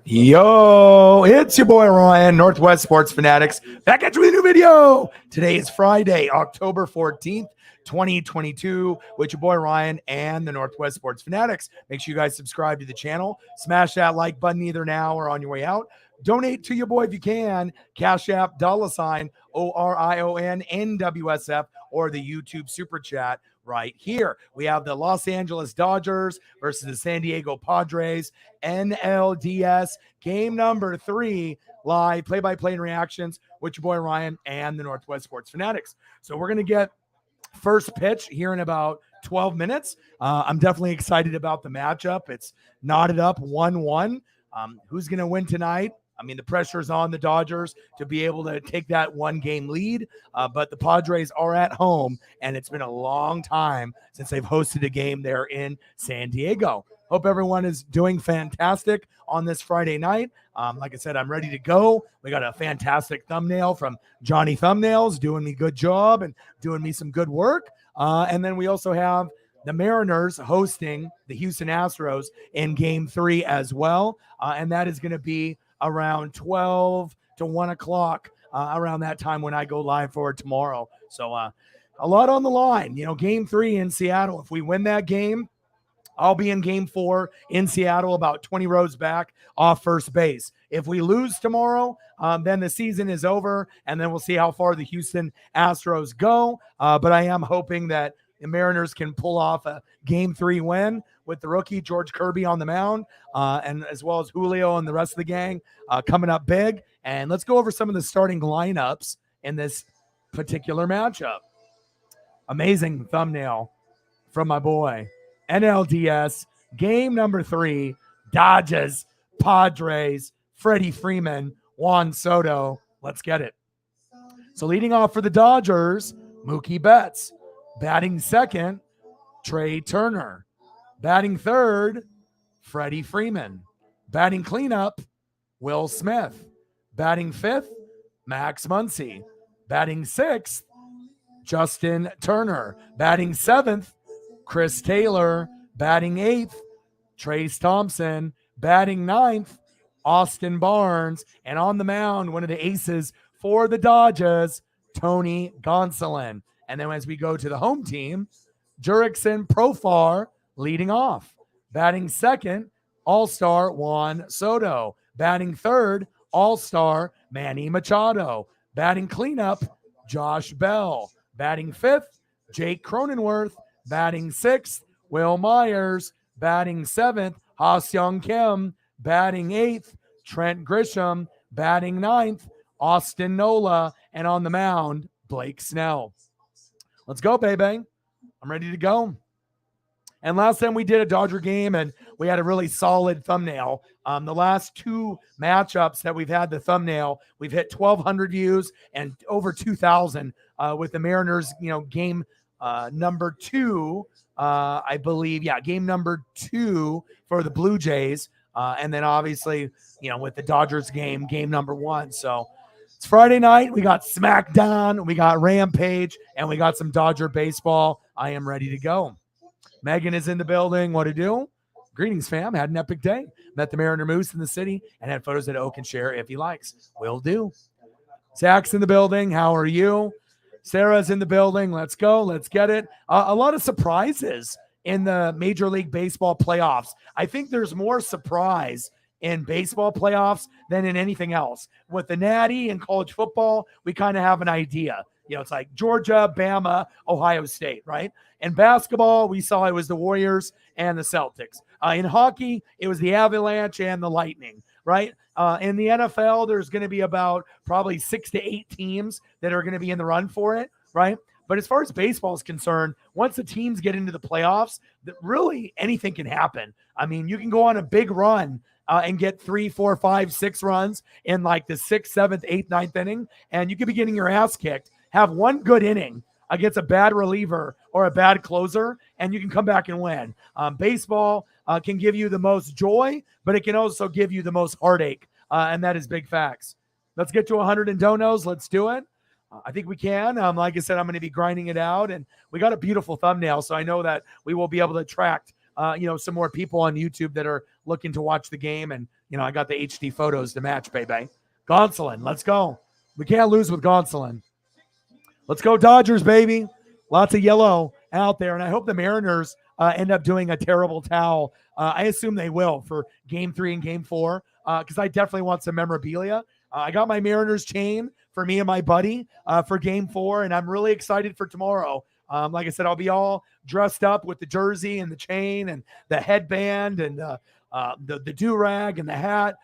Yo, it's your boy Ryan, Northwest Sports Fanatics, back at you with a new video. Today is Friday, October 14th, 2022, with your boy Ryan and the Northwest Sports Fanatics. Make sure you guys subscribe to the channel. Smash that like button either now or on your way out. Donate to your boy if you can. Cash App, $, ORION, NWSF, or the YouTube Super Chat right here. We have the Los Angeles Dodgers versus the San Diego Padres, NLDS, game number 3, live play-by-play and reactions with your boy Ryan and the Northwest Sports Fanatics. So we're going to get first pitch here in about 12 minutes. I'm definitely excited about the matchup. It's knotted up 1-1. Who's going to win tonight? I mean, the pressure's on the Dodgers to be able to take that one-game lead, but the Padres are at home, and it's been a long time since they've hosted a game there in San Diego. Hope everyone is doing fantastic on this Friday night. Like I said, I'm ready to go. We got a fantastic thumbnail from Johnny Thumbnails doing me a good job and doing me some good work. And then we also have the Mariners hosting the Houston Astros in Game 3 as well, and that is going to be around 12 to 1 o'clock around that time when I go live for tomorrow. So a lot on the line. You know, Game 3 in Seattle. If we win that game, I'll be in Game 4 in Seattle, about 20 rows back off first base. If we lose tomorrow, then the season is over, and then we'll see how far the Houston Astros go. But I am hoping that the Mariners can pull off a Game 3 win with the rookie George Kirby on the mound, and as well as Julio and the rest of the gang coming up big. And let's go over some of the starting lineups in this particular matchup. Amazing thumbnail from my boy. NLDS, game number 3, Dodgers, Padres, Freddie Freeman, Juan Soto. Let's get it. So leading off for the Dodgers, Mookie Betts. Batting second, Trey Turner. Batting third, Freddie Freeman. Batting cleanup, Will Smith. Batting fifth, Max Muncy. Batting sixth, Justin Turner. Batting seventh, Chris Taylor. Batting eighth, Trace Thompson. Batting ninth, Austin Barnes. And on the mound, one of the aces for the Dodgers, Tony Gonsolin. And then as we go to the home team, Jurickson Profar leading off. Batting second, All-Star Juan Soto. Batting third, All-Star Manny Machado. Batting cleanup, Josh Bell. Batting fifth, Jake Cronenworth. Batting sixth, Will Myers. Batting seventh, Ha-Seong Kim. Batting eighth, Trent Grisham. Batting ninth, Austin Nola. And on the mound, Blake Snell. Let's go, baby. I'm ready to go. And last time we did a Dodger game, and we had a really solid thumbnail. The last 2 matchups that we've had the thumbnail, we've hit 1,200 views and over 2,000 with the Mariners, game number 2, I believe. Yeah, game number 2 for the Blue Jays. And then obviously, with the Dodgers game number 1. So it's Friday night. We got SmackDown, we got Rampage, and we got some Dodger baseball. I am ready to go. Megan is in the building. What to do? Greetings, fam. Had an epic day. Met the Mariner Moose in the city and had photos that O can share if he likes. Will do. Zach's in the building. How are you? Sarah's in the building. Let's go. Let's get it. A lot of surprises in the Major League Baseball playoffs. I think there's more surprise in baseball playoffs than in anything else. With the Natty and college football, we kind of have an idea. It's like Georgia, Bama, Ohio State, right? In basketball, we saw it was the Warriors and the Celtics. In hockey, it was the Avalanche and the Lightning, right? In the NFL, there's going to be about probably 6 to 8 teams that are going to be in the run for it, right? But as far as baseball is concerned, once the teams get into the playoffs, really anything can happen. I mean, you can go on a big run and get 3, 4, 5, 6 runs in like the 6th, 7th, 8th, 9th inning, and you could be getting your ass kicked. Have one good inning against a bad reliever or a bad closer, and you can come back and win. Baseball can give you the most joy, but it can also give you the most heartache, and that is big facts. Let's get to 100 and donos. Let's do it. I think we can. Like I said, I'm going to be grinding it out, and we got a beautiful thumbnail, so I know that we will be able to attract some more people on YouTube that are looking to watch the game. And, I got the HD photos to match, baby. Gonsolin, let's go. We can't lose with Gonsolin. Let's go Dodgers, baby. Lots of yellow out there. And I hope the Mariners end up doing a terrible towel. I assume they will for Game 3 and Game 4 because I definitely want some memorabilia. I got my Mariners chain for me and my buddy for Game 4, and I'm really excited for tomorrow. Like I said, I'll be all dressed up with the jersey and the chain and the headband and the do-rag and the hat.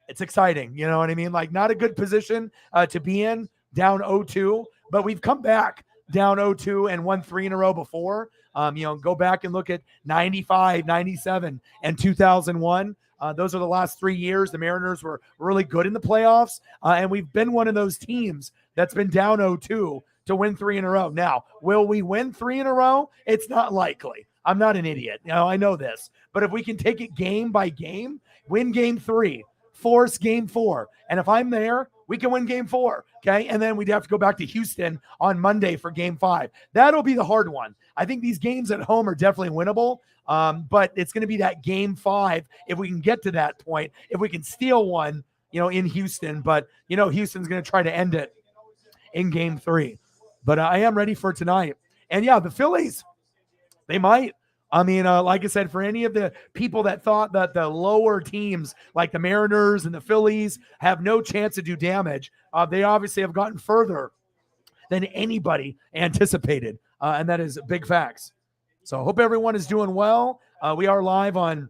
It's exciting. You know what I mean? Like, not a good position to be in, down 0-2, but we've come back down 0-2 and won 3 in a row before. Go back and look at 95, 97, and 2001. Those are the last 3 years. The Mariners were really good in the playoffs, and we've been one of those teams that's been down 0-2 to win 3 in a row. Now, will we win 3 in a row? It's not likely. I'm not an idiot. I know this. But if we can take it game by game, win Game 3, force Game 4, and if I'm there, we can win Game 4, okay? And then we'd have to go back to Houston on Monday for Game 5. That'll be the hard one. I think these games at home are definitely winnable, but it's going to be that Game 5 if we can get to that point, if we can steal one, in Houston. But, Houston's going to try to end it in Game 3. But I am ready for tonight. And, yeah, the Phillies, they might. Like I said, for any of the people that thought that the lower teams like the Mariners and the Phillies have no chance to do damage, they obviously have gotten further than anybody anticipated, and that is big facts. So I hope everyone is doing well. We are live on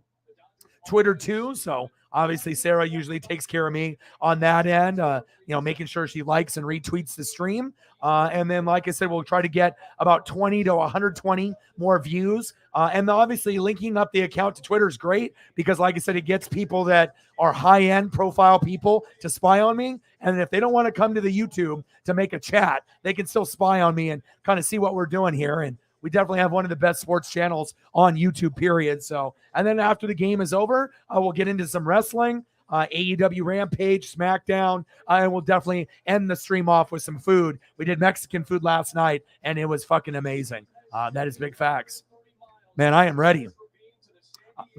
Twitter too, so obviously Sarah usually takes care of me on that end, making sure she likes and retweets the stream. And then, like I said, we'll try to get about 20 to 120 more views. And obviously linking up the account to Twitter is great because, like I said, it gets people that are high-end profile people to spy on me. And if they don't want to come to the YouTube to make a chat, they can still spy on me and kind of see what we're doing here. And we definitely have one of the best sports channels on YouTube, period. So, and then after the game is over, we'll get into some wrestling, AEW Rampage, SmackDown, and we'll definitely end the stream off with some food. We did Mexican food last night, and it was fucking amazing. That is big facts. Man, I am ready.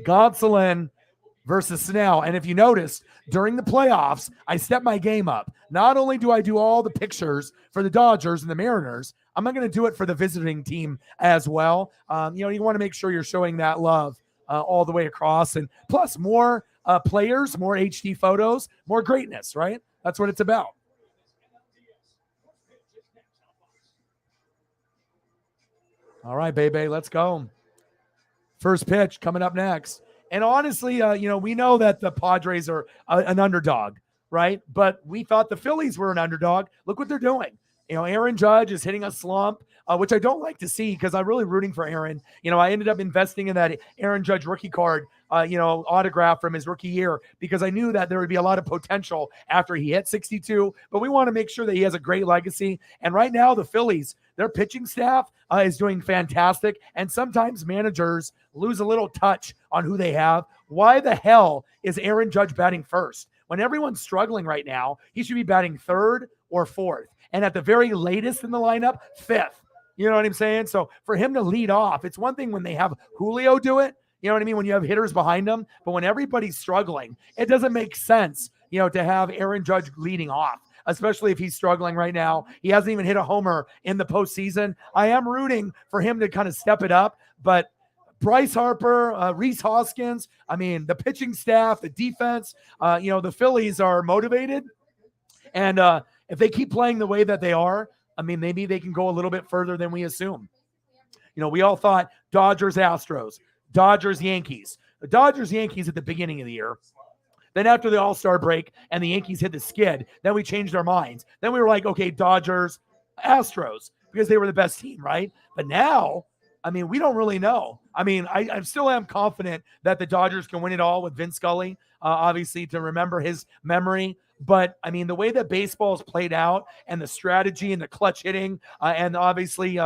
Gonsolin versus Snell. And if you noticed, during the playoffs, I stepped my game up. Not only do I do all the pictures for the Dodgers and the Mariners, I'm not going to do it for the visiting team as well. You want to make sure you're showing that love all the way across. And plus, more players, more HD photos, more greatness, right? That's what it's about. All right, baby, let's go. First pitch coming up next. And honestly, we know that the Padres are an underdog, right? But we thought the Phillies were an underdog. Look what they're doing. Aaron Judge is hitting a slump, which I don't like to see because I'm really rooting for Aaron. I ended up investing in that Aaron Judge rookie card, autograph from his rookie year because I knew that there would be a lot of potential after he hit 62. But we want to make sure that he has a great legacy. And right now, the Phillies, their pitching staff is doing fantastic. And sometimes managers lose a little touch on who they have. Why the hell is Aaron Judge batting first? When everyone's struggling right now, he should be batting third or fourth. And at the very latest in the lineup, fifth. You know what I'm saying? So for him to lead off, it's one thing when they have Julio do it. You know what I mean? When you have hitters behind them. But when everybody's struggling, it doesn't make sense, to have Aaron Judge leading off, especially if he's struggling right now. He hasn't even hit a homer in the postseason. I am rooting for him to kind of step it up. But Bryce Harper, Rhys Hoskins, the pitching staff, the defense, the Phillies are motivated. And if they keep playing the way that they are, maybe they can go a little bit further than we assume. We all thought Dodgers, Astros, Dodgers, Yankees. The Dodgers, Yankees at the beginning of the year. Then after the All-Star break and the Yankees hit the skid, then we changed our minds. Then we were like, okay, Dodgers, Astros, because they were the best team, right? But now, we don't really know. I still am confident that the Dodgers can win it all with Vin Scully, obviously, to remember his memory. But, the way that baseball is played out and the strategy and the clutch hitting and obviously,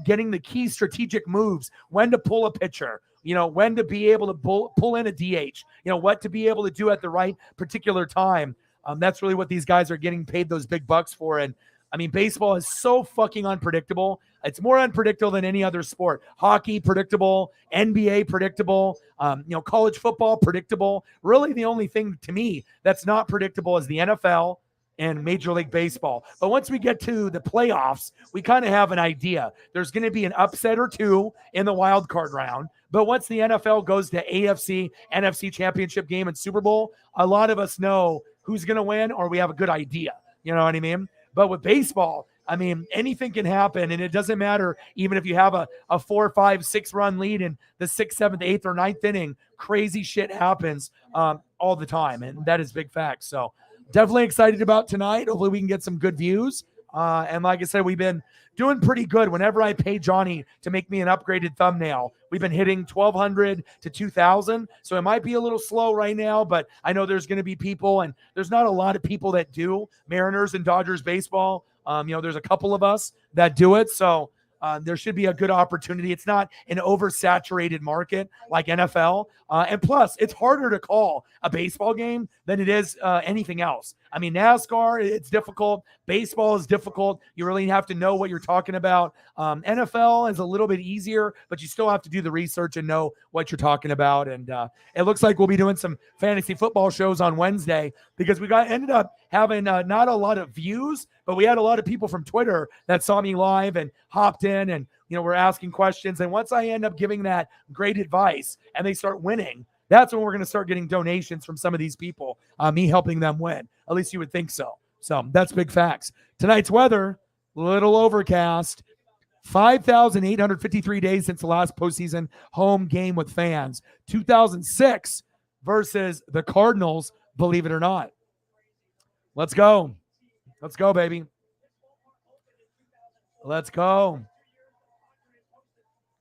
getting the key strategic moves, when to pull a pitcher, when to be able to pull in a DH, what to be able to do at the right particular time. That's really what these guys are getting paid those big bucks for. And, baseball is so fucking unpredictable. It's more unpredictable than any other sport. Hockey, predictable. NBA, predictable. College football, predictable. Really, the only thing to me that's not predictable is the NFL and Major League Baseball. But once we get to the playoffs, we kind of have an idea. There's going to be an upset or two in the wild card round. But once the NFL goes to AFC, NFC championship game and Super Bowl, a lot of us know who's going to win, or we have a good idea. You know what I mean? But with baseball, I mean, anything can happen, and it doesn't matter even if you have a 4, 5, 6 run lead in the 6th, 7th, 8th, or 9th inning. Crazy shit happens all the time, and that is big facts. So definitely excited about tonight. Hopefully we can get some good views. And like I said, we've been doing pretty good. Whenever I pay Johnny to make me an upgraded thumbnail, we've been hitting 1,200 to 2,000. So it might be a little slow right now, but I know there's going to be people, and there's not a lot of people that do Mariners and Dodgers baseball. There's a couple of us that do it. So there should be a good opportunity. It's not an oversaturated market like NFL. And plus, it's harder to call a baseball game than it is anything else. I mean, NASCAR, it's difficult. Baseball is difficult. You really have to know what you're talking about. NFL is a little bit easier, but you still have to do the research and know what you're talking about. And it looks like we'll be doing some fantasy football shows on Wednesday, because we ended up having not a lot of views, but we had a lot of people from Twitter that saw me live and hopped in, and we're asking questions. And once I end up giving that great advice and they start winning, that's when we're going to start getting donations from some of these people, me helping them win. At least you would think so. So that's big facts. Tonight's weather, little overcast. 5,853 days since the last postseason home game with fans. 2006 versus the Cardinals, believe it or not. Let's go. Let's go, baby. Let's go.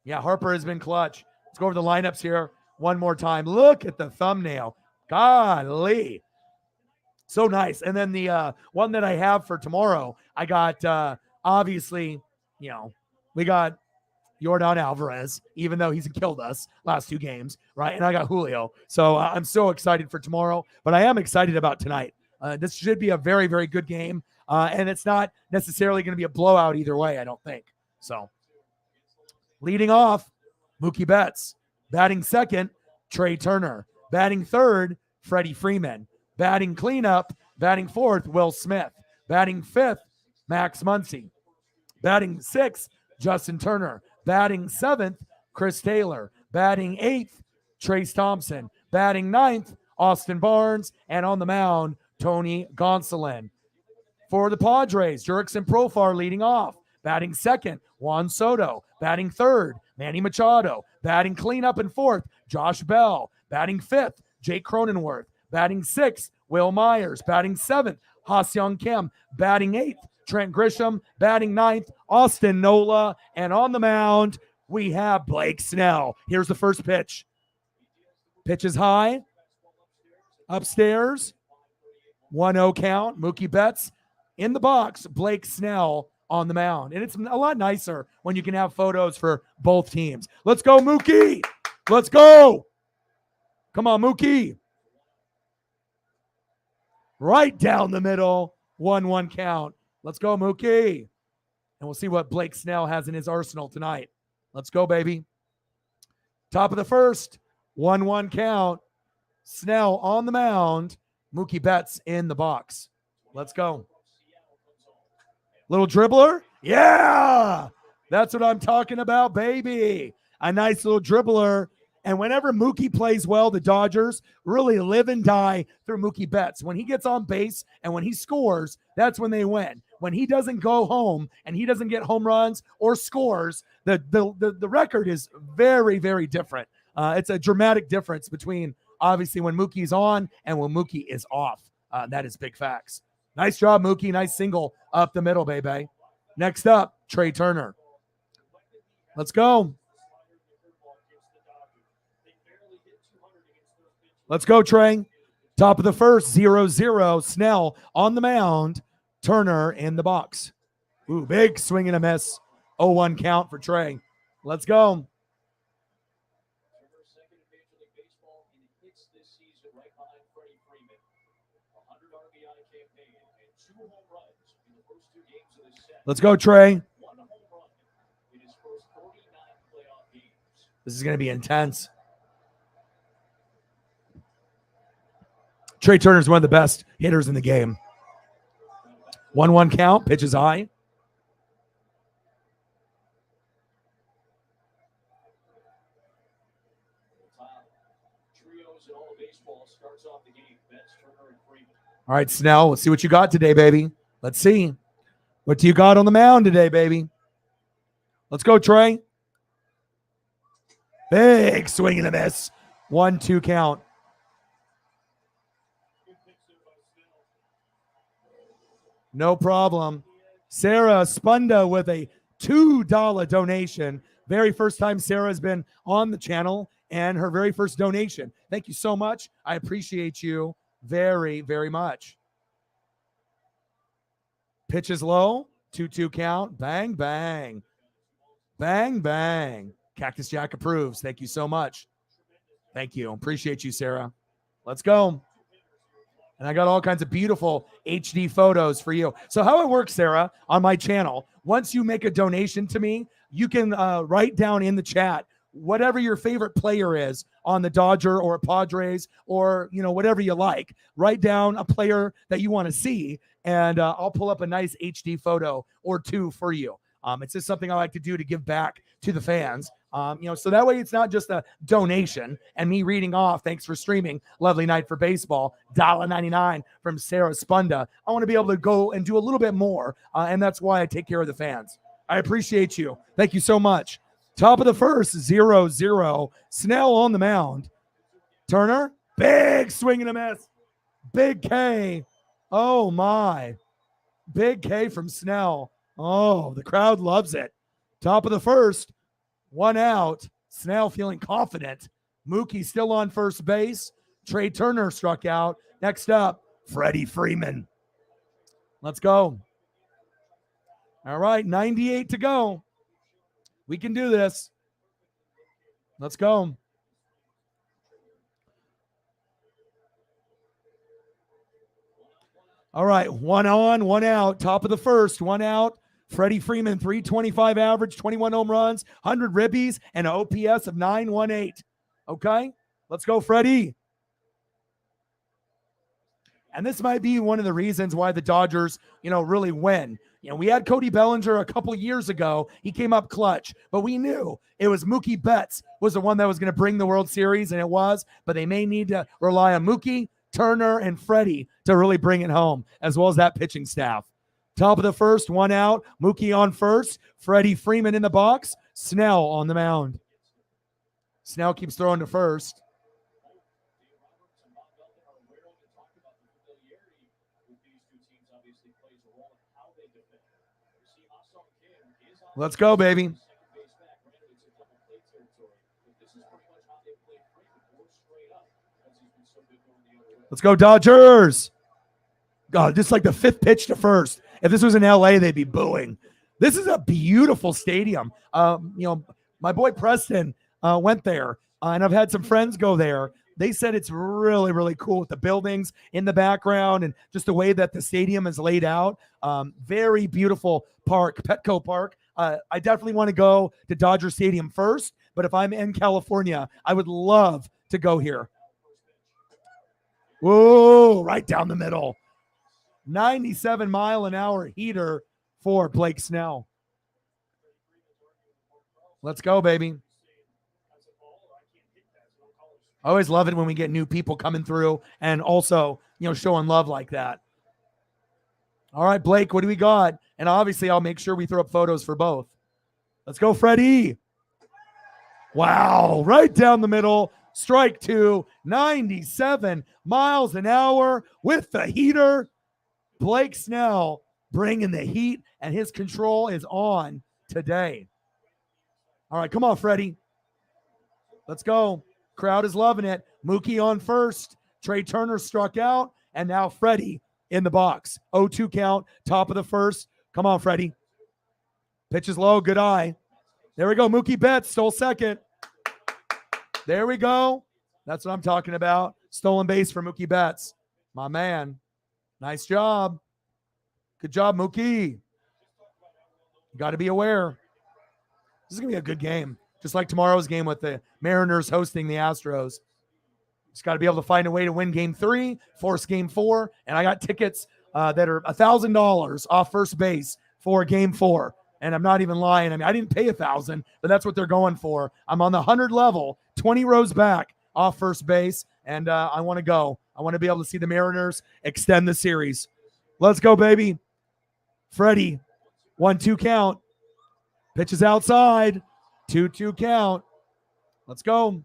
Yeah, Harper has been clutch. Let's go over the lineups here one more time. Look at the thumbnail. Golly. So nice. And then the one that I have for tomorrow, I got, obviously, we got Yordan Alvarez, even though he's killed us last 2 games, right? And I got Julio. So I'm so excited for tomorrow, but I am excited about tonight. This should be a very, very good game. And it's not necessarily going to be a blowout either way, I don't think. So leading off, Mookie Betts. Batting second, Trey Turner. Batting third, Freddie Freeman. Batting cleanup, batting fourth, Will Smith. Batting fifth, Max Muncy. Batting sixth, Justin Turner. Batting seventh, Chris Taylor. Batting eighth, Trace Thompson. Batting ninth, Austin Barnes. And on the mound, Tony Gonsolin. For the Padres, Jurickson Profar leading off. Batting second, Juan Soto. Batting third, Manny Machado. Batting cleanup and fourth, Josh Bell. Batting fifth, Jake Cronenworth. Batting sixth, Will Myers. Batting seventh, Ha-Seong Kim. Batting eighth, Trent Grisham. Batting ninth, Austin Nola. And on the mound, we have Blake Snell. Here's the first pitch. Pitch is high. Upstairs. 1-0 count. Mookie Betts in the box. Blake Snell on the mound. And it's a lot nicer when you can have photos for both teams. Let's go, Mookie. Let's go. Come on, Mookie. Right down the middle. 1-1 count. Let's go, Mookie. And we'll see what Blake Snell has in his arsenal tonight. Let's go, baby. Top of the first. 1-1 count. Snell on the mound. Mookie Betts in the box. Let's go. Little dribbler? Yeah! That's what I'm talking about, baby. A nice little dribbler. And whenever Mookie plays well, the Dodgers really live and die through Mookie Betts. When he gets on base and when he scores, that's when they win. When he doesn't go home and he doesn't get home runs or scores, the record is very, very different. It's a dramatic difference between, obviously, when Mookie's on and when Mookie is off. That is big facts. Nice job, Mookie. Nice single up the middle, baby. Next up, Trey Turner. Let's go. Let's go, Trey. Top of the first, 0-0. Snell on the mound. Turner in the box. Ooh, big swing and a miss. 0-1 count for Trey. Let's go. Let's go, Trey. This is going to be intense. Trey Turner is one of the best hitters in the game. 1-1 count. Pitch is high. All right, Snell, let's see what you got today, baby. Let's see. What do you got on the mound today, baby? Let's go, Trey. Big swing and a miss. 1-2 count. No problem. Sarah Spunda with a $2 donation. Very first time Sarah has been on the channel and her very first donation. Thank you so much. I appreciate you very, very much. Pitch is low. 2-2 count. Bang, bang. Bang, bang. Cactus Jack approves. Thank you so much. Thank you. Appreciate you, Sarah. Let's go. And I got all kinds of beautiful HD photos for you. So how it works, Sarah, on my channel, once you make a donation to me, you can write down in the chat whatever your favorite player is on the Dodger or Padres or, whatever you like. Write down a player that you want to see, and I'll pull up a nice HD photo or two for you. It's just something I like to do to give back to the fans. So that way it's not just a donation and me reading off, thanks for streaming, lovely night for baseball, $1.99 from Sarah Spunda. I want to be able to go and do a little bit more, and that's why I take care of the fans. I appreciate you. Thank you so much. Top of the first, 0-0. Snell on the mound. Turner, big swing and a miss. Big K. Oh, my. Big K from Snell. Oh, the crowd loves it. Top of the first, 1 out. Snell feeling confident. Mookie still on first base. Trey Turner struck out. Next up, Freddie Freeman. Let's go. All right, 98 to go. We can do this. Let's go. All right, 1 on, 1 out. Top of the first, 1 out. Freddie Freeman, 325 average, 21 home runs, 100 ribbies, and an OPS of 918. Okay, let's go, Freddie. And this might be one of the reasons why the Dodgers, really win. We had Cody Bellinger a couple years ago. He came up clutch, but we knew it was Mookie Betts was the one that was going to bring the World Series, and it was. But they may need to rely on Mookie, Turner, and Freddie to really bring it home, as well as that pitching staff. Top of the first, 1 out. Mookie on first. Freddie Freeman in the box. Snell on the mound. Snell keeps throwing to first. Let's go, baby. Let's go, Dodgers. God, just like the 5th pitch to first. If this was in LA, they'd be booing. This is a beautiful stadium. My boy Preston went there, and I've had some friends go there. They said it's really, really cool with the buildings in the background and just the way that the stadium is laid out. Very beautiful park, Petco Park. I definitely want to go to Dodger Stadium first, but if I'm in California, I would love to go here. Whoa, right down the middle. 97-mile-an-hour heater for Blake Snell. Let's go, baby. I always love it when we get new people coming through and also, showing love like that. All right, Blake, what do we got? And obviously, I'll make sure we throw up photos for both. Let's go, Freddie. Wow, right down the middle. Strike 2, 97 miles an hour with the heater. Blake Snell bringing the heat, and his control is on today. All right, come on, Freddie. Let's go. Crowd is loving it. Mookie on first. Trey Turner struck out, and now Freddie in the box. 0-2 count, top of the first. Come on, Freddie. Pitch is low, good eye. There we go. Mookie Betts stole second. There we go. That's what I'm talking about. Stolen base for Mookie Betts. My man. Nice job. Good job, Mookie. You got to be aware. This is going to be a good game. just like tomorrow's game with the Mariners hosting the Astros. Just got to be able to find a way to win game 3, force game 4, and I got tickets that are $1,000 off first base for game 4. And I'm not even lying. I mean, I didn't pay $1,000, but that's what they're going for. I'm on the 100 level, 20 rows back off first base, and I want to go. I want to be able to see the Mariners extend the series. Let's go, baby. Freddie, 1-2 count. Pitches outside, 2-2 count. Let's go.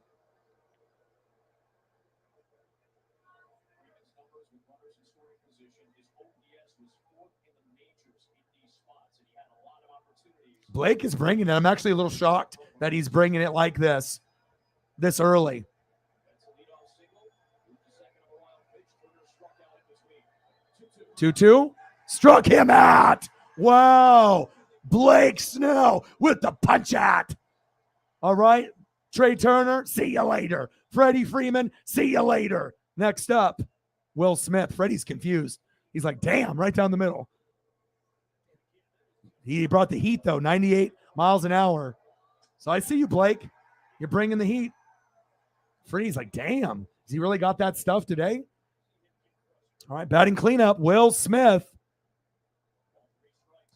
Blake is bringing it. I'm actually a little shocked that he's bringing it like this early. 2-2. Struck him out. Wow. Blake Snell with the punch out. All right. Trey Turner, see you later. Freddie Freeman, see you later. Next up, Will Smith. Freddie's confused. He's like, damn, right down the middle. He brought the heat, though, 98 miles an hour. So I see you, Blake. You're bringing the heat. Freddie's like, damn, has he really got that stuff today? All right, batting cleanup, Will Smith.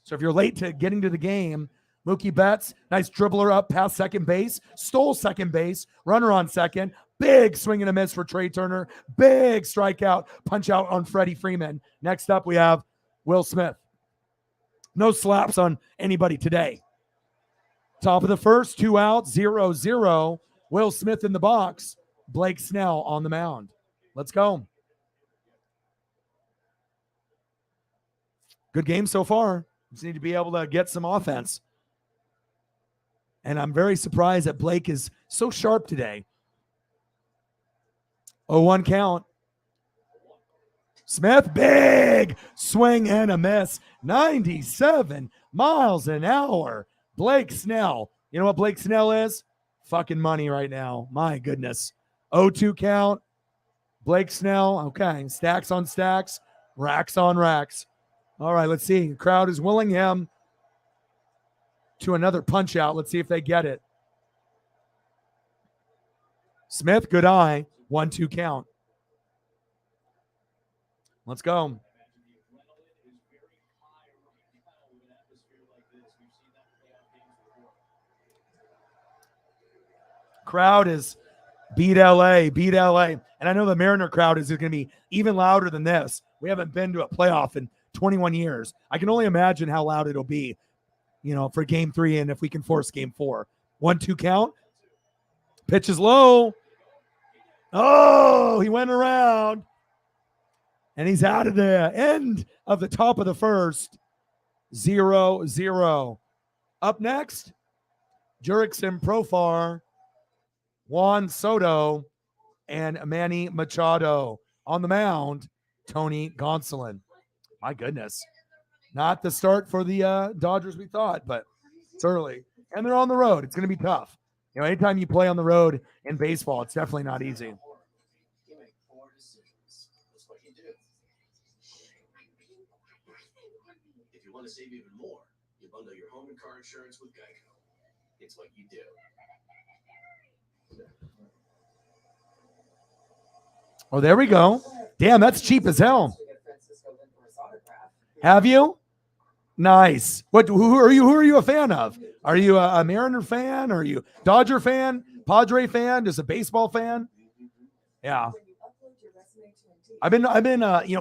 So if you're late to getting to the game, Mookie Betts, nice dribbler up past second base, stole second base, runner on second, big swing and a miss for Trey Turner, big strikeout, punch out on Freddie Freeman. Next up, we have Will Smith. No slaps on anybody today. Top of the first, 2 out, 0-0. Will Smith in the box, Blake Snell on the mound. Let's go. Good game so far. Just need to be able to get some offense. And I'm very surprised that Blake is so sharp today. 0-1 count. Smith, big swing and a miss. 97 miles an hour. Blake Snell. You know what Blake Snell is? Fucking money right now. My goodness. 0-2 count. Blake Snell. Okay. Stacks on stacks. Racks on racks. All right, let's see. The crowd is willing him to another punch out. Let's see if they get it. Smith, good eye. 1-2 count. Let's go. Crowd is beat LA, beat LA. And I know the Mariner crowd is going to be even louder than this. We haven't been to a playoff in 21 years. I can only imagine how loud it'll be, for game 3 and if we can force game 4. 1-2 count. Pitch is low. Oh, he went around. And he's out of the end of the top of the first. 0-0. Up next, Jurickson Profar, Juan Soto, and Manny Machado. On the mound, Tony Gonsolin. My goodness. Not the start for the Dodgers we thought, but it's early. And they're on the road. It's going to be tough. Anytime you play on the road in baseball, it's definitely not easy. If you want to save even more, you bundle your home and car insurance with Geico. It's what you do. Oh, there we go. Damn, that's cheap as hell. Have you? Nice. Who are you a fan of? Are you a Mariner fan? Are you Dodger fan? Padre fan? Just a baseball fan? Yeah. I've been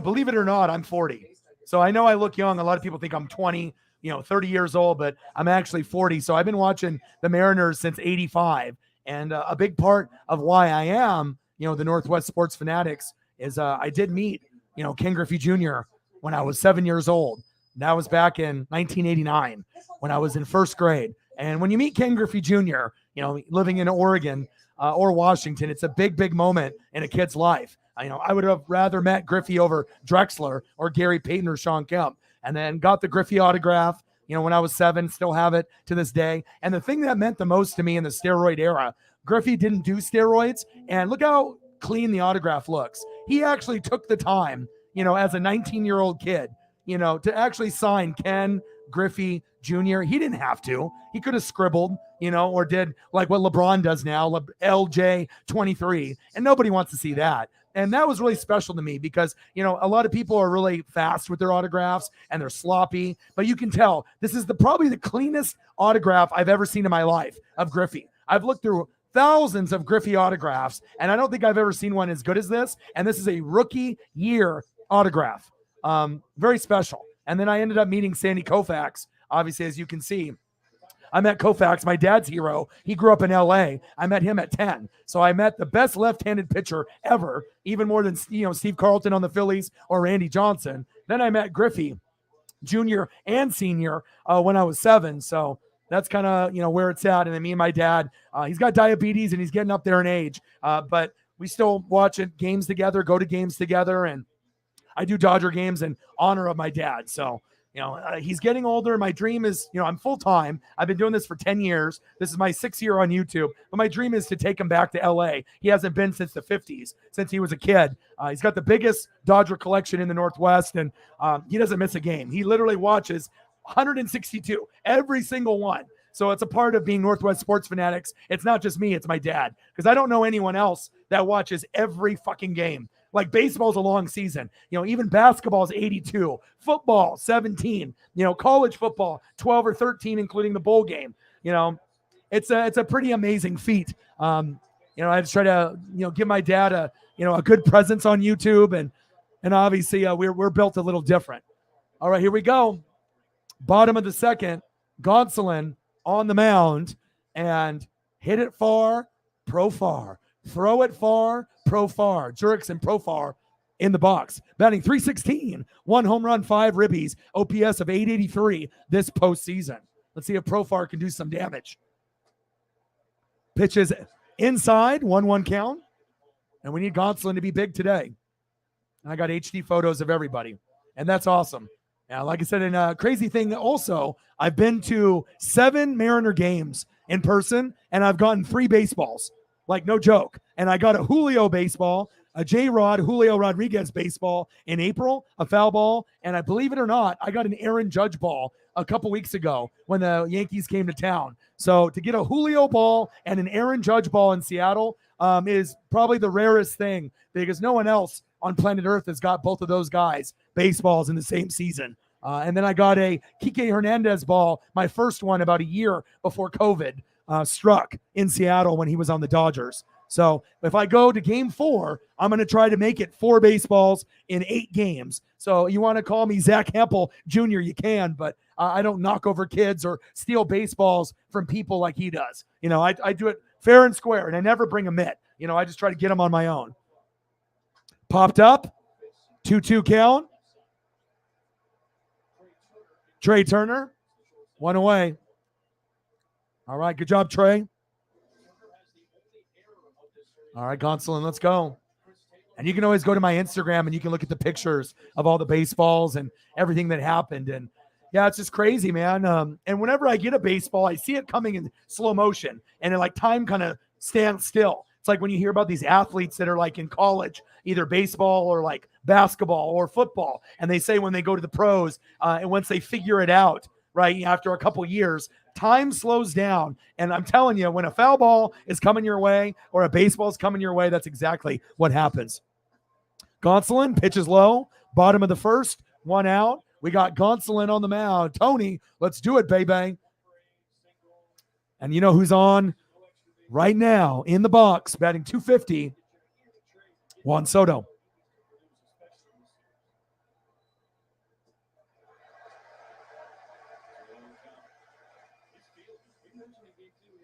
believe it or not, I'm 40. So I know I look young. A lot of people think I'm 20, 30 years old, but I'm actually 40. So I've been watching the Mariners since 85. And a big part of why I am, the Northwest Sports Fanatics is I did meet, Ken Griffey Jr. when I was 7 years old. That was back in 1989 when I was in first grade. And when you meet Ken Griffey Jr., living in Oregon or Washington, it's a big, big moment in a kid's life. I would have rather met Griffey over Drexler or Gary Payton or Sean Kemp, and then got the Griffey autograph, when I was 7, still have it to this day. And the thing that meant the most to me in the steroid era, Griffey didn't do steroids, and look how clean the autograph looks. He actually took the time, as a 19-year-old kid, to actually sign Ken Griffey Jr. He didn't have to. He could have scribbled, or did like what LeBron does now, LJ 23, and nobody wants to see that. And that was really special to me because, a lot of people are really fast with their autographs and they're sloppy, but you can tell this is probably the cleanest autograph I've ever seen in my life of Griffey. I've looked through thousands of Griffey autographs, and I don't think I've ever seen one as good as this. And this is a rookie year autograph. Very special. And then I ended up meeting Sandy Koufax. Obviously, as you can see, I met Koufax, my dad's hero. He grew up in LA. I met him at 10. So I met the best left-handed pitcher ever, even more than, Steve Carlton on the Phillies or Randy Johnson. Then I met Griffey, junior and senior, when I was 7. So that's kind of, where it's at. And then me and my dad, he's got diabetes and he's getting up there in age. But we still watch games together, go to games together. And I do Dodger games in honor of my dad. So, he's getting older. My dream is, I'm full time. I've been doing this for 10 years. This is my 6th year on YouTube. But my dream is to take him back to LA. He hasn't been since the 50s, since he was a kid. He's got the biggest Dodger collection in the Northwest, and he doesn't miss a game. He literally watches 162, every single one. So it's a part of being Northwest Sports Fanatics. It's not just me, it's my dad. Because I don't know anyone else that watches every fucking game. Like baseball's a long season. Even basketball is 82. Football, 17. College football, 12 or 13, including the bowl game. It's a pretty amazing feat. I just try to, give my dad a good presence on YouTube. And obviously we're built a little different. All right, here we go. Bottom of the 2nd, Gonsolin on the mound, and hit it far, Profar. Throw it far, Profar. Jurickson, Profar in the box. Batting .316, 1 home run, 5 ribbies, OPS of .883 this postseason. Let's see if Profar can do some damage. Pitches inside, 1-1 count. And we need Gonsolin to be big today. I got HD photos of everybody, and that's awesome. Now, like I said, in a crazy thing also, I've been to 7 Mariner games in person, and I've gotten 3 baseballs. Like, no joke. And I got a Julio baseball, a J-Rod, Julio Rodriguez baseball in April, a foul ball, and I believe it or not, I got an Aaron Judge ball a couple weeks ago when the Yankees came to town. So to get a Julio ball and an Aaron Judge ball in Seattle is probably the rarest thing, because no one else on planet Earth has got both of those guys baseballs in the same season. And then I got a Kike Hernandez ball, my first one about a year before COVID struck in Seattle when he was on the Dodgers. So if I go to game 4, I'm going to try to make it 4 baseballs in 8 games. So you want to call me Zach Hempel Jr., you can, but I don't knock over kids or steal baseballs from people like he does. I do it fair and square, and I never bring a mitt. I just try to get them on my own. Popped up, 2-2 count. Trey Turner, 1 away. All right, good job, Trey. All right, Gonsolin, let's go. And you can always go to my Instagram and you can look at the pictures of all the baseballs and everything that happened. And yeah, it's just crazy, man. And whenever I get a baseball, I see it coming in slow motion, and time kind of stands still. It's like when you hear about these athletes that are like in college, either baseball or like basketball or football, and they say when they go to the pros and once they figure it out, right, after a couple years, time slows down. And I'm telling you, when a foul ball is coming your way or a baseball is coming your way, that's exactly what happens. Gonsolin pitches low, bottom of the 1st, 1 out. We got Gonsolin on the mound. Tony, let's do it, baby. And you know who's on right now in the box, batting .250, Juan Soto.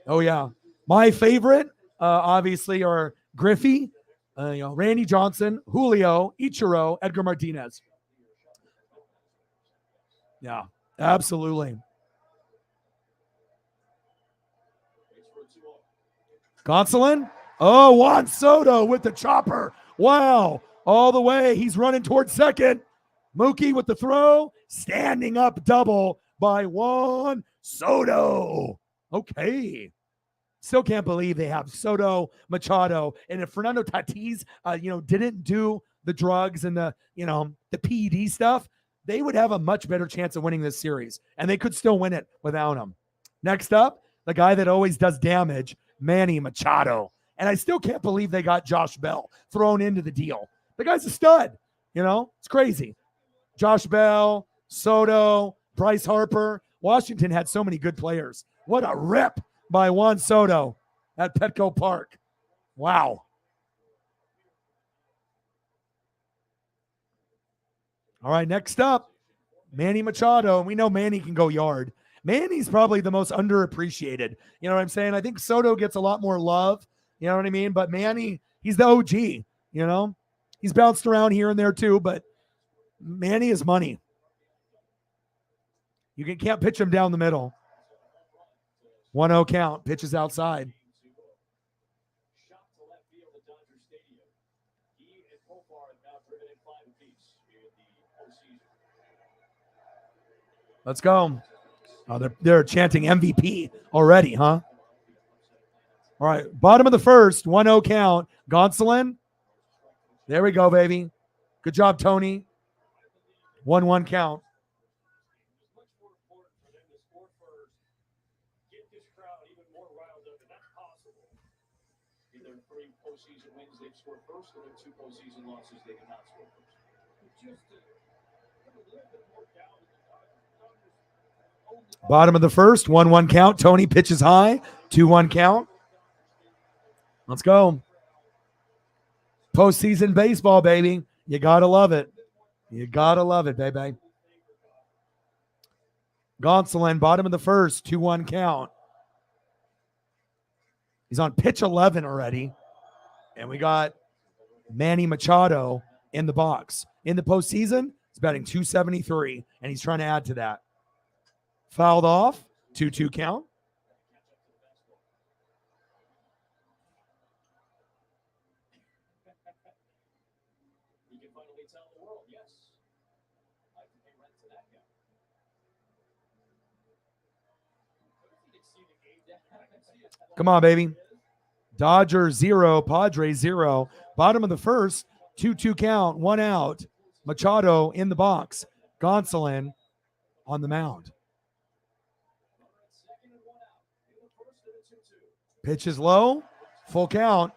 Oh, yeah. My favorite, obviously, are Griffey, Randy Johnson, Julio, Ichiro, Edgar Martinez. Yeah, absolutely. Gonsolin. Oh, Juan Soto with the chopper. Wow. All the way. He's running towards second. Mookie with the throw. Standing up double by Juan Soto. Okay. Still can't believe they have Soto, Machado, and if Fernando Tatis, didn't do the drugs and the PED stuff, they would have a much better chance of winning this series, and they could still win it without him. Next up, the guy that always does damage, Manny Machado. And I still can't believe they got Josh Bell thrown into the deal. The guy's a stud. It's crazy. Josh Bell, Soto, Bryce Harper. Washington had so many good players. What a rip by Juan Soto at Petco Park. Wow. All right, next up, Manny Machado. And we know Manny can go yard. Manny's probably the most underappreciated. You know what I'm saying? I think Soto gets a lot more love. You know what I mean? But Manny, he's the OG. He's bounced around here and there too, but Manny is money. You can't pitch him down the middle. 1-0 count. Pitches outside. Let's go. Oh, they're chanting MVP already, huh? All right, bottom of the first, 1-0 count. Gonsolin. There we go, baby. Good job, Tony. 1-1 count. Bottom of the first, 1-1 count. Tony pitches high, 2-1 count. Let's go. Postseason baseball, baby. You got to love it. You got to love it, baby. Gonsolin, bottom of the first, 2-1 count. He's on pitch 11 already. And we got Manny Machado in the box. In the postseason, he's batting .273, and he's trying to add to that. Fouled off, 2-2 count. Come on, baby. Dodgers 0, Padres 0. Bottom of the first, 2-2 count, 1 out. Machado in the box. Gonsolin on the mound. Pitch is low, full count.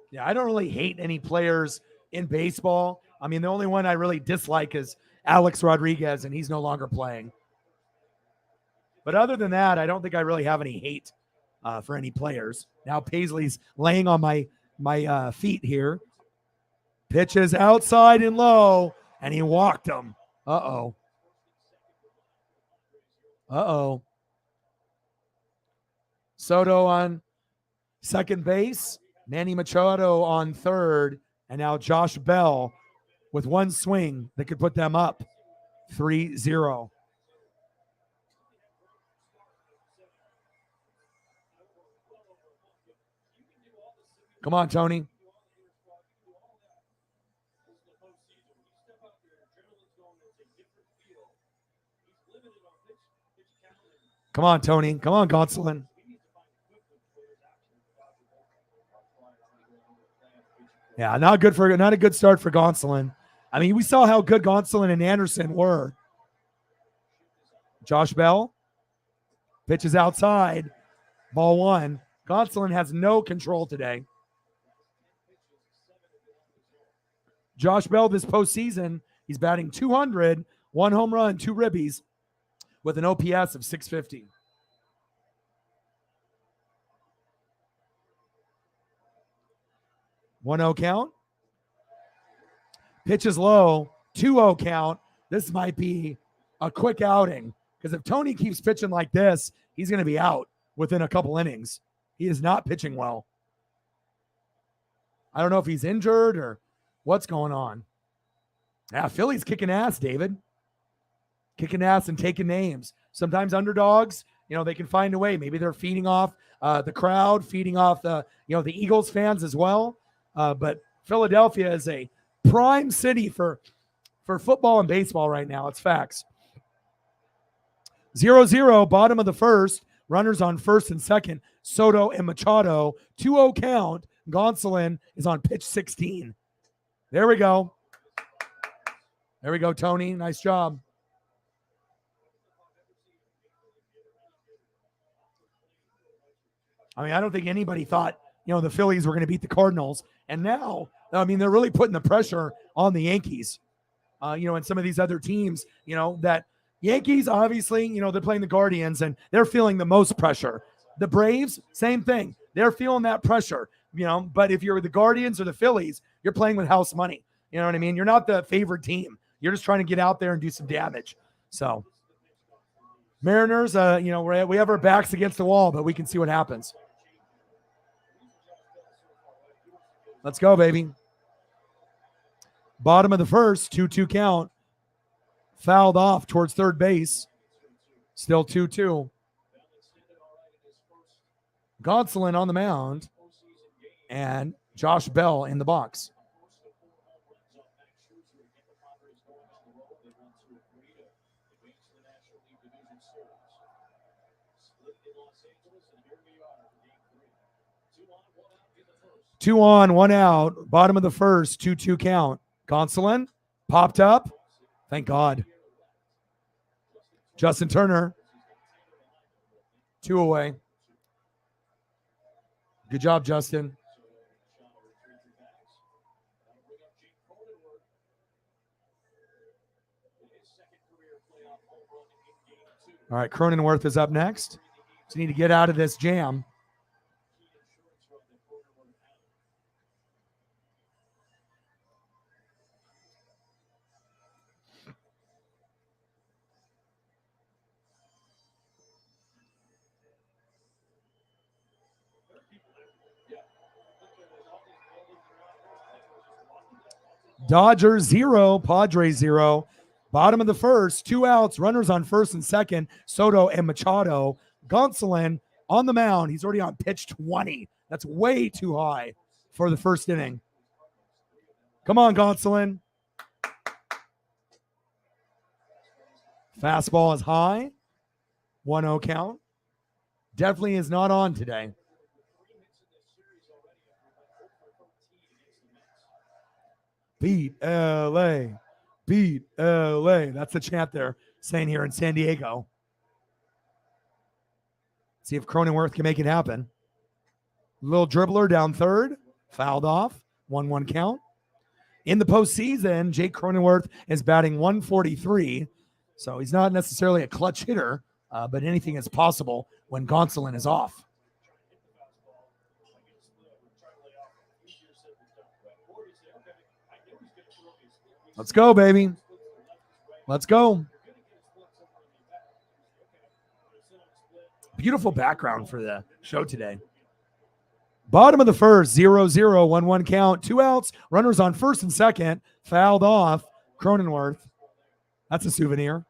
Yeah, I don't really hate any players in baseball. I mean, the only one I really dislike is Alex Rodriguez, and he's no longer playing. But other than that, I don't think I really have any hate for any players. Now Paisley's laying on my feet here. Pitches outside and low, and he walked him. Uh-oh. Soto on second base. Manny Machado on third. And now Josh Bell with one swing that could put them up 3-0. Come on, Tony. Come on, Tony. Come on, Gonsolin. Yeah, not a good start for Gonsolin. I mean, we saw how good Gonsolin and Anderson were. Josh Bell pitches outside. Ball one. Gonsolin has no control today. Josh Bell this postseason, he's batting .200, 1 home run, 2 ribbies, with an OPS of .650. .1-0 count. Pitch is low, 2-0 count. This might be a quick outing because if Tony keeps pitching like this, he's going to be out within a couple innings. He is not pitching well. I don't know if he's injured or what's going on. Yeah, Philly's kicking ass, David. Kicking ass and taking names. Sometimes underdogs, they can find a way. Maybe they're feeding off the crowd, feeding off the Eagles fans as well. But Philadelphia is a prime city for football and baseball right now. It's facts. 0-0, bottom of the first, Runners on first and second. Soto and Machado. 2-0 count. Gonsolin is on pitch 16. There we go. There we go, Tony. Nice job. I mean, I don't think anybody thought, the Phillies were going to beat the Cardinals. And now, I mean, they're really putting the pressure on the Yankees, and some of these other teams, that Yankees, obviously, they're playing the Guardians and they're feeling the most pressure. The Braves, same thing. They're feeling that pressure, but if you're the Guardians or the Phillies, you're playing with house money. You know what I mean? You're not the favored team. You're just trying to get out there and do some damage. So Mariners, we have our backs against the wall, but we can see what happens. Let's go, baby. Bottom of the first, 2-2 count. Fouled off towards third base. Still 2-2. Gonsolin on the mound. And Josh Bell in the box. Two on, one out. Bottom of the first, 2-2 count. Gonsolin popped up. Thank God. Justin Turner. 2 away. Good job, Justin. All right, Cronenworth is up next. So you need to get out of this jam. Dodgers 0, Padres 0. Bottom of the first, 2 outs, runners on first and second, Soto and Machado. Gonsolin on the mound. He's already on pitch 20. That's way too high for the first inning. Come on, Gonsolin. Fastball is high. 1-0 count. Definitely is not on today. Beat LA. Beat LA. That's the chant they're saying here in San Diego. See if Cronenworth can make it happen. Little dribbler down third. Fouled off. 1-1 count. In the postseason, Jake Cronenworth is batting 143. So he's not necessarily a clutch hitter, but anything is possible when Gonsolin is off. Let's go, baby. Let's go. Beautiful background for the show today. Bottom of the first, 0-0, 1-1 count. 2 outs, runners on first and second. Fouled off, Cronenworth. That's a souvenir.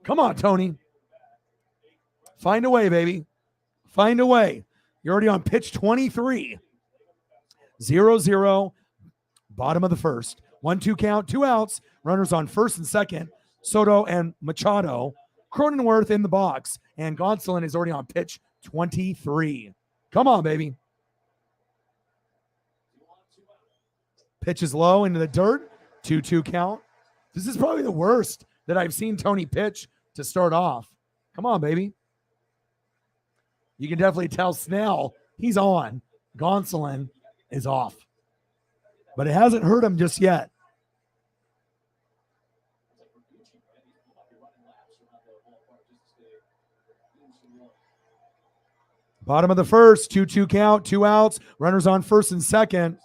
Come on, Tony. Find a way, baby. Find a way. You're already on pitch 23. 0-0, bottom of the first. 1-2 count, 2 outs, runners on first and second. Soto and Machado. Cronenworth in the box. And Gonsolin is already on pitch 23. Come on, baby. Pitch is low into the dirt. 2-2 count. This is probably the worst that I've seen Tony pitch to start off. Come on, baby. You can definitely tell Snell, he's on. Gonsolin is off. But it hasn't hurt him just yet. Bottom of the first, 2-2 count, 2 outs, runners on first and second.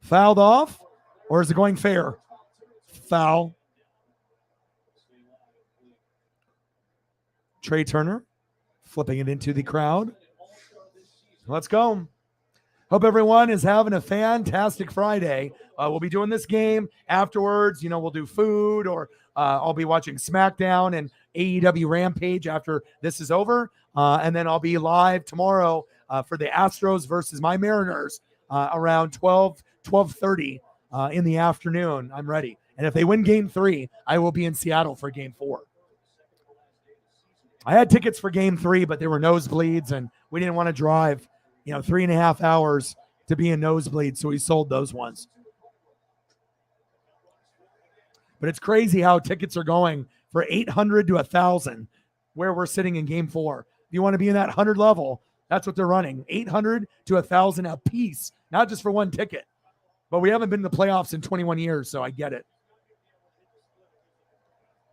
Fouled off, or is it going fair? Foul. Trey Turner flipping it into the crowd. Let's go. Hope everyone is having a fantastic Friday. We'll be doing this game afterwards. We'll do food, or I'll be watching SmackDown and AEW Rampage after this is over. And then I'll be live tomorrow for the Astros versus my Mariners around 12:30 in the afternoon. I'm ready. And if they win game 3, I will be in Seattle for game 4. I had tickets for game 3, but there were nosebleeds, and we didn't want to drive, 3.5 hours to be in nosebleeds, so we sold those ones. But it's crazy how tickets are going for 800 to 1,000 where we're sitting in game 4. If you want to be in that 100 level, that's what they're running. 800 to 1,000 a piece, not just for one ticket. But we haven't been in the playoffs in 21 years, so I get it.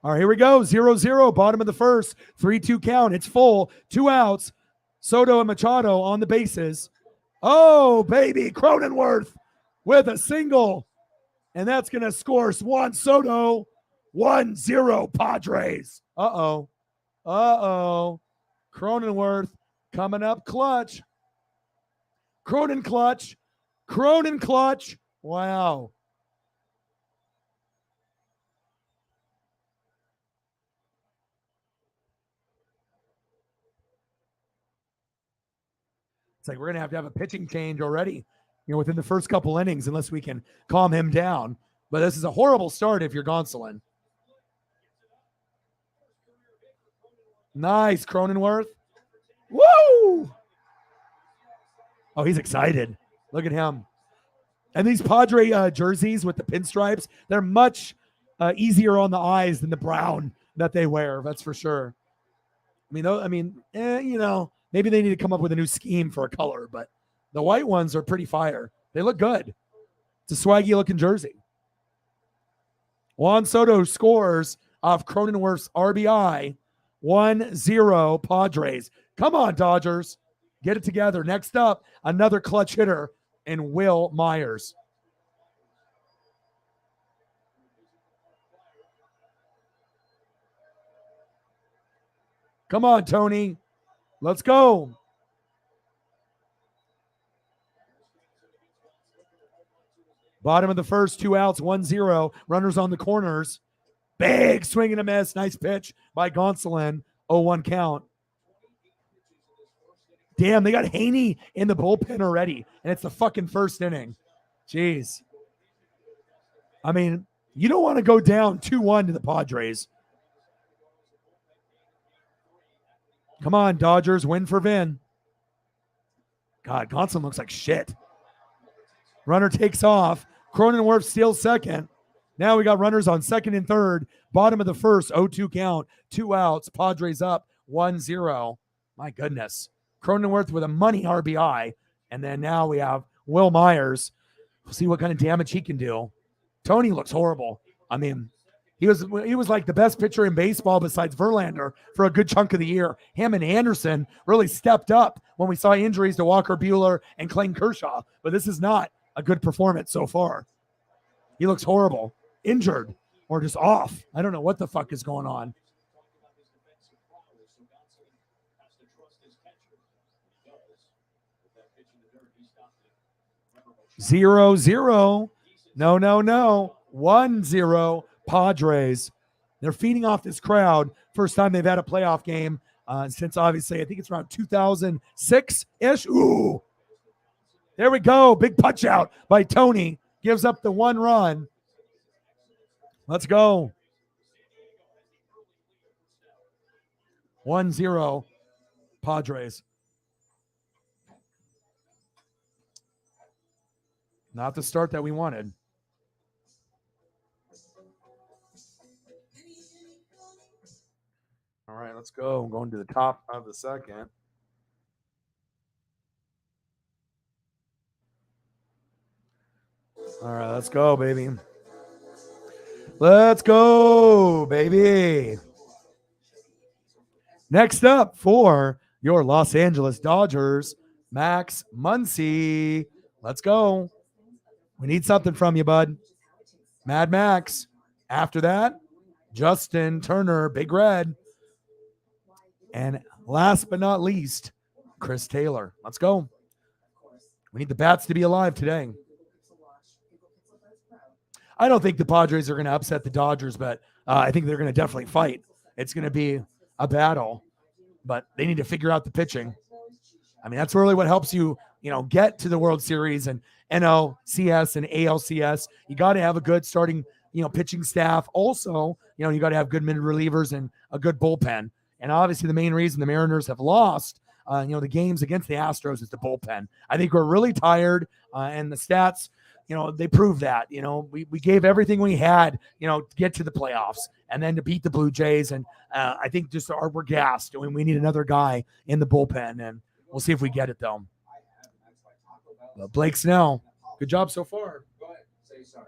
All right, here we go. 0-0, bottom of the first. 3-2 count. It's full. 2 outs. Soto and Machado on the bases. Oh, baby. Cronenworth with a single. And that's going to score Juan Soto. 1-0 Padres. Uh-oh. Cronenworth coming up clutch. Cronin clutch. Wow. It's like we're going to have a pitching change already, within the first couple innings, unless we can calm him down. But this is a horrible start if you're Gonsolin. Nice, Cronenworth. Woo! Oh, he's excited. Look at him. And these Padre jerseys with the pinstripes, they're much easier on the eyes than the brown that they wear. That's for sure. Maybe they need to come up with a new scheme for a color, but the white ones are pretty fire. They look good. It's a swaggy looking jersey. Juan Soto scores off Cronenworth's RBI. 1-0 Padres. Come on, Dodgers. Get it together. Next up, another clutch hitter in Will Myers. Come on, Tony. Let's go. Bottom of the first, 2 outs, 1-0. Runners on the corners. Big swing and a miss. Nice pitch by Gonsolin. 0-1 count. Damn, they got Haney in the bullpen already, and it's the fucking first inning. Jeez. I mean, you don't want to go down 2-1 to the Padres. Come on, Dodgers, win for Vin. God, Gonsolin looks like shit. Runner takes off. Cronenworth steals second. Now we got runners on second and third. Bottom of the first, 0-2 count. 2 outs. Padres up 1-0. My goodness. Cronenworth with a money RBI. And then now we have Will Myers. We'll see what kind of damage he can do. Tony looks horrible. I mean, he was like the best pitcher in baseball besides Verlander for a good chunk of the year. Him and Anderson really stepped up when we saw injuries to Walker Buehler and Clayton Kershaw. But this is not a good performance so far. He looks horrible. Injured or just off. I don't know what the fuck is going on. 0-0. No. 1-0 Padres. They're feeding off this crowd. First time they've had a playoff game since obviously, I think it's around 2006-ish. Ooh. There we go. Big punch out by Tony. Gives up the 1 run. Let's go. 1-0 Padres. Not the start that we wanted. All right, let's go. I'm going to the top of the second. All right, let's go, baby. Let's go, baby. Next up for your Los Angeles Dodgers, Max Muncy. Let's go. We need something from you, bud. Mad Max. After that, Justin Turner, Big Red. And last but not least, Chris Taylor. Let's go. We need the bats to be alive today. I don't think the Padres are going to upset the Dodgers, but I think they're going to definitely fight. It's going to be a battle, but they need to figure out the pitching. I mean, that's really what helps you, get to the World Series and NLCS and ALCS. You got to have a good starting, pitching staff. Also, you got to have good mid relievers and a good bullpen. And obviously the main reason the Mariners have lost, the games against the Astros is the bullpen. I think we're really tired, and the stats, they prove that. We gave everything we had, to get to the playoffs and then to beat the Blue Jays. And I think just we're gassed. We need another guy in the bullpen, and we'll see if we get it, though. Blake Snell, good job so far. Go ahead, say sorry.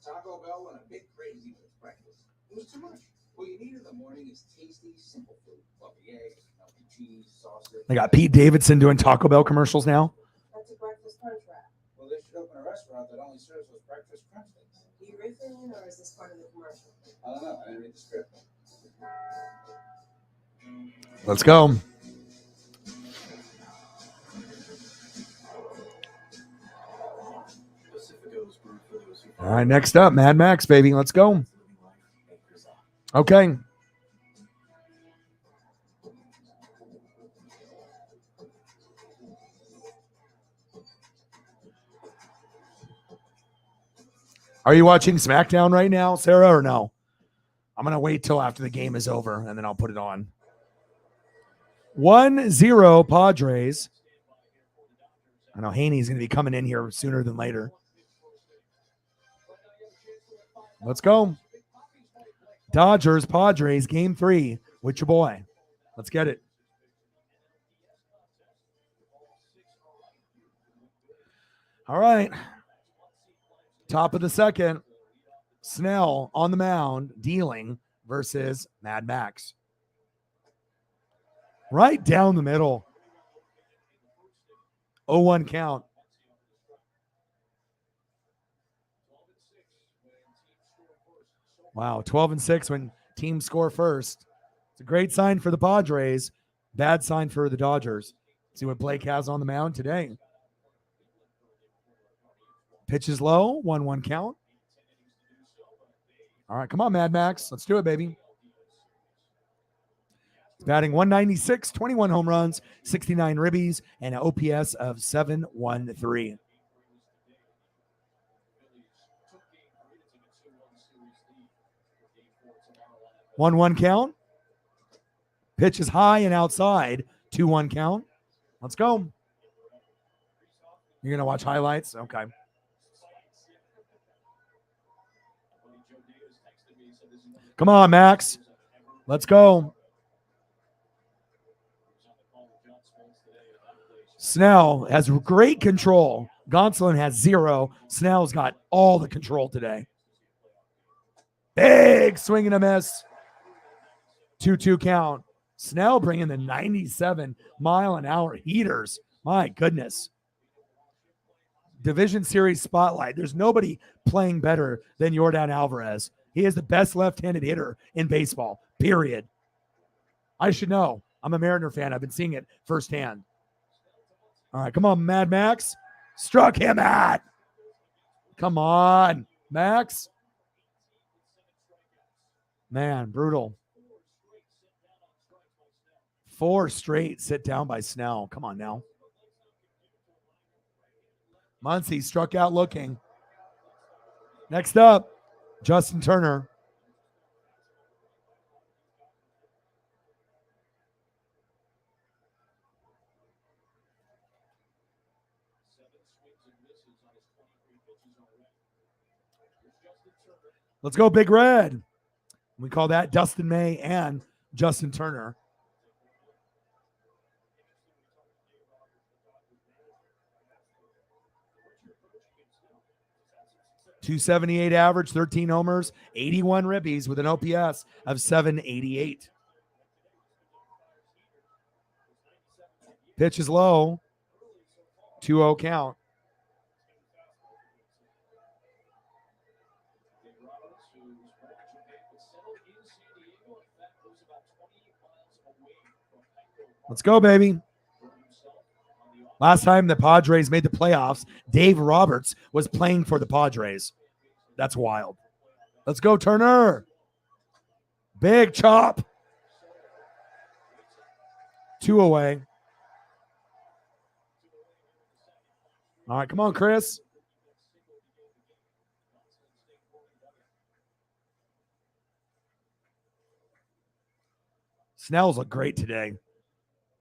Taco Bell went a bit crazy with breakfast. It was too much. What you need in the morning is tasty, simple food. Fluffy eggs, melty cheese, sausage. They got Pete Davidson doing Taco Bell commercials now. That's a breakfast crunch wrap. Well, they should open a restaurant that only serves those breakfast crunch things. Are you riffing, or is this part of the commercial? I don't know. I didn't read the script. Let's go. All right, next up, Mad Max, baby. Let's go. Okay. Are you watching SmackDown right now, Sarah, or no? I'm going to wait till after the game is over, and then I'll put it on. 1-0 Padres. I know Haney's going to be coming in here sooner than later. Let's go. Dodgers, Padres, game 3 with your boy. Let's get it. All right. Top of the second. Snell on the mound, dealing versus Mad Max. Right down the middle. 0-1 count. Wow, 12-6 when teams score first. It's a great sign for the Padres. Bad sign for the Dodgers. See what Blake has on the mound today. Pitch is low, 1-1 count. All right, come on, Mad Max. Let's do it, baby. He's batting 196, 21 home runs, 69 ribbies, and an OPS of 713. One count. Pitch is high and outside. 2-1 count. Let's go. You're going to watch highlights? Okay. Come on, Max. Let's go. Snell has great control. Gonsolin has 0. Snell's got all the control today. Big swing and a miss. 2-2 count. Snell bringing the 97-mile-an-hour heaters. My goodness. Division Series spotlight. There's nobody playing better than Yordan Alvarez. He is the best left-handed hitter in baseball, period. I should know. I'm a Mariner fan. I've been seeing it firsthand. All right, come on, Mad Max. Struck him out. Come on, Max. Man, brutal. 4 straight sit down by Snell. Come on now. Muncy struck out looking. Next up, Justin Turner. Let's go, Big Red. We call that Dustin May and Justin Turner. .278 average, 13 homers, 81 ribbies with an OPS of 788. Pitch is low. 2-0 count. Let's go, baby. Last time the Padres made the playoffs, Dave Roberts was playing for the Padres. That's wild. Let's go, Turner. Big chop. 2 away. All right, come on, Chris. Snell's look great today. I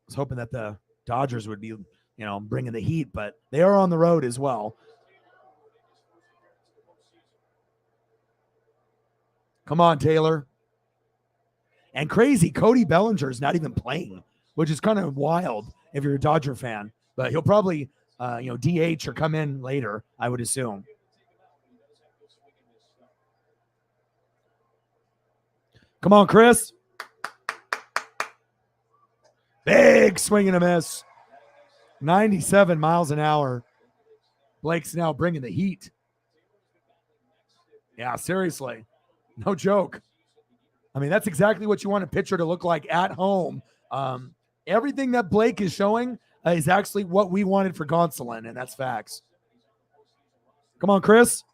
was hoping that the Dodgers would be, bringing the heat, but they are on the road as well. Come on, Taylor. And crazy, Cody Bellinger's not even playing, which is kind of wild if you're a Dodger fan. But he'll probably, DH or come in later, I would assume. Come on, Chris. Big swing and a miss. 97 miles an hour. Blake's now bringing the heat. Yeah, seriously. No joke. I mean, that's exactly what you want a pitcher to look like at home. Everything that Blake is showing is actually what we wanted for Gonsolin, and that's facts. Come on, Chris.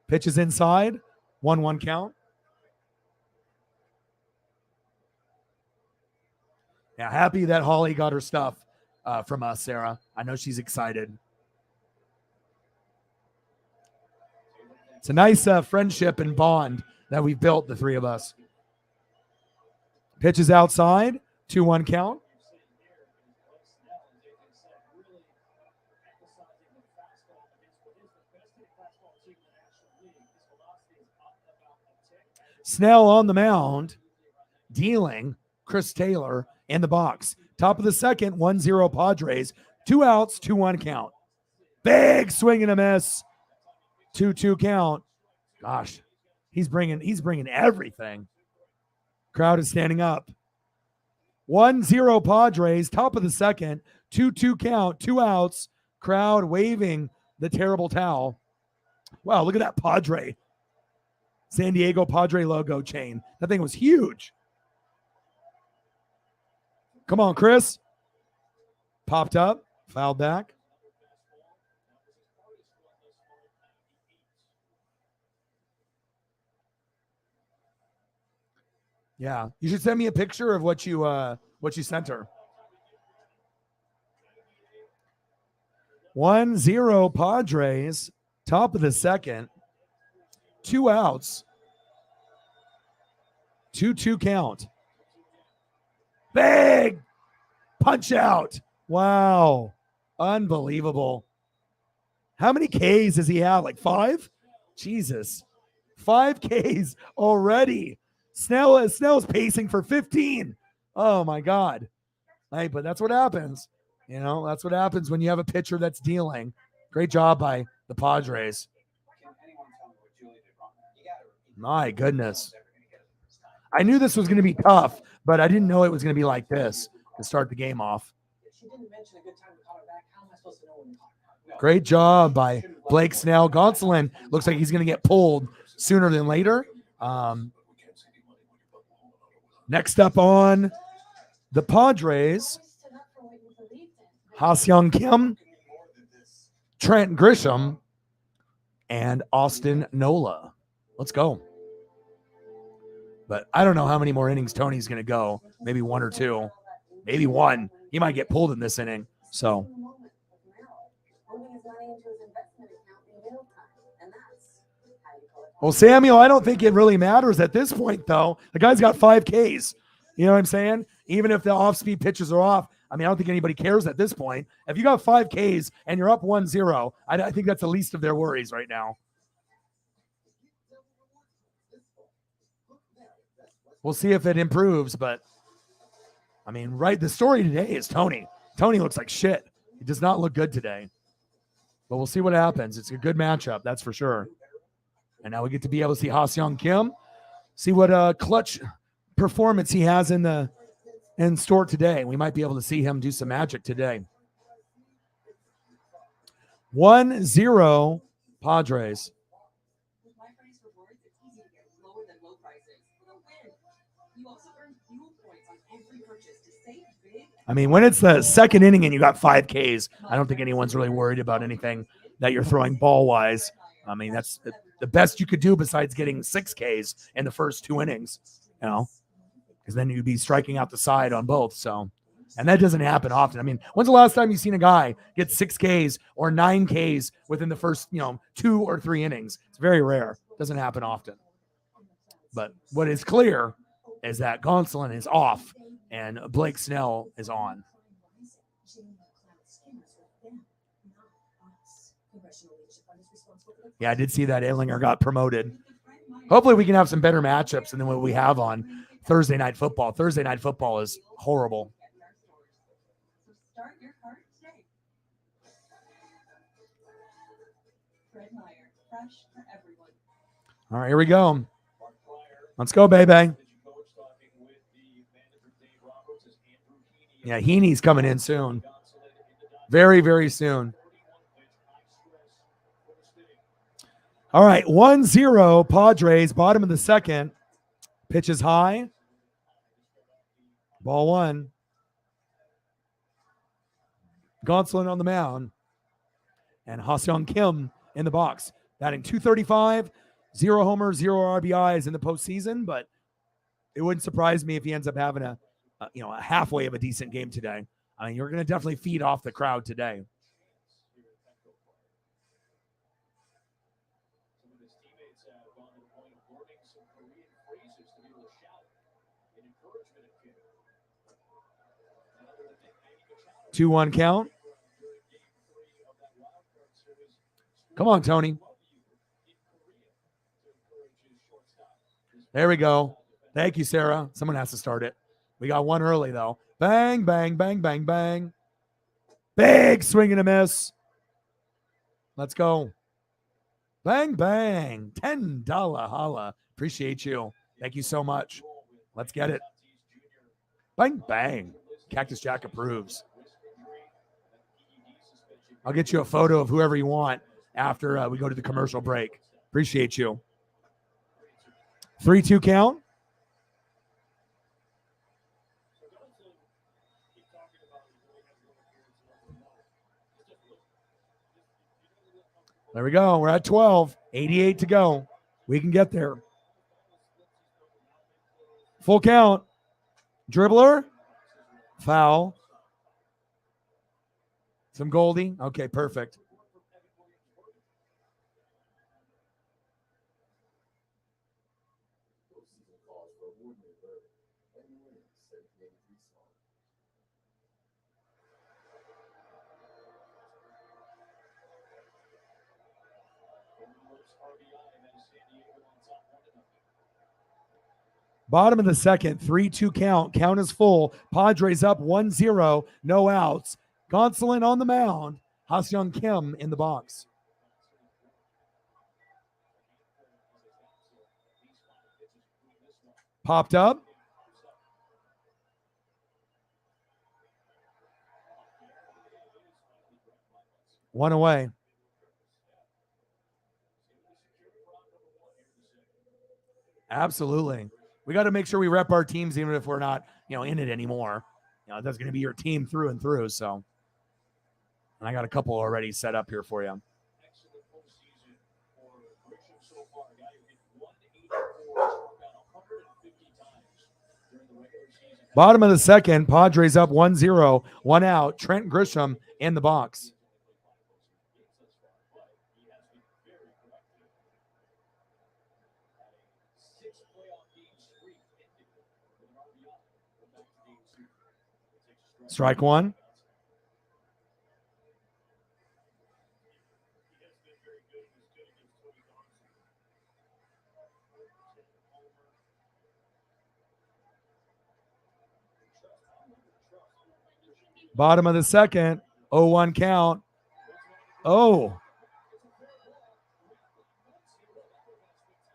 Pitch is inside. 1-1 count. Yeah, happy that Holly got her stuff from us, Sarah. I know she's excited. It's a nice friendship and bond that we've built, the three of us. Pitch is outside. 2-1 count. Snell on the mound, dealing. Chris Taylor in the box. Top of the second, 1-0 Padres. 2 outs, 2-1 count. Big swing and a miss. 2-2 count. Gosh, he's bringing everything. Crowd is standing up. 1-0 Padres, top of the second, 2-2 count, 2 outs. Crowd waving the terrible towel. Wow, look at that Padre. San Diego Padre logo chain. That thing was huge. Come on, Chris. Popped up, fouled back. Yeah, you should send me a picture of what you sent her. 1-0 Padres, top of the second, 2 outs, 2-2 count. Big punch out. Wow, unbelievable. How many Ks does he have? Like 5? Jesus, 5 Ks already. Snell's pacing for 15. Oh my God. Hey, but that's what happens. That's what happens when you have a pitcher that's dealing. Great job by the Padres. My goodness. I knew this was going to be tough, but I didn't know it was going to be like this to start the game off. Great job by Blake Snell. Gonsolin looks like he's going to get pulled sooner than later. Next up on the Padres, Ha-Seong Kim, Trent Grisham, and Austin Nola. Let's go. But I don't know how many more innings Tony's going to go. Maybe 1 or 2. Maybe 1. He might get pulled in this inning. So. Well, Samuel, I don't think it really matters at this point, though. The guy's got 5 Ks. You know what I'm saying? Even if the off-speed pitches are off, I don't think anybody cares at this point. If you got 5 Ks and you're up 1-0, I think that's the least of their worries right now. We'll see if it improves, but, the story today is Tony. Tony looks like shit. He does not look good today. But we'll see what happens. It's a good matchup, that's for sure. And now we get to be able to see Ha-Seong Kim, see what clutch performance he has in store today. We might be able to see him do some magic today. 1-0 Padres. When it's the second inning and you got 5 Ks, I don't think anyone's really worried about anything that you're throwing ball-wise. That's the best you could do besides getting 6 Ks in the first 2 innings, because then you'd be striking out the side on both. So, and that doesn't happen often. When's the last time you've seen a guy get 6 Ks or 9 Ks within the first, 2 or 3 innings? It's very rare. Doesn't happen often. But what is clear is that Gonsolin is off, and Blake Snell is on. Yeah, I did see that Ehlinger got promoted. Hopefully we can have some better matchups than what we have on Thursday Night Football. Thursday Night Football is horrible. All right, here we go. Let's go, baby. Yeah, Heaney's coming in soon. Very, very soon. All right, 1-0 Padres, bottom of the second. Pitch is high. Ball one. Gonsolin on the mound. And Ha-Seong Kim in the box. Batting .235, 0 homers, 0 RBIs in the postseason, but it wouldn't surprise me if he ends up having a halfway of a decent game today. I mean, you're going to definitely feed off the crowd today. Two 1 count. Come on, Tony. There we go. Thank you, Sarah. Someone has to start it. We got one early, though. Bang, bang, bang, bang, bang. Big swing and a miss. Let's go. Bang, bang. $10 holla. Appreciate you. Thank you so much. Let's get it. Bang, bang. Cactus Jack approves. I'll get you a photo of whoever you want after we go to the commercial break. Appreciate you. 3-2 count. There we go. We're at 12. 88 to go. We can get there. Full count. Dribbler. Foul. Some Goldie. Okay, perfect. Bottom of the second, 3-2 count. Count is full. Padres up 1-0. No outs. Gonsolin on the mound. Ha-Seong Kim in the box. Popped up. One away. Absolutely. We got to make sure we rep our teams even if we're not, in it anymore. That's going to be your team through and through. So, and I got a couple already set up here for you. Bottom of the second, Padres up 1-0, 1 out. Trent Grisham in the box. Strike one. Bottom of the second, 0-1 count. Oh.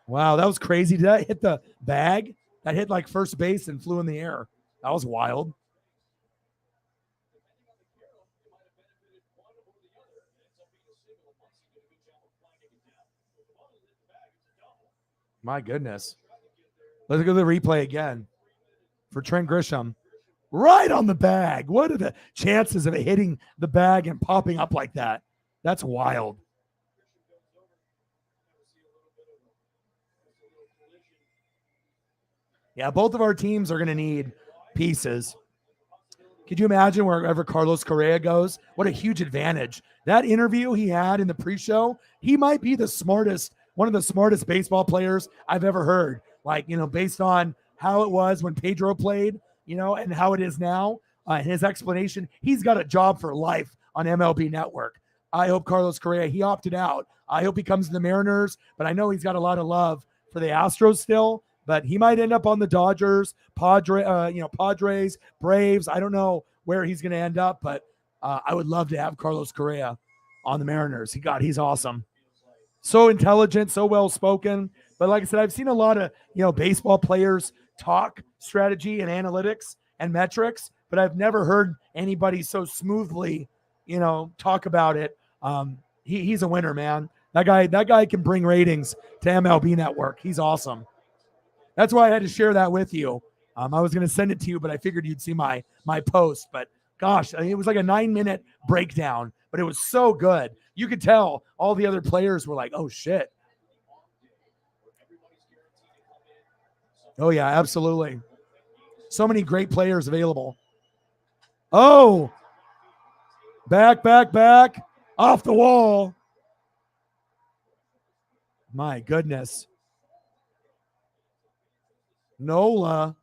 Wow, that was crazy. Did that hit the bag? That hit like first base and flew in the air. That was wild. My goodness. Let's go to the replay again for Trent Grisham. Right on the bag. What are the chances of it hitting the bag and popping up like that? That's wild. Yeah, both of our teams are going to need pieces. Could you imagine wherever Carlos Correa goes? What a huge advantage. That interview he had in the pre-show, he might be one of the smartest baseball players I've ever heard. Like, based on how it was when Pedro played, and how it is now. His explanation, he's got a job for life on MLB Network. I hope Carlos Correa, he opted out. I hope he comes to the Mariners, but I know he's got a lot of love for the Astros still, but he might end up on the Dodgers, Padres, Braves. I don't know where he's going to end up, but I would love to have Carlos Correa on the Mariners. He's awesome. So intelligent, so well-spoken. But like I said, I've seen a lot of, baseball players talk strategy and analytics and metrics, but I've never heard anybody so smoothly, talk about it. He's a winner, man. That guy can bring ratings to MLB Network. He's awesome. That's why I had to share that with you. I was going to send it to you, but I figured you'd see my post. But gosh, it was like a 9-minute breakdown, but it was so good. You could tell all the other players were like, oh, shit. Oh, yeah, absolutely. So many great players available. Oh, back, off the wall. My goodness. Nola,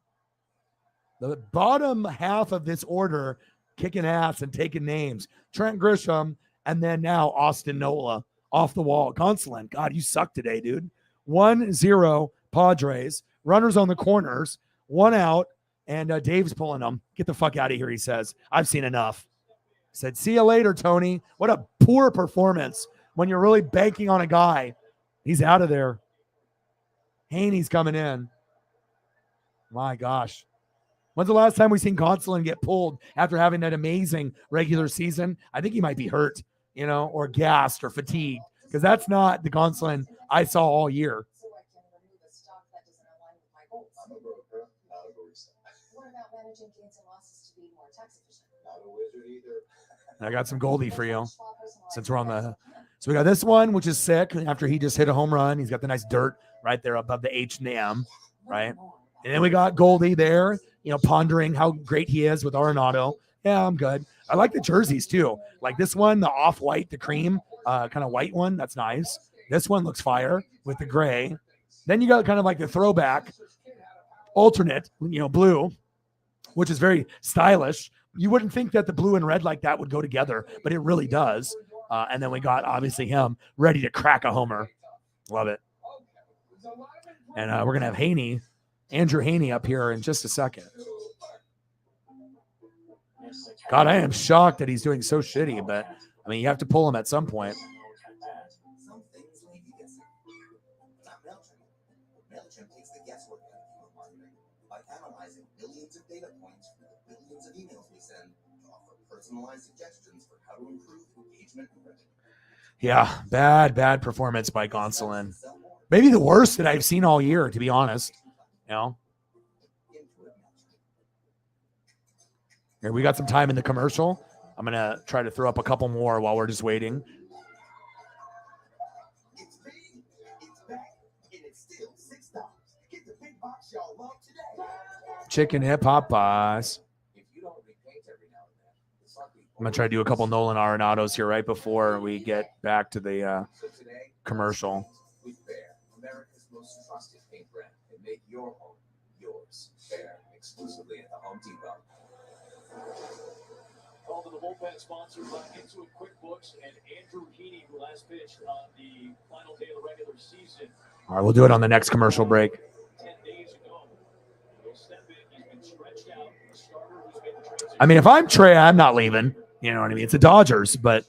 the bottom half of this order, kicking ass and taking names. Trent Grisham, and then now Austin Nola off the wall. Gonsolin, God, you suck today, dude. 1-0 Padres. Runners on the corners. 1 out, and Dave's pulling them. Get the fuck out of here, he says. I've seen enough. He said, see you later, Tony. What a poor performance when you're really banking on a guy. He's out of there. Haney's coming in. My gosh. When's the last time we've seen Gonsolin get pulled after having that amazing regular season? I think he might be hurt, or gassed or fatigued, because that's not the Gonsolin I saw all year. So I can remove a stock that doesn't align with my goals. I'm a broker, not a barista. What about managing gains and losses to be more tax efficient? Not a wizard either. I got some Goldie for you since we're on the. So we got this one, which is sick. After he just hit a home run, he's got the nice dirt right there above the H and the M, right? And then we got Goldie there, pondering how great he is with Arenado. Yeah, I'm good. I like the jerseys too. Like this one, the off-white, the cream, kind of white one. That's nice. This one looks fire with the gray. Then you got kind of like the throwback, alternate, blue, which is very stylish. You wouldn't think that the blue and red like that would go together, but it really does. And then we got obviously him ready to crack a homer. Love it. And we're going to have Andrew Haney up here in just a second. God, I am shocked that he's doing so shitty, but I mean, you have to pull him at some point. Some things leave you guessing. Not MailChimp. MailChimp takes the guesswork out of email marketing by analyzing billions of data points from the billions of emails we send to offer personalized suggestions for how to improve engagement and revenue. Yeah, bad performance by Gonsolin. Maybe the worst that I've seen all year, to be honest. Here, we got some time in the commercial. I'm going to try to throw up a couple more while we're just waiting. It's big, it's back, and it's still $6. Get the big box y'all love today. Chicken hip hop boss. If you don't repaint every now and then, it's like I'm going to try to do a couple Nolan Arenados here right before we get back to the So today, commercial. with Bear, America's most trusted paint brand, and make your home yours. Bear, exclusively at the Home Depot. Call to the bullpen sponsored by Intuit QuickBooks and Andrew Heaney, who last pitched on the final day of the regular season. All right, we'll do it on the next commercial break. 10 days ago. He'll step in. He's been stretched out. The starter who's made the transition. I mean, if I'm Trey, I'm not leaving. You know what I mean? It's the Dodgers, but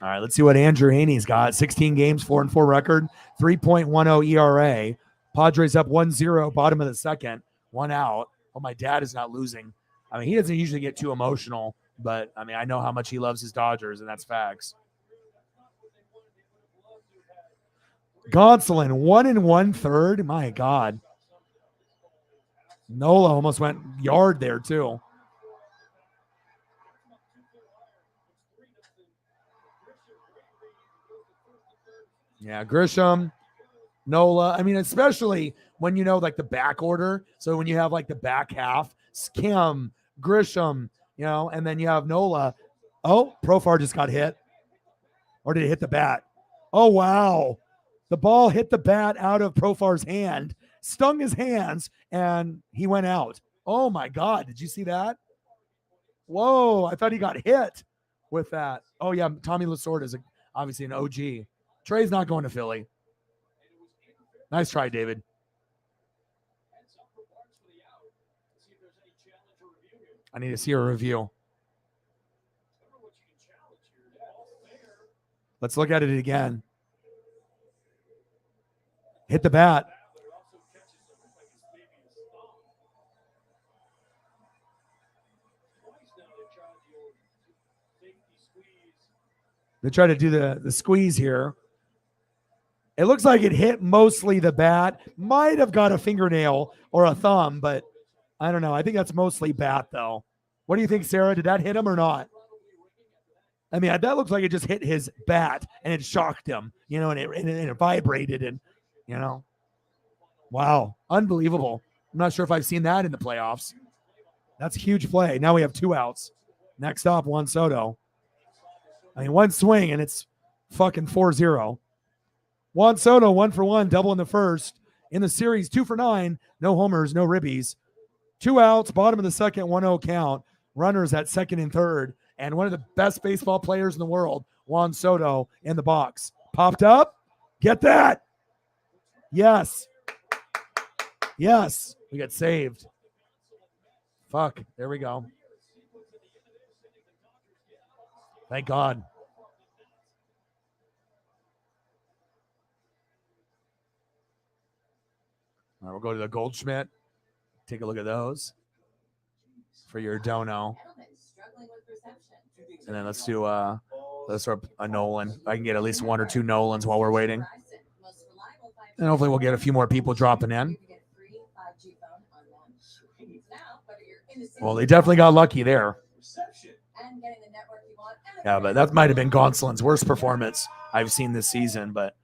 all right, let's see what Andrew Haney's got. 16 games, 4-4 record, 3.10 ERA. Padres up 1-0, bottom of the second, 1 out. Oh, my dad is not losing. I mean, he doesn't usually get too emotional, but I mean, I know how much he loves his Dodgers, and that's facts. Gonsolin, 1 1/3. My God. Nola almost went yard there, too. Yeah, Grisham, Nola. I mean, especially when you know, like, the back order. So when you have, like, the back half, Kim, Grisham, and then you have Nola. Oh, Profar just got hit. Or did it hit the bat? Oh, wow. The ball hit the bat out of Profar's hand, stung his hands, and he went out. Oh my God. Did you see that? Whoa. I thought he got hit with that. Oh yeah. Tommy Lasorda is obviously an OG. Trey's not going to Philly. Nice try, David. I need to see a review. Let's look at it again. Hit the bat. They try to do the squeeze here. It looks like it hit mostly the bat. Might have got a fingernail or a thumb, but I don't know. I think that's mostly bat, though. What do you think, Sarah? Did that hit him or not? I mean, that looks like it just hit his bat and it shocked him, and it vibrated and, wow, unbelievable. I'm not sure if I've seen that in the playoffs. That's a huge play. Now we have 2 outs. Next up, Juan Soto. I mean, one swing and it's fucking 4-0. Juan Soto, 1 for 1, double in the first. In the series, 2 for 9, no homers, no ribbies. 2 outs, bottom of the second, 1-0 count. Runners at second and third. And one of the best baseball players in the world, Juan Soto, in the box. Popped up. Get that. Yes. Yes. We got saved. Fuck. There we go. Thank God. All right, we'll go to the Goldschmidt. Take a look at those for your dono. And then let's do a Nolan. I can get at least 1 or 2 Nolans while we're waiting. And hopefully we'll get a few more people dropping in. Well, they definitely got lucky there. Yeah, but that might have been Gonsolin's worst performance I've seen this season. But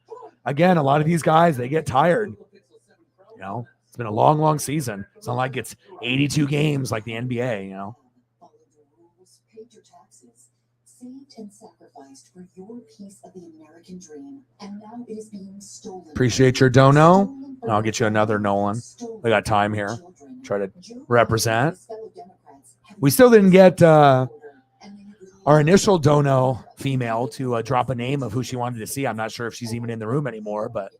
again, a lot of these guys, they get tired. It's been a long, long season. It's not like it's 82 games like the NBA, Saved and sacrificed for your piece of the American dream, and now it is being stolen. Appreciate your dono. I'll get you another Nolan. We got time here. Try to represent. We still didn't get our initial dono female to drop a name of who she wanted to see. I'm not sure if she's even in the room anymore, but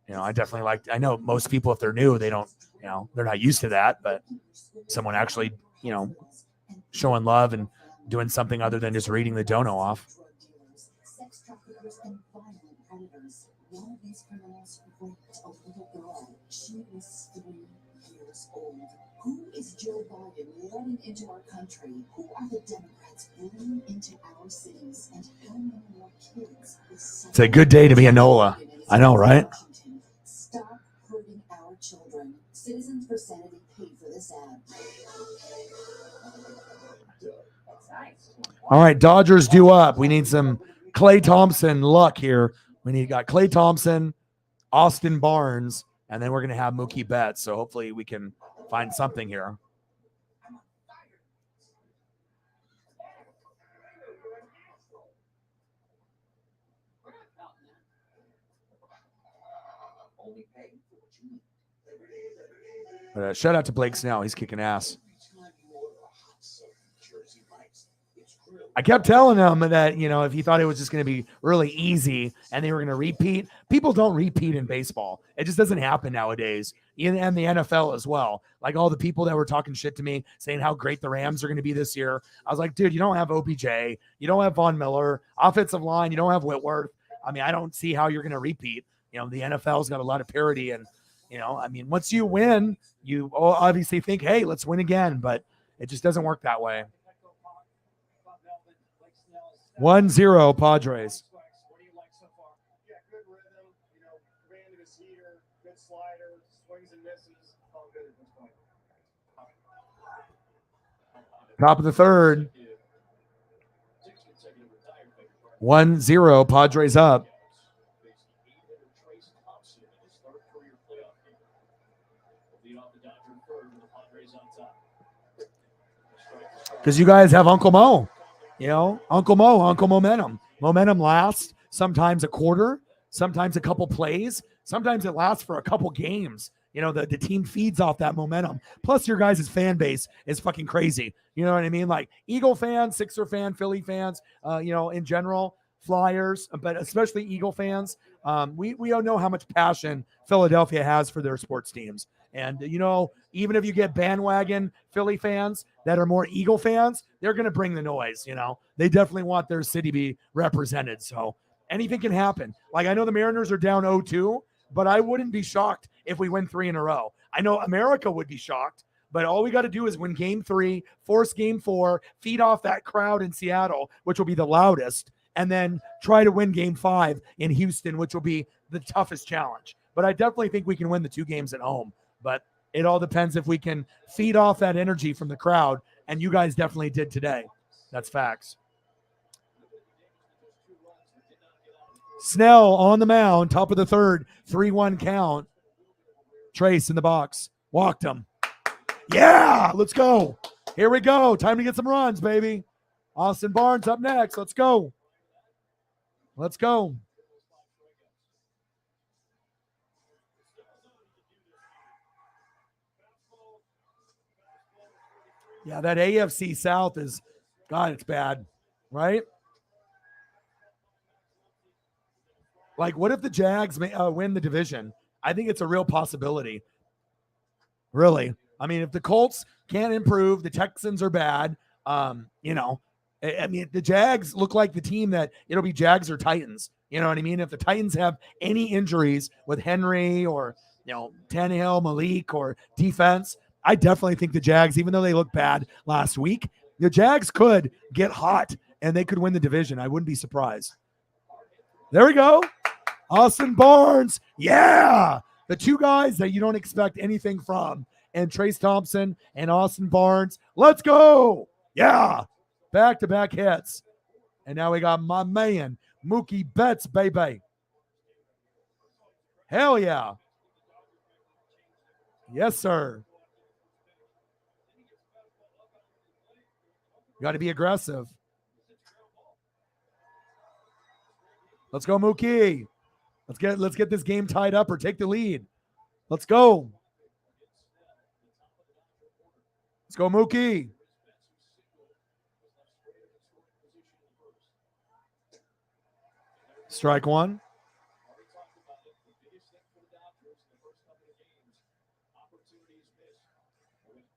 I definitely I know most people, if they're new, they don't, they're not used to that, but someone actually, showing love and doing something other than just reading the dono off. Sex traffickers and violent predators. One of these criminals raped a little girl. She was 3 years old. Who is Joe Biden letting into our country? Who are the Democrats bringing into our cities? And how many more kids? It's a good day to be a NOLA. I know, right? Stop hurting our children. Citizens for Sanity paid for this ad. All right, Dodgers due up. We need some Klay Thompson luck here. Got Klay Thompson, Austin Barnes, and then we're going to have Mookie Betts. So hopefully we can find something here. But shout out to Blake Snell. He's kicking ass. I kept telling him that, if he thought it was just going to be really easy and they were going to repeat, people don't repeat in baseball. It just doesn't happen nowadays. And the NFL as well. Like all the people that were talking shit to me saying how great the Rams are going to be this year. I was like, dude, you don't have OBJ. You don't have Von Miller. Offensive line, you don't have Whitworth. I mean, I don't see how you're going to repeat. The NFL's got a lot of parity. And, once you win, you obviously think, hey, let's win again. But it just doesn't work that way. 1-0 Padres. What do you like so far? Yeah, good rhythm. Command of his heater, good slider, swings and misses. All good at this point. Top of the third. 1-0 Padres up. Because you guys have Uncle Mo. Uncle Momentum. Momentum lasts sometimes a quarter, sometimes a couple plays, sometimes it lasts for a couple games. You know, the team feeds off that momentum. Plus, your guys' fan base is fucking crazy. You know what I mean? Like Eagle fans, Sixer fan, Philly fans, in general, Flyers, but especially Eagle fans. We all know how much passion Philadelphia has for their sports teams. And, even if you get bandwagon Philly fans that are more Eagle fans, they're going to bring the noise. They definitely want their city to be represented. So anything can happen. Like, I know the Mariners are down 0-2, but I wouldn't be shocked if we win 3 in a row. I know America would be shocked, but all we got to do is win game 3, force game 4, feed off that crowd in Seattle, which will be the loudest, and then try to win game 5 in Houston, which will be the toughest challenge. But I definitely think we can win the 2 games at home. But it all depends if we can feed off that energy from the crowd, and you guys definitely did today. That's facts. Snell on the mound, top of the third, 3-1 count. Trace in the box. Walked him. Yeah, let's go. Here we go. Time to get some runs, baby. Austin Barnes up next. Let's go. Let's go. Yeah, that AFC South is, God, it's bad, right? Like, what if the Jags win the division? I think it's a real possibility. Really. I mean, if the Colts can't improve, the Texans are bad. I mean, the Jags look like the team that it'll be Jags or Titans. You know what I mean? If the Titans have any injuries with Henry or, Tannehill, Malik, or defense, I definitely think the Jags, even though they look bad last week, the Jags could get hot and they could win the division. I wouldn't be surprised. There we go. Austin Barnes. Yeah. The 2 guys that you don't expect anything from. And Trace Thompson and Austin Barnes. Let's go. Yeah. Back-to-back hits. And now we got my man, Mookie Betts, baby. Hell yeah. Yes, sir. You got to be aggressive. Let's go, Mookie. Let's get this game tied up or take the lead. Let's go. Let's go, Mookie. Strike 1.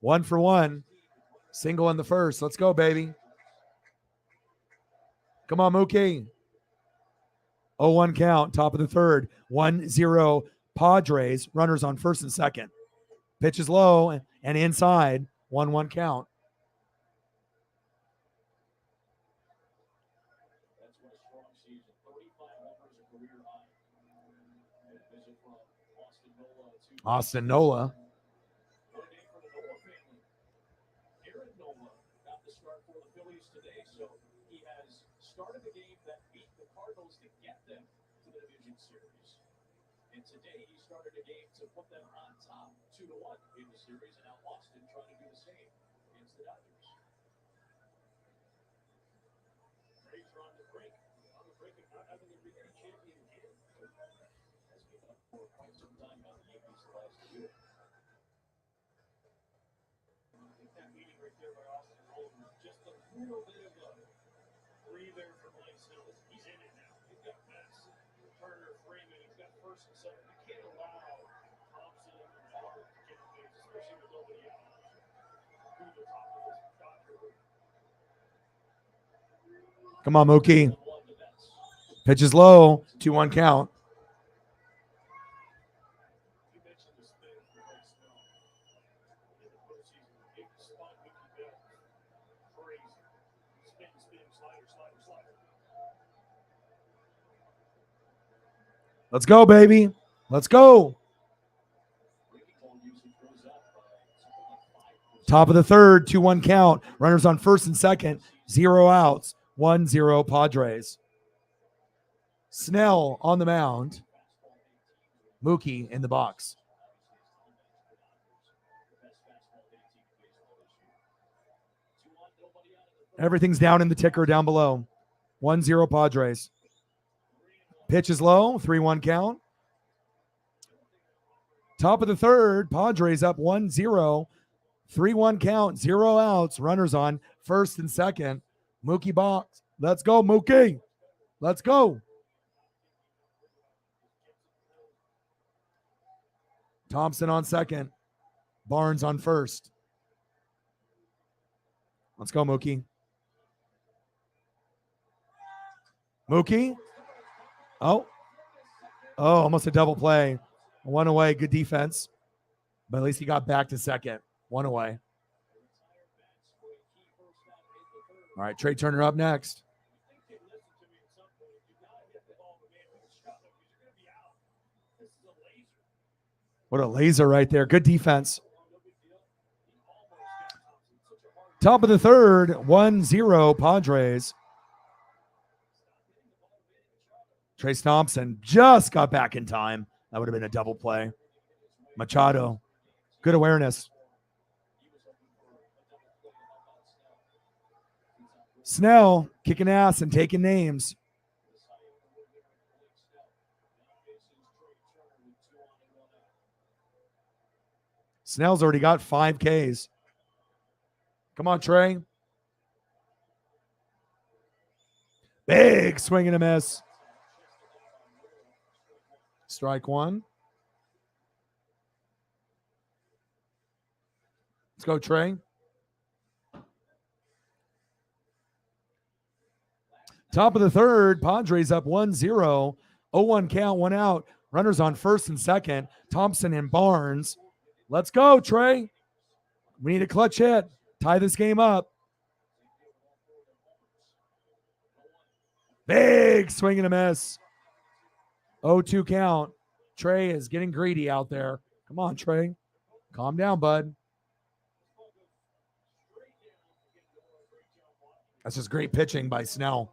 One for one. Single in the first. Let's go, baby. Come on, Mookie. 0-1 count, top of the third. 1-0 Padres. Runners on first and second. Pitch is low and inside. 1-1 count. Austin Nola. Started the game that beat the Cardinals to get them to the division series. And today he started a game to put them on top 2-1 in the series, and now Austin trying to do the same against the Dodgers. Braves are on the break. On the break of not having a big champion game. Has given up for quite some time now the Yankees the last 2 years. I think that meeting right there by Austin Nola was just a little bit of a breather for Blake Snell. He's in it now. He's got Betts, Turner, Freeman. He's got first and second. You can't allow Thompson and Park to get the base, especially with nobody out. Through the top of this Dodger. Come on, Mookie. Pitch is low. 2-1 count. You mentioned the spin for Blake Snell. In the postseason, big spot Mookie Betts. Crazy. Spin, slider. Let's go, baby. Let's go. Top of the third, 2-1 count. Runners on first and second. 0 outs. 1-0 Padres. Snell on the mound. Mookie in the box. Everything's down in the ticker down below. 1-0 Padres. Pitch is low. 3-1 count. Top of the third, Padres up 1-0. 3-1 count, 0 outs, runners on first and second. Mookie Box. Let's go, Mookie. Let's go. Thompson on second. Barnes on first. Let's go, Mookie. Mookie. Oh, almost a double play. One away. Good defense. But at least he got back to second. One away. All right, Trey Turner up next. What a laser right there. Good defense. Top of the third, 1-0 Padres. Trace Thompson just got back in time. That would have been a double play. Machado, good awareness. Snell kicking ass and taking names. Snell's already got 5 Ks. Come on, Trey. Big swing and a miss. Strike one. Let's go, Trey. Top of the third, Padres up 1-0. 0-1 count, 1 out. Runners on first and second. Thompson and Barnes. Let's go, Trey. We need a clutch hit. Tie this game up. Big swing and a miss. 0-2 count. Trey is getting greedy out there. Come on, Trey. Calm down, bud. That's just great pitching by Snell.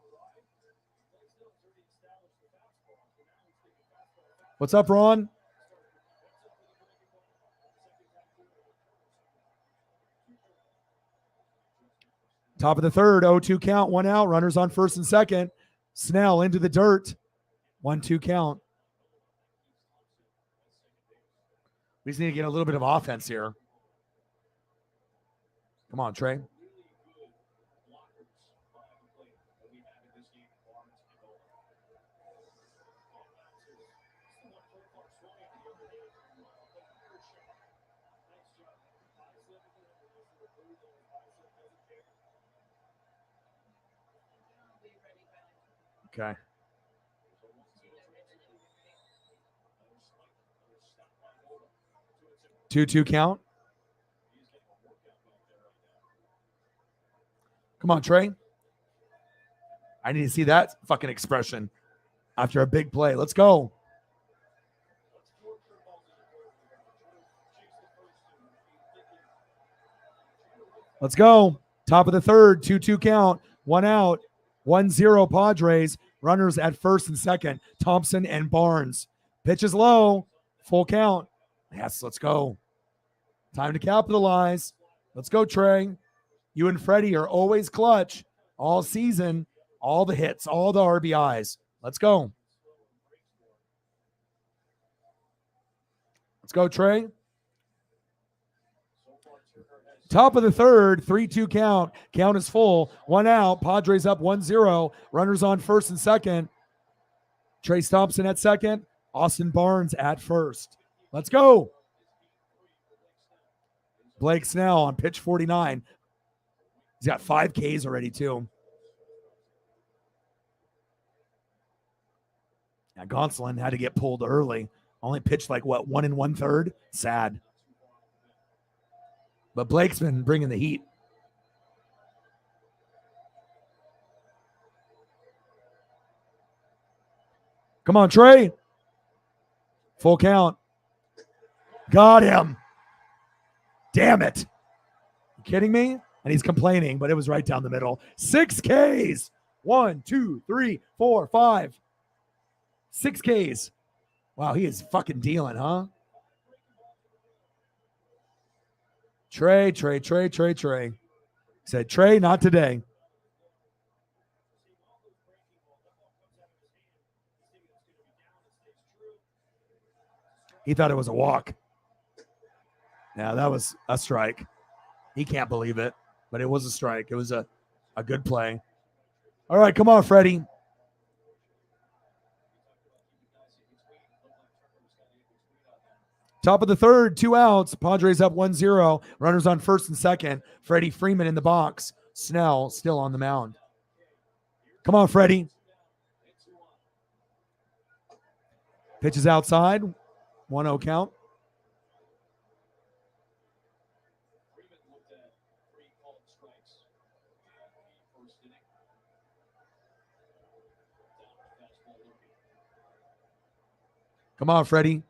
What's up, Ron? Top of the third, 0-2 count, 1 out. Runners on first and second. Snell into the dirt. 1-2 count. We just need to get a little bit of offense here. Come on, Trey. Okay. Two count. Come on, Trey. I need to see that fucking expression after a big play. Let's go. Let's go. Top of the third, 2-2 count, 1 out. 1-0 Padres. Runners at first and second. Thompson and Barnes. Pitch is low. Full count. Yes, let's go. Time to capitalize. Let's go, Trey. You and Freddie are always clutch all season. All the hits, all the RBIs. Let's go. Let's go, Trey. Top of the third, 3-2 count. Count is full. 1 out. Padres up 1-0. Runners on first and second. Trace Thompson at second. Austin Barnes at first. Let's go. Blake Snell on pitch 49. He's got 5 Ks already, too. Now, Gonsolin had to get pulled early. Only pitched like, 1 1/3? Sad. But Blake's been bringing the heat. Come on, Trey. Full count. Got him. Damn it. You kidding me? And he's complaining, but it was right down the middle. 6 Ks. 1, 2, 3, 4, 5. 6 Ks. Wow, he is fucking dealing, huh? Trey. Said, Trey, not today. He thought it was a walk. Yeah, that was a strike. He can't believe it, but it was a strike. It was a good play. All right, come on, Freddie. Top of the third, 2 outs. Padres up 1-0. Runners on first and second. Freddie Freeman in the box. Snell still on the mound. Come on, Freddie. Pitches outside. 1-0 count. Come on, Freddie.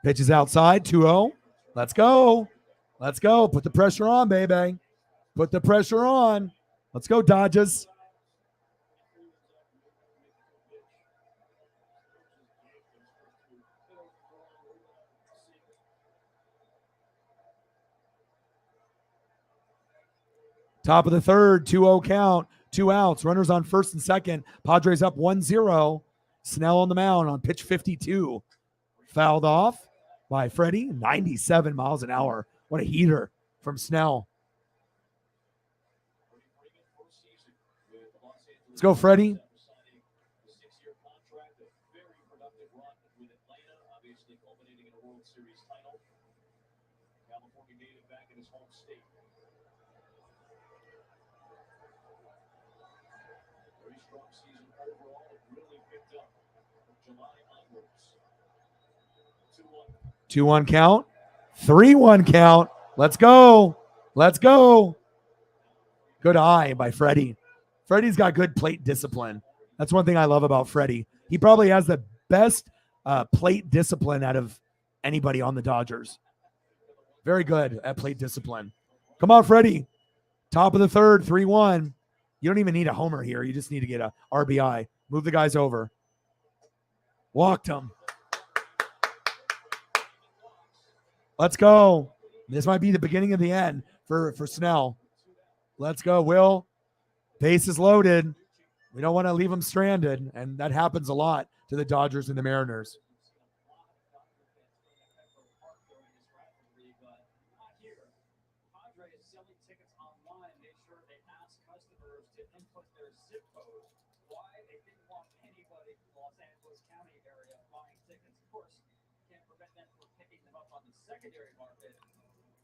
Pitches outside. 2-0. Let's go. Let's go. Put the pressure on, baby. Put the pressure on. Let's go, Dodgers. Top of the third, 2-0 count, 2 outs. Runners on first and second. Padres up 1-0. Snell on the mound on pitch 52. Fouled off by Freddie, 97 miles an hour. What a heater from Snell. Let's go, Freddie. Two one count, 3-1 count. Let's go. Let's go. Good eye by Freddie. Freddie's got good plate discipline. That's one thing I love about Freddie. He probably has the best plate discipline out of anybody on the Dodgers. Very good at plate discipline. Come on, Freddie. Top of the third, 3-1. You don't even need a homer here. You just need to get a RBI. Move the guys over. Walked him. Let's go. This might be the beginning of the end for Snell. Let's go, Will. Base is loaded. We don't want to leave them stranded, and that happens a lot to the Dodgers and the Mariners. Secondary market,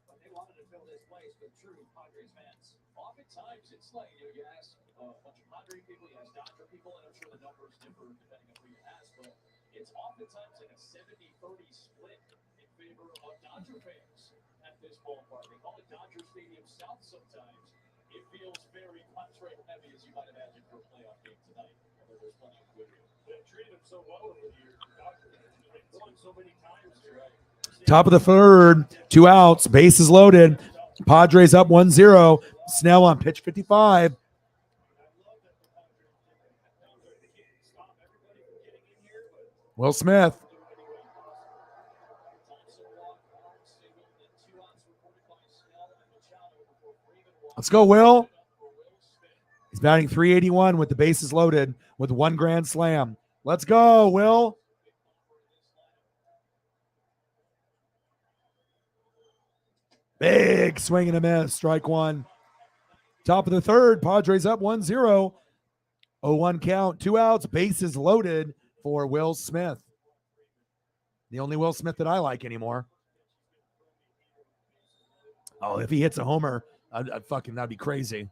but they wanted to fill this place with true Padres fans. Oftentimes, it's like you ask a bunch of Padre people, you ask Dodger people, and I'm sure the numbers differ depending on who you ask, but it's oftentimes like a 70-30 split in favor of Dodger fans at this ballpark. They call it Dodger Stadium South sometimes. It feels very Padre heavy, as you might imagine, for a playoff game tonight, although there's plenty of good here. They've treated them so well over the years. They've won so many times, right? Top of the third, 2 outs, bases loaded. Padres up 1-0. Snell on pitch 55. Will Smith. Let's go, Will. He's batting .381 with the bases loaded with 1 grand slam. Let's go, Will. Big swing and a miss. Strike 1. Top of the third. Padres up 1-0. 0-1 count. 2 outs. Bases loaded for Will Smith. The only Will Smith that I like anymore. Oh, if he hits a homer, that'd be crazy.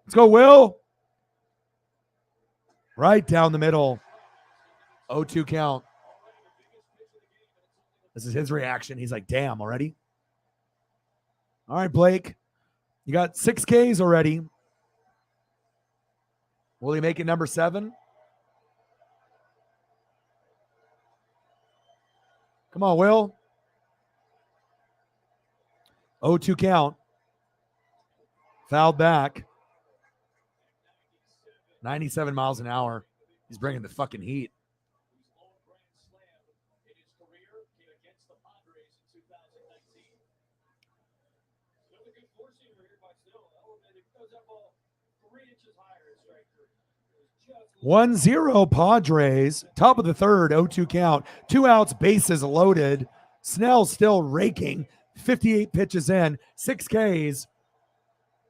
Let's go, Will. Right down the middle. 0-2 count. This is his reaction. He's like, damn, already? All right, Blake. You got 6 Ks already. Will he make it number 7? Come on, Will. 0-2 count. Fouled back. 97 miles an hour. He's bringing the fucking heat. 1-0 Padres. Top of the third, 0-2 count. 2 outs, bases loaded. Snell still raking. 58 pitches in, 6 Ks.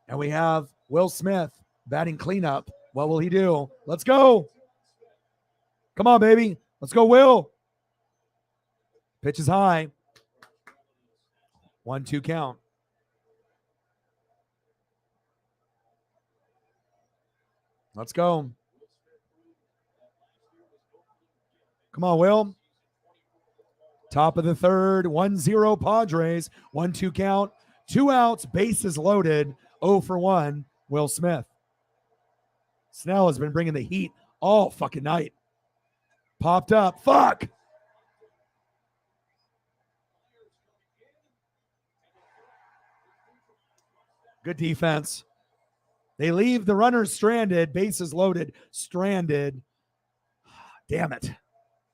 And we have Will Smith batting cleanup. What will he do? Let's go. Come on, baby. Let's go, Will. Pitch is high. 1-2 count. Let's go. Come on, Will. Top of the third, 1-0 Padres. 1-2 count. 2 outs, bases loaded. 0 for 1, Will Smith. Snell has been bringing the heat all fucking night. Popped up. Fuck. Good defense. They leave the runners stranded, bases loaded, stranded. Damn it.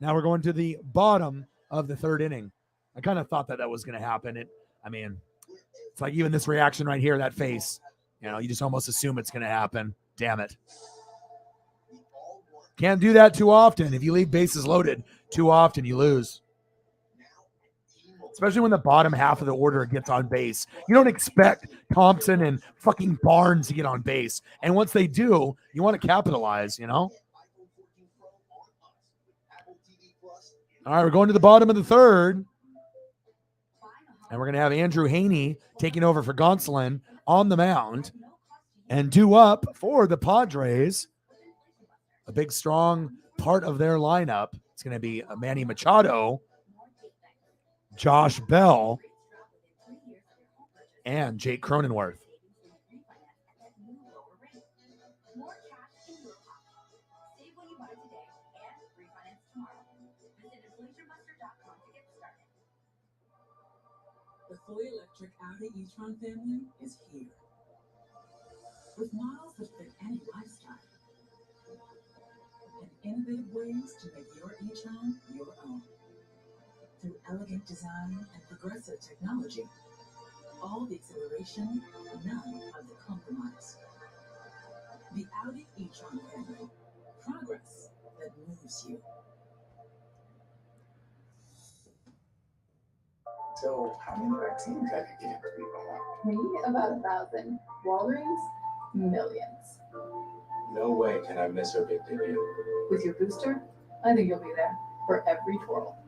Now we're going to the bottom of the third inning. I kind of thought that was going to happen. It's like even this reaction right here, that face, you just almost assume it's going to happen. Damn it. Can't do that too often. If you leave bases loaded too often, you lose. Especially when the bottom half of the order gets on base. You don't expect Thompson and fucking Barnes to get on base. And once they do, you want to capitalize, All right, we're going to the bottom of the third. And we're going to have Andrew Haney taking over for Gonsolin on the mound. And due up for the Padres, a big, strong part of their lineup. It's going to be Manny Machado, Josh Bell, and Jake Cronenworth. The fully electric Audi e-tron family is here. With models that fit any lifestyle. And innovative ways to make your e-tron your own. Through elegant design and progressive technology. All the acceleration, none of the compromise. The Audi e-tron family. Progress that moves you. So, how many vaccines have you given people? Me, about 1,000. Walgreens, millions. No way can I miss her big debut. With your booster, I think you'll be there for every twirl.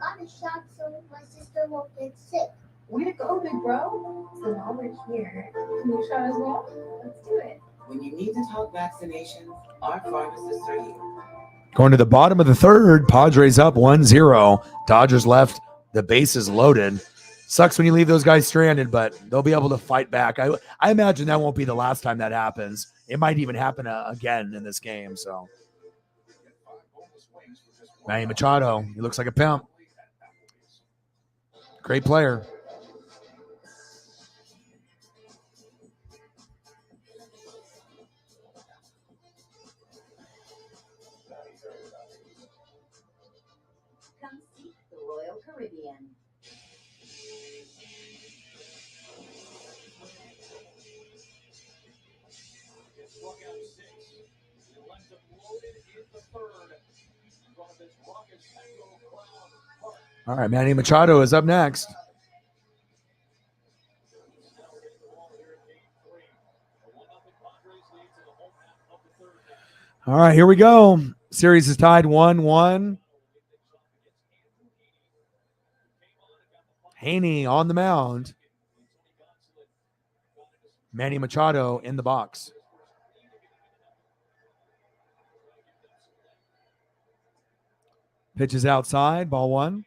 Got a shot so my sister won't get sick. Way to go, big bro. So now we're here. Can you shot as well? Let's do it. When you need to talk vaccinations, our pharmacists are here. Going to the bottom of the third, Padres up 1-0. Dodgers left the bases loaded. Sucks when you leave those guys stranded, but they'll be able to fight back. I imagine that won't be the last time that happens. It might even happen again in this game. So, Manny Machado, he looks like a pimp. Great player. Come seek the Royal Caribbean. It's struck out 6. He left him loaded in the third. In front of his raucous echo crowd. All right, Manny Machado is up next. Now getting the ball here at game 3. A 1-0 Padres lead to the home half of the third now. All right, here we go. Series is tied 1-1. Haney on the mound. Manny Machado in the box. Pitches outside, ball 1.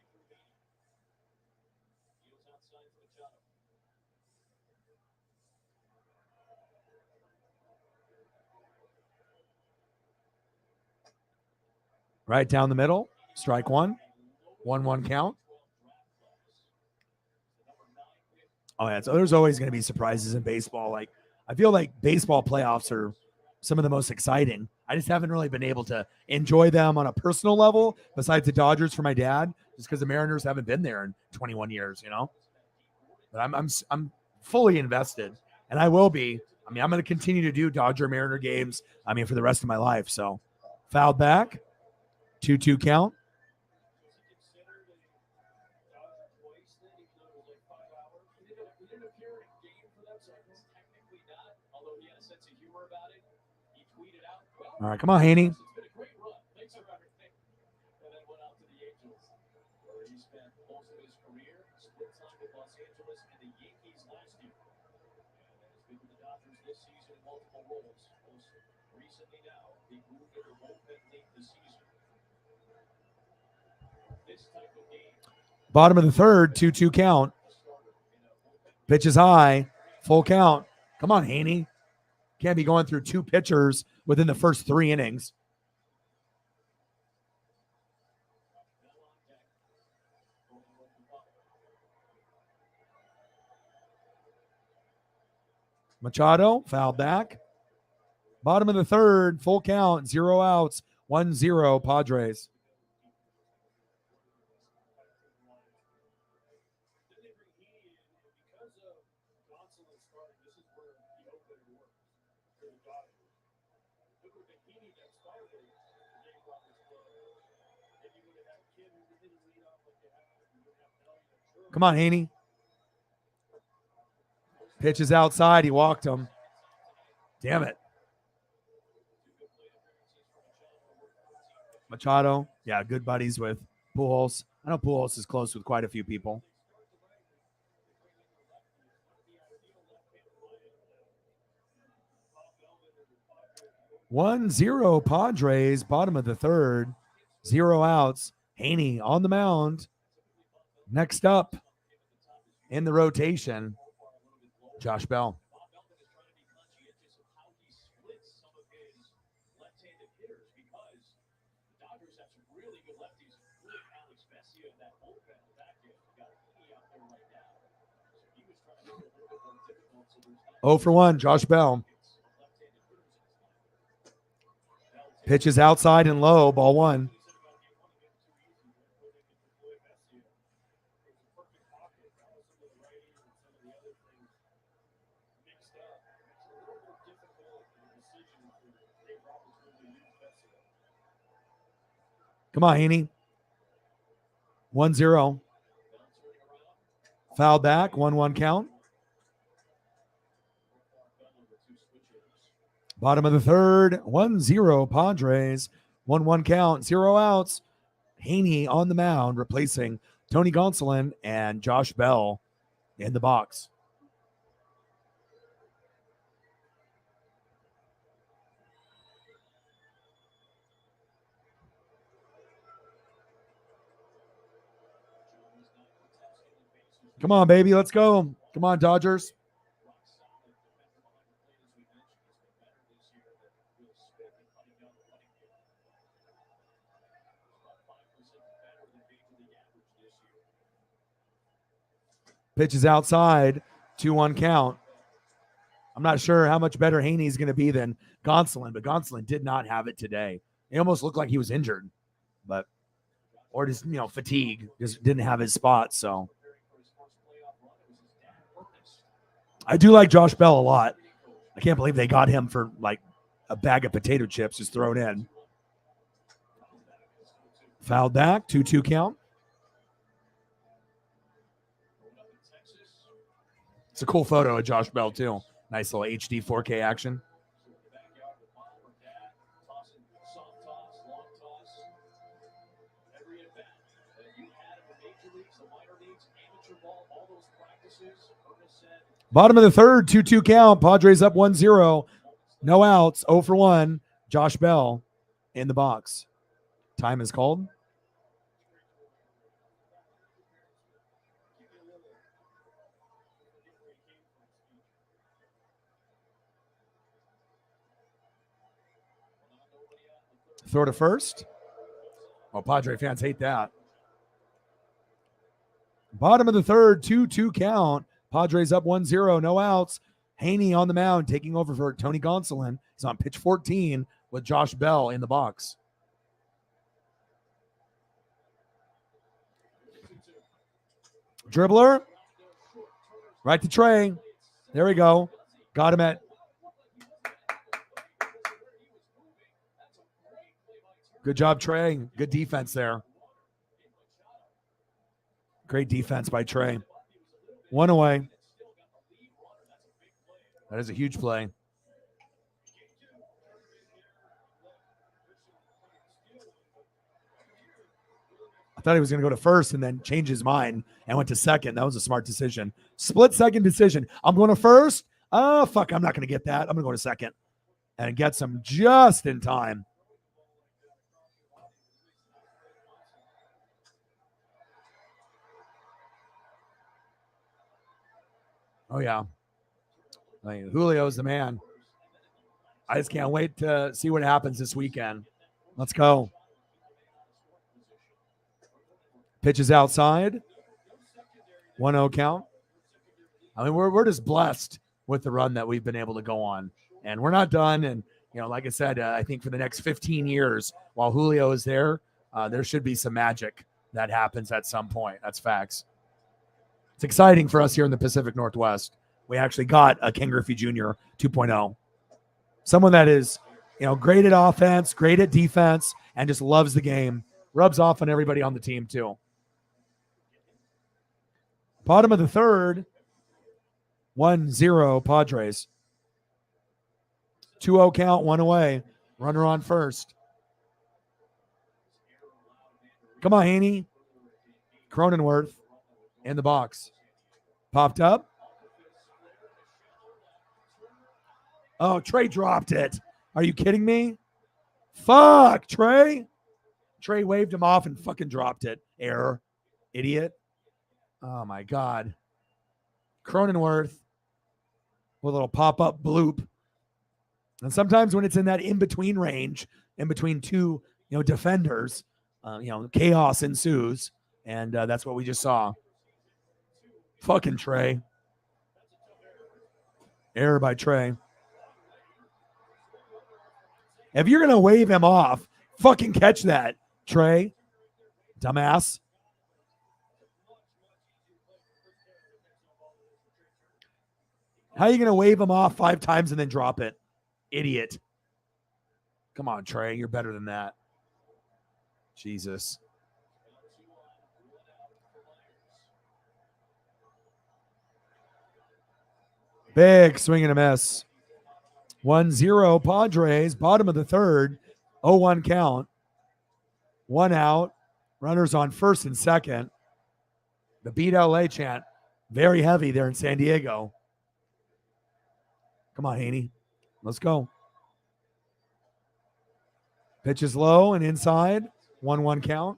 Right down the middle, strike 1. 1-1 count. Oh, yeah. So there's always going to be surprises in baseball. Like, I feel like baseball playoffs are some of the most exciting. I just haven't really been able to enjoy them on a personal level, besides the Dodgers for my dad, just because the Mariners haven't been there in 21 years, But I'm fully invested, and I will be I mean, I'm going to continue to do Dodger Mariner games, I mean, for the rest of my life. So fouled back, 2-2 count. All right, come on, Haney. Bottom of the third, 2-2 count. Pitch is high, full count. Come on, Haney. Can't be going through two pitchers within the first 3 innings. Machado, foul back. Bottom of the third, full count, 0 outs, 1-0 Padres. Come on, Haney. Pitch is outside. He walked him. Damn it. Machado, yeah, good buddies with Pujols. I know Pujols is close with quite a few people. One zero Padres, bottom of the third, 0 outs. Haney on the mound. Next up in the rotation, Josh Bell. Oh for 1, Josh Bell. Pitch is outside and low, ball 1. Come on, Haney. 1-0. Foul back, 1-1 count. Bottom of the third, 1-0 Padres. 1-1 count, 0 outs. Haney on the mound, replacing Tony Gonsolin and Josh Bell in the box. Come on, baby. Let's go. Come on, Dodgers. Pitch is outside, 2-1 count. I'm not sure how much better Haney's going to be than Gonsolin, but Gonsolin did not have it today. He almost looked like he was injured, but or just, fatigue, just didn't have his spot. So I do like Josh Bell a lot. I can't believe they got him for like a bag of potato chips just thrown in. Fouled back, 2-2 count. It's a cool photo of Josh Bell, too. Nice little HD 4K action. Bottom of the third, 2-2 count. Padres up 1-0. No outs, 0 for 1. Josh Bell in the box. Time is called. Throw to first. Oh, Padre fans hate that. Bottom of the third, 2-2 count. Padres up 1-0, no outs. Haney on the mound, taking over for Tony Gonsolin. He's on pitch 14 with Josh Bell in the box. Dribbler. Right to Trey. There we go. Got him at Good job, Trey. Good defense there. Great defense by Trey. One away. That is a huge play. I thought he was going to go to first and then change his mind and went to second. That was a smart decision. Split second decision. I'm going to first. Oh, fuck. I'm not going to get that. I'm going to go to second and get some just in time. Oh, yeah. I mean, Julio's the man. I just can't wait to see what happens this weekend. Let's go. Pitches outside. 1-0 count. I mean, we're just blessed with the run that we've been able to go on. And we're not done. And, you know, like I said, I think for the next 15 years, while Julio is there should be some magic that happens at some point. That's facts. It's exciting for us here in the Pacific Northwest. We actually got a Ken Griffey Jr. 2.0. Someone that is, you know, great at offense, great at defense, and just loves the game. Rubs off on everybody on the team, too. Bottom of the third, 1-0 Padres. 2-0 count, one away. Runner on first. Come on, Haney. Cronenworth in the box. Popped up. Oh, Trey dropped it. Are you kidding me? Fuck, Trey. Trey waved him off and fucking dropped it. Error. Idiot. Oh, my God. Cronenworth with a little pop-up bloop. And sometimes when it's in that in-between range, in between two, you know, defenders, chaos ensues. And that's what we just saw. Fucking Trey. Error by Trey. If you're going to wave him off, fucking catch that, Trey. Dumbass. How are you going to wave him off 5 times and then drop it? Idiot. Come on, Trey. You're better than that. Jesus. Big swing and a miss. 1-0 Padres, bottom of the third, 0-1 count. 1 out. Runners on first and second. The Beat LA chant, very heavy there in San Diego. Come on, Haney. Let's go. Pitch is low and inside. 1-1 count.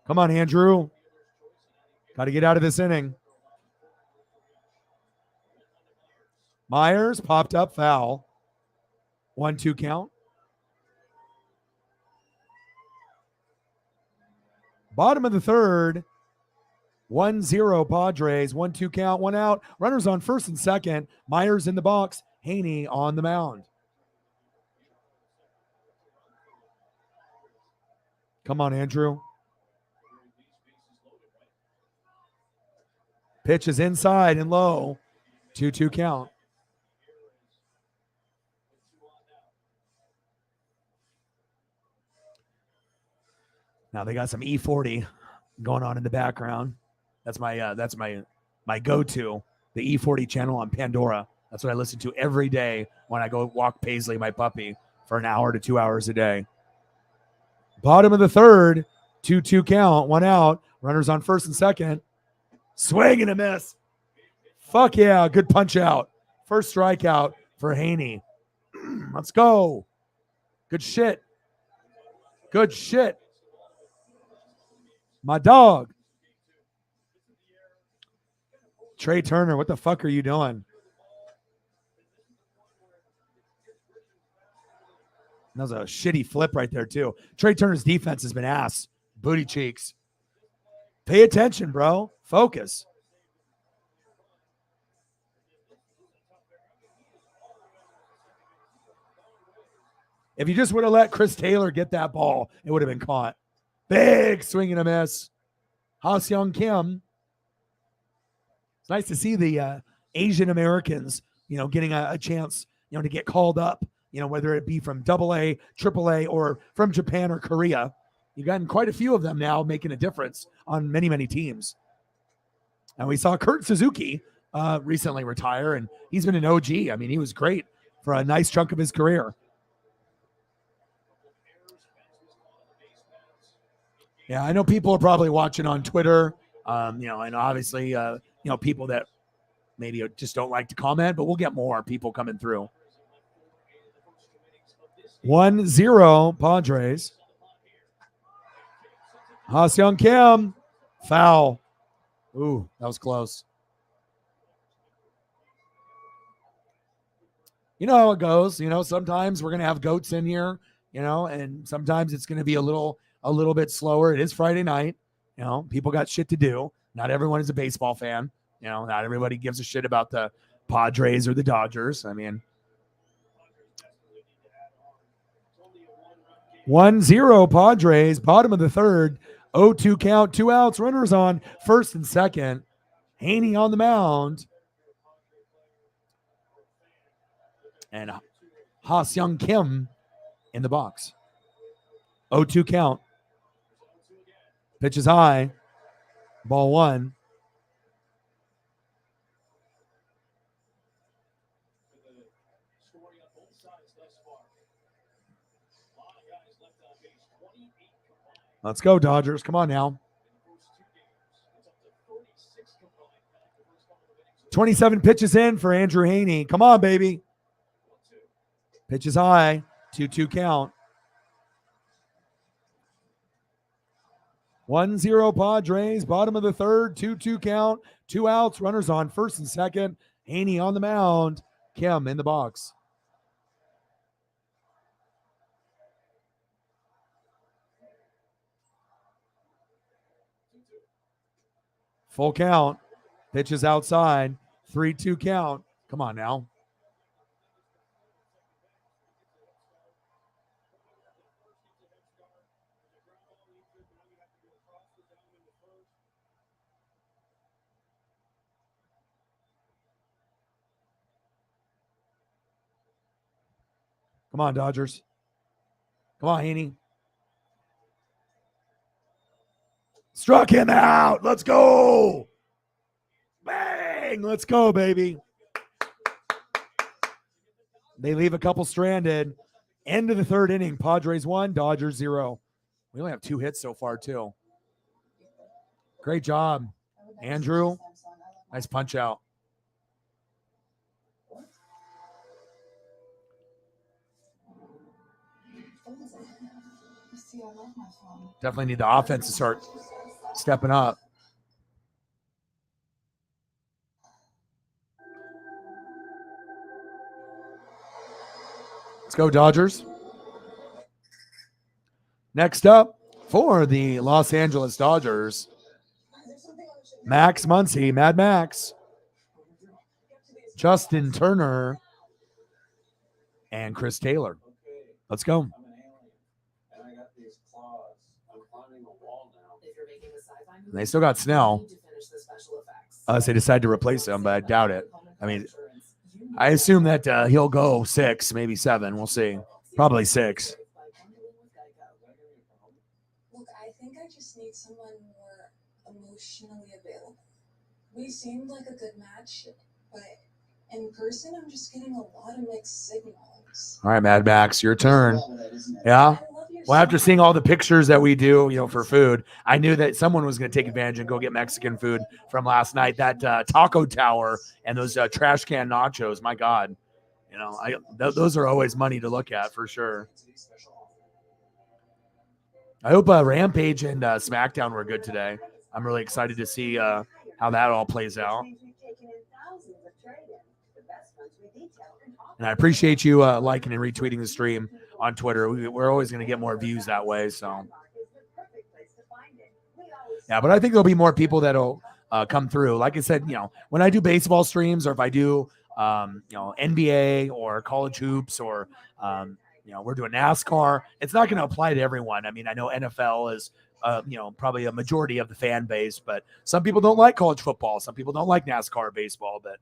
Come on, Andrew. Got to get out of this inning. Myers popped up, foul. 1-2 count. Bottom of the third. 1-0 Padres. 1-2 count, 1 out. Runners on first and second. Myers in the box. Haney on the mound. Come on, Andrew. Pitch is inside and low. 2-2 count. Now they got some E40 going on in the background. That's my go-to, the E40 channel on Pandora. That's what I listen to every day when I go walk Paisley, my puppy, for an hour to 2 hours a day. Bottom of the third, 2-2 count, 1 out. Runners on first and second. Swing and a miss. Fuck yeah, good punch out. First strikeout for Haney. Let's go. Good shit. Good shit. My dog. Trey Turner, what the fuck are you doing? That was a shitty flip right there, too. Trey Turner's defense has been ass. Booty cheeks. Pay attention, bro. Focus. If you just would have let Chris Taylor get that ball, it would have been caught. Big swing and a miss. Ha-Seong Kim. It's nice to see the Asian Americans, getting a chance, to get called up, whether it be from AA, AAA, or from Japan or Korea. You've gotten quite a few of them now making a difference on many, many teams. And we saw Kurt Suzuki recently retire, and he's been an OG. I mean, he was great for a nice chunk of his career. Yeah, I know people are probably watching on Twitter, and obviously, people that maybe just don't like to comment, but we'll get more people coming through. 1-0 Padres. Ha-Seong Kim, foul. Ooh, that was close. You know how it goes. Sometimes we're going to have goats in here, and sometimes it's going to be a little bit slower. It is Friday night. People got shit to do. Not everyone is a baseball fan. Not everybody gives a shit about the Padres or the Dodgers. I mean, 1-0 Padres, bottom of the third, 0-2 count, 2 outs, runners on first and second. Haney on the mound. And Ha-Seong Kim in the box. 0-2 count. Pitch is high. Ball 1. Let's go, Dodgers. Come on now. 27 pitches in for Andrew Haney. Come on, baby. Pitch is high. 2-2 count. 1-0 Padres. Bottom of the third. 2-2 count. 2 outs. Runners on first and second. Haney on the mound. Kim in the box. Full count. Pitch is outside. 3-2 count. Come on now. Come on, Dodgers. Come on, Haney. Struck him out. Let's go. Bang. Let's go, baby. They leave a couple stranded. End of the third inning. Padres 1, Dodgers 0. We only have 2 hits so far, too. Great job, Andrew. Nice punch out. Definitely need the offense to start stepping up. Let's go, Dodgers. Next up for the Los Angeles Dodgers, Max Muncy, Mad Max, Justin Turner, and Chris Taylor. Let's go. And they still got Snell. Unless they decide to replace him, but I doubt it. I mean, I assume that he'll go 6, maybe 7. We'll see. Probably 6. Look, I think I just need someone more emotionally available. We seemed like a good match, but in person, I'm just getting a lot of mixed signals. All right, Mad Max, your turn. Yeah? Well, after seeing all the pictures that we do, for food, I knew that someone was going to take advantage and go get Mexican food from last night. That taco tower and those trash can nachos, my God. Those are always money to look at for sure. I hope Rampage and SmackDown were good today. I'm really excited to see how that all plays out. And I appreciate you liking and retweeting the stream on Twitter. We're always going to get more views that way. So, yeah, but I think there'll be more people that'll come through. Like I said, when I do baseball streams, or if I do, NBA or college hoops, or we're doing NASCAR, it's not going to apply to everyone. I mean, I know NFL is probably a majority of the fan base. But some people don't like college football. Some people don't like NASCAR or baseball. But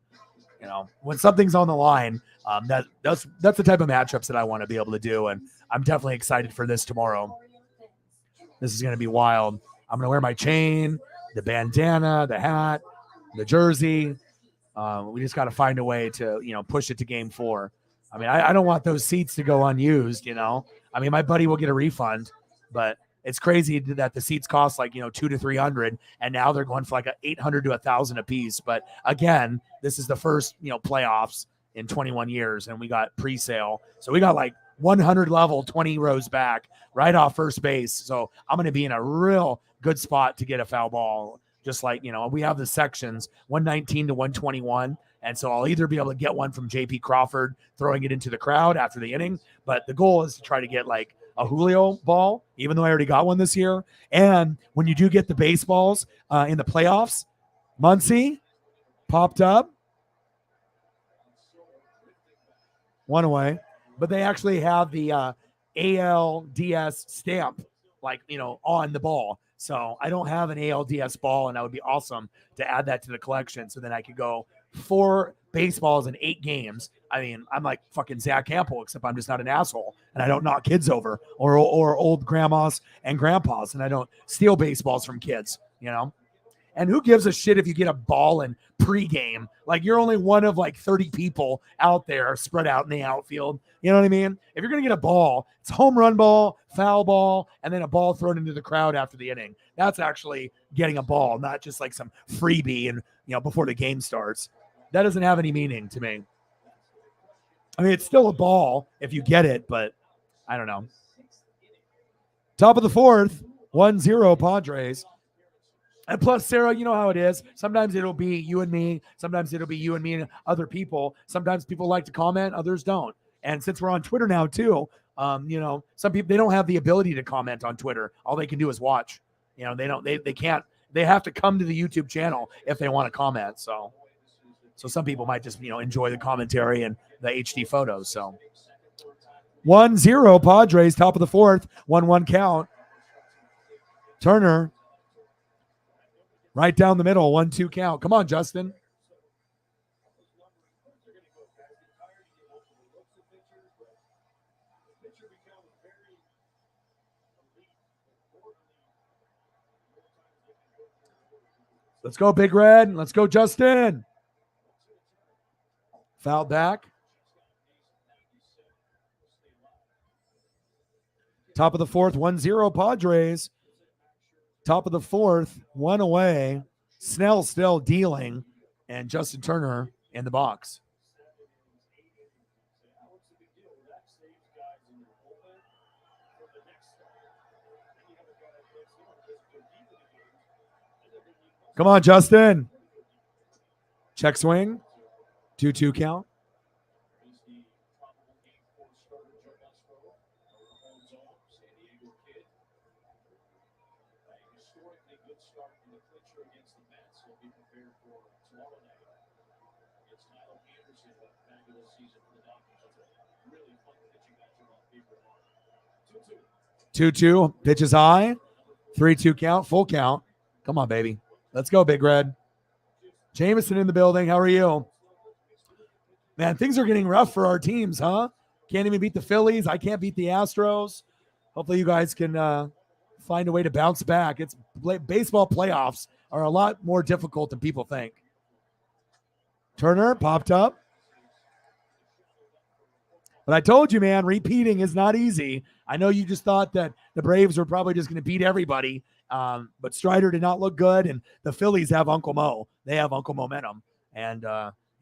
when something's on the line, that's the type of matchups that I want to be able to do. And I'm definitely excited for this tomorrow. This is going to be wild. I'm going to wear my chain, the bandana, the hat, the jersey. We just got to find a way to, push it to game 4. I mean, I don't want those seats to go unused, I mean, my buddy will get a refund, but it's crazy that the seats cost like, $200 to $300, and now they're going for like $800 to $1,000 a piece. But again, this is the first, playoffs in 21 years, and we got pre-sale. So we got like 100 level, 20 rows back, right off first base. So I'm going to be in a real good spot to get a foul ball. Just like, we have the sections 119 to 121. And so I'll either be able to get one from JP Crawford throwing it into the crowd after the inning. But the goal is to try to get like a Julio ball, even though I already got one this year. And when you do get the baseballs in the playoffs, Muncie popped up. One away. But they actually have the ALDS stamp, like, on the ball. So I don't have an ALDS ball, and that would be awesome to add that to the collection. So then I could go 4 baseballs in 8 games. I mean, I'm like fucking Zach Campbell, except I'm just not an asshole, and I don't knock kids over or old grandmas and grandpas, and I don't steal baseballs from kids, And who gives a shit if you get a ball in pregame? Like, you're only one of like 30 people out there spread out in the outfield. You know what I mean? If you're going to get a ball, it's home run ball, foul ball, and then a ball thrown into the crowd after the inning. That's actually getting a ball, not just like some freebie and, before the game starts. That doesn't have any meaning to me. I mean, it's still a ball if you get it, but I don't know. Top of the 4th, 1-0 Padres. And plus, Sarah, you know how it is. Sometimes it'll be you and me. Sometimes it'll be you and me and other people. Sometimes people like to comment, others don't. And since we're on Twitter now too, some people, they don't have the ability to comment on Twitter. All they can do is watch. They can't. They have to come to the YouTube channel if they want to comment. So some people might just enjoy the commentary and the HD photos. So 1-0 Padres, top of the 4th, 1-1 count. Turner. Right down the middle, 1-2 count. Come on, Justin. Let's go, Big Red. Let's go, Justin. Foul back. Top of the 4th, 1-0 Padres. Top of the 4th, 1 away. Snell still dealing, and Justin Turner in the box. Come on, Justin. Check swing. 2-2 count. Two pitches high. 3-2 count. Full count. Come on, baby. Let's go, Big Red. Jameson in the building. How are you? Man, things are getting rough for our teams, huh? Can't even beat the Phillies. I can't beat the Astros. Hopefully you guys can find a way to bounce back. Baseball playoffs are a lot more difficult than people think. Turner popped up. But I told you, man, repeating is not easy. I know you just thought that the Braves were probably just going to beat everybody, but Strider did not look good, and the Phillies have Uncle Mo. They have Uncle Momentum. And,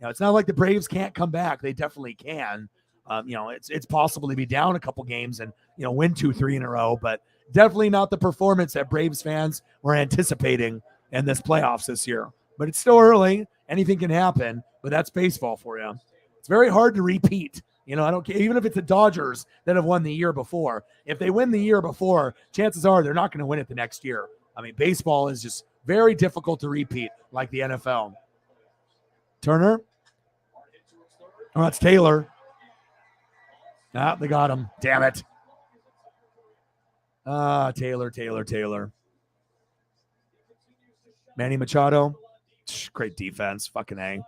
it's not like the Braves can't come back. They definitely can. It's possible to be down a couple games and, win 2-3 in a row, but definitely not the performance that Braves fans were anticipating in this playoffs this year. But it's still early. Anything can happen, but that's baseball for you. It's very hard to repeat. I don't care, even if it's the Dodgers that have won the year before. If they win the year before, chances are they're not going to win it the next year. I mean, baseball is just very difficult to repeat, like the NFL. Turner. Oh, that's Taylor. Ah, they got him. Damn it. Taylor. Manny Machado, great defense. Fucking A.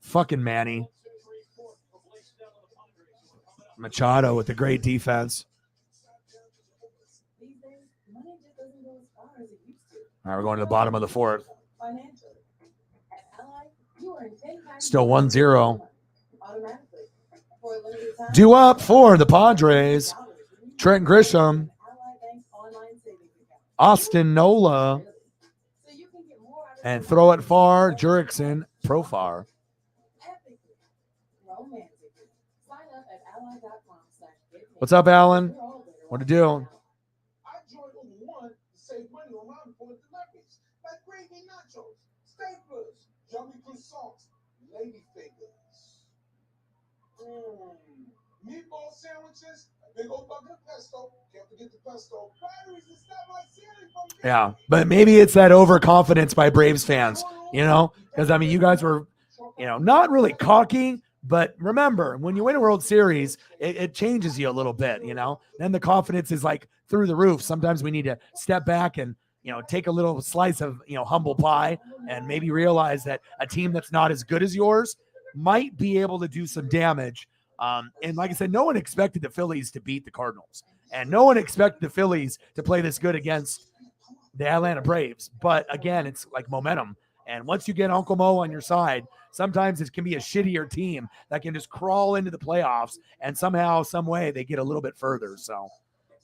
Fucking Manny Machado with the great defense. These days, money just doesn't go as far as it used to. All right, we're going to the bottom of the fourth. Financially. At Ally, you earn 10 times Still more 1-0. automatically. For a limited time, Due up for the Padres. Trent Grisham, Ally Bank's online savings account. Austin Nola, So you can get more out of and your throw it money. far, Jurickson, Profar. Epically romantically. Sign up at ally.com/get. What's up, Alan? What to do? I joined over one to save money on my important deliveries, like gravy nachos, staplers, yummy croissants, lady fingers, meatball sandwiches, a big old bucket of pesto. Can't forget the pesto. Batteries and stuff like ceiling from Yeah, but maybe it's that overconfidence by Braves fans, because, I mean, you guys were, not really cocky, but remember, when you win a World Series, it changes you a little bit, Then the confidence is like through the roof. Sometimes we need to step back and, take a little slice of, humble pie and maybe realize that a team that's not as good as yours might be able to do some damage. And like I said, no one expected the Phillies to beat the Cardinals, and no one expected the Phillies to play this good against the Atlanta Braves. But again, it's like momentum. And once you get Uncle Mo on your side, sometimes it can be a shittier team that can just crawl into the playoffs, and somehow, some way, they get a little bit further. So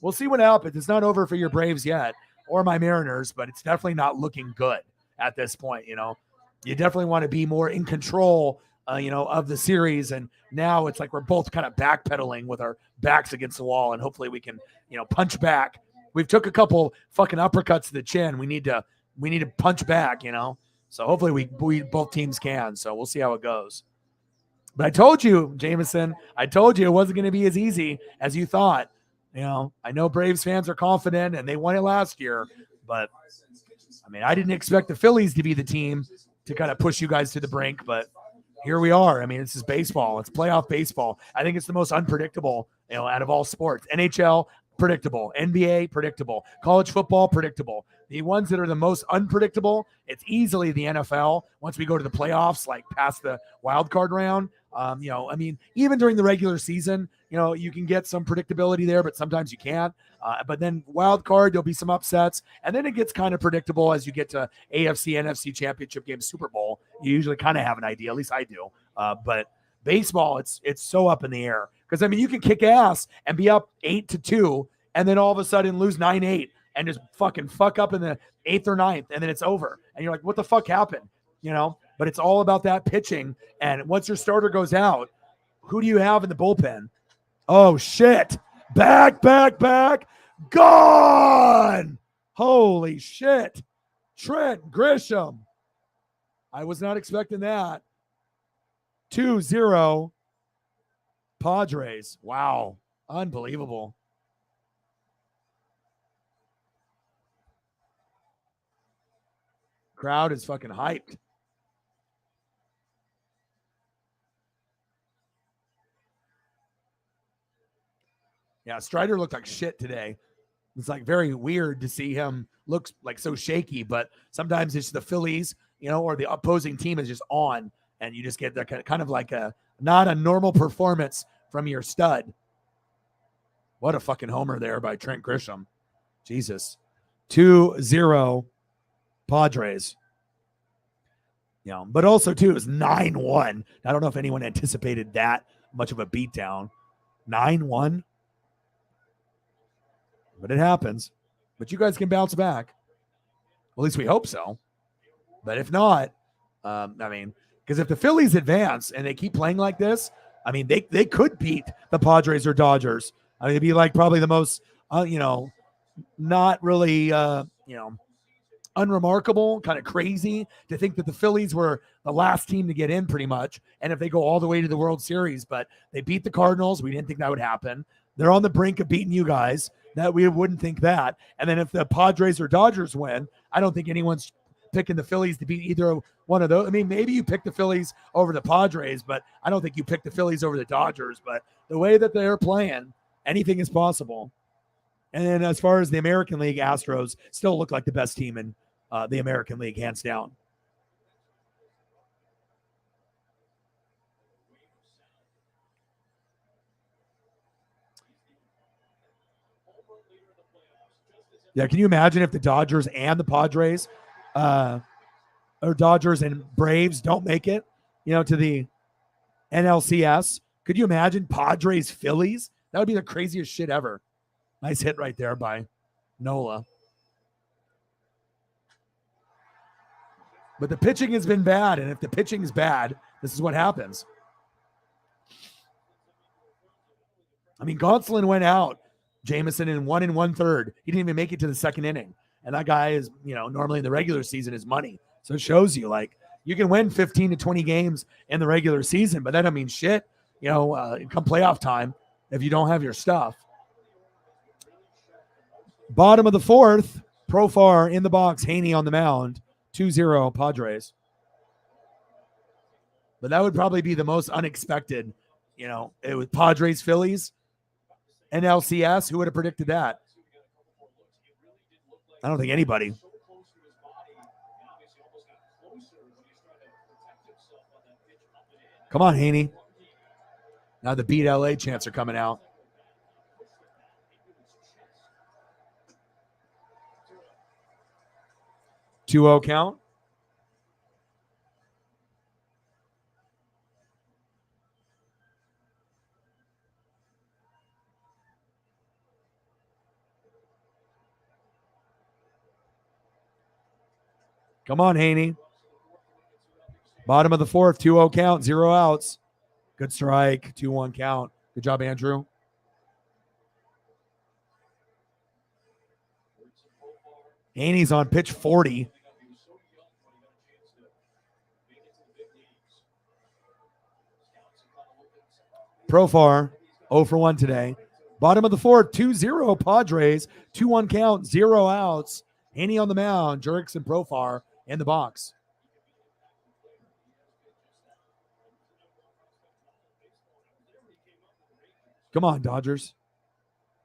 we'll see what happens. It's not over for your Braves yet, or my Mariners, but it's definitely not looking good at this point. You definitely want to be more in control, of the series. And now it's like we're both kind of backpedaling with our backs against the wall, and hopefully we can, punch back. We've took a couple fucking uppercuts to the chin. We need to punch back, So hopefully we both teams can. So we'll see how it goes. But I told you, Jameson, it wasn't going to be as easy as you thought. I know Braves fans are confident and they won it last year, but I mean, I didn't expect the Phillies to be the team to kind of push you guys to the brink, but here we are. I mean, this is baseball. It's playoff baseball. I think it's the most unpredictable, out of all sports. NHL, predictable. NBA, predictable. College football, predictable. The ones that are the most unpredictable, it's easily the NFL. Once we go to the playoffs, like past the wild card round, even during the regular season, you can get some predictability there, but sometimes you can't. But then wild card, there'll be some upsets, and then it gets kind of predictable as you get to AFC, NFC championship game, Super Bowl. You usually kind of have an idea, at least I do. But baseball, it's so up in the air because you can kick ass and be up 8-2, and then all of a sudden lose 9-8 and just fucking fuck up in the 8th or 9th, and then it's over, and you're like, what the fuck happened? But it's all about that pitching, and once your starter goes out, who do you have in the bullpen? Oh shit! Back, gone! Holy shit! Trent Grisham. I was not expecting that. 2-0 Padres. Wow. Unbelievable. Crowd is fucking hyped. Yeah, Strider looked like shit today. It's like very weird to see him look like so shaky, but sometimes it's the Phillies, or the opposing team is just on, and you just get that kind of like not a normal performance from your stud. What a fucking homer there by Trent Grisham. Jesus. 2-0 Padres. But also, too, it was 9-1. I don't know if anyone anticipated that much of a beatdown. 9-1. But it happens. But you guys can bounce back. Well, at least we hope so. But if not, because if the Phillies advance and they keep playing like this, they could beat the Padres or Dodgers. It'd be like probably the most, not really, unremarkable, kind of crazy to think that the Phillies were the last team to get in pretty much. And if they go all the way to the World Series, but they beat the Cardinals, we didn't think that would happen. They're on the brink of beating you guys. That we wouldn't think that. And then if the Padres or Dodgers win, I don't think anyone's picking the Phillies to beat either one of those. Maybe you pick the Phillies over the Padres, but I don't think you pick the Phillies over the Dodgers. But the way that they're playing, anything is possible. And then as far as the American League, Astros still look like the best team in the American League, hands down. Yeah, can you imagine if the Dodgers and the Padres, or Dodgers and Braves don't make it, to the NLCS? Could you imagine Padres Phillies? That would be the craziest shit ever. Nice hit right there by Nola. But the pitching has been bad, and if the pitching is bad, this is what happens. I mean, Gonsolin went out, Jameson, in 1 1/3. He didn't even make it to the second inning. And that guy is, normally in the regular season is money. So it shows you, like, you can win 15 to 20 games in the regular season, but that doesn't mean shit, come playoff time if you don't have your stuff. Bottom of the fourth, Profar in the box, Haney on the mound, 2-0 Padres. But that would probably be the most unexpected, it was Padres, Phillies, NLCS. Who would have predicted that? I don't think anybody. Come on, Haney. Now the Beat LA chants are coming out. Two-0 count. Come on, Haney. Bottom of the fourth, 2-0 count, 0 outs. Good strike, 2-1 count. Good job, Andrew. Haney's on pitch 40. Profar, 0 for 1 today. Bottom of the fourth, 2-0 Padres, 2-1 count, 0 outs. Haney on the mound, Jurickson, Profar in the box. Come on, Dodgers.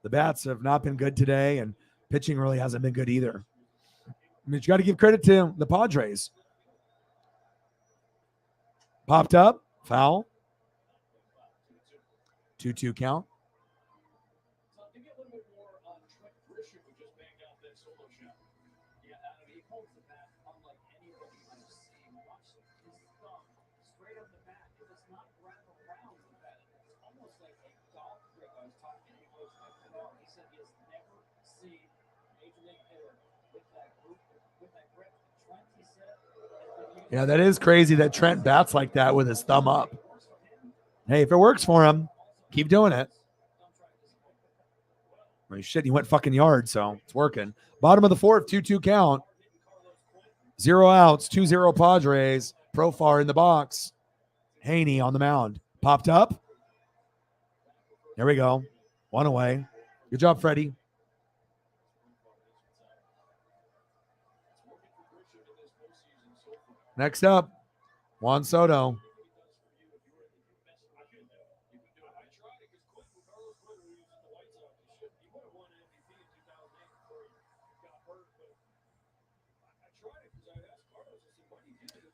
The bats have not been good today, and pitching really hasn't been good either. I mean, you got to give credit to the Padres. Popped up, foul. 2-2 count. Yeah, that is crazy that Trent bats like that with his thumb up. Hey, if it works for him, keep doing it. I mean, shit, he went fucking yard, so it's working. Bottom of the fourth, 2-2 count. 0 outs, 2-0 Padres. Profar in the box. Haney on the mound. Popped up. There we go. 1 away. Good job, Freddie. Next up, Juan Soto.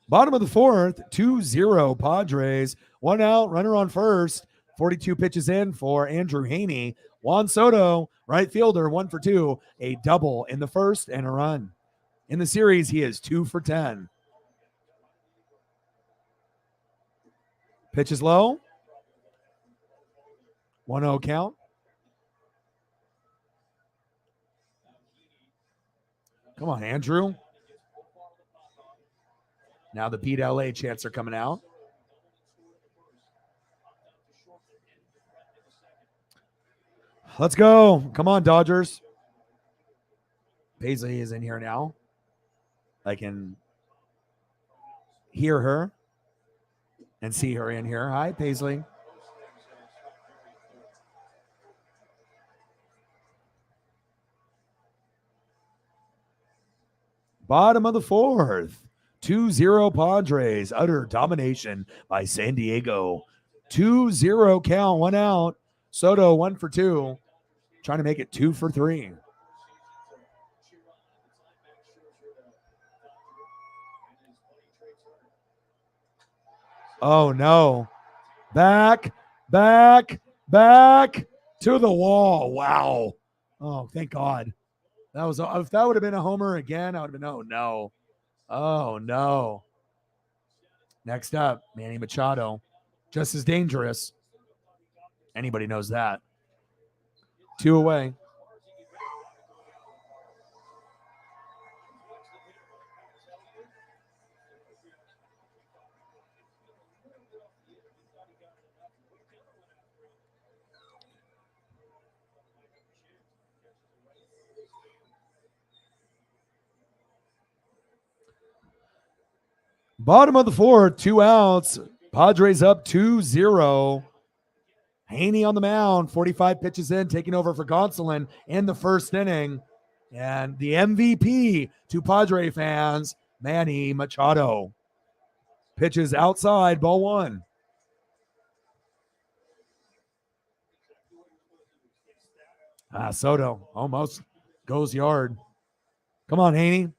Bottom of the fourth, 2-0 Padres. 1 out, runner on first. 42 pitches in for Andrew Haney. Juan Soto, right fielder, 1 for 2. A double in the first and a run. In the series, he is 2 for 10. Pitch is low. 1-0 count. Come on, Andrew. Now the Beat LA chants are coming out. Let's go. Come on, Dodgers. Paisley is in here now. I can hear her and see her in here. Hi, Paisley. Bottom of the fourth, 2-0 Padres. Utter domination by San Diego. 2-0 count, 1 out. Soto 1 for 2. Trying to make it 2 for 3. Oh, no. Back to the wall. Wow. Oh, thank God. That was, if that would have been a homer again, I would have been, oh, no. Oh, no. Next up, Manny Machado. Just as dangerous. Anybody knows that. 2 away. Bottom of the 4th, 2 outs. Padres up 2-0. Haney on the mound, 45 pitches in, taking over for Gonsolin in the first inning. And the MVP to Padre fans, Manny Machado. Pitches outside, ball 1. Soto almost goes yard. Come on, Haney.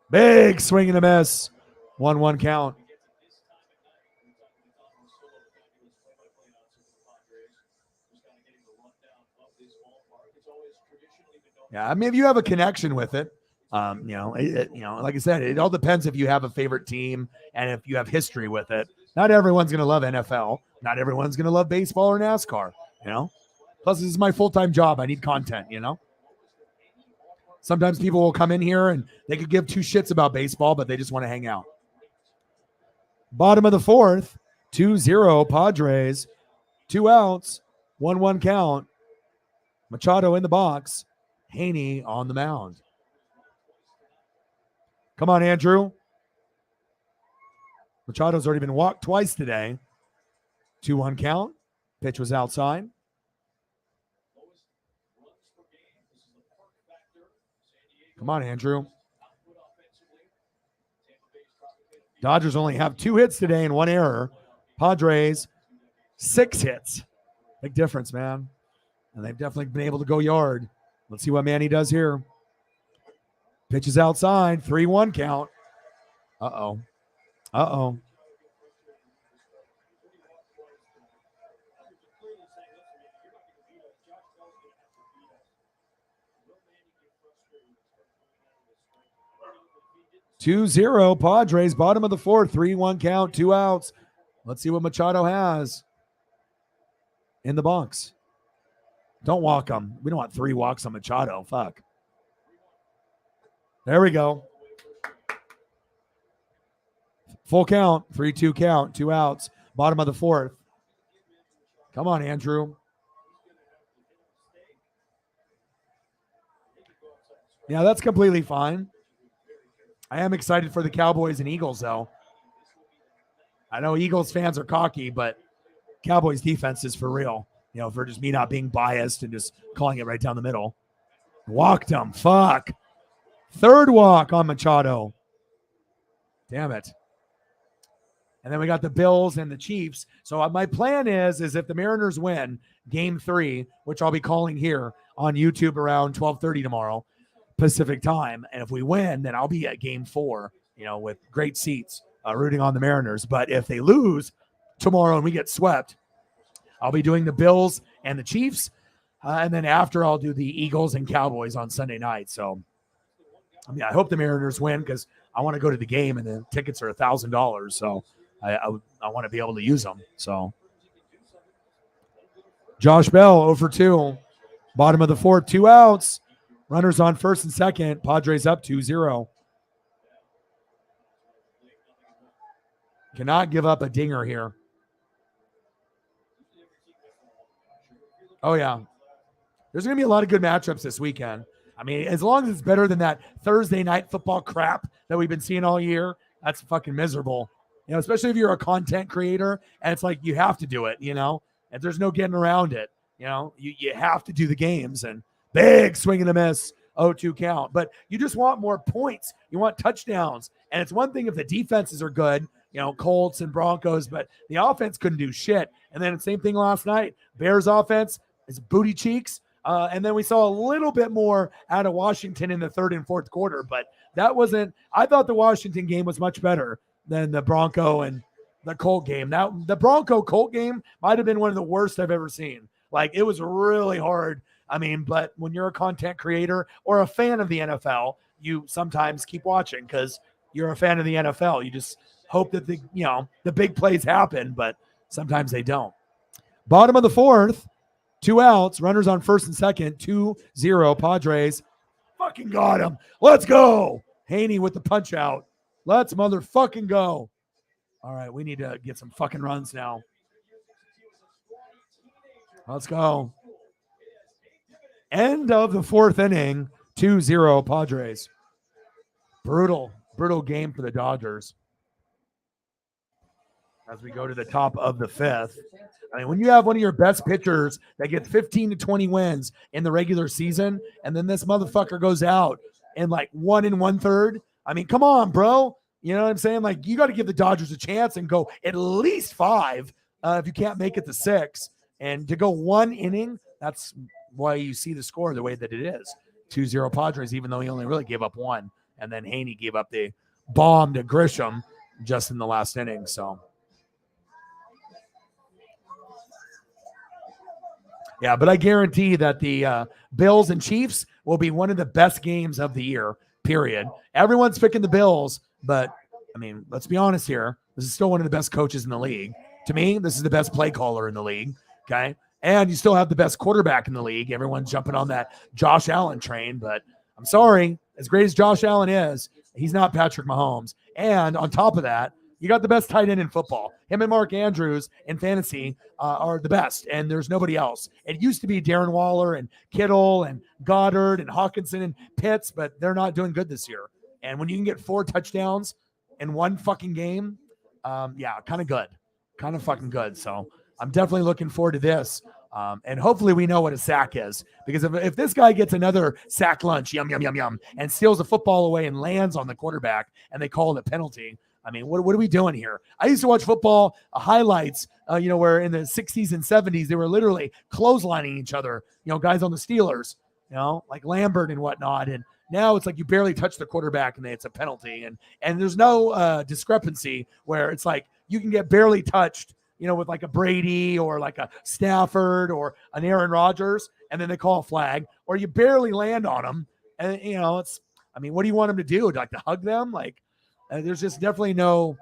Big swing and a miss. 1-1 count. Yeah, I mean, if you have a connection with it, like I said, it all depends if you have a favorite team and if you have history with it. Not everyone's going to love NFL. Not everyone's going to love baseball or NASCAR, Plus, this is my full-time job. I need content, Sometimes people will come in here and they could give 2 shits about baseball, but they just want to hang out. Bottom of the 4th, 2-0 Padres. 2 outs, 1-1 count. Machado in the box. Haney on the mound. Come on, Andrew. Machado's already been walked twice today. 2-1 count. Pitch was outside. Come on, Andrew. Dodgers only have 2 hits today and 1 error. Padres, 6 hits. Big difference, man. And they've definitely been able to go yard. Let's see what Manny does here. Pitches outside. 3-1 count. Uh-oh. 2-0 Padres, bottom of the 4th, 3-1 count, 2 outs. Let's see what Machado has in the box. Don't walk him. We don't want 3 walks on Machado. Fuck. There we go. Full count, 3-2 count, 2 outs, bottom of the 4th. Come on, Andrew. Yeah, that's completely fine. I am excited for the Cowboys and Eagles, though. I know Eagles fans are cocky, but Cowboys defense is for real. For just me not being biased and just calling it right down the middle. Walked him. Fuck. 3rd walk on Machado. Damn it. And then we got the Bills and the Chiefs. So my plan is if the Mariners win game 3, which I'll be calling here on YouTube around 12:30 tomorrow Pacific time, and if we win, then I'll be at game 4, with great seats, rooting on the Mariners. But if they lose tomorrow and we get swept, I'll be doing the Bills and the Chiefs. And then after, I'll do the Eagles and Cowboys on Sunday night. So, I hope the Mariners win because I want to go to the game, and the tickets are $1,000. So I want to be able to use them. So Josh Bell 0 for 2. Bottom of the 4th, 2 outs. Runners on first and second. Padres up 2-0. Cannot give up a dinger here. Oh, yeah. There's going to be a lot of good matchups this weekend. I mean, as long as it's better than that Thursday night football crap that we've been seeing all year, that's fucking miserable. Especially if you're a content creator and it's like you have to do it, and there's no getting around it. You have to do the games, and big swing and a miss, 0-2 count. But you just want more points. You want touchdowns. And it's one thing if the defenses are good, Colts and Broncos, but the offense couldn't do shit. And then the same thing last night. Bears offense is booty cheeks. And then we saw a little bit more out of Washington in the third and fourth quarter, but that wasn't. I thought the Washington game was much better than the Bronco and the Colt game. Now, the Bronco Colt game might have been one of the worst I've ever seen. Like, it was really hard. I mean, but when you're a content creator or a fan of the NFL, you sometimes keep watching because you're a fan of the NFL. You just hope that the big plays happen, but sometimes they don't. Bottom of the fourth, 2 outs, runners on first and second, 2-0 Padres. Fucking got him. Let's go. Haney with the punch out. Let's motherfucking go. All right, we need to get some fucking runs now. Let's go. End of the fourth inning, 2-0 Padres. Brutal game for the Dodgers. As we go to the top of the fifth. I mean, when you have one of your best pitchers that gets 15 to 20 wins in the regular season, and then this motherfucker goes out in like 1 1/3, I mean, come on, bro. You know what I'm saying? Like, you got to give the Dodgers a chance and go at least 5 if you can't make it to 6. And to go 1 inning, that's why you see the score the way that it is. 2-0 Padres, even though he only really gave up 1. And then Haney gave up the bomb to Grisham just in the last inning. So, yeah, but I guarantee that the Bills and Chiefs will be one of the best games of the year, period. Everyone's picking the Bills, but, I mean, let's be honest here. This is still one of the best coaches in the league. To me, this is the best play caller in the league, okay? And you still have the best quarterback in the league. Everyone's jumping on that Josh Allen train, but I'm sorry. As great as Josh Allen is, he's not Patrick Mahomes. And on top of that, you got the best tight end in football. Him and Mark Andrews in fantasy are the best, and there's nobody else. It used to be Darren Waller and Kittle and Goddard and Hawkinson and Pitts, but they're not doing good this year. And when you can get 4 touchdowns in one fucking game, yeah, kind of good. Kind of fucking good. So I'm definitely looking forward to this. And hopefully we know what a sack is, because if this guy gets another sack lunch, yum, yum, yum, yum, and steals the football away and lands on the quarterback and they call it a penalty, I mean, what are we doing here? I used to watch football highlights, where in the 60s and 70s, they were literally clotheslining each other, guys on the Steelers, like Lambert and whatnot. And now it's like you barely touch the quarterback and it's a penalty. And there's no discrepancy where it's like you can get barely touched, with like a Brady or like a Stafford or an Aaron Rodgers, and then they call a flag, or you barely land on them. And, what do you want them to do? Like to hug them? Like, there's just definitely no,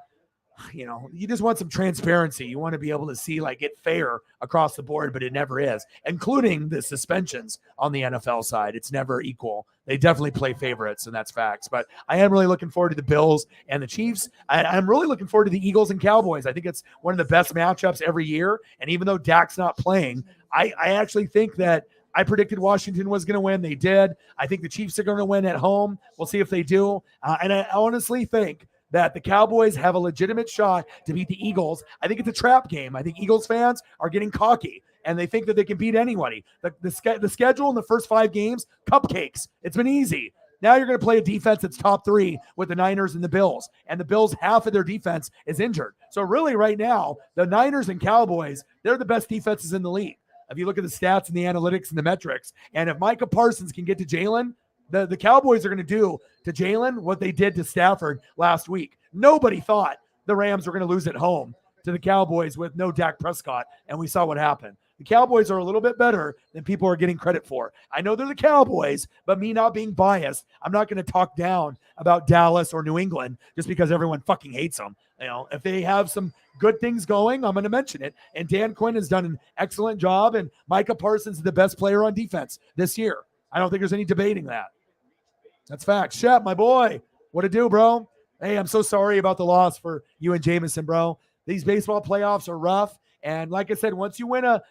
you just want some transparency. You want to be able to see like it fair across the board, but it never is, including the suspensions on the NFL side. It's never equal. They definitely play favorites, and that's facts. But I am really looking forward to the Bills and the Chiefs. I'm really looking forward to the Eagles and Cowboys. I think it's one of the best matchups every year. And even though Dak's not playing, I actually think that I predicted Washington was going to win. They did. I think the Chiefs are going to win at home. We'll see if they do. And I honestly think that the Cowboys have a legitimate shot to beat the Eagles. I think it's a trap game. I think Eagles fans are getting cocky, and they think that they can beat anybody. The schedule in the first 5 games, cupcakes. It's been easy. Now you're going to play a defense that's top 3 with the Niners and the Bills. And the Bills, half of their defense is injured. So really right now, the Niners and Cowboys, they're the best defenses in the league. If you look at the stats and the analytics and the metrics, and if Micah Parsons can get to Jalen, the Cowboys are going to do to Jalen what they did to Stafford last week. Nobody thought the Rams were going to lose at home to the Cowboys with no Dak Prescott, and we saw what happened. The Cowboys are a little bit better than people are getting credit for. I know they're the Cowboys, but me not being biased, I'm not going to talk down about Dallas or New England just because everyone fucking hates them. If they have some good things going, I'm going to mention it. And Dan Quinn has done an excellent job, and Micah Parsons is the best player on defense this year. I don't think there's any debating that. That's fact. Shep, my boy, what to do, bro? Hey, I'm so sorry about the loss for you and Jameson, bro. These baseball playoffs are rough. And like I said, once you win a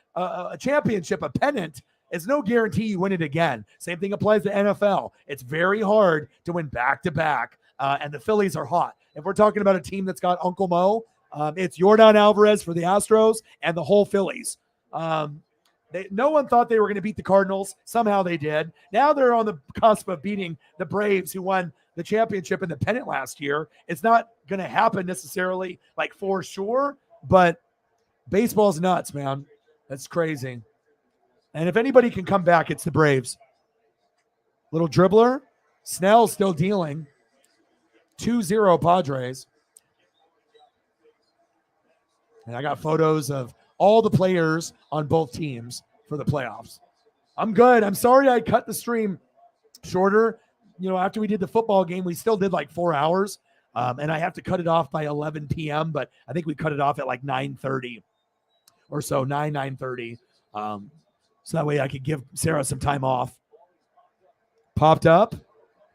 championship, a pennant, it's no guarantee you win it again. Same thing applies to NFL. It's very hard to win back-to-back, and the Phillies are hot. If we're talking about a team that's got Uncle Mo, it's Yordan Alvarez for the Astros and the whole Phillies. No one thought they were going to beat the Cardinals. Somehow they did. Now they're on the cusp of beating the Braves, who won the championship and the pennant last year. It's not going to happen necessarily, like for sure, but baseball's nuts, man. That's crazy. And if anybody can come back, it's the Braves. Little dribbler. Snell still dealing. 2-0 Padres. And I got photos of all the players on both teams for the playoffs. I'm good. I'm sorry I cut the stream shorter. You know, after we did the football game, we still did like 4 hours. And I have to cut it off by 11 p.m., but I think we cut it off at like 9:30 or so, 9:30. So that way I could give Sarah some time off. Popped up.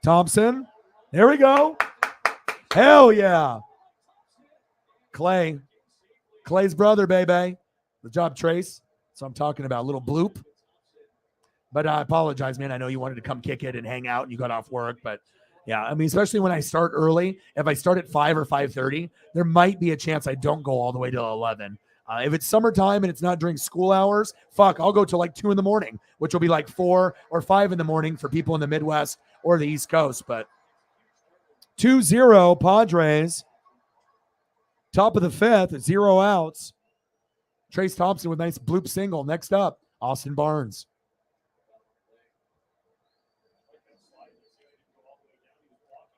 Thompson. There we go. Hell yeah. Clay's brother, baby. Good job, Trace. So I'm talking about a little bloop. But I apologize, man. I know you wanted to come kick it and hang out and you got off work. But yeah, I mean, especially when I start early, if I start at 5 or 5:30, there might be a chance I don't go all the way till 11. If it's summertime and it's not during school hours, I'll go till like 2 in the morning, which will be like 4 or 5 in the morning for people in the Midwest or the East Coast. But 2-0 Padres. Top of the fifth, 0 outs. Trace Thompson with a nice bloop single. Next up, Austin Barnes.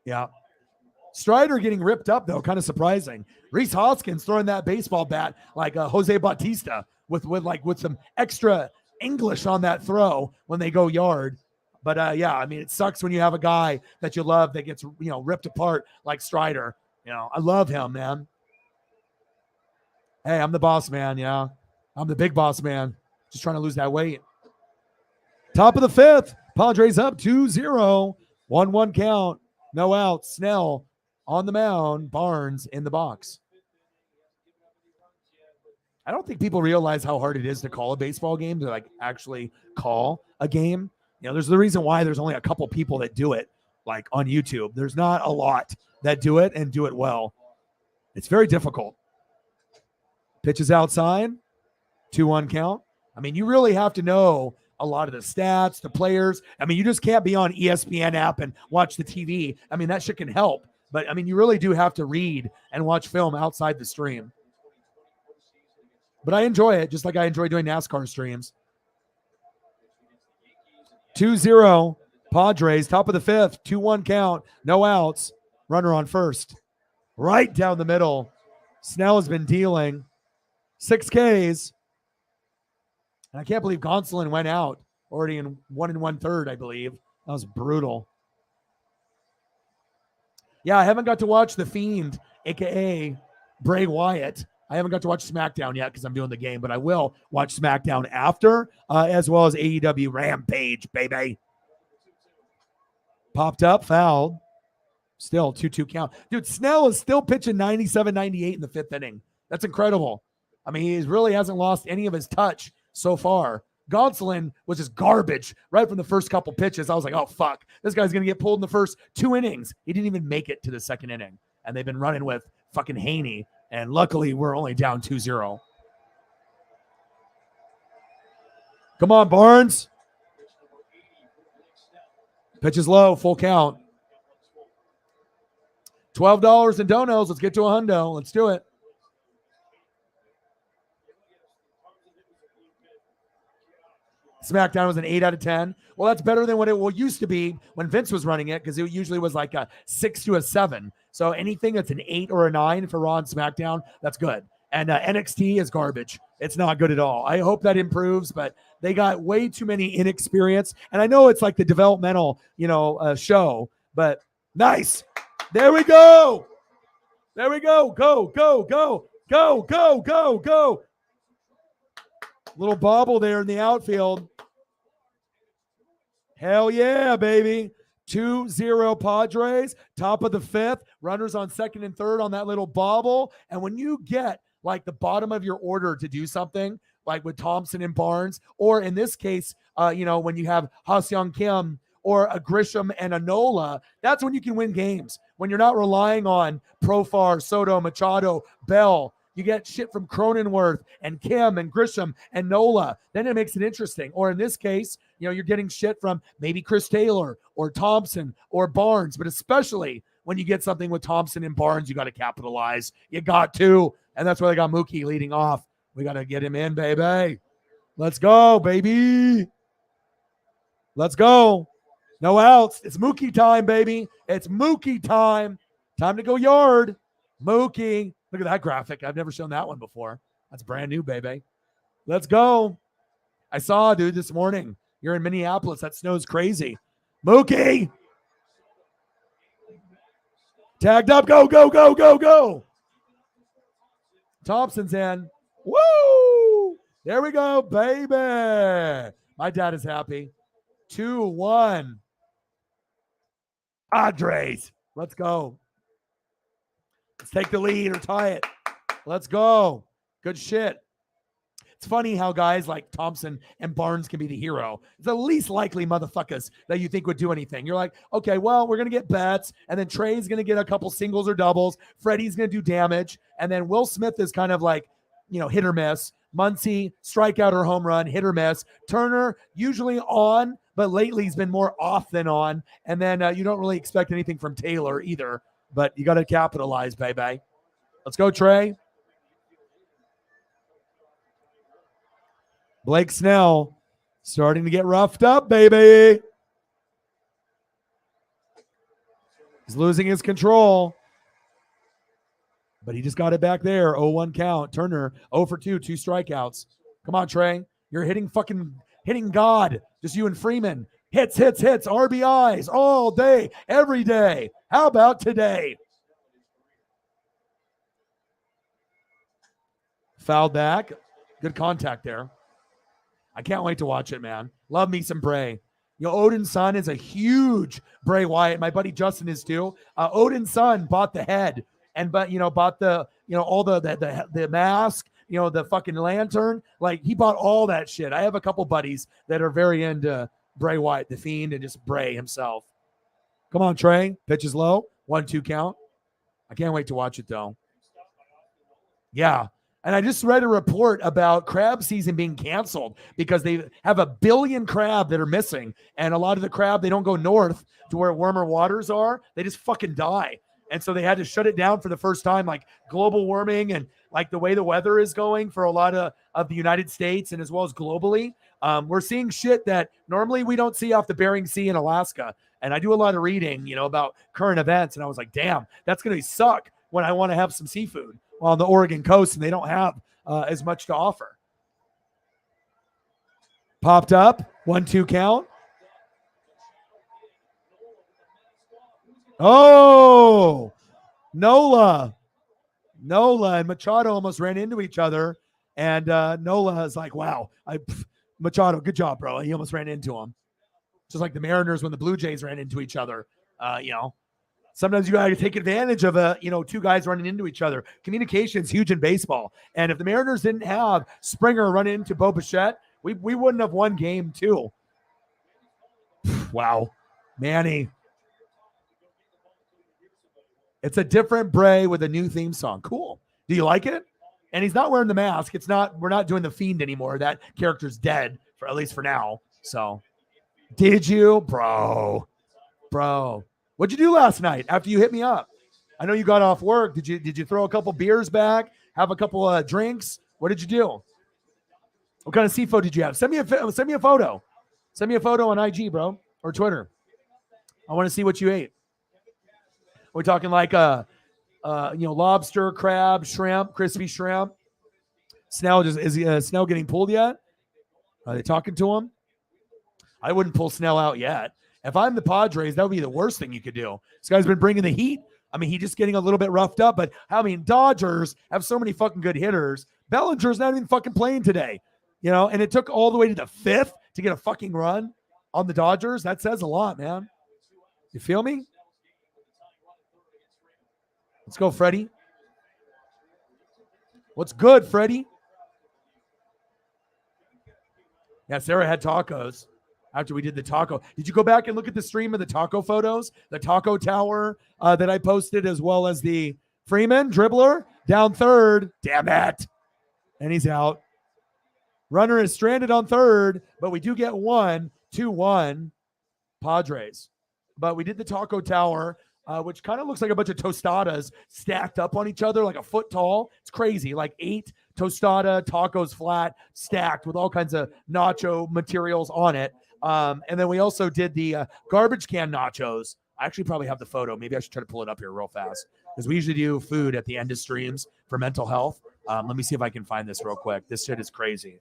Yeah. Strider getting ripped up, though, kind of surprising. Reese Hoskins throwing that baseball bat like Jose Bautista with some extra English on that throw when they go yard. But yeah, I mean, it sucks when you have a guy that you love that gets, ripped apart like Strider. I love him, man. Hey, I'm the boss man, yeah. I'm the big boss man. Just trying to lose that weight. Top of the fifth. Padres up 2-0. 1-1 count. No outs. Snell on the mound. Barnes in the box. I don't think people realize how hard it is to call a baseball game, to like actually call a game. There's the reason why there's only a couple people that do it, like on YouTube. There's not a lot that do it and do it well. It's very difficult. Pitches outside, 2-1 count. I mean, you really have to know a lot of the stats, the players. I mean, you just can't be on ESPN app and watch the TV. I mean, that shit can help. But, I mean, you really do have to read and watch film outside the stream. But I enjoy it, just like I enjoy doing NASCAR streams. 2-0, Padres, top of the fifth, 2-1 count, no outs, runner on first. Right down the middle. Snell has been dealing 6 Ks. And I can't believe Gonsolin went out already in 1 1/3, I believe. That was brutal. Yeah, I haven't got to watch The Fiend, a.k.a. Bray Wyatt. I haven't got to watch SmackDown yet because I'm doing the game, but I will watch SmackDown after, as well as AEW Rampage, baby. Popped up, fouled. Still 2-2 count. Dude, Snell is still pitching 97, 98 in the 5th inning. That's incredible. I mean, he really hasn't lost any of his touch so far. Gonsolin was just garbage right from the first couple pitches. I was like, oh, fuck. This guy's going to get pulled in the first 2 innings. He didn't even make it to the 2nd inning. And they've been running with fucking Haney. And luckily, we're only down 2-0. Come on, Barnes. Pitch is low, full count. $12 in donos. Let's get to a hundo. Let's do it. SmackDown was an 8 out of 10. Well, that's better than what it used to be when Vince was running it, because it usually was like a 6 to a 7. So anything that's an 8 or a 9 for Raw and SmackDown, that's good. And NXT is garbage. It's not good at all. I hope that improves, but they got way too many inexperienced. And I know it's like the developmental, show, but nice. There we go. There we go. Go, go, go, go, go, go, go. Little bobble there in the outfield. Hell yeah, baby. 2-0 Padres, top of the 5th. Runners on 2nd and 3rd on that little bobble. And when you get like the bottom of your order to do something, like with Thompson and Barnes, or in this case, when you have Ha-Seong Kim or a Grisham and a Nola, that's when you can win games. When you're not relying on Profar, Soto, Machado, Bell. You get shit from Cronenworth and Kim and Grisham and Nola. Then it makes it interesting. Or in this case, you're getting shit from maybe Chris Taylor or Thompson or Barnes. But especially when you get something with Thompson and Barnes, you got to capitalize. You got to. And that's why they got Mookie leading off. We got to get him in, baby. Let's go, baby. Let's go. No outs. It's Mookie time, baby. It's Mookie time. Time to go yard. Mookie. Look at that graphic. I've never shown that one before. That's brand new, baby. Let's go. I saw, dude, this morning. You're in Minneapolis. That snow's crazy. Mookie. Tagged up. Go, go, go, go, go. Thompson's in. Woo! There we go, baby. My dad is happy. 2-1. Padres. Let's go. Let's take the lead or tie it. Let's go. Good shit. It's funny how guys like Thompson and Barnes can be the hero. It's the least likely motherfuckers that you think would do anything. You're like, okay, well, we're going to get bets, and then Trey's going to get a couple singles or doubles. Freddie's going to do damage, and then Will Smith is kind of like, hit or miss. Muncy, strikeout or home run, hit or miss. Turner, usually on, but lately he's been more off than on. And then you don't really expect anything from Taylor either, but you got to capitalize, baby. Let's go, Trey. Blake Snell starting to get roughed up, baby. He's losing his control. But he just got it back there. 0-1 count. Turner, 0 for 2, 2 strikeouts. Come on, Trey. You're hitting God. Just you and Freeman. Hits, RBIs all day, every day. How about today? Fouled back. Good contact there. I can't wait to watch it, man. Love me some Bray. Odin's son is a huge Bray Wyatt. My buddy Justin is too. Odin's son bought the head bought the, all the mask, the fucking lantern. Like, he bought all that shit. I have a couple buddies that are very into Bray Wyatt, the Fiend, and just Bray himself. Come on, Trey. Pitch is low. 1-2 count. I can't wait to watch it, though. Yeah. And I just read a report about crab season being canceled because they have 1 billion crab that are missing. And a lot of the crab, they don't go north to where warmer waters are. They just fucking die. And so they had to shut it down for the first time, like global warming and like the way the weather is going for a lot of the United States and as well as globally. We're seeing shit that normally we don't see off the Bering Sea in Alaska. And I do a lot of reading, about current events. And I was like, damn, that's going to suck when I want to have some seafood on the Oregon coast and they don't have as much to offer. Popped up. 1-2 count. Oh, Nola and Machado almost ran into each other. And Nola is like, wow, Machado, good job, bro. He almost ran into him. Just like the Mariners when the Blue Jays ran into each other. Sometimes you got to take advantage of two guys running into each other. Communication is huge in baseball. And if the Mariners didn't have Springer run into Bo Bichette, we wouldn't have won game 2. Wow. Manny. It's a different Bray with a new theme song. Cool. Do you like it? And he's not wearing the mask. We're not doing the Fiend anymore. That character's dead, for at least for now. So, did you? Bro. What'd you do last night after you hit me up? I know you got off work. Did you throw a couple beers back? Have a couple of drinks? What did you do? What kind of seafood did you have? Send me a photo. Send me a photo on IG, bro, or Twitter. I want to see what you ate. We're talking like lobster, crab, shrimp, crispy shrimp. Snell, is Snell getting pulled yet? Are they talking to him? I wouldn't pull Snell out yet. If I'm the Padres, that would be the worst thing you could do. This guy's been bringing the heat. I mean, he's just getting a little bit roughed up, but Dodgers have so many fucking good hitters. Bellinger's not even fucking playing today, and it took all the way to the 5th to get a fucking run on the Dodgers. That says a lot, man. You feel me? Let's go, Freddie. What's good, Freddie? Yeah, Sarah had tacos after we did the taco. Did you go back and look at the stream of the taco photos? The taco tower that I posted, as well as the Freeman dribbler down third. Damn it. And he's out. Runner is stranded on third, but we do get 2-1 Padres. But we did the taco tower, which kind of looks like a bunch of tostadas stacked up on each other like a foot tall. It's crazy, like 8 tostada, tacos flat, stacked with all kinds of nacho materials on it. And then we also did the garbage can nachos. I actually probably have the photo. Maybe I should try to pull it up here real fast because we usually do food at the end of streams for mental health. Let me see if I can find this real quick. This shit is crazy.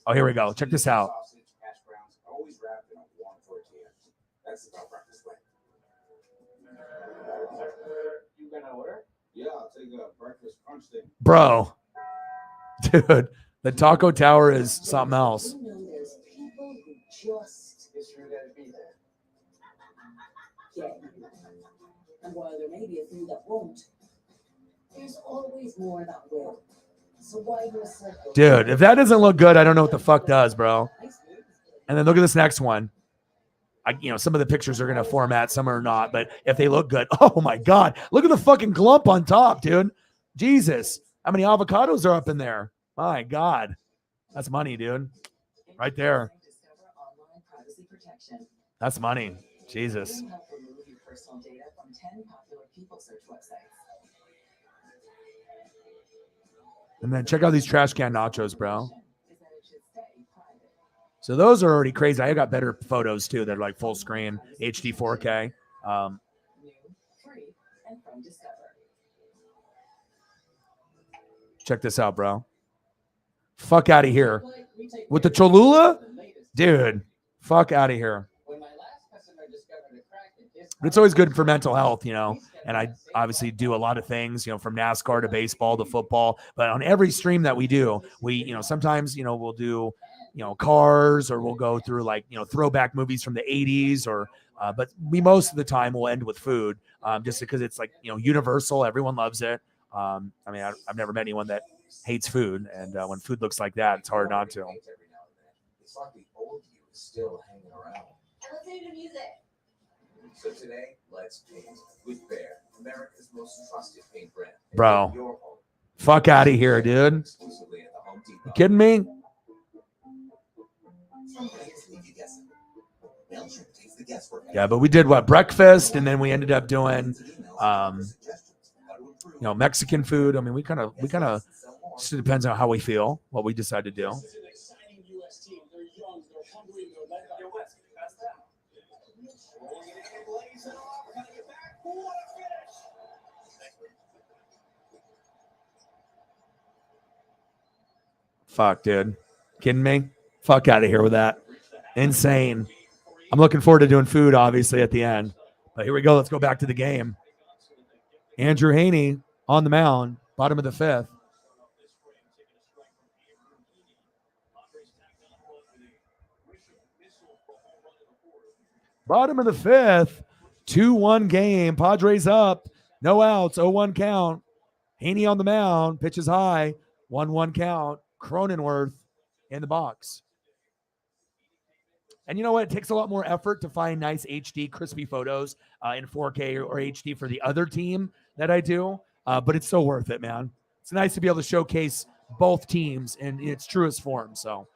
Oh, here we go. Check this out. That's about breakfast way. You gonna order? Yeah, I'll take a breakfast crunch thing. Bro, dude, the Taco Tower is something else. You know there's people who just It's true that it'd be there. get you. And while there may be a few that won't, there's always more that will. So why do a circle? Dude, if that doesn't look good, I don't know what the fuck does, bro. And then look at this next one. Some of the pictures are going to format, some are not, but if they look good, oh my God, look at the fucking glump on top, dude. Jesus. How many avocados are up in there? My God. That's money, dude. Right there. That's money. Jesus. Help remove your personal data from 10 popular people search websites. And then check out these trash can nachos, bro. Is that it should stay private. So those are already crazy. I got better photos too. They're like full screen, HD 4K. New, free, and from Discover. Check this out, bro. Fuck out of here. With the Cholula? Dude, fuck out of here. When my last customer discovered a crack in his But it's always good for mental health, and I obviously do a lot of things, from NASCAR to baseball to football. But on every stream that we do, we, sometimes, we'll do, cars, or we'll go through like, throwback movies from the 80s, or, but we most of the time will end with food, just because it's like, universal. Everyone loves it. I've never met anyone that hates food. And when food looks like that, it's hard not to. It's like the old you is still hanging around. Listen to music. So today, let's paint with Bear, America's most trusted paint brand. Bro. Your home. Fuck out of here, dude. Exclusively at the Home Depot. You kidding me? Some things leave you guessing. MailChimp takes the guesswork out. Yeah, but we did breakfast, and then we ended up doing, Mexican food. I mean, we kind of, just depends on how we feel, what we decide to do. This is an exciting U.S. team. They're young, they're hungry, they're led by West. Pass down. Rolling it in, blazing off. We're gonna get back. What a finish! Fuck, dude. Kidding me? Fuck out of here with that. Insane. I'm looking forward to doing food, obviously, at the end. But here we go. Let's go back to the game. Andrew Haney on the mound, bottom of the fifth. Bottom of the fifth, 2-1 game. Padres up, no outs, 0-1 count. Haney on the mound, pitches high, 1-1 count. Cronenworth in the box. And you know what? It takes a lot more effort to find nice HD crispy photos in 4K or HD for the other team that I do, but it's so worth it, man. It's nice to be able to showcase both teams in its truest form. So.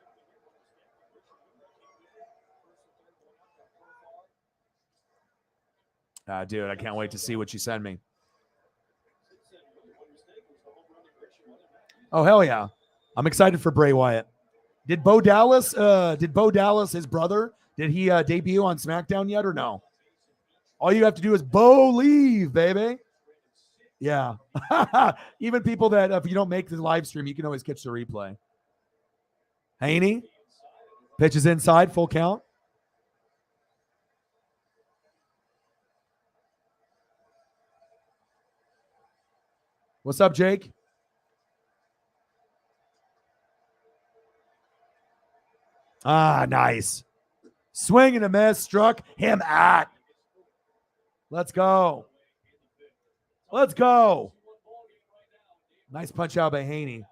Dude, I can't wait to see what you send me. Oh, hell yeah. I'm excited for Bray Wyatt. Did Bo Dallas, his brother, did he debut on SmackDown yet or no? All you have to do is believe, baby. Yeah. Even people that, if you don't make the live stream, you can always catch the replay. Haney, pitches inside, full count. What's up, Jake? Ah, nice. Swing and a miss. Struck him out. Let's go. Let's go. Nice punch out by Haney.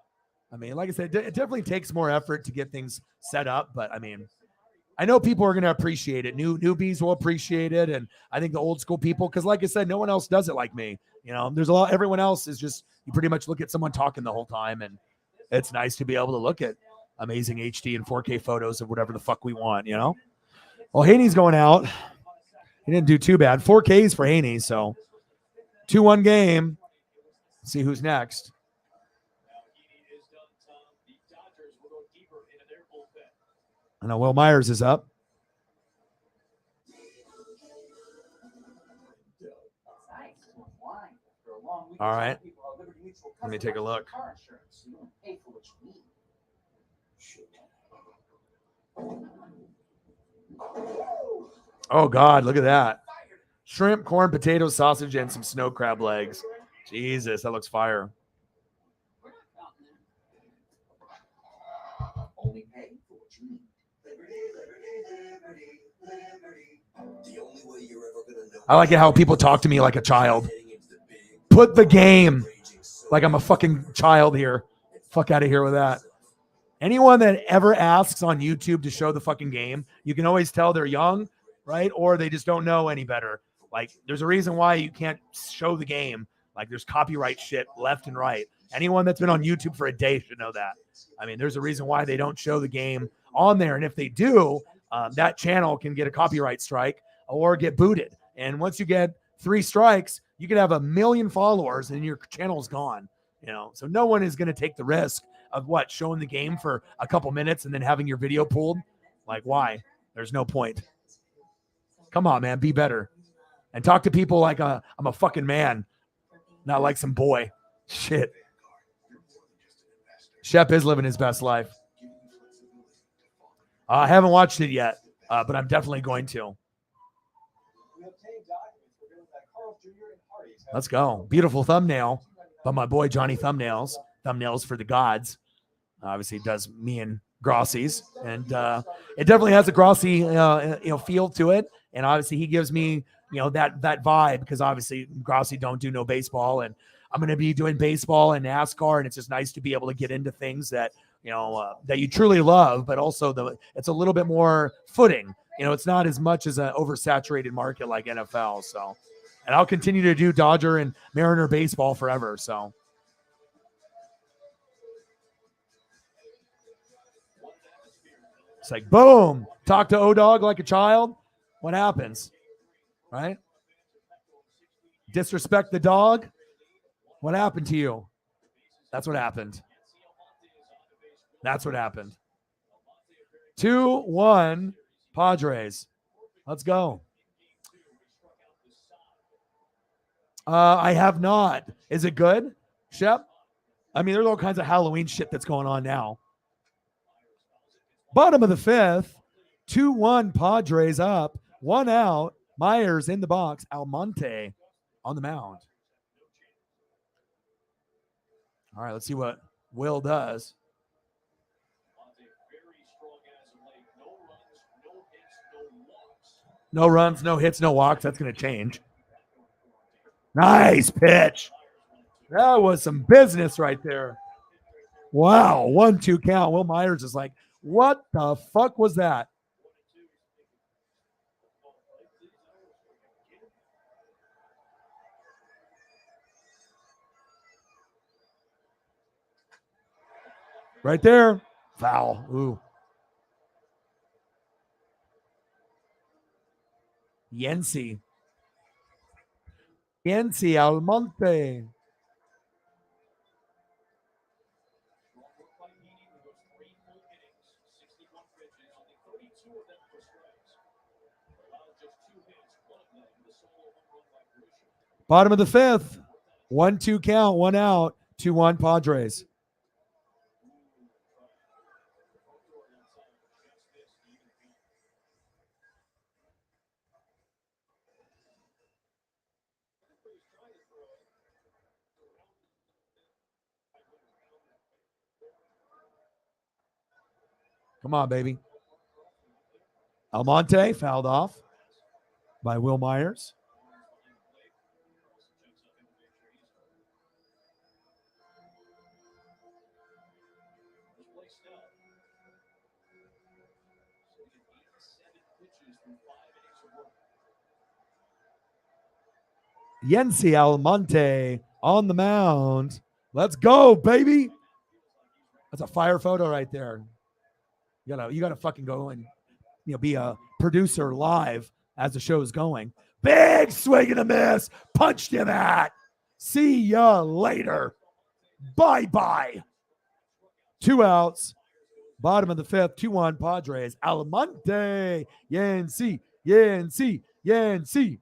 I mean, like I said, it definitely takes more effort to get things set up. But, I mean, I know people are going to appreciate it. Newbies will appreciate it. And I think the old school people, because like I said, no one else does it like me. There's a lot. Everyone else is just, you pretty much look at someone talking the whole time. And it's nice to be able to look at amazing HD and 4K photos of whatever the fuck we want, Well, Haney's going out. He didn't do too bad. 4Ks for Haney, so 2-1 game. Let's see who's next. I know Will Myers is up. All right. Let me take a look. Oh, God, look at that. Shrimp, corn, potato, sausage, and some snow crab legs. Jesus, that looks fire. Only pay for what you need. The only way you're ever gonna know. I like it how people talk to me like a child. Put the game like I'm a fucking child here. Fuck out of here with that. Anyone that ever asks on YouTube to show the fucking game, you can always tell they're young, right? Or they just don't know any better. Like, there's a reason why you can't show the game. Like, there's copyright shit left and right. Anyone that's been on YouTube for a day should know that. I mean, there's a reason why they don't show the game on there. And if they do, that channel can get a copyright strike or get booted. And once you get 3 strikes, you could have 1 million followers and your channel's gone. You know, so no one is going to take the risk of what, showing the game for a couple minutes and then having your video pulled. Like, why? There's no point. Come on, man, be better. And talk to people like I'm a fucking man, not like some boy. Shit. Shep is living his best life. I haven't watched it yet, but I'm definitely going to. Let's go. Beautiful thumbnail by my boy Johnny Thumbnails. Thumbnails for the gods. Obviously, it does me and Grossi's, and it definitely has a Grossi, feel to it. And obviously, he gives me, that vibe, because obviously Grossi don't do no baseball, and I'm going to be doing baseball and NASCAR, and it's just nice to be able to get into things that that you truly love, but also it's a little bit more footing. It's not as much as an oversaturated market like NFL. So, and I'll continue to do Dodger and Mariner baseball forever. So. It's like, boom, talk to O-Dog like a child. What happens? Right? Disrespect the dog. What happened to you? That's what happened. That's what happened. 2-1 Padres. Let's go. I have not. Is it good, Shep? I mean, there's all kinds of Halloween shit that's going on now. Bottom of the 5th, 2-1 Padres up, 1 out. Myers in the box. Almonte on the mound. All right, let's see what Will does. No runs, no hits, no walks. That's going to change. Nice pitch. That was some business right there. Wow, 1-2 count. Will Myers is like, what the fuck was that? Right there. Foul. Ooh. Yency Almonte. Bottom of the 5th. 1-2 count, 1 out, 2-1 Padres. Come on, baby. Almonte fouled off by Will Myers. Yency Almonte on the mound. Let's go, baby. That's a fire photo right there. You gotta fucking go and be a producer live as the show's going. Big swing and a miss. Punched him at. See ya later. Bye-bye. 2 outs. Bottom of the fifth, 2-1 Padres. Almonte, Yancy, Yancy, Yancy.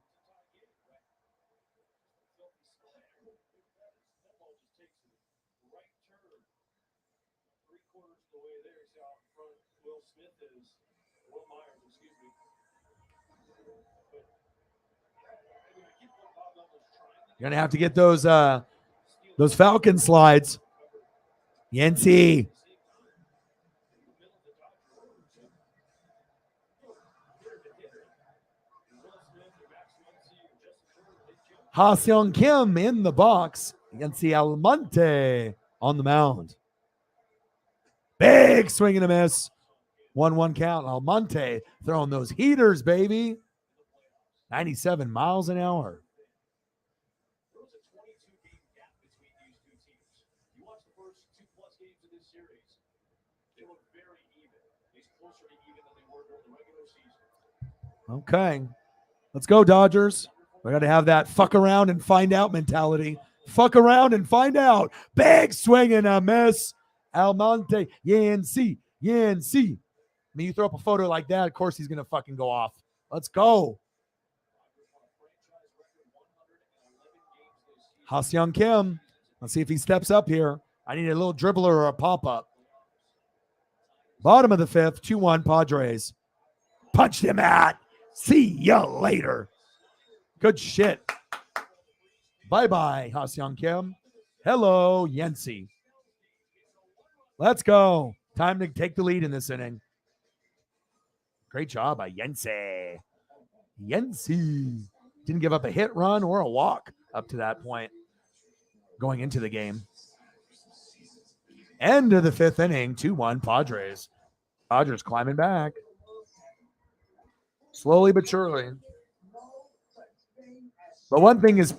You're gonna have to get those Falcon slides. Yancy. Ha-Seong Kim in the box against the Almonte on the mound. Big swing and a miss. 1-1 count. Almonte throwing those heaters, baby. 97 miles an hour. There was a 22-game gap between these two teams. You watch the first 2+ games of this series, they look very even. It's closer to even than they were during the regular season. Okay. Let's go, Dodgers. We got to have that fuck around and find out mentality. Fuck around and find out. Big swing and a miss. Almonte, Yancy, Yancy. I mean, you throw up a photo like that, of course he's going to fucking go off. Let's go. Ha-Seong Kim. Let's see if he steps up here. I need a little dribbler or a pop-up. Bottom of the fifth, 2-1 Padres. Punched him out. See ya later. Good shit. Bye-bye, Ha-Seong Kim. Hello, Yancy. Let's go. Time to take the lead in this inning. Great job by Yancy. Yancy. Didn't give up a hit, run, or a walk up to that point going into the game. End of the fifth inning, 2-1 Padres. Padres climbing back. Slowly but surely. But one thing is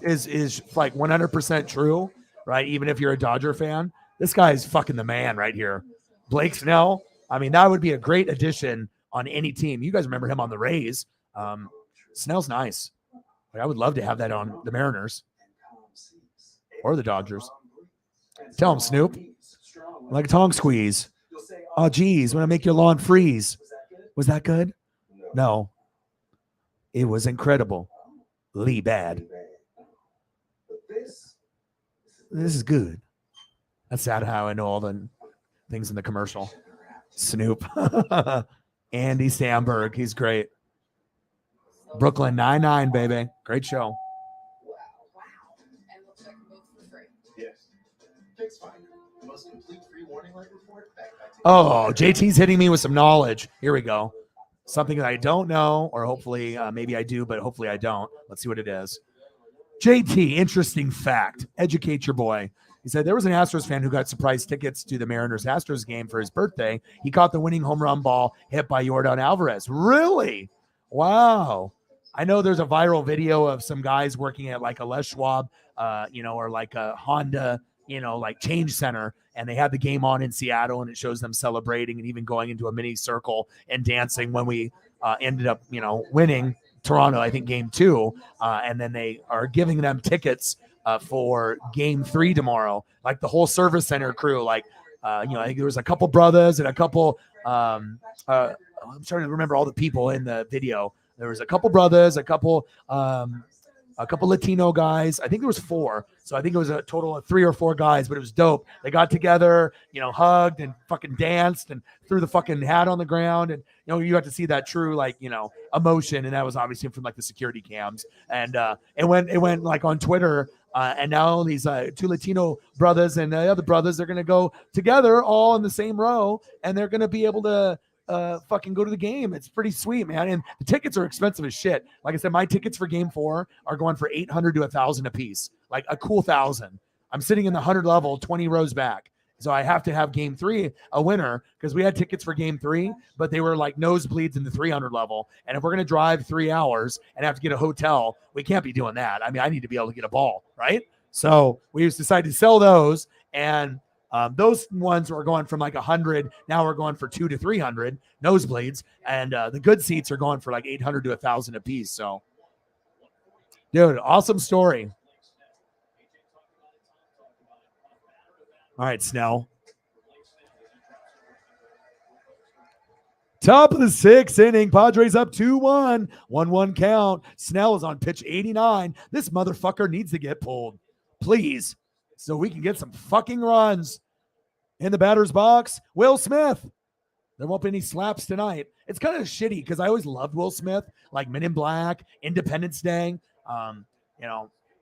like 100% true, right? Even if you're a Dodger fan, this guy is fucking the man right here. Blake Snell, I mean, that would be a great addition on any team. You guys remember him on the Rays. Snell's nice. Like, I would love to have that on the Mariners or the Dodgers. Tell him, Snoop. Like a tongue squeeze. Oh, geez, when I make your lawn freeze. Was that good? No. It was incredible. Lee bad. This is good. That's sad how I know all the things in the commercial. Snoop. Andy Samberg. He's great. Brooklyn Nine-Nine, baby. Great show. And we'll check them both for free. Yes. Fix Finder, the most complete free warning light report backed by Oh, JT's hitting me with some knowledge. Here we go. Something that I don't know, or hopefully, maybe I do, but hopefully I don't. Let's see what it is. JT, interesting fact. Educate your boy. He said there was an Astros fan who got surprise tickets to the Mariners-Astros game for his birthday. He caught the winning home run ball hit by Yordan Alvarez. Really? Wow. I know there's a viral video of some guys working at like a Les Schwab, or like a Honda, like change center, and they had the game on in Seattle, and it shows them celebrating and even going into a mini circle and dancing when we ended up, winning Toronto, I think game 2. And then they are giving them tickets for game 3 tomorrow, like the whole service center crew. Like, I think there was a couple brothers and a couple, I'm trying to remember all the people in the video. There was a couple brothers, a couple Latino guys. I think there was 4. So I think it was a total of 3 or 4 guys, but it was dope. They got together, hugged and fucking danced and threw the fucking hat on the ground. And, you got to see that true, like, emotion. And that was obviously from like the security cams. And it went like on Twitter. And now these 2 Latino brothers and the other brothers, they're going to go together all in the same row, and they're going to be able to fucking go to the game. It's pretty sweet, man. And the tickets are expensive as shit. Like I said, my tickets for game 4 are going for $800 to $1,000 a piece, like a cool 1,000. I'm sitting in the 100 level, 20 rows back. So I have to have game 3 a winner, because we had tickets for game 3, but they were like nosebleeds in the 300 level. And if we're going to drive 3 hours and have to get a hotel, we can't be doing that. I mean, I need to be able to get a ball, right? So we just decided to sell those, and those ones were going from like 100. Now we're going for 200 to 300 nosebleeds, and the good seats are going for like 800 to 1,000 a piece. So, dude, awesome story. All right, Snell. Top of the sixth inning, Padres up 2-1. 1-1 count. Snell is on pitch 89. This motherfucker needs to get pulled. Please. So we can get some fucking runs. In the batter's box, Will Smith. There won't be any slaps tonight. It's kind of shitty because I always loved Will Smith, like Men in Black, Independence Day.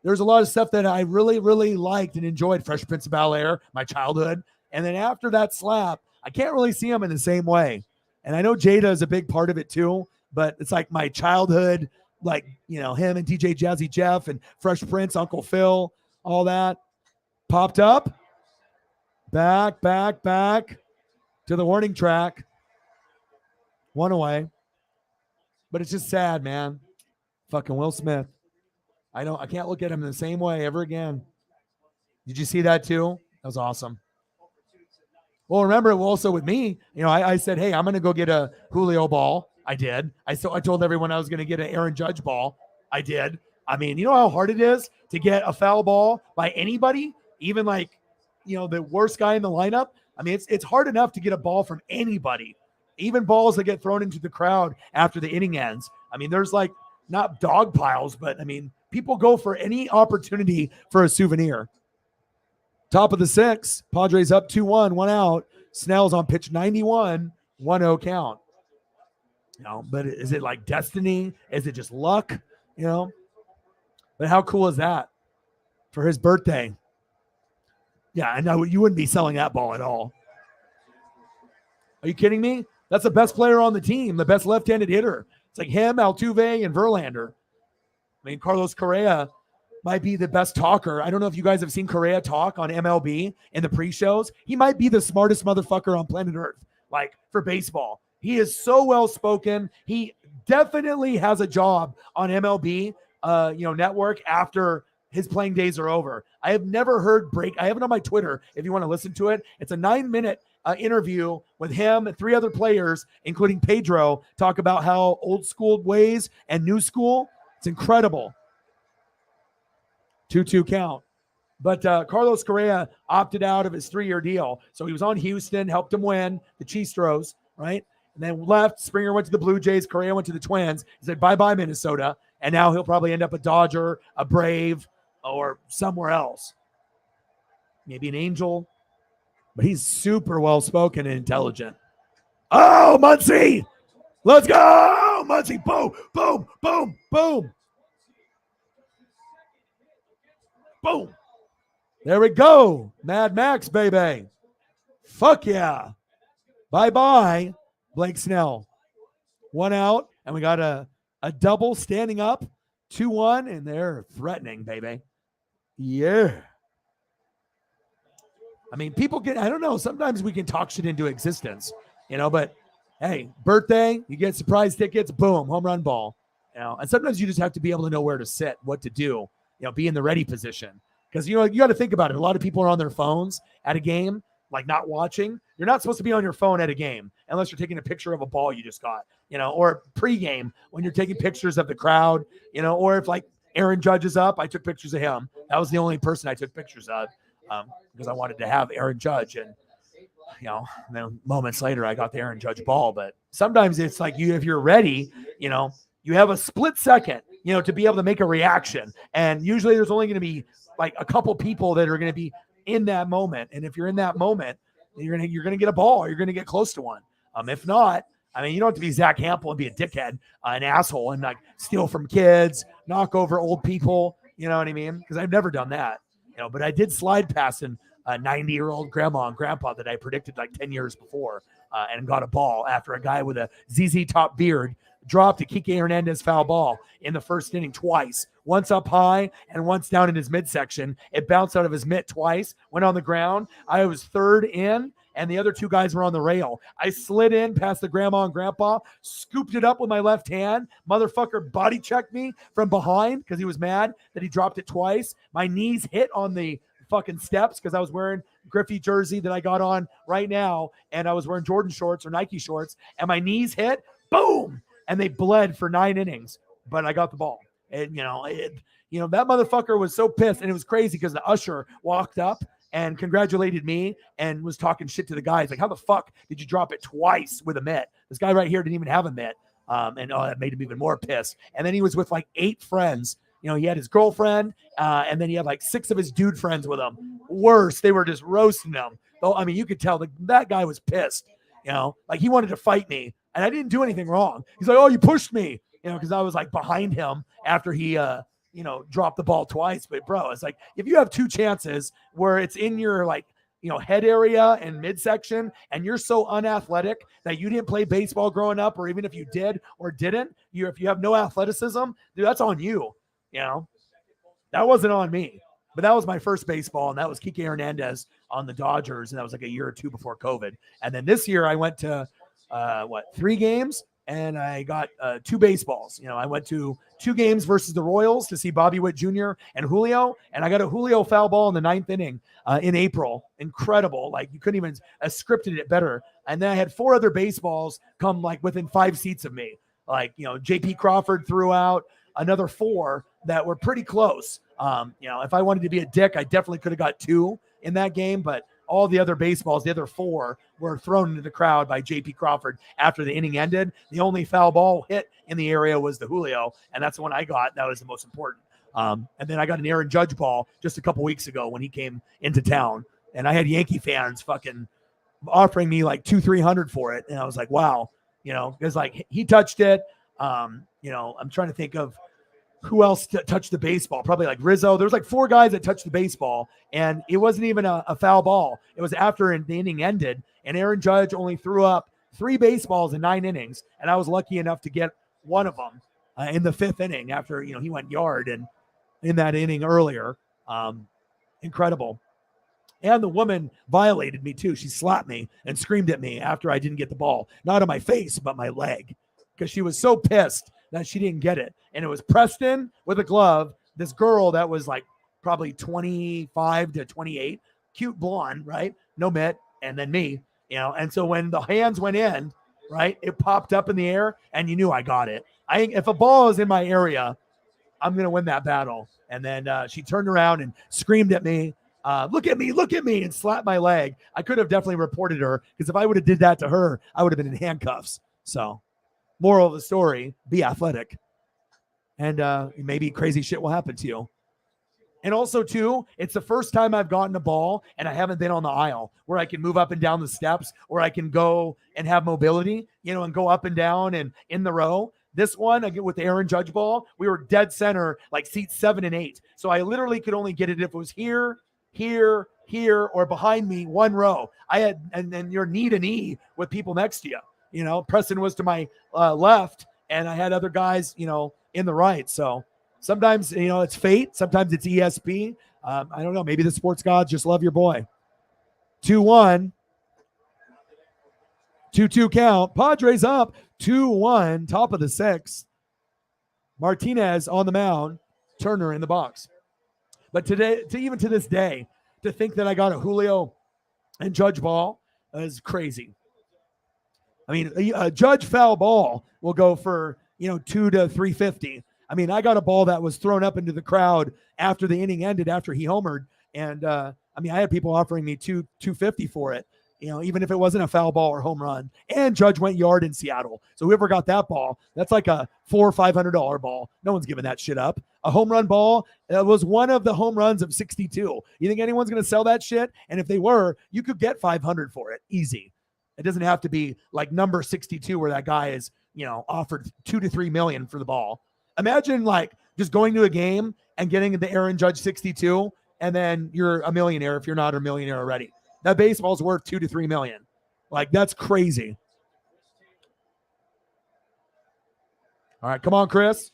There's a lot of stuff that I really, really liked and enjoyed. Fresh Prince of Bel-Air, my childhood. And then after that slap, I can't really see him in the same way. And I know Jada is a big part of it too, but it's like my childhood, like, him and DJ Jazzy Jeff and Fresh Prince, Uncle Phil, all that popped up. Back to the warning track. One away. But it's just sad, man. Fucking Will Smith. I can't look at him in the same way ever again. Did you see that too? That was awesome. Well, remember also with me, I said, hey, I'm going to go get a Julio ball. I did. I told everyone I was going to get an Aaron Judge ball. I did. I mean, you know how hard it is to get a foul ball by anybody, even like, the worst guy in the lineup. I mean, it's hard enough to get a ball from anybody, even balls that get thrown into the crowd after the inning ends. I mean, there's like not dog piles, but I mean, people go for any opportunity for a souvenir. Top of the sixth, Padres up 2-1, 1 out. Snell's on pitch 91, 1-0 count. But is it like destiny? Is it just luck? But how cool is that for his birthday? Yeah, I know you wouldn't be selling that ball at all. Are you kidding me? That's the best player on the team, the best left-handed hitter. It's like him, Altuve, and Verlander. I mean, Carlos Correa might be the best talker. I don't know if you guys have seen Correa talk on MLB in the pre-shows. He might be the smartest motherfucker on planet Earth, like for baseball. He is so well-spoken. He definitely has a job on MLB, network after his playing days are over. I have never heard I have it on my Twitter if you want to listen to it. It's a 9-minute interview with him and 3 other players, including Pedro, talk about how old school ways and new school. It's incredible. 2-2 count. But Carlos Correa opted out of his 3-year deal. So he was on Houston, helped him win the Chistros, right? And then left. Springer went to the Blue Jays. Correa went to the Twins. He said, bye-bye, Minnesota. And now he'll probably end up a Dodger, a Brave, or somewhere else. Maybe an Angel. But he's super well-spoken and intelligent. Oh, Muncy! Let's go! Muncy, boom, boom, boom, boom. Boom. There we go. Mad Max, baby. Fuck yeah. Bye-bye, Blake Snell. 1 out, and we got a double standing up. 2-1, and they're threatening, baby. Yeah. I mean, people I don't know, sometimes we can talk shit into existence, but hey, birthday, you get surprise tickets, boom, home run ball. And sometimes you just have to be able to know where to sit, what to do, be in the ready position. Because, you got to think about it. A lot of people are on their phones at a game, like not watching. You're not supposed to be on your phone at a game unless you're taking a picture of a ball you just got, or pregame when you're taking pictures of the crowd, or if like Aaron Judge is up, I took pictures of him. That was the only person I took pictures of because I wanted to have Aaron Judge. And, then moments later, I got the Aaron Judge ball. But sometimes it's like if you're ready, you have a split second, to be able to make a reaction. And usually there's only going to be like a couple people that are going to be in that moment. And if you're in that moment, you're going to get a ball, or you're going to get close to one. If not, I mean, you don't have to be Zach Hampel and be a dickhead, an asshole, and like steal from kids, knock over old people. You know what I mean? Because I've never done that. But I did slide past a 90-year-old grandma and grandpa that I predicted like 10 years before and got a ball after a guy with a ZZ Top beard dropped a Kike Hernandez foul ball in the first inning twice, once up high and once down in his midsection. It bounced out of his mitt twice, went on the ground. I was third in, and the other 2 guys were on the rail. I slid in past the grandma and grandpa, scooped it up with my left hand. Motherfucker body checked me from behind because he was mad that he dropped it twice. My knees hit on the fucking steps because I was wearing Griffey jersey that I got on right now, and I was wearing Jordan shorts or Nike shorts, and my knees hit, boom, and they bled for 9 innings, but I got the ball. And, that motherfucker was so pissed, and it was crazy because the usher walked up and congratulated me and was talking shit to the guys. Like, how the fuck did you drop it twice with a mitt? This guy right here didn't even have a mitt. And that made him even more pissed. And then he was with like 8 friends. You know, he had his girlfriend, and then he had like 6 of his dude friends with him. Worse, they were just roasting him. Though, I mean, you could tell that guy was pissed. You know, like he wanted to fight me, and I didn't do anything wrong. He's like, "Oh, you pushed me," you know, because I was like behind him after he, dropped the ball twice. But bro, it's like if you have 2 chances where it's in your like, head area and midsection, and you're so unathletic that you didn't play baseball growing up, or even if you did or didn't, if you have no athleticism, dude, that's on you. You know, that wasn't on me. But that was my first baseball, and that was Kike Hernandez on the Dodgers, and that was like a year or 2 before COVID. And then this year I went to 3 games, and I got 2 baseballs. I went to 2 games versus the Royals to see Bobby Witt Jr. and Julio, and I got a Julio foul ball in the 9th inning in April. Incredible. Like, you couldn't even scripted it better. And then I had 4 other baseballs come like within 5 seats of me. Like, JP Crawford threw out another 4 that were pretty close. If I wanted to be a dick, I definitely could have got 2 in that game, but all the other baseballs, the other 4, were thrown into the crowd by JP Crawford after the inning ended. The only foul ball hit in the area was the Julio, and that's the one I got. That was the most important. And then I got an Aaron Judge ball just a couple weeks ago when he came into town, and I had Yankee fans fucking offering me like $200-300 for it, and I was like, wow, because like he touched it. I'm trying to think of who else touched the baseball. Probably like Rizzo. There was like 4 guys that touched the baseball, and it wasn't even a foul ball. It was after the inning ended, and Aaron Judge only threw up 3 baseballs in 9 innings, and I was lucky enough to get one of them in the 5th inning after he went yard and in that inning earlier. Incredible. And the woman violated me too. She slapped me and screamed at me after I didn't get the ball, not on my face but my leg, because she was so pissed that she didn't get it. And it was Preston with a glove, this girl that was like probably 25 to 28, cute blonde, right? No mitt, and then me, And so when the hands went in, right, it popped up in the air, and you knew I got it. If a ball is in my area, I'm going to win that battle. And then she turned around and screamed at me, look at me, and slapped my leg. I could have definitely reported her, because if I would have did that to her, I would have been in handcuffs. So moral of the story, be athletic, and maybe crazy shit will happen to you. And also, too, it's the first time I've gotten a ball and I haven't been on the aisle where I can move up and down the steps, or I can go and have mobility, and go up and down and in the row. This one, I get with the Aaron Judge ball, we were dead center, like seats 7 and 8. So I literally could only get it if it was here, or behind me, 1 row. I had, and then you're knee to knee with people next to you. Preston was to my left, and I had other guys, in the right. So sometimes, it's fate. Sometimes it's ESP. I don't know. Maybe the sports gods just love your boy. 2-1. 2-2 count. Padres up 2-1, top of the 6th. Martinez on the mound. Turner in the box. But today, even to this day, to think that I got a Julio and Judge ball is crazy. I mean, a Judge foul ball will go for, $2 to $350. I mean, I got a ball that was thrown up into the crowd after the inning ended, after he homered. And I had people offering me $250 for it, even if it wasn't a foul ball or home run. And Judge went yard in Seattle. So whoever got that ball, that's like a $400 or $500 ball. No one's giving that shit up. A home run ball was one of the home runs of 62. You think anyone's going to sell that shit? And if they were, you could get $500 for it. Easy. It doesn't have to be like number 62 where that guy is, offered $2 to $3 million for the ball. Imagine like just going to a game and getting the Aaron Judge 62, and then you're a millionaire if you're not a millionaire already. That baseball's worth $2 to $3 million. Like, that's crazy. All right, come on, Chris.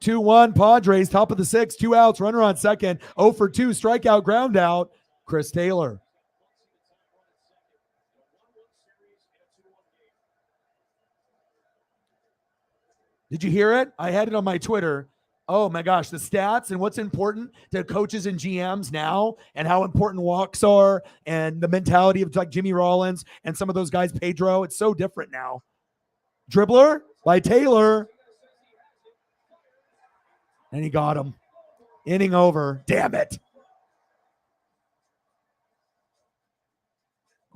2-1 Padres, top of the 6th, 2 outs, runner on second, 0 for 2, strikeout, ground out. Chris Taylor. Did you hear it? I had it on my Twitter. Oh my gosh, the stats and what's important to coaches and GMs now, and how important walks are, and the mentality of like Jimmy Rollins and some of those guys, Pedro. It's so different now. Dribbler by Taylor. And he got him. Inning over. Damn it.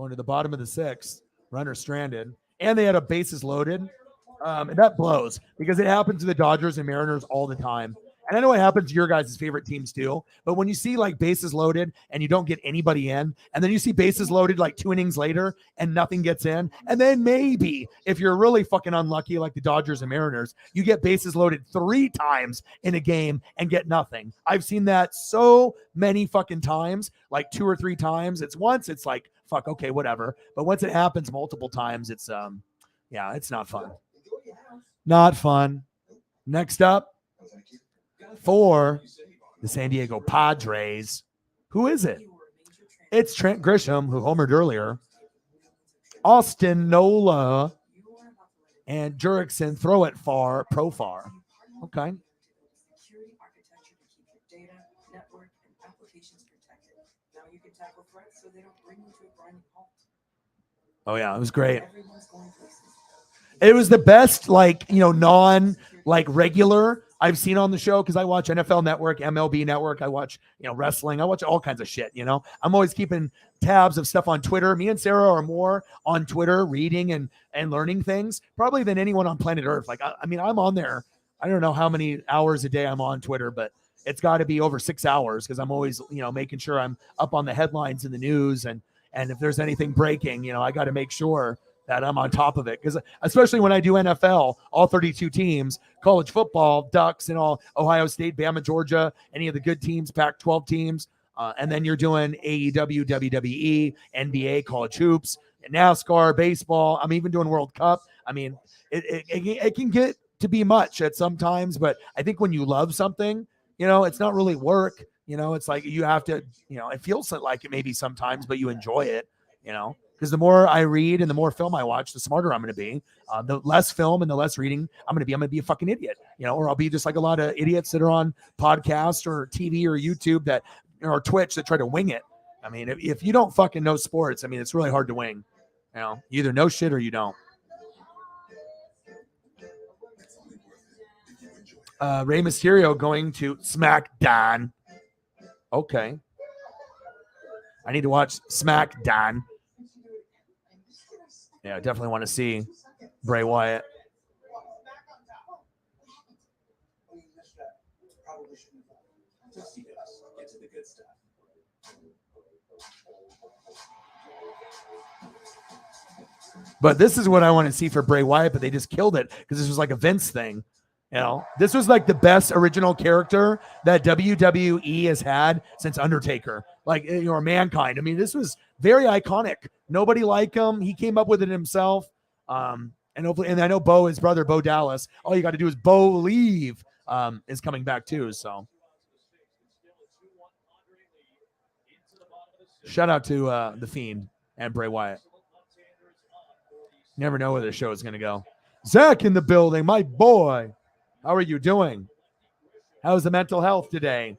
going to the bottom of the sixth, runner stranded, and they had a bases loaded. And that blows because it happens to the Dodgers and Mariners all the time. And I know it happens to your guys' favorite teams too. But when you see like bases loaded and you don't get anybody in, and then you see bases loaded like 2 innings later and nothing gets in, and then maybe if you're really fucking unlucky like the Dodgers and Mariners, you get bases loaded 3 times in a game and get nothing. I've seen that so many fucking times, like 2 or 3 times. It's once, it's like, fuck, okay, whatever. But once it happens multiple times, it's yeah, it's not fun. Not fun. Next up, for the San Diego Padres. Who is it? It's Trent Grisham, who homered earlier. Austin Nola and Jurickson throw it far, Profar. Okay. Security architecture to keep your data, network, and applications protected. Now you can tackle threats so they don't bring you to a grinding halt. Oh yeah, it was great. Everyone's going places. It was the best, like, non like regular I've seen on the show because I watch NFL Network, MLB Network. I watch, wrestling. I watch all kinds of shit. I'm always keeping tabs of stuff on Twitter. Me and Sarah are more on Twitter, reading and learning things probably than anyone on planet Earth. Like, I mean, I'm on there. I don't know how many hours a day I'm on Twitter, but it's got to be over 6 hours because I'm always, making sure I'm up on the headlines in the news and if there's anything breaking, I got to make sure that I'm on top of it because especially when I do NFL, all 32 teams, college football, Ducks and all, Ohio State, Bama, Georgia, any of the good teams, Pac-12 teams, and then you're doing AEW, WWE, NBA, college hoops, NASCAR, baseball. I'm even doing World Cup. I mean, it can get to be much at some times, but I think when you love something, it's not really work. It's like you have to, it feels like it maybe sometimes, but you enjoy it, because the more I read and the more film I watch, the smarter I'm going to be. The less film and the less reading I'm going to be a fucking idiot, or I'll be just like a lot of idiots that are on podcasts or TV or YouTube that, or Twitch that try to wing it. I mean, if you don't fucking know sports, I mean, it's really hard to wing. You either know shit or you don't. Rey Mysterio going to SmackDown. Okay. I need to watch SmackDown. Yeah, I definitely want to see Bray Wyatt. But this is what I want to see for Bray Wyatt, but they just killed it because this was like a Vince thing. This was like the best original character that WWE has had since Undertaker, like, or Mankind. I mean, this was very iconic. Nobody liked him. He came up with it himself. And hopefully, and I know Bo, his brother, Bo Dallas, all you got to do is believe is coming back too. So shout out to The Fiend and Bray Wyatt. Never know where the show is going to go. Zach in the building, my boy. How are you doing? How's the mental health today?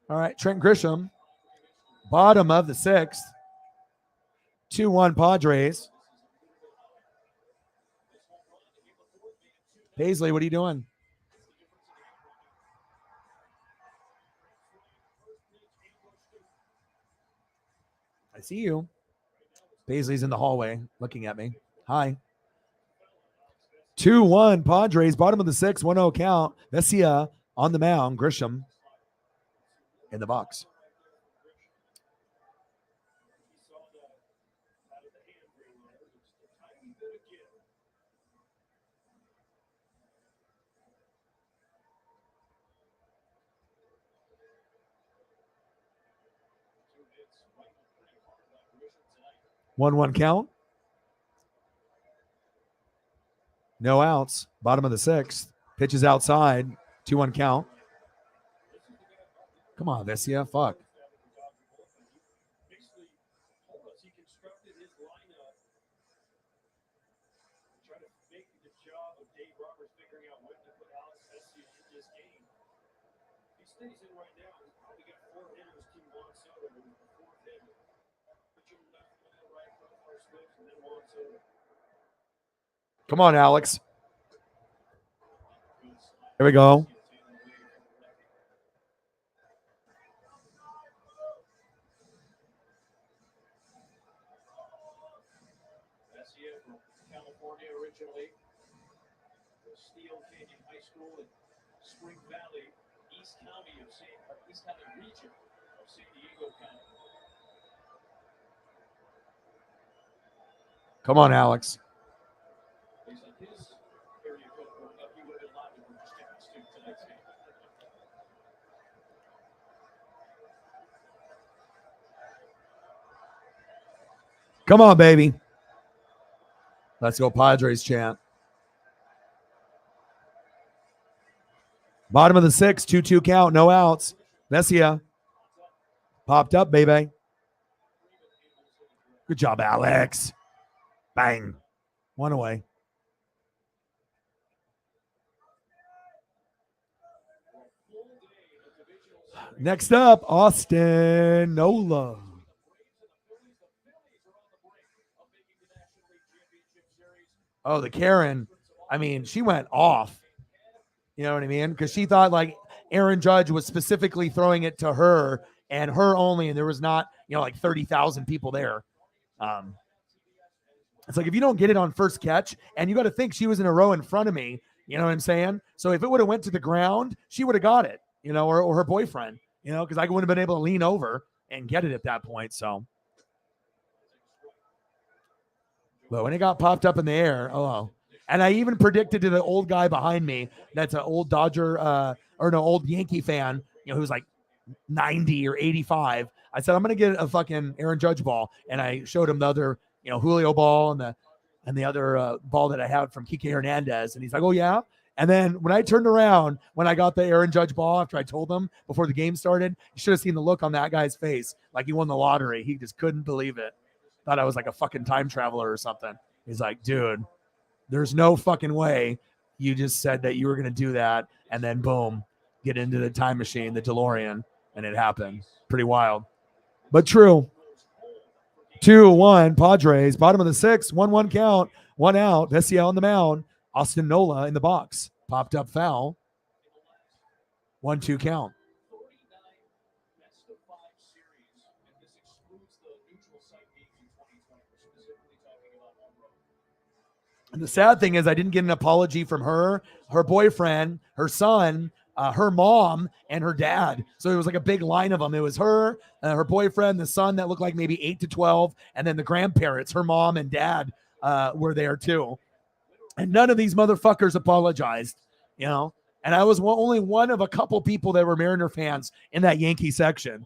All right, Trent Grisham, bottom of the sixth. 2-1 Padres. Paisley, what are you doing? I see you. Paisley's in the hallway looking at me. Hi. 2-1 Padres, bottom of the sixth, 1-0 count. Vesia on the mound. Grisham in the box. One count. No outs. Bottom of the sixth. Pitches outside. 2-1 count. Come on, Vesia. Fuck. Come on, Alex. Here we go. originally. The Steel Canyon High School in Spring Valley, East County region of San Diego County. Come on, Alex. Based on his area code growing up, he would have been allowed to purchase tickets to tonight's game. Come on, baby. Let's go Padres chant. Bottom of the sixth, 2-2 count, no outs. Vesia popped up, baby. Good job, Alex. Bang. One away. Next up, Austin Nola. Oh, the Karen. I mean, she went off. You know what I mean? Because she thought like Aaron Judge was specifically throwing it to her and her only, and there was not, like 30,000 people there. It's like if you don't get it on first catch, and you got to think she was in a row in front of me. You know what I'm saying? So if it would have went to the ground, she would have got it. Or her boyfriend. Because I wouldn't have been able to lean over and get it at that point. So, but when it got popped up in the air, and I even predicted to the old guy behind me, that's an old old Yankee fan, who's like 90 or 85. I said, I'm going to get a fucking Aaron Judge ball. And I showed him the other, Julio ball and the other ball that I had from Kike Hernandez. And he's like, oh, yeah. And then when I turned around, when I got the Aaron Judge ball after I told him before the game started, you should have seen the look on that guy's face. Like he won the lottery. He just couldn't believe it. Thought I was like a fucking time traveler or something. He's like, dude, there's no fucking way you just said that you were going to do that. And then boom, get into the time machine, the DeLorean. And it happened. Pretty wild. But true. 2-1 Padres. Bottom of the sixth. 1-1 count. 1 out. Vesia on the mound. Austin Nola in the box. Popped up foul. 1-2 count. And the sad thing is I didn't get an apology from her boyfriend, her son, her mom, and her dad. So it was like a big line of them. It was her, her boyfriend, the son that looked like maybe 8 to 12, and then the grandparents, her mom and dad were there too. And none of these motherfuckers apologized, And I was only one of a couple people that were Mariner fans in that Yankee section.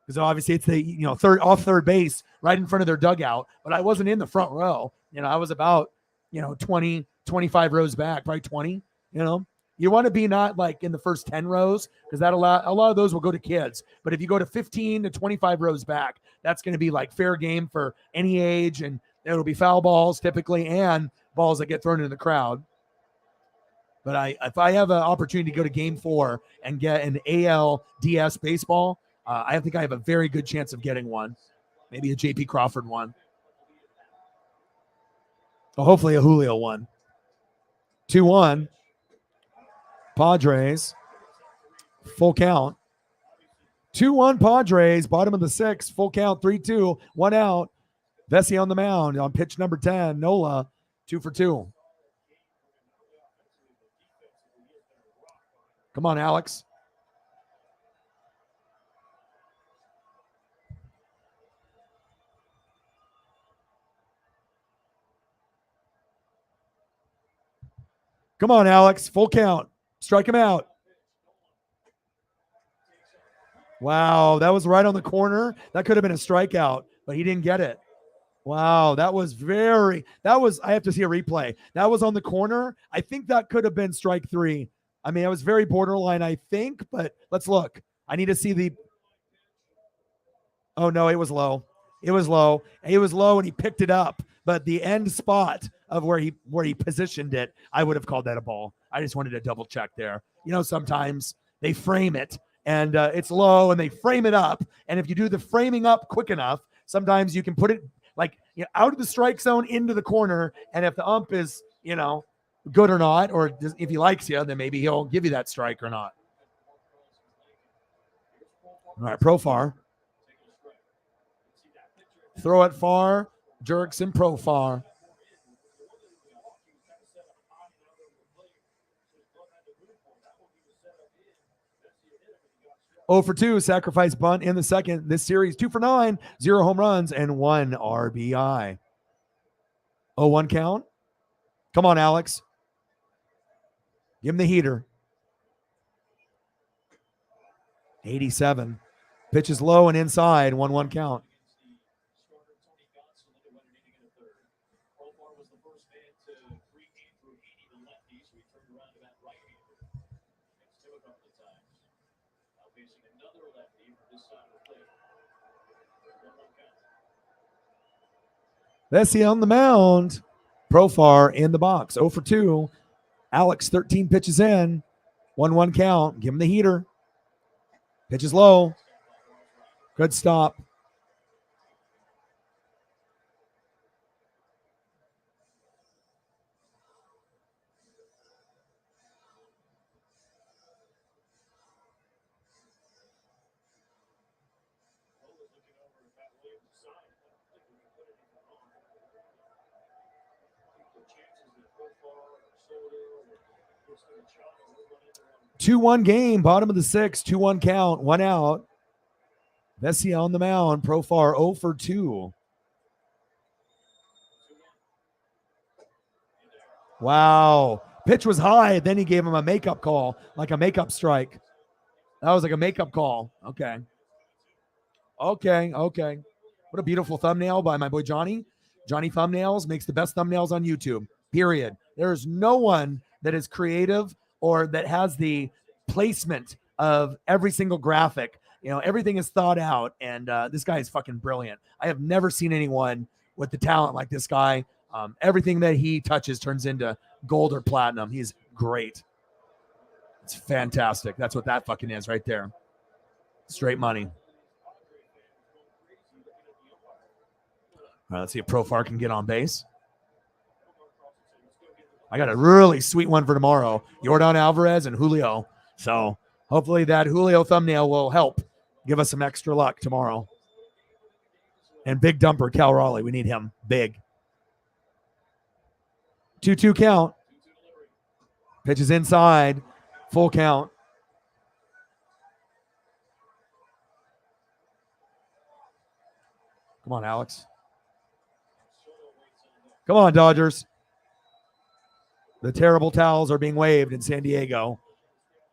Because obviously it's the, third base right in front of their dugout. But I wasn't in the front row. I was about, 20, 25 rows back, probably 20, You want to be not like in the first 10 rows because a lot of those will go to kids. But if you go to 15 to 25 rows back, that's going to be like fair game for any age. And it'll be foul balls typically and balls that get thrown into the crowd. But if I have an opportunity to go to game 4 and get an NLDS baseball, I think I have a very good chance of getting one. Maybe a J.P. Crawford one. Well, hopefully a Julio one. 2-1. Padres. Full count. 2-1 Padres. Bottom of the sixth. Full count. 3-2. 1 out. Vesia on the mound on pitch number 10. Nola, 2 for 2. Come on, Alex. Come on, Alex. Full count. Strike him out. Wow, that was right on the corner. That could have been a strikeout, but he didn't get it. Wow, I have to see a replay. That was on the corner. I think that could have been strike 3. I mean, it was very borderline, I think, but let's look. I need to see the. Oh, no, it was low. It was low. It was low and he picked it up. But the end spot of where he positioned it, I would have called that a ball. I just wanted to double check there. Sometimes they frame it and it's low and they frame it up. And if you do the framing up quick enough, sometimes you can put it like out of the strike zone into the corner. And if the ump is, good or not, or if he likes you, then maybe he'll give you that strike or not. All right, Profar. Throw it far. Jerks and Profar. 0 for 2, sacrifice bunt in the second. This series, 2 for 9, 0 home runs, and 1 RBI. 0-1 count. Come on, Alex. Give him the heater. 87. Pitch is low and inside. 1-1 count. Vesey on the mound. Profar in the box. 0 for 2. Alex, 13 pitches in. 1-1 count. Give him the heater. Pitch is low. Good stop. Two-one game, bottom of the sixth, 2-1 count, 1 out. Vesey on the mound. Profar 0 for 2. Wow. Pitch was high. Then he gave him a makeup call, like a makeup strike. That was like a makeup call. Okay. What a beautiful thumbnail by my boy Johnny. Johnny Thumbnails makes the best thumbnails on YouTube, period. There's no one that is creative or that has the placement of every single graphic. You know, everything is thought out, and this guy is fucking brilliant. I have never seen anyone with the talent like this guy. Everything that he touches turns into gold or platinum. He's great. It's fantastic. That's what that fucking is right there. Straight money. All right, let's see if Profar can get on base. I got a really sweet one for tomorrow. Yordan Alvarez and Julio. So hopefully that Julio thumbnail will help give us some extra luck tomorrow. And big dumper, Cal Raleigh. We need him big. 2-2 count. Pitch is inside. Full count. Come on, Alex. Come on, Dodgers. The terrible towels are being waved in San Diego.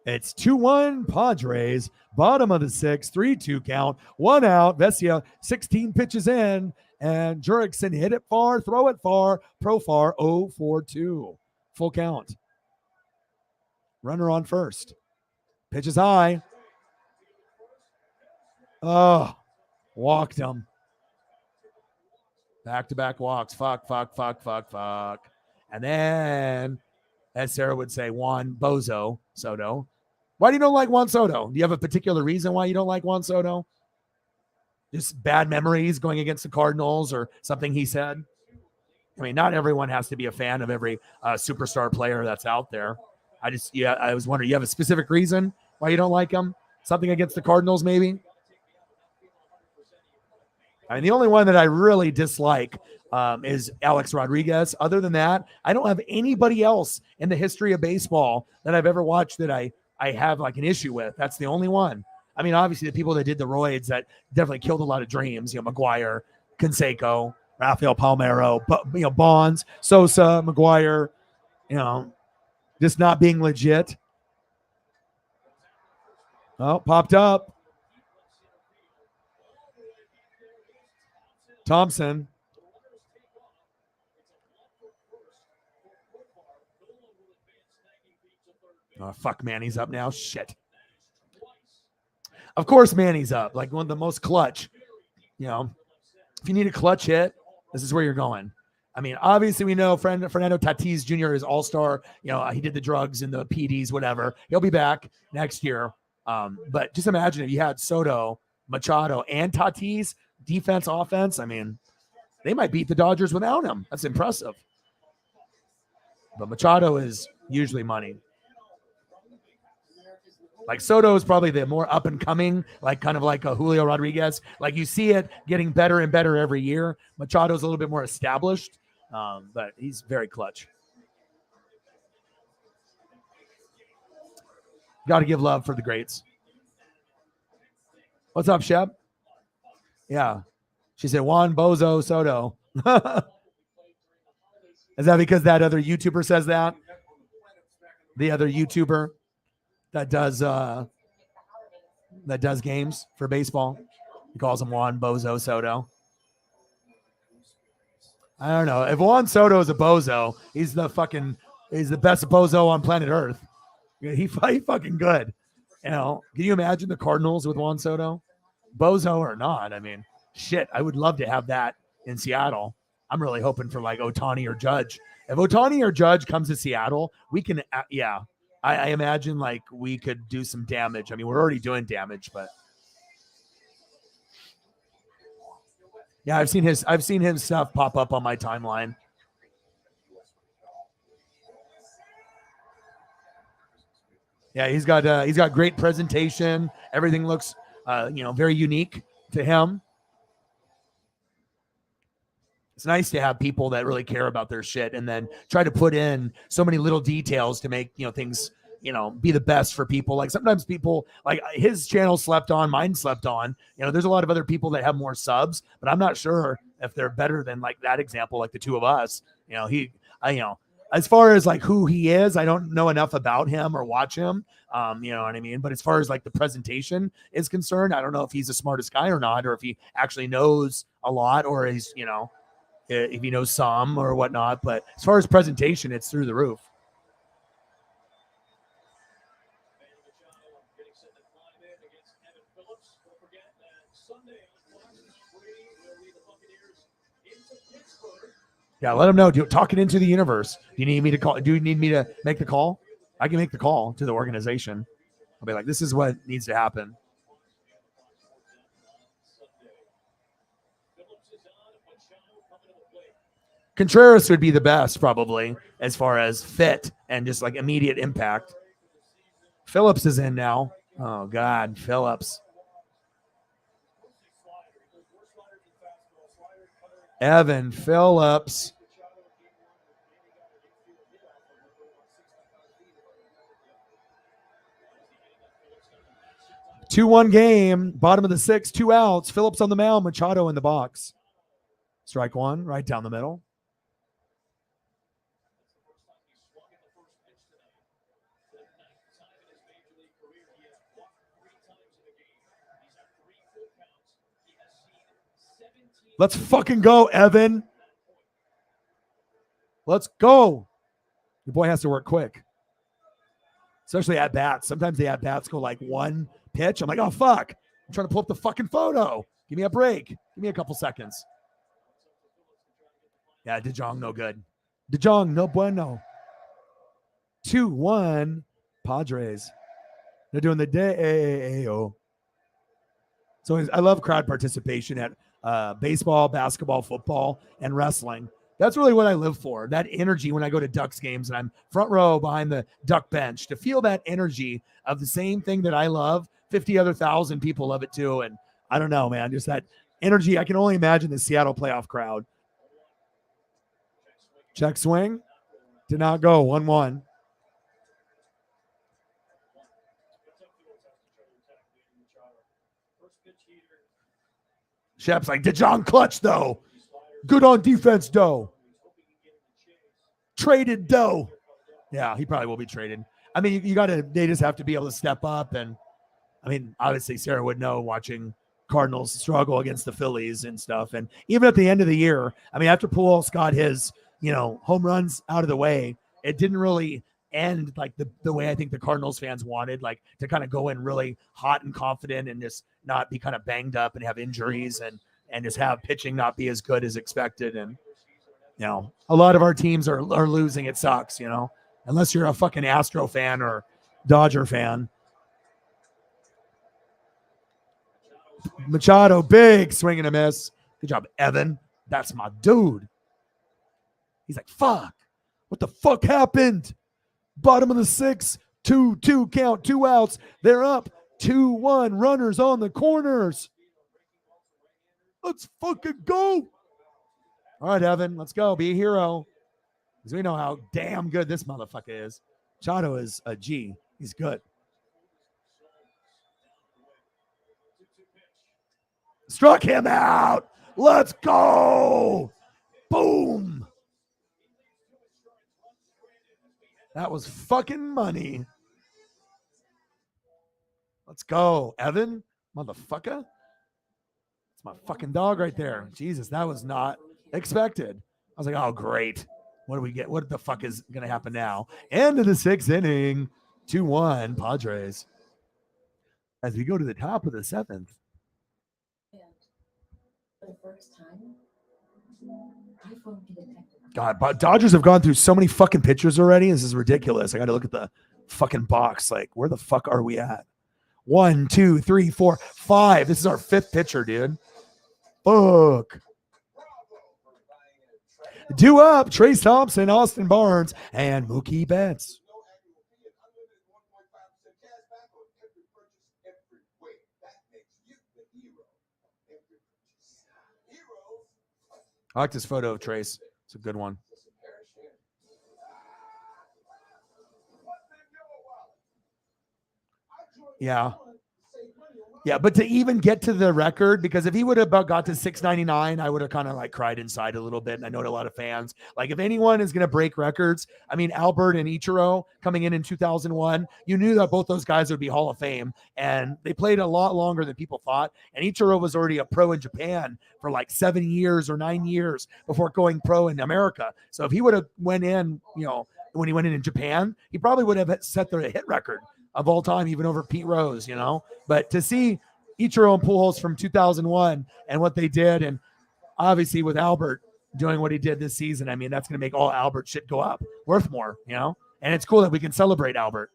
It's 2-1 Padres. Bottom of the sixth, 3-2 count. 1 out. Vesia, 16 pitches in. And Jurickson hit it far, throw it far. Profar 0 for 2. Full count. Runner on first. Pitch is high. Oh, walked him. Back-to-back walks. Fuck. And then, as Sarah would say, Juan Bozo Soto. Why do you don't like Juan Soto? Do you have a particular reason why you don't like Juan Soto? Just bad memories going against the Cardinals or something he said? I mean, not everyone has to be a fan of every superstar player that's out there. I was wondering, you have a specific reason why you don't like him? Something against the Cardinals, maybe? I mean, the only one that I really dislike is Alex Rodriguez. Other than that, I don't have anybody else in the history of baseball that I've ever watched that I have like an issue with. That's the only one. I mean, obviously the people that did the roids that definitely killed a lot of dreams, McGuire, Canseco, Rafael Palmeiro, Bonds, Sosa, McGuire, just not being legit. Oh, popped up. Thompson. Oh, fuck, Manny's up now. Shit. Of course Manny's up. Like one of the most clutch. If you need a clutch hit, this is where you're going. I mean, obviously we know Fernando Tatis Jr. is all-star. He did the drugs and the PDs, whatever. He'll be back next year. But just imagine if you had Soto, Machado, and Tatis, defense, offense. I mean, they might beat the Dodgers without him. That's impressive. But Machado is usually money. Like Soto is probably the more up and coming, like kind of like a Julio Rodriguez. Like you see it getting better and better every year. Machado's a little bit more established, but he's very clutch. Got to give love for the greats. What's up, Shep? Yeah. She said Juan Bozo Soto. Is that because that other YouTuber says that? The other YouTuber that does games for baseball. He calls him Juan Bozo Soto. I don't know. If Juan Soto is a bozo, he's the best bozo on planet Earth. He fucking good. You know, can you imagine the Cardinals with Juan Soto? Bozo or not? I mean, shit, I would love to have that in Seattle. I'm really hoping for like Ohtani or Judge. If Ohtani or Judge comes to Seattle, we can, I imagine like we could do some damage. I mean, we're already doing damage, but yeah, I've seen his stuff pop up on my timeline. Yeah, he's got great presentation. Everything looks, very unique to him. It's nice to have people that really care about their shit and then try to put in so many little details to make, things, be the best for people. Like sometimes people like his channel slept on, mine slept on. There's a lot of other people that have more subs, but I'm not sure if they're better than like that example, like the two of us. As far as like who he is, I don't know enough about him or watch him. You know what I mean? But as far as like the presentation is concerned, I don't know if he's the smartest guy or not, or if he actually knows a lot, or he's, if he knows some or whatnot. But as far as presentation, it's through the roof. Yeah, let him know. Talk it into the universe. Do you need me to call? Do you need me to make the call? I can make the call to the organization. I'll be like, this is what needs to happen. Contreras would be the best, probably, as far as fit and just like immediate impact. Phillips is in now. Oh, God, Phillips. Evan Phillips. Two-one game, bottom of the sixth, 2 outs. Phillips on the mound, Machado in the box. Strike one, right down the middle. Let's fucking go, Evan. Let's go. Your boy has to work quick. Especially at bats. Sometimes the at bats go like one pitch. I'm like, oh, fuck. I'm trying to pull up the fucking photo. Give me a break. Give me a couple seconds. Yeah, DeJong, no good. DeJong, no bueno. 2-1 Padres. They're doing the day. So I love crowd participation at baseball, basketball, football, and wrestling. That's really what I live for. That energy when I go to Ducks games and I'm front row behind the Duck bench, to feel that energy of the same thing that I love. 50 other thousand people love it too. And I don't know, man, just that energy. I can only imagine the Seattle playoff crowd. Check swing. Did not go. 1-1. Shep's like, DeJong clutch, though. Good on defense, though. Traded, though. Yeah, he probably will be traded. I mean, they just have to be able to step up. And, I mean, obviously, Sarah would know watching Cardinals struggle against the Phillies and stuff. And even at the end of the year, I mean, after Pujols got his, home runs out of the way, it didn't really end like the way I think the Cardinals fans wanted, like to kind of go in really hot and confident and just not be kind of banged up and have injuries and just have pitching not be as good as expected. And, a lot of our teams are losing. It sucks, unless you're a fucking Astro fan or Dodger fan. Machado, big swing and a miss. Good job, Evan. That's my dude. He's like, fuck. What the fuck happened? Bottom of the sixth, 2-2 count, 2 outs. They're up 2-1. Runners on the corners. Let's fucking go. All right, Evan, let's go. Be a hero. Because we know how damn good this motherfucker is. Machado is a G. He's good. Struck him out. Let's go. Boom. That was fucking money. Let's go, Evan, motherfucker. It's my fucking dog right there. Jesus, that was not expected. I was like, oh, great. What do we get? What the fuck is going to happen now? End of the 6th inning. 2-1 Padres. As we go to the top of the 7th. For the first time, iPhone can detect it. God, but Dodgers have gone through so many fucking pitchers already. This is ridiculous. I got to look at the fucking box. Like, where the fuck are we at? 1, 2, 3, 4, 5. This is our 5th pitcher, dude. Fuck. Due up, Trace Thompson, Austin Barnes, and Mookie Betts. No annual fee and unlimited 1.5% cash back on every purchase every way. That makes you the hero of every purchase. Heroes. I like this photo of Trace. It's a good one. Yeah. Yeah, but to even get to the record, because if he would have got to 699, I would have kind of like cried inside a little bit. And I know a lot of fans, like if anyone is going to break records, I mean, Albert and Ichiro coming in 2001, you knew that both those guys would be Hall of Fame, and they played a lot longer than people thought. And Ichiro was already a pro in Japan for like 7 years or 9 years before going pro in America. So if he would have went in, when he went in Japan, he probably would have set the hit record of all time, even over Pete Rose, But to see Ichiro and Pujols from 2001 and what they did, and obviously with Albert doing what he did this season, I mean, that's going to make all Albert shit go up, worth more, And it's cool that we can celebrate Albert.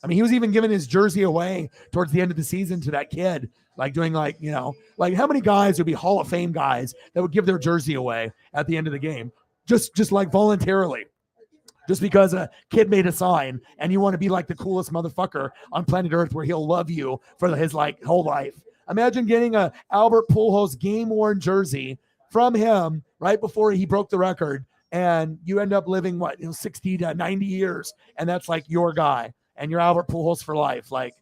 I mean, he was even giving his jersey away towards the end of the season to that kid, like doing like how many guys would be Hall of Fame guys that would give their jersey away at the end of the game, just like voluntarily. Just because a kid made a sign and you want to be like the coolest motherfucker on planet Earth where he'll love you for his like whole life. Imagine getting a Albert Pujols game-worn jersey from him right before he broke the record, and you end up living 60 to 90 years, and that's like your guy and you're Albert Pujols for life. Like,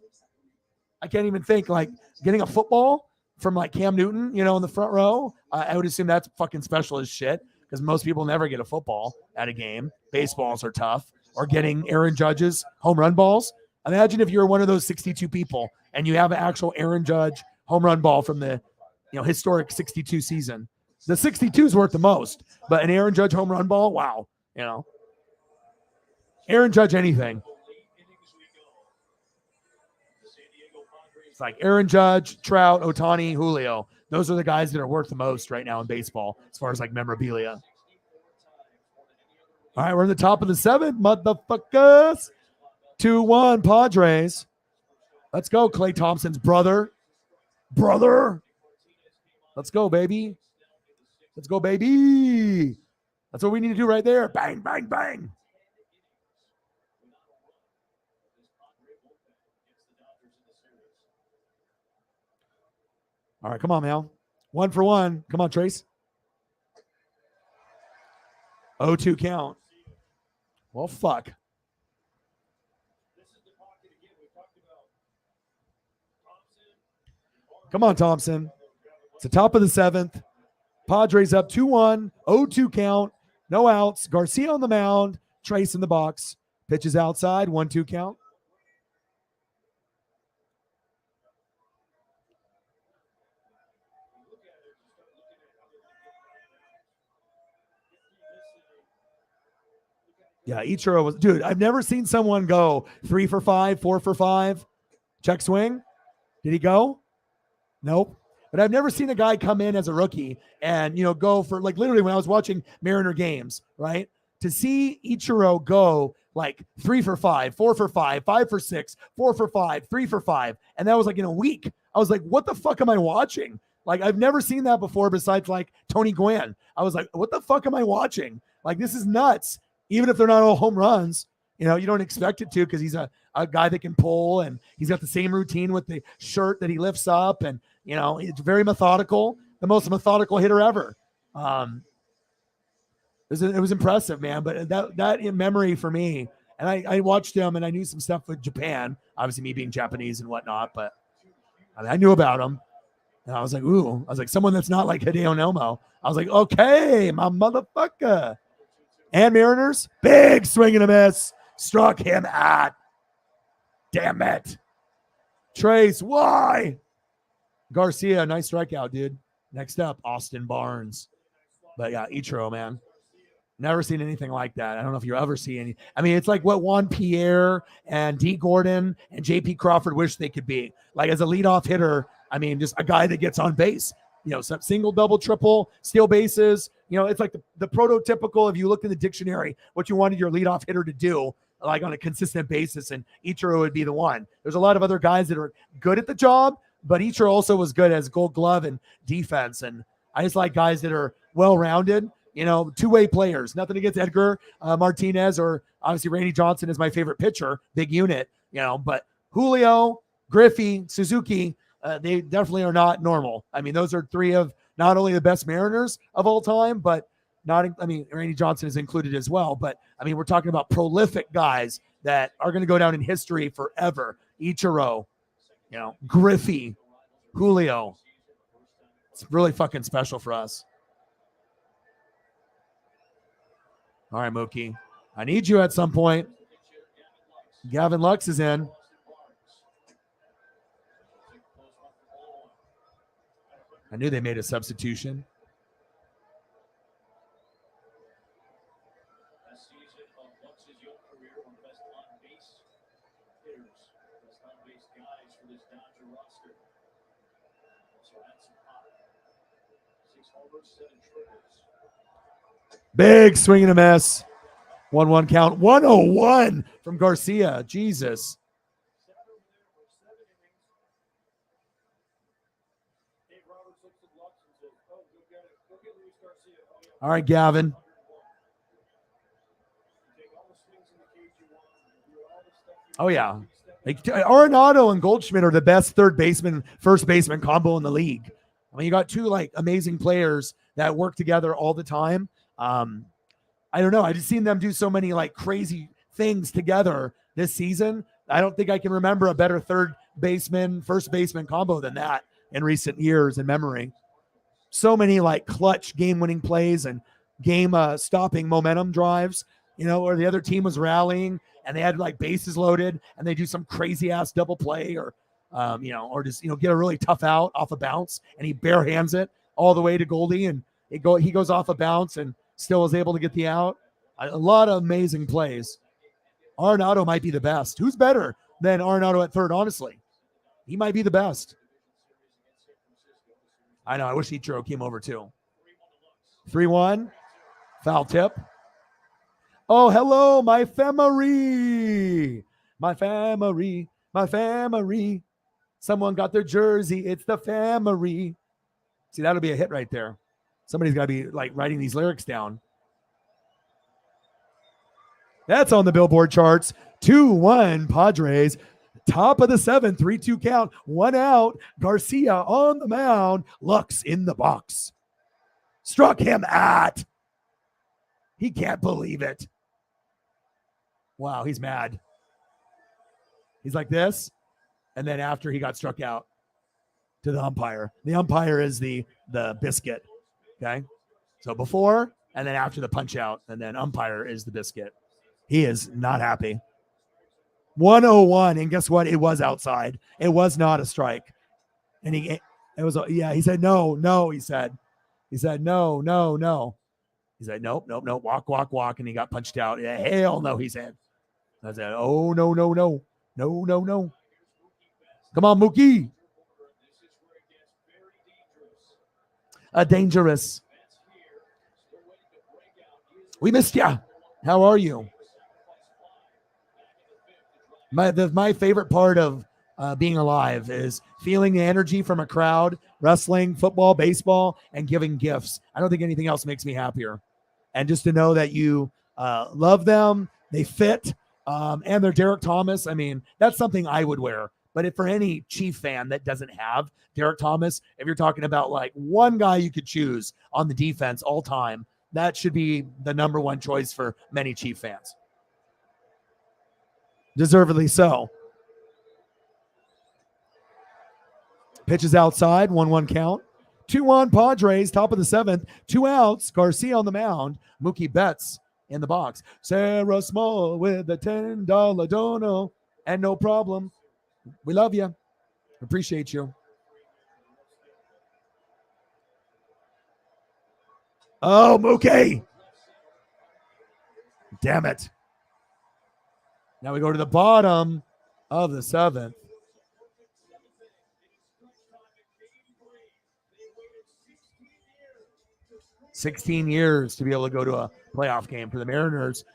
I can't even think like getting a football from like Cam Newton, in the front row. I would assume that's fucking special as shit, because most people never get a football at a game. Baseballs are tough. Or getting Aaron Judge's home run balls. Imagine if you're one of those 62 people and you have an actual Aaron Judge home run ball from the historic 62 season. The 62 is worth the most, but an Aaron Judge home run ball, wow. Aaron Judge anything. It's like Aaron Judge, Trout, Ohtani, Julio. Those are the guys that are worth the most right now in baseball as far as like memorabilia. All right, we're in the top of the 7th, motherfuckers. 2-1 Padres. Let's go, Klay Thompson's brother. Let's go, baby. Let's go, baby. That's what we need to do right there. Bang, bang, bang. All right, come on, Mal. 1 for 1. Come on, Trace. 0-2 count. Well, fuck. Come on, Thompson. It's the top of the 7th. Padres up 2-1. 0-2 count. No outs. Garcia on the mound. Trace in the box. Pitches outside. 1-2 count. Yeah, Ichiro was, dude, I've never seen someone go 3 for 5, 4 for 5. Check swing. Did he go? Nope. But I've never seen a guy come in as a rookie and, go for, like, literally when I was watching Mariner games, right? To see Ichiro go like 3 for 5, 4 for 5, 5 for 6, 4 for 5, 3 for 5. And that was like in a week. I was like, what the fuck am I watching? Like, I've never seen that before besides like Tony Gwynn. I was like, what the fuck am I watching? Like, this is nuts. Even if they're not all home runs, you don't expect it to, because he's a guy that can pull, and he's got the same routine with the shirt that he lifts up, and, it's very methodical, the most methodical hitter ever. It was impressive, man. But that in memory for me, and I watched him, and I knew some stuff with Japan, obviously me being Japanese and whatnot, but I mean, I knew about him. And I was like, ooh. I was like, someone that's not like Hideo Nomo. I was like, okay, my motherfucker. And Mariners, big swing and a miss. Struck him out. Damn it. Trace, why? Garcia, nice strikeout, dude. Next up, Austin Barnes. But yeah, Ichiro, man. Never seen anything like that. I don't know if you ever see any. I mean, it's like what Juan Pierre and D. Gordon and J.P. Crawford wish they could be. Like as a leadoff hitter, I mean, just a guy that gets on base. You know, some single, double, triple, steal bases. You know, it's like the prototypical, if you look in the dictionary, what you wanted your leadoff hitter to do, like on a consistent basis, and Ichiro would be the one. There's a lot of other guys that are good at the job, but Ichiro also was good as Gold Glove and defense. And I just like guys that are well-rounded. You know, two-way players. Nothing against Edgar Martinez, or obviously Randy Johnson is my favorite pitcher, big unit, you know, but Julio, Griffey, Suzuki, they definitely are not normal. I mean, those are three of not only the best Mariners of all time, but Randy Johnson is included as well. But, I mean, we're talking about prolific guys that are going to go down in history forever. Ichiro, you know, Griffey, Julio. It's really fucking special for us. All right, Mookie. I need you at some point. Gavin Lux is in. I knew they made a substitution. Big swing and a miss. 1-1 count. 101 from Garcia. Jesus. All right, Gavin. Oh, yeah. Like, Arenado and Goldschmidt are the best third baseman, first baseman combo in the league. I mean, you got two like amazing players that work together all the time. I don't know. I just seen them do so many like crazy things together this season. I don't think I can remember a better third baseman, first baseman combo than that in recent years in memory. So many like clutch game-winning plays and game stopping momentum drives, you know, or the other team was rallying and they had like bases loaded and they do some crazy ass double play or, you know, or just, you know, get a really tough out off a bounce and he bare hands it all the way to Goldie and he goes off a bounce and still was able to get the out. A lot of amazing plays. Arenado might be the best. Who's better than Arenado at third, honestly? He might be the best. I know. I wish Ichiro came over too. 3-1. Foul tip. Oh, hello, my family. My family. My family. Someone got their jersey. It's the family. See, that'll be a hit right there. Somebody's got to be like writing these lyrics down. That's on the Billboard charts. 2-1 Padres. Top of the seventh, 3-2 count. One out. Garcia on the mound. Lux in the box. Struck him out. He can't believe it. Wow, he's mad. He's like this. And then after he got struck out to the umpire. The umpire is the biscuit. Okay. So before and then after the punch out, and then umpire is the biscuit. He is not happy. 101. And guess what? It was outside. It was not a strike. And he said, no, he said. He said, no. He said, nope. Walk. And he got punched out. Yeah, hell no, he said. I said, oh, no. Come on, Mookie. Dangerous. We missed ya. How are you? My favorite part of being alive is feeling the energy from a crowd, wrestling, football, baseball, and giving gifts. I don't think anything else makes me happier. And just to know that you love them, they fit, and they're Derek Thomas. I mean, that's something I would wear. But for any Chief fan that doesn't have Derek Thomas, if you're talking about like one guy you could choose on the defense all time, that should be the number one choice for many Chief fans. Deservedly so. Pitches outside, 1-1 count. 2-1 Padres, top of the 7th. 2 outs. Garcia on the mound. Mookie Betts in the box. Sarah Small with the $10 dono. And no problem. We love you. Appreciate you. Oh, Mookie. Damn it. Now we go to the bottom of the 7th. 16 years to be able to go to a playoff game for the Mariners.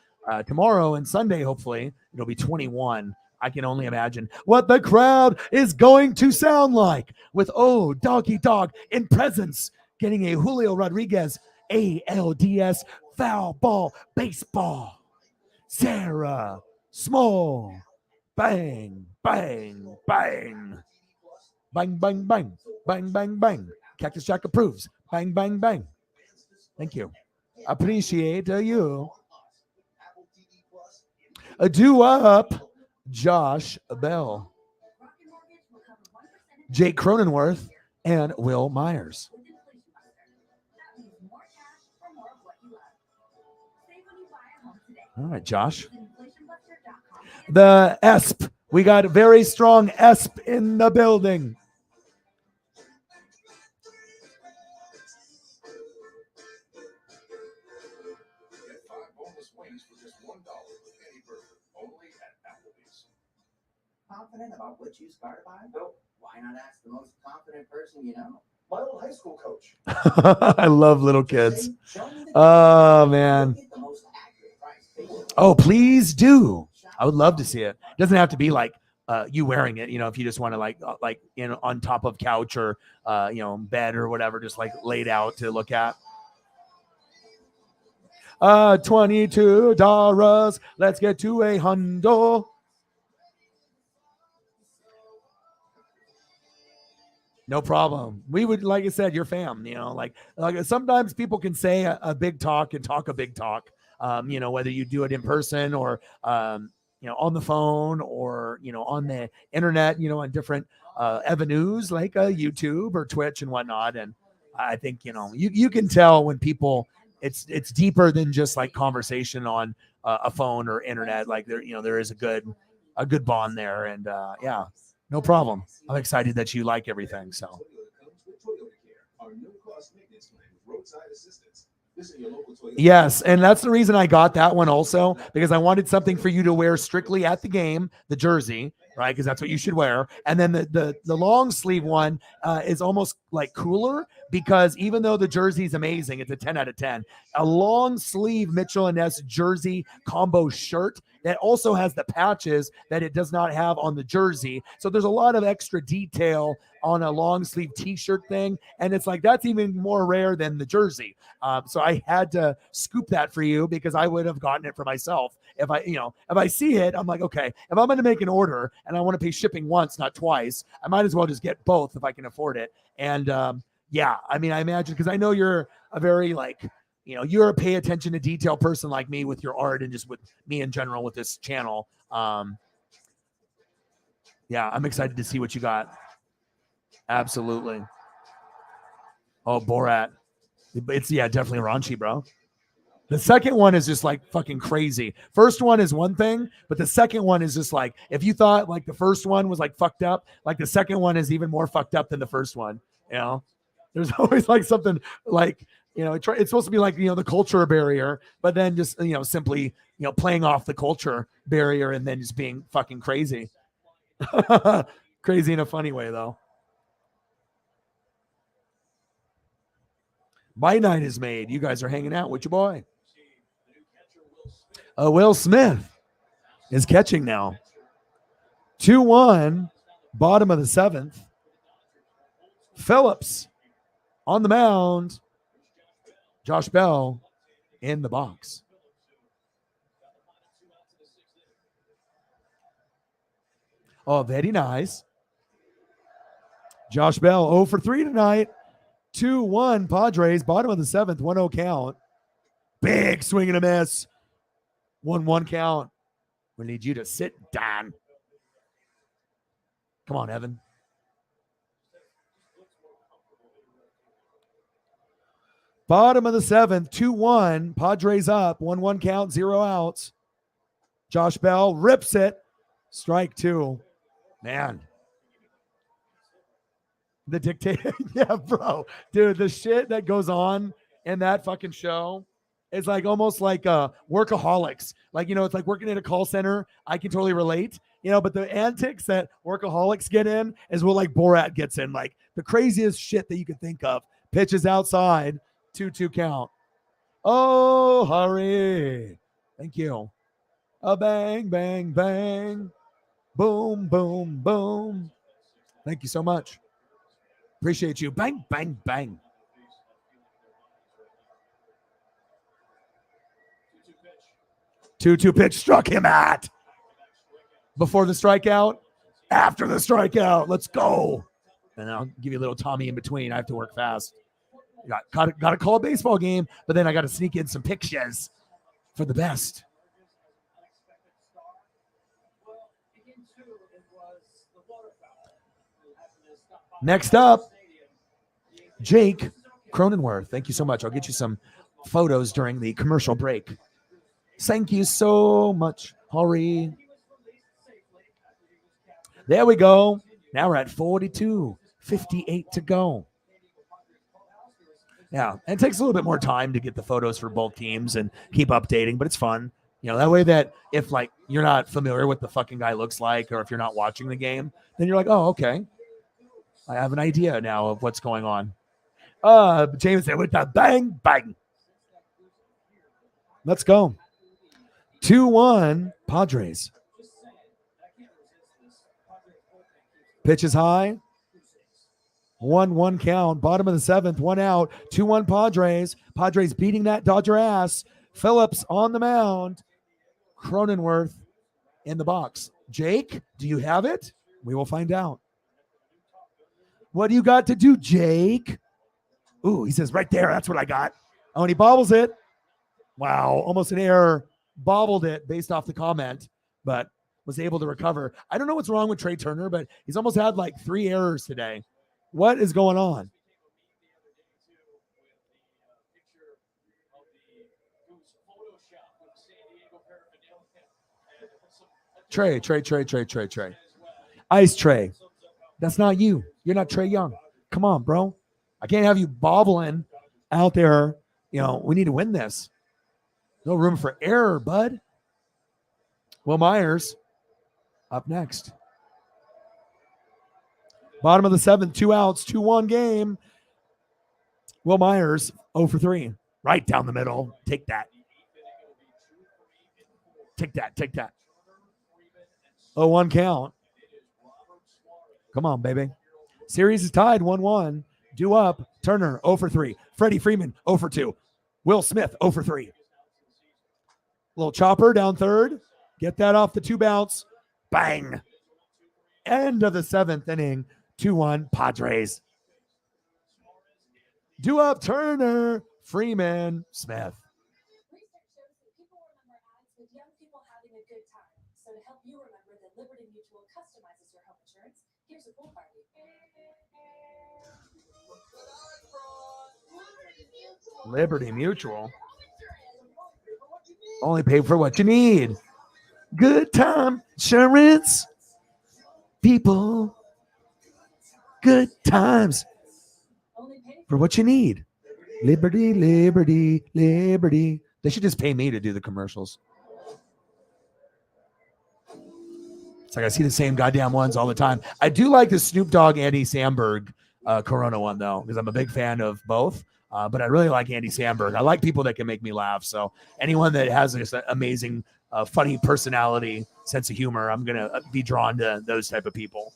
Tomorrow and Sunday, hopefully, it'll be 21. I can only imagine what the crowd is going to sound like with Oh Doggy Dog in presence, getting a Julio Rodriguez ALDS foul ball baseball. Sarah Small. Bang, bang, bang. Bang, bang, bang. Bang, bang, bang. Cactus Jack approves. Bang, bang, bang. Thank you. Appreciate you. A do-up, Josh Bell, Jake Cronenworth, and Will Myers. All right, Josh. The ESP. We got a very strong ESP in the building. Get 5 boneless wings for just $1 with any burger, only at Applebee's. Confident about what you started by? Nope. Why not ask the most confident person you know? My old high school coach. I love little kids. Oh, man. Oh, please do. I would love to see it. It doesn't have to be like you wearing it, if you just want to like on top of couch or, bed or whatever, just like laid out to look at. $22. Let's get to a hundo. No problem. We would, like I said, your fam, like sometimes people can say a big talk and talk a big talk, whether you do it in person or, on the phone or, on the internet, on different avenues like YouTube or Twitch and whatnot. And I think, you can tell when people, it's deeper than just like conversation on a phone or internet. Like there is a good bond there. And yeah. No problem. I'm excited that you like everything. So, yes, and that's the reason I got that one also, because I wanted something for you to wear strictly at the game, the jersey, right? Because that's what you should wear. And then the long sleeve one is almost like cooler, because even though the jersey is amazing, it's a 10 out of 10. A long sleeve Mitchell & Ness jersey combo shirt that also has the patches that it does not have on the jersey. So there's a lot of extra detail on a long sleeve t-shirt thing. And it's like, that's even more rare than the jersey. So I had to scoop that for you because I would have gotten it for myself. If I see it, I'm like, okay, if I'm going to make an order and I want to pay shipping once, not twice, I might as well just get both if I can afford it. And yeah, I mean, I imagine, because I know you're a very you're a pay attention to detail person like me with your art and just with me in general with this channel. Yeah, I'm excited to see what you got. Absolutely. Oh, Borat. It's definitely raunchy, bro. The second one is just like fucking crazy. First one is one thing, but the second one is just like, if you thought like the first one was like fucked up, like the second one is even more fucked up than the first one. There's always like something like, it's supposed to be like, the culture barrier, but then just, simply, playing off the culture barrier and then just being fucking crazy. Crazy in a funny way, though. My night is made. You guys are hanging out with your boy. Will Smith is catching now. 2-1, bottom of the 7th. Phillips on the mound. Josh Bell in the box. Oh, very nice. Josh Bell 0 for 3 tonight. 2-1 Padres, bottom of the 7th, 1-0 count. Big swing and a miss. 1-1 count. We need you to sit down. Come on, Evan. Bottom of the seventh, 2-1. Padres up, 1-1 count, 0 outs. Josh Bell rips it. Strike two. Man. The dictator. Yeah, bro. Dude, the shit that goes on in that fucking show is like almost like workaholics. Like, it's like working in a call center. I can totally relate, but the antics that workaholics get in is what like Borat gets in. Like the craziest shit that you could think of. Pitches outside, 2-2 count. Oh, hurry. Thank you. A bang, bang, bang. Boom, boom, boom. Thank you so much. Appreciate you. Bang, bang, bang. 2-2 pitch struck him at. Before the strikeout, after the strikeout. Let's go. And I'll give you a little Tommy in between. I have to work fast. Got to call a baseball game, but then I got to sneak in some pictures for the best. Next up, Jake Cronenworth. Thank you so much. I'll get you some photos during the commercial break. Thank you so much, Hurry. There we go. Now we're at 42, 58 to go. Yeah, and it takes a little bit more time to get the photos for both teams and keep updating, but it's fun. That way that if like you're not familiar with the fucking guy looks like, or if you're not watching the game, then you're like, oh, okay. I have an idea now of what's going on. Jameson with the bang, bang. Let's go. 2-1 Padres. Pitch is high. 1-1 count. Bottom of the seventh, 1 out. 2-1 Padres. Padres beating that Dodger ass. Phillips on the mound. Cronenworth in the box. Jake, do you have it? We will find out. What do you got to do, Jake? Ooh, he says right there. That's what I got. Oh, and he bobbles it. Wow, almost an error. Bobbled it based off the comment, but was able to recover. I don't know what's wrong with Trey Turner, but he's almost had like 3 errors today. What is going on? Trey. Ice Trey. That's not you. You're not Trey Young. Come on, bro. I can't have you bobbling out there. We need to win this. No room for error, bud. Will Myers up next. Bottom of the seventh, 2 outs, 2-1 game. Will Myers, 0 for 3. Right down the middle. Take that. 0-1 count. Come on, baby. Series is tied 1-1. Due up. Turner, 0 for 3. Freddie Freeman, 0 for 2. Will Smith, 0 for 3. Little chopper down third. Get that off the 2 bounce. Bang. End of the 7th inning. 2-1 Padres. Due up Turner, Freeman, Smith. Research shows that people remember ads with young people having a good time. So to help you remember that Liberty Mutual customizes your health insurance, here's a pool party. Liberty Mutual. Only pay for what you need. Good time insurance. People. Good times. For what you need. Liberty, liberty, liberty. They should just pay me to do the commercials. It's like I see the same goddamn ones all the time. I do like the Snoop Dogg, Andy Samberg Corona one, though, because I'm a big fan of both. But I really like Andy Samberg. I like people that can make me laugh. So anyone that has this amazing, funny personality, sense of humor, I'm going to be drawn to those type of people.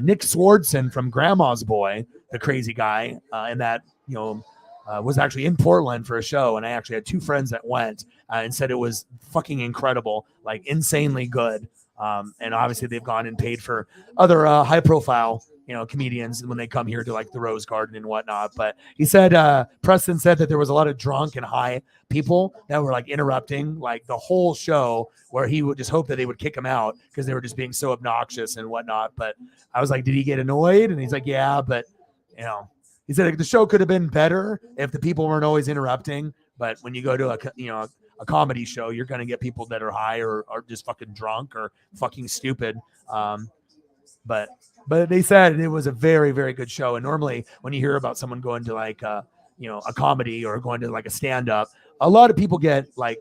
Nick Swardson from Grandma's Boy, the crazy guy, and that, was actually in Portland for a show. And I actually had 2 friends that went and said it was fucking incredible, like insanely good. And obviously they've gone and paid for other high profile, comedians when they come here to like the Rose Garden and whatnot. But he said, Preston said that there was a lot of drunk and high people that were like interrupting like the whole show, where he would just hope that they would kick him out because they were just being so obnoxious and whatnot. But I was like, did he get annoyed? And he's like, yeah, but He said the show could have been better if the people weren't always interrupting. But when you go to a comedy show, you're going to get people that are high or just fucking drunk or fucking stupid. But they said it was a very, very good show. And normally when you hear about someone going to like, a comedy or going to like a stand up, a lot of people get like,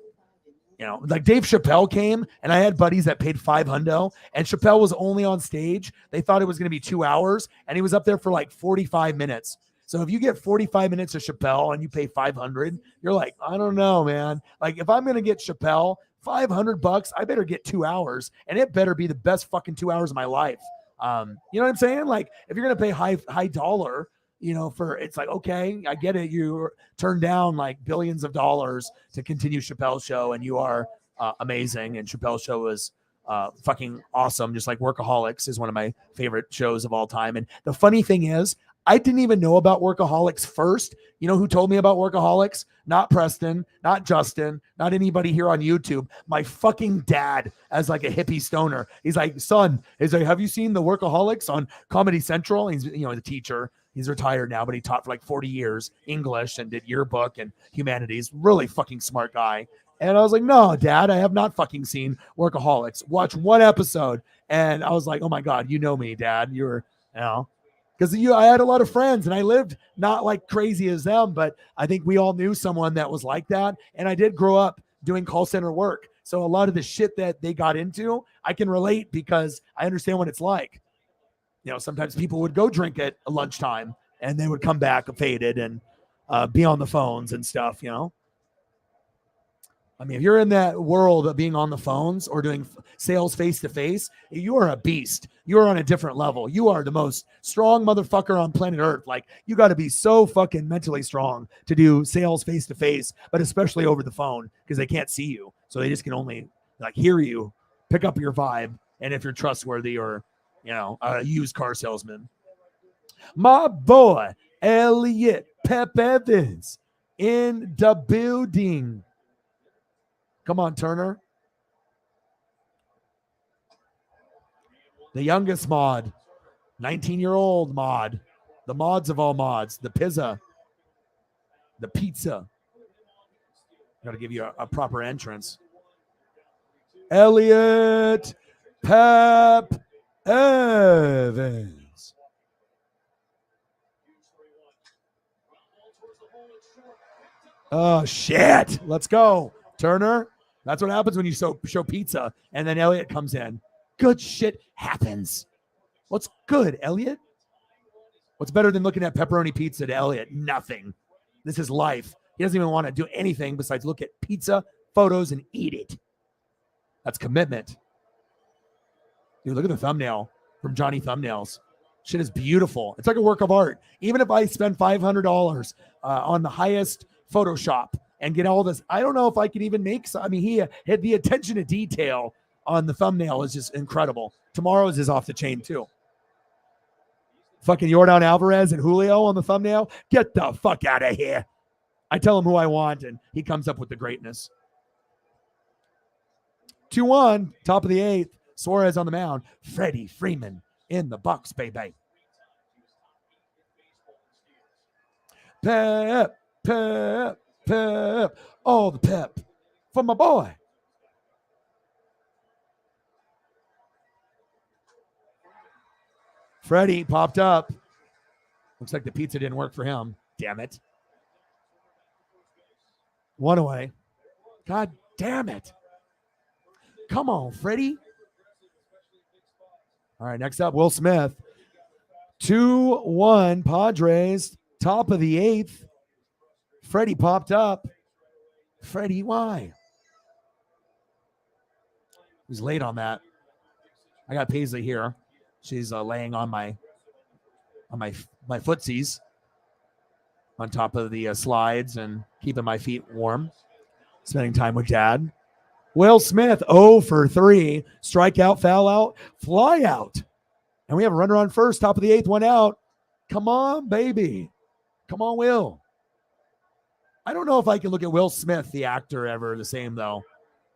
like Dave Chappelle came and I had buddies that paid $500 and Chappelle was only on stage. They thought it was going to be 2 hours and he was up there for like 45 minutes. So if you get 45 minutes of Chappelle and you pay $500, you're like, I don't know, man. Like if I'm going to get Chappelle $500, I better get 2 hours and it better be the best fucking 2 hours of my life. You know what I'm saying? Like if you're going to pay high dollar, it's like, okay, I get it. You turn down like billions of dollars to continue Chappelle's show and you are amazing. And Chappelle's show was fucking awesome. Just like Workaholics is one of my favorite shows of all time. And the funny thing is, I didn't even know about Workaholics first. You know who told me about Workaholics? Not Preston, not Justin, not anybody here on YouTube. My fucking dad, as like a hippie stoner. He's like, son, have you seen the Workaholics on Comedy Central? He's, the teacher. He's retired now, but he taught for like 40 years English and did yearbook and humanities. Really fucking smart guy. And I was like, no, Dad, I have not fucking seen Workaholics. Watch one episode. And I was like, oh my God, you know me, Dad. You're, because I had a lot of friends and I lived not like crazy as them, but I think we all knew someone that was like that. And I did grow up doing call center work. So a lot of the shit that they got into, I can relate because I understand what it's like. Sometimes people would go drink at lunchtime and they would come back faded and be on the phones and stuff, I mean, if you're in that world of being on the phones or doing sales face to face, you are a beast. You are on a different level. You are the most strong motherfucker on planet Earth. Like, you got to be so fucking mentally strong to do sales face to face, but especially over the phone because they can't see you. So they just can only like hear you, pick up your vibe, and if you're trustworthy or, a used car salesman. My boy, Elliot Pep Evans in the building. Come on, Turner. The youngest mod, 19-year-old mod, the mods of all mods, the pizza. Got to give you a proper entrance. Elliot Pep Evans. Oh, shit. Let's go, Turner. That's what happens when you show pizza and then Elliot comes in. Good shit happens. What's good, Elliot? What's better than looking at pepperoni pizza to Elliot? Nothing. This is life. He doesn't even want to do anything besides look at pizza, photos, and eat it. That's commitment. Dude, look at the thumbnail from Johnny Thumbnails. Shit is beautiful. It's like a work of art. Even if I spend $500 on the highest Photoshop and get all this, I don't know if I could even make some. I mean, he had the attention to detail on the thumbnail is just incredible. Tomorrow's is off the chain too. Fucking Yordan Alvarez and Julio on the thumbnail. Get the fuck out of here. I tell him who I want and he comes up with the greatness. 2-1, top of the 8th. Suarez on the mound. Freddie Freeman in the box, baby. Pep. All the pep for my boy. Freddie popped up. Looks like the pizza didn't work for him. Damn it. One away. God damn it. Come on, Freddie. All right, next up, Will Smith. 2-1 Padres, top of the 8th. Freddie popped up. Freddie, why? He's late on that. I got Paisley here. She's laying on my footsies on top of the slides and keeping my feet warm. Spending time with Dad. Will Smith, 0 for 3. Strikeout, foul out, fly out. And we have a runner on first, top of the 8th, one out. Come on, baby. Come on, Will. I don't know if I can look at Will Smith, the actor, ever the same, though.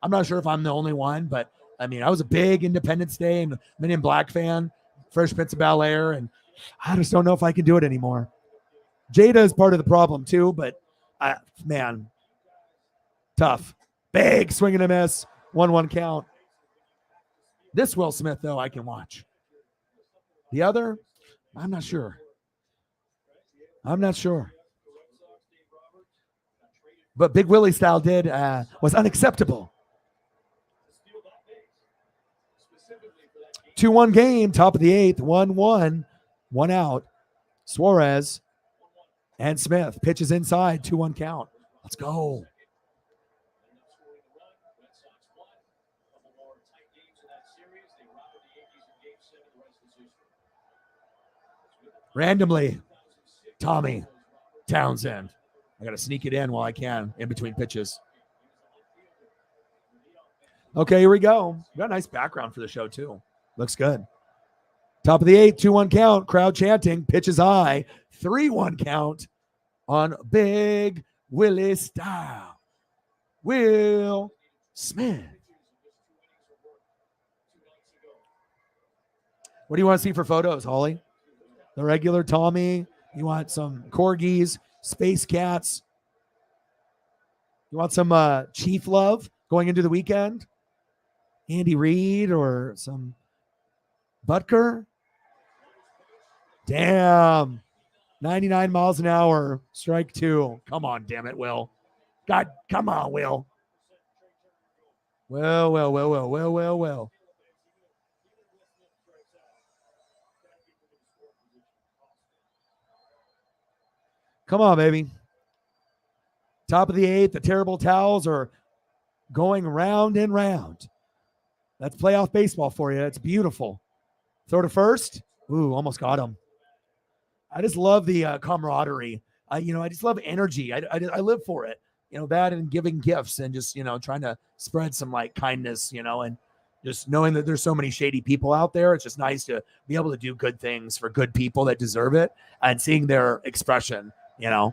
I'm not sure if I'm the only one, but, I mean, I was a big Independence Day and Men in Black fan, Fresh Prince of Bel-Air, and I just don't know if I can do it anymore. Jada is part of the problem too, but man, tough. Big swing and a miss. 1-1 count. This Will Smith, though, I can watch. The other, I'm not sure. But Big Willie style was unacceptable. 2-1 game, top of the 8th, 1-1, 1 out. Suarez and Smith pitches inside, 2-1 count. Let's go. Randomly, Tommy Townsend. I got to sneak it in while I can in between pitches. Okay, here we go. We got a nice background for the show, too. Looks good. Top of the 8th, 2-1 count. Crowd chanting. Pitches high. 3-1 count on Big Willie style. Will Smith. What do you want to see for photos, Holly? The regular Tommy? You want some corgis, space cats? You want some Chief love going into the weekend? Andy Reid or some Butker? Damn. 99 miles an hour. Strike 2. Come on, damn it, Will. God, come on, Will. Well. Come on, baby. Top of the 8th. The terrible towels are going round and round. That's playoff baseball for you. It's beautiful. Throw to first. Ooh, almost got him. I just love the camaraderie. I just love energy. I live for it. That and giving gifts and just, trying to spread some like kindness, and just knowing that there's so many shady people out there. It's just nice to be able to do good things for good people that deserve it and seeing their expression, In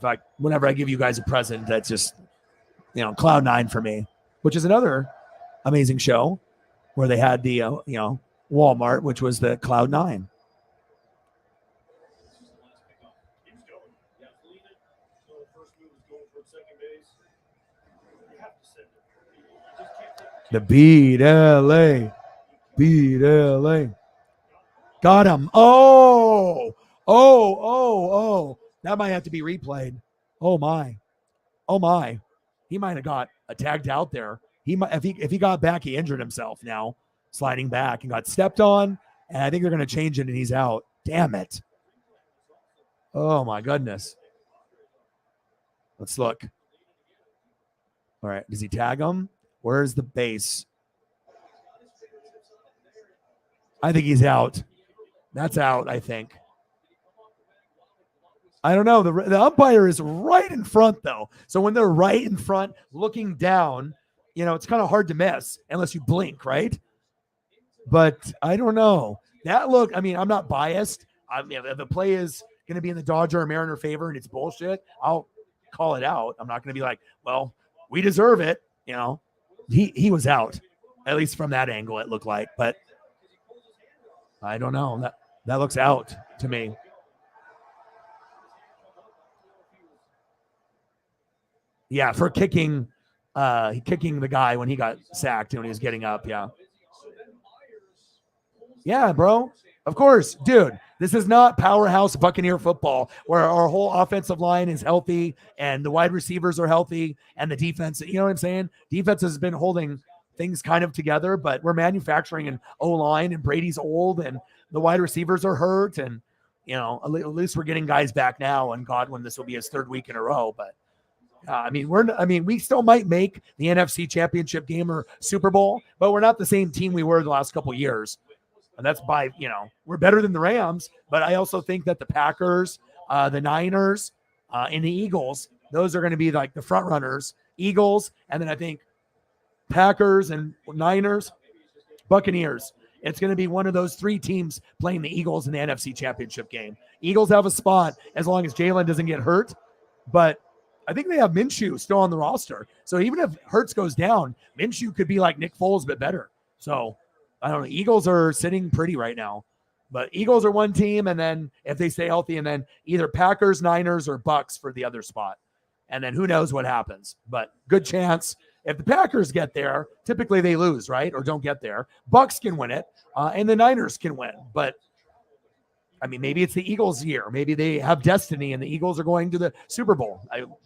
fact, whenever I give you guys a present, that's just, Cloud 9 for me, which is another amazing show where they had the, Walmart, which was the Cloud 9. The beat LA. Got him. Oh. That might have to be replayed. Oh my. He might have got tagged out there. He might, if he got back, he injured himself now, sliding back and got stepped on. And I think they're going to change it and he's out. Damn it. Oh my goodness. Let's look. All right. Does he tag him? Where's the base? I think he's out. That's out, I think. I don't know. The umpire is right in front, though. So when they're right in front, looking down, it's kind of hard to miss unless you blink, right? But I don't know. That look, I'm not biased. If the play is going to be in the Dodger or Mariner favor and it's bullshit, I'll call it out. I'm not going to be like, well, we deserve it. He was out, at least from that angle, it looked like. But I don't know. That looks out to me. Yeah, for kicking the guy when he got sacked and when he was getting up. Yeah, bro. Of course, dude. This is not powerhouse Buccaneer football where our whole offensive line is healthy and the wide receivers are healthy and the defense, you know what I'm saying? Defense has been holding things kind of together, but we're manufacturing an O-line and Brady's old and the wide receivers are hurt and, at least we're getting guys back now and Godwin, this will be his 3rd week in a row, but we still might make the NFC Championship game or Super Bowl, but we're not the same team we were the last couple of years. And that's by, we're better than the Rams, but I also think that the Packers, the Niners, and the Eagles, those are going to be like the front runners. Eagles, and then I think Packers and Niners, Buccaneers. It's going to be one of those 3 teams playing the Eagles in the NFC Championship game. Eagles have a spot as long as Jalen doesn't get hurt, but I think they have Minshew still on the roster. So even if Hurts goes down, Minshew could be like Nick Foles, but better. So I don't know. Eagles are sitting pretty right now. But Eagles are one team, and then if they stay healthy, and then either Packers, Niners, or Bucks for the other spot. And then who knows what happens. But good chance. If the Packers get there, typically they lose, right? Or don't get there. Bucks can win it, and the Niners can win. But, I mean, maybe it's the Eagles' year. Maybe they have destiny, and the Eagles are going to the Super Bowl.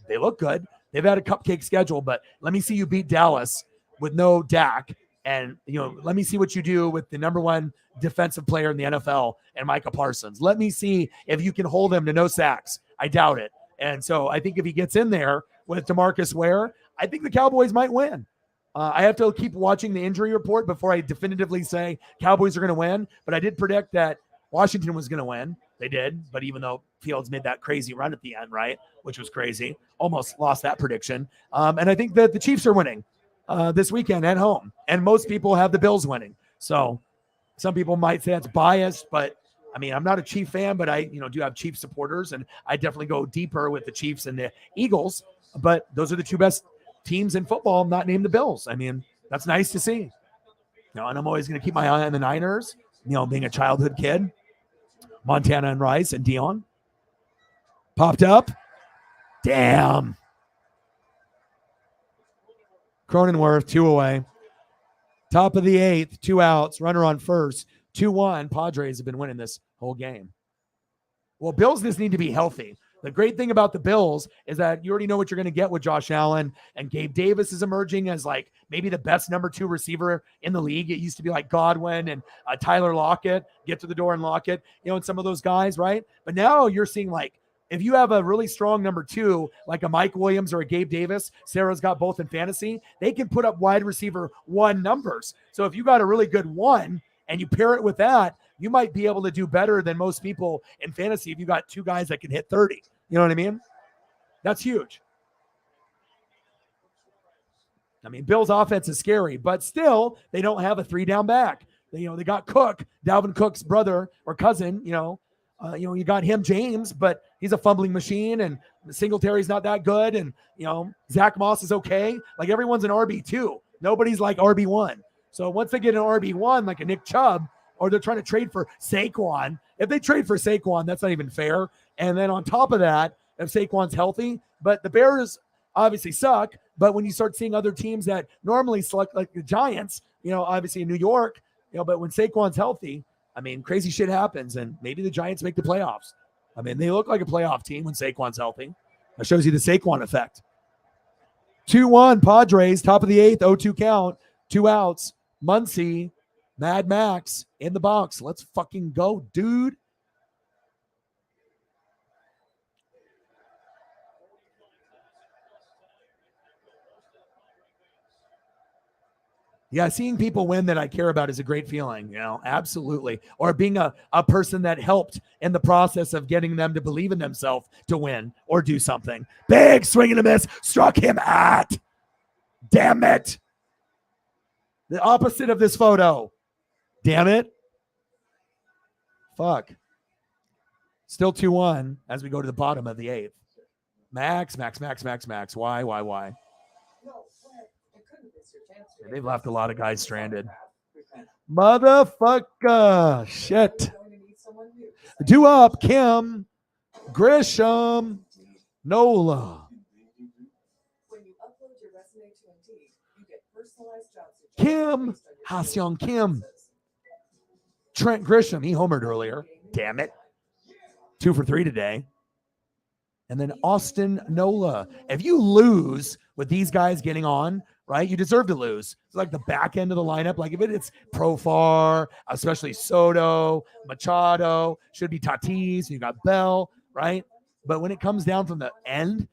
They look good. They've had a cupcake schedule, but let me see you beat Dallas with no Dak. And, let me see what you do with the number one defensive player in the NFL and Micah Parsons. Let me see if you can hold him to no sacks. I doubt it. And so I think if he gets in there with DeMarcus Ware, I think the Cowboys might win. I have to keep watching the injury report before I definitively say Cowboys are going to win. But I did predict that Washington was going to win. They did. But even though Fields made that crazy run at the end, right, which was crazy, almost lost that prediction. And I think that the Chiefs are winning this weekend at home. And most people have the Bills winning. So some people might say that's biased, but I mean, I'm not a Chief fan, but I, do have Chief supporters, and I definitely go deeper with the Chiefs and the Eagles. But those are the two best teams in football, not named the Bills. I mean, that's nice to see. And I'm always going to keep my eye on the Niners, being a childhood kid. Montana and Rice and Dion. Popped up. Damn. Cronenworth, 2 away. Top of the 8th, 2 outs, runner on first, 2-1. Padres have been winning this whole game. Well, Bills just need to be healthy. The great thing about the Bills is that you already know what you're going to get with Josh Allen, and Gabe Davis is emerging as like maybe the best number 2 receiver in the league. It used to be like Godwin and Tyler Lockett, get to the door and Lockett, and some of those guys, right? But now you're seeing like, if you have a really strong number 2, like a Mike Williams or a Gabe Davis, Sarah's got both in fantasy, they can put up wide receiver 1 numbers. So if you got a really good 1 and you pair it with that, you might be able to do better than most people in fantasy if you got 2 guys that can hit 30. You know what I mean? That's huge. I mean, Bill's offense is scary, but still, they don't have a 3-down back. They got Cook, Dalvin Cook's brother or cousin, you got him, James, but he's a fumbling machine, and Singletary's not that good, and, Zach Moss is okay. Like, everyone's an RB2. Nobody's like RB1. So once they get an RB1, like a Nick Chubb, or they're trying to trade for Saquon, if they trade for Saquon, that's not even fair. And then on top of that, if Saquon's healthy, but the Bears obviously suck, but when you start seeing other teams that normally select, like the Giants, obviously in New York, but when Saquon's healthy, I mean, crazy shit happens, and maybe the Giants make the playoffs. I mean, they look like a playoff team when Saquon's healthy. That shows you the Saquon effect. 2-1 Padres, top of the 8th, 0-2 count, 2 outs. Muncie, Mad Max in the box. Let's fucking go, dude. Yeah, seeing people win that I care about is a great feeling, absolutely. Or being a person that helped in the process of getting them to believe in themselves to win or do something. Big swing and a miss, struck him at. Damn it. The opposite of this photo. Damn it. Fuck. Still 2-1 as we go to the bottom of the 8th. Max. Why? They've left a lot of guys stranded. Motherfucker. Shit. Do up, Kim. Grisham. Nola. Kim. Ha-Seong Kim. Trent Grisham. He homered earlier. Damn it. 2 for 3 today. And then Austin Nola. If you lose with these guys getting on, right, you deserve to lose. It's like the back end of the lineup. Like if it's Profar, especially Soto, Machado, should be Tatis, you got Bell, right? But when it comes down from the end,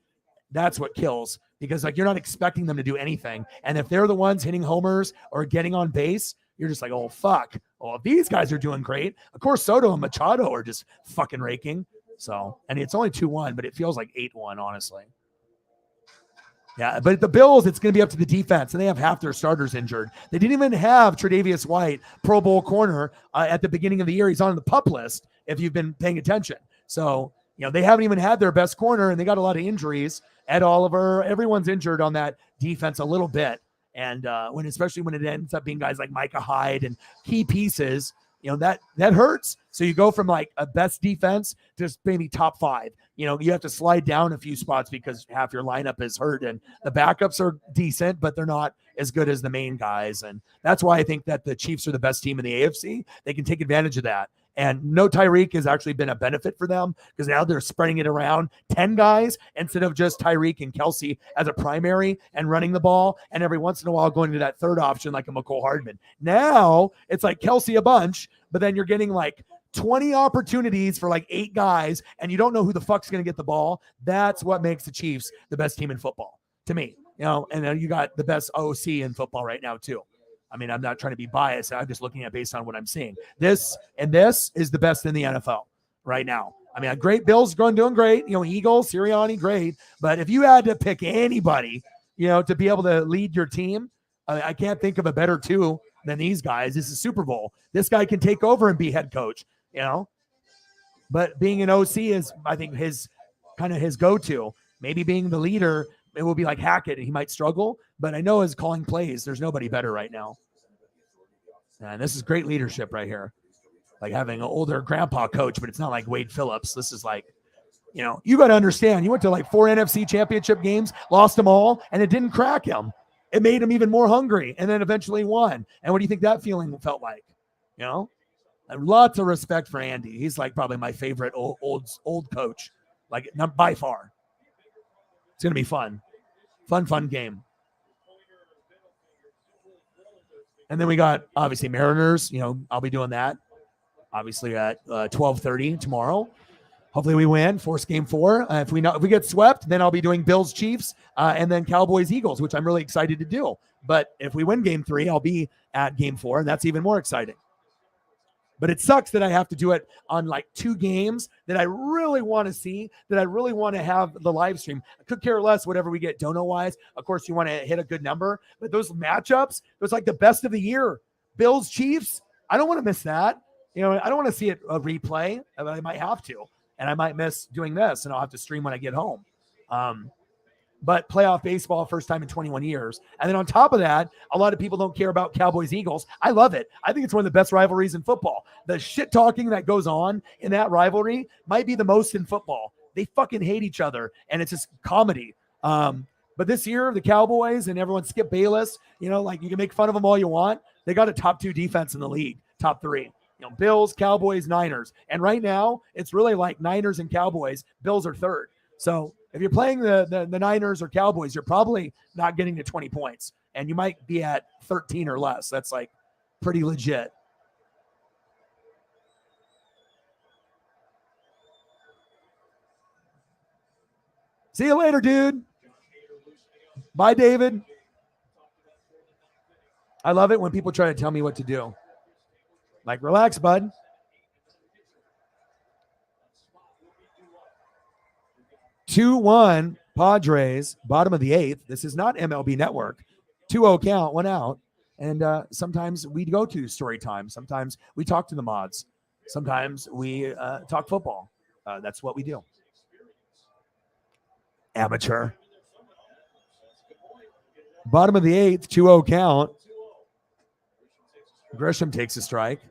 that's what kills, because like you're not expecting them to do anything. And if they're the ones hitting homers or getting on base, you're just like, oh, fuck. Oh, these guys are doing great. Of course, Soto and Machado are just fucking raking. So, and it's only 2-1, but it feels like 8-1, honestly. Yeah, but the Bills, it's going to be up to the defense, and they have half their starters injured. They didn't even have Tre'Davious White, Pro Bowl corner, at the beginning of the year. He's on the PUP list, if you've been paying attention. So, they haven't even had their best corner, and they got a lot of injuries. Ed Oliver, everyone's injured on that defense a little bit. And especially when it ends up being guys like Micah Hyde and key pieces, that hurts. So you go from like a best defense to maybe top 5. You have to slide down a few spots because half your lineup is hurt, and the backups are decent, but they're not as good as the main guys. And that's why I think that the Chiefs are the best team in the AFC. They can take advantage of that. And no Tyreek has actually been a benefit for them because now they're spreading it around 10 guys instead of just Tyreek and Kelsey as a primary and running the ball. And every once in a while going to that third option like a McCole Hardman. Now it's like Kelsey a bunch, but then you're getting like 20 opportunities for like 8 guys and you don't know who the fuck's going to get the ball. That's what makes the Chiefs the best team in football to me. And then you got the best OC in football right now too. I mean, I'm not trying to be biased. I'm just looking at based on what I'm seeing. This is the best in the NFL right now. I mean, a great Bills doing great. Eagles, Sirianni, great. But if you had to pick anybody, to be able to lead your team, I can't think of a better 2 than these guys. This is Super Bowl. This guy can take over and be head coach, But being an OC is, I think, his go-to. Maybe being the leader, it will be like Hackett. He might struggle, but I know as calling plays, there's nobody better right now. And this is great leadership right here. Like having an older grandpa coach, but it's not like Wade Phillips. This is like, you got to understand, you went to like 4 NFC championship games, lost them all, and it didn't crack him. It made him even more hungry and then eventually won. And what do you think that feeling felt like? Lots of respect for Andy. He's like probably my favorite old coach, like not by far. It's going to be fun. Fun game. And then we got obviously Mariners. I'll be doing that obviously at 12:30 tomorrow. Hopefully we win, force game 4. If we get swept, then I'll be doing Bills Chiefs and then Cowboys Eagles, which I'm really excited to do. But if we win game 3, I'll be at game 4, and that's even more exciting. But it sucks that I have to do it on like 2 games that I really want to see, that I really want to have the live stream. I could care less whatever we get dono-wise. Of course, you want to hit a good number. But those matchups, those like the best of the year. Bills, Chiefs, I don't want to miss that. I don't want to see it a replay. I might have to. And I might miss doing this, and I'll have to stream when I get home. But playoff baseball, first time in 21 years. And then on top of that, a lot of people don't care about Cowboys Eagles. I love it. I think it's one of the best rivalries in football. The shit talking that goes on in that rivalry might be the most in football. They fucking hate each other, and it's just comedy. But this year, the Cowboys and everyone, Skip Bayless, like you can make fun of them all you want. They got a top 2 defense in the league, top 3. Bills, Cowboys, Niners. And right now, it's really like Niners and Cowboys. Bills are 3rd. So if you're playing the Niners or Cowboys, you're probably not getting to 20 points. And you might be at 13 or less. That's like pretty legit. See you later, dude. Bye, David. I love it when people try to tell me what to do. Like, relax, bud. Two 2-1 Padres, bottom of the 8th. This is not MLB Network. 2-0 count, 1 out. And sometimes we go to story time. Sometimes we talk to the mods. Sometimes we talk football. That's what we do. Amateur. Bottom of the 8th, 2-0 count. Grisham takes a strike.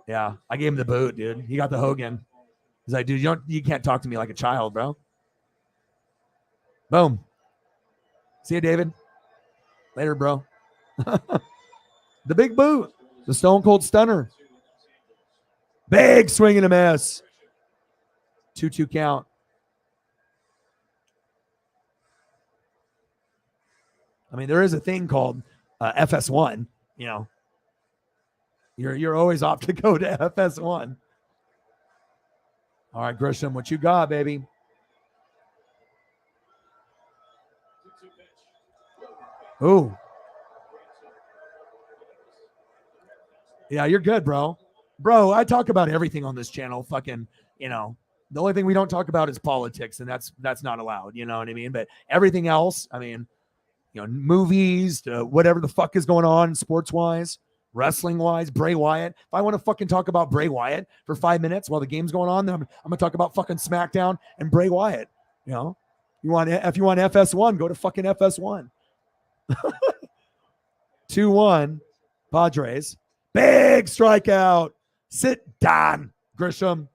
Yeah, I gave him the boot, dude. He got the Hogan. He's like, dude, you can't talk to me like a child, bro. Boom. See you, David. Later, bro. The big boot. The Stone Cold Stunner. Big swing and a miss. 2-2 count. I mean, there is a thing called FS1, You're always opt to go to FS1. All right, Grisham, what you got, baby? Ooh. Yeah, you're good, bro. Bro, I talk about everything on this channel. Fucking, the only thing we don't talk about is politics, and that's not allowed. You know what I mean? But everything else, I mean, movies, whatever the fuck is going on sports-wise. Wrestling-wise, Bray Wyatt. If I want to fucking talk about Bray Wyatt for 5 minutes while the game's going on, then I'm going to talk about fucking SmackDown and Bray Wyatt. If you want FS1, go to fucking FS1. 2-1. Padres. Big strikeout. Sit down, Grisham.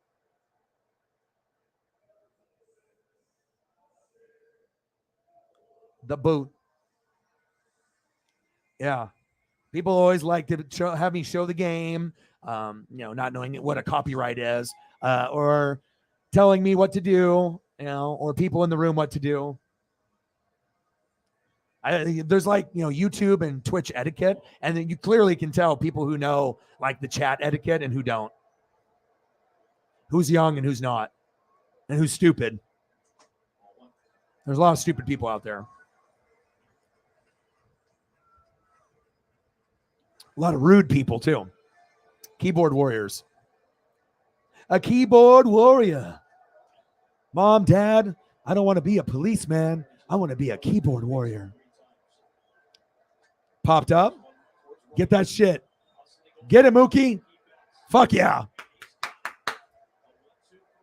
The boot. Yeah. People always like to have me show the game, not knowing what a copyright is, or telling me what to do, or people in the room what to do. There's like, YouTube and Twitch etiquette, and then you clearly can tell people who know like the chat etiquette and who don't. Who's young and who's not, and who's stupid. There's a lot of stupid people out there. A lot of rude people too. Keyboard warriors. A keyboard warrior. Mom, Dad, I don't want to be a policeman. I want to be a keyboard warrior. Popped up. Get that shit. Get it, Mookie. Fuck yeah.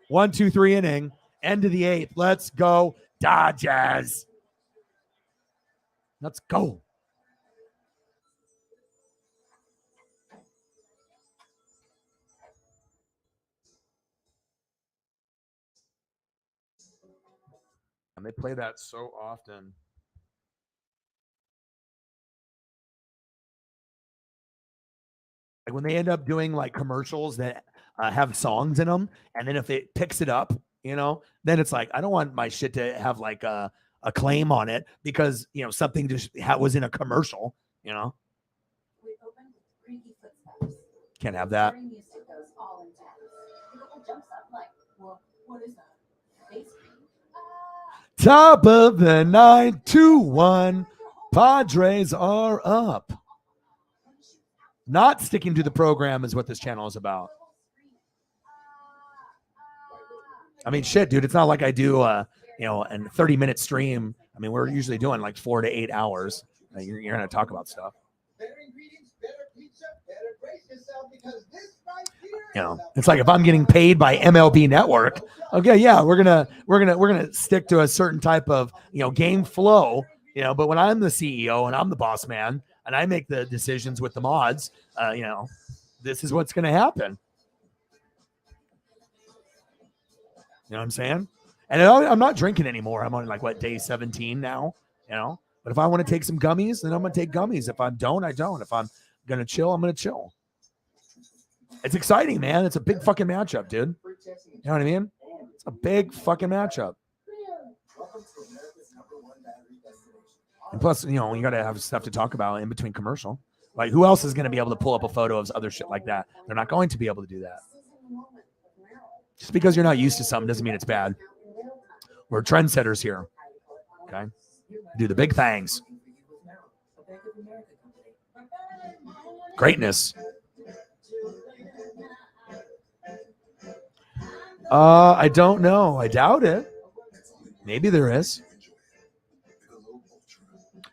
1, 2, 3 inning. End of the 8th. Let's go, Dodgers. Let's go. And they play that so often. Like when they end up doing like commercials that have songs in them, and then if it picks it up, then it's like, I don't want my shit to have like a claim on it because something just was in a commercial. We opened with creaky footsteps. Can't have that. Hearing music goes all intense. The girl jumps up like, well, what is that? Face cream. Top of the 9th, 2-1. Padres are up. Not sticking to the program is what this channel is about. I mean, shit, dude. It's not like I do, a 30-minute stream. I mean, we're usually doing like 4 to 8 hours. You're going to talk about stuff. Better ingredients, better pizza, better brace yourself because this right here. It's like if I'm getting paid by MLB Network, okay, yeah, we're gonna stick to a certain type of game flow. But when I'm the CEO and I'm the boss man and I make the decisions with the mods, this is what's gonna happen. You know what I'm saying? And I'm not drinking anymore. I'm on like day 17 now. But if I want to take some gummies, then I'm gonna take gummies. If I don't, I don't. If I'm gonna chill, I'm gonna chill. It's exciting, man. It's a big fucking matchup, dude. You know what I mean? It's a big fucking matchup. And plus, you got to have stuff to talk about in between commercial. Like, who else is going to be able to pull up a photo of other shit like that? They're not going to be able to do that. Just because you're not used to something doesn't mean it's bad. We're trendsetters here. Okay? Do the big things. Greatness. I don't know. I doubt it. Maybe there is.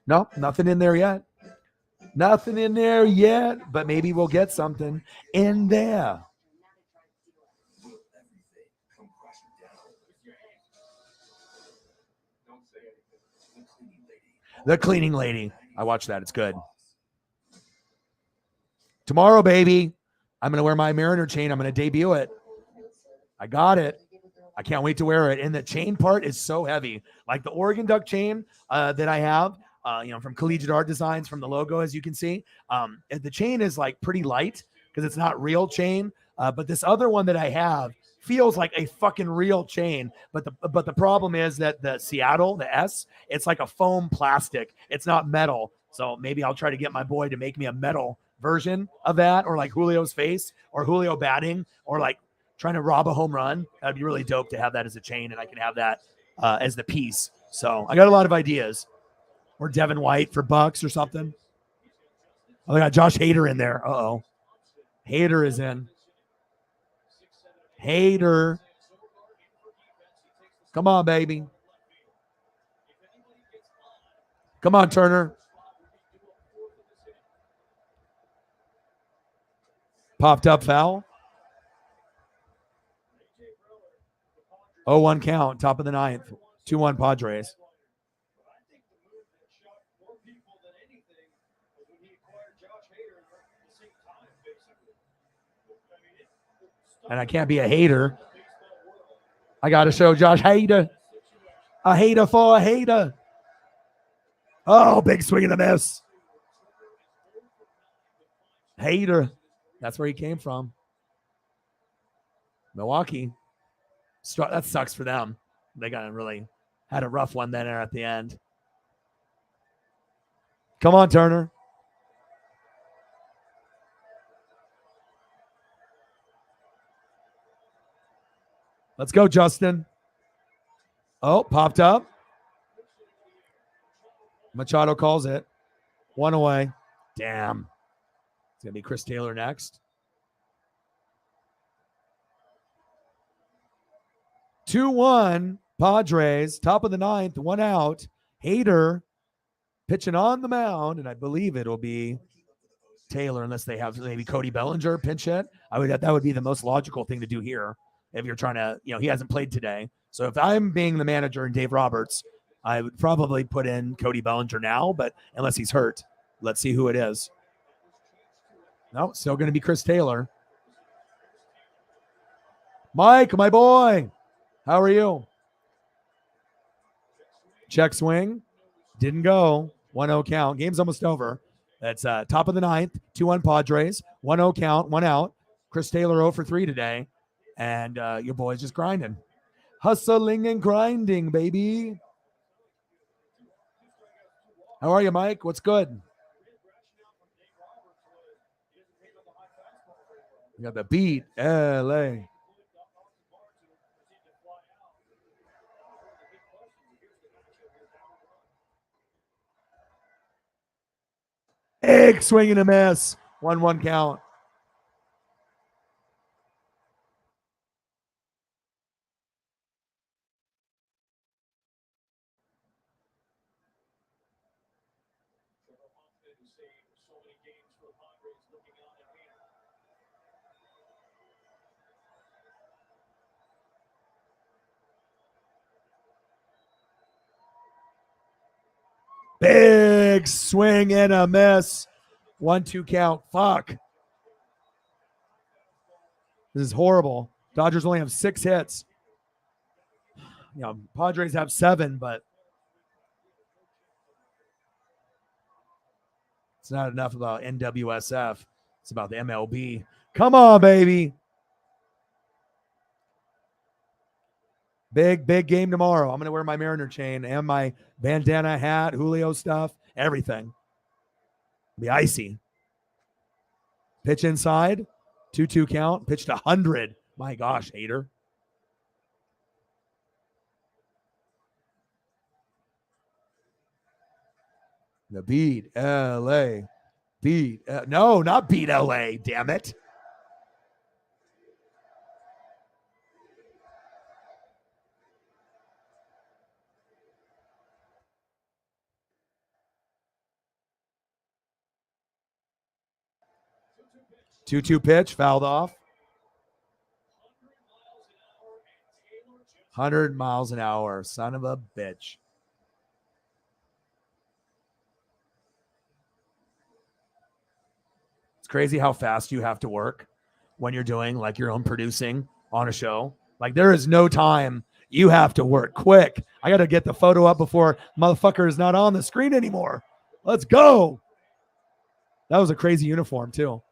No, nothing in there yet. Nothing in there yet, but maybe we'll get something in there. The Cleaning Lady. I watched that. It's good. Tomorrow, baby, I'm going to wear my Mariner chain. I'm going to debut it. I got it. I can't wait to wear it. And the chain part is so heavy. Like the Oregon Duck chain that I have, from Collegiate Art Designs, from the logo, as you can see. The chain is like pretty light because it's not real chain. But this other one that I have feels like a fucking real chain. But the problem is that the Seattle, the S, it's like a foam plastic. It's not metal. So maybe I'll try to get my boy to make me a metal version of that, or like Julio's face, or Julio batting, or like trying to rob a home run. That'd be really dope to have that as a chain, and I can have that as the piece. So I got a lot of ideas. Or Devin White for Bucks or something. Oh, I got Josh Hader in there. Uh-oh. Hader is in. Hader. Come on, baby. Come on, Turner. Popped up foul. 0-1 count, top of the 9th. 2-1 Padres. And I can't be a hater. I got to show Josh hater. A hater for a hater. Oh, big swing and a miss. Hater. That's where he came from. Milwaukee. That sucks for them. They got really had a rough one there at the end. Come on, Turner. Let's go, Justin. Oh, popped up. Machado calls it. One away. Damn. It's going to be Chris Taylor next. 2-1. Padres. Top of the ninth. One out. Hader pitching on the mound. And I believe it'll be Taylor, unless they have maybe Cody Bellinger pinch hit. That would be the most logical thing to do here if you're trying to, he hasn't played today. So if I'm being the manager and Dave Roberts, I would probably put in Cody Bellinger now, but unless he's hurt, let's see who it is. No, still going to be Chris Taylor. Mike, my boy, how are you? Check swing. Didn't go. 1-0 count. Game's almost over. That's top of the ninth. 2-1 Padres. 1-0 count. 1 out. Chris Taylor 0 for 3 today. And your boy's just grinding. Hustling and grinding, baby. How are you, Mike? What's good? You got the beat, LA. Big swing and a miss. 1-1 count. Big swing and a miss. 1-2 count. Fuck. This is horrible. Dodgers only have 6 hits. Padres have 7, but it's not enough about NWSF. It's about the MLB. Come on, baby. Big game tomorrow. I'm going to wear my Mariner chain and my bandana hat, Julio stuff, everything. It'll be icy. Pitch inside. 2-2 count. Pitched 100. My gosh, hater. The beat LA. Beat. No, not beat LA. Damn it. Two pitch, fouled off. 100 miles an hour. Son of a bitch. It's crazy how fast you have to work when you're doing like your own producing on a show. Like there is no time. You have to work quick. I got to get the photo up before motherfucker is not on the screen anymore. Let's go. That was a crazy uniform too.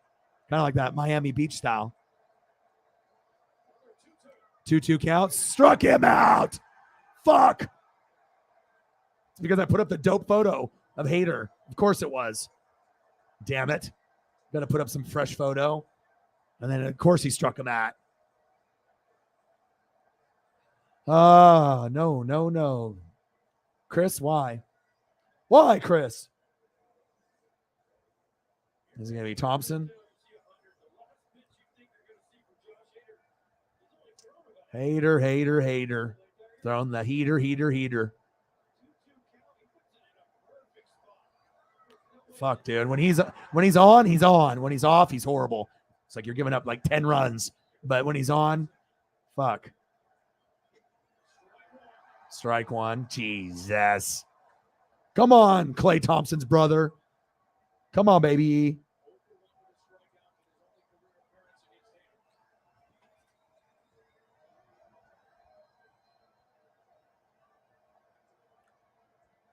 Kind of like that Miami Beach style. 2-2 count. Struck him out. Fuck. It's because I put up the dope photo of Hader. Of course it was. Damn it. Got to put up some fresh photo. And then, of course, he struck him out. No. Chris, why? Why, Chris? Is it going to be Thompson? Hater. Throwing the heater. Fuck, dude. When he's on, he's on. When he's off, he's horrible. It's like you're giving up like 10 runs. But when he's on, fuck. Strike one. Jesus. Come on, Klay Thompson's brother. Come on, baby.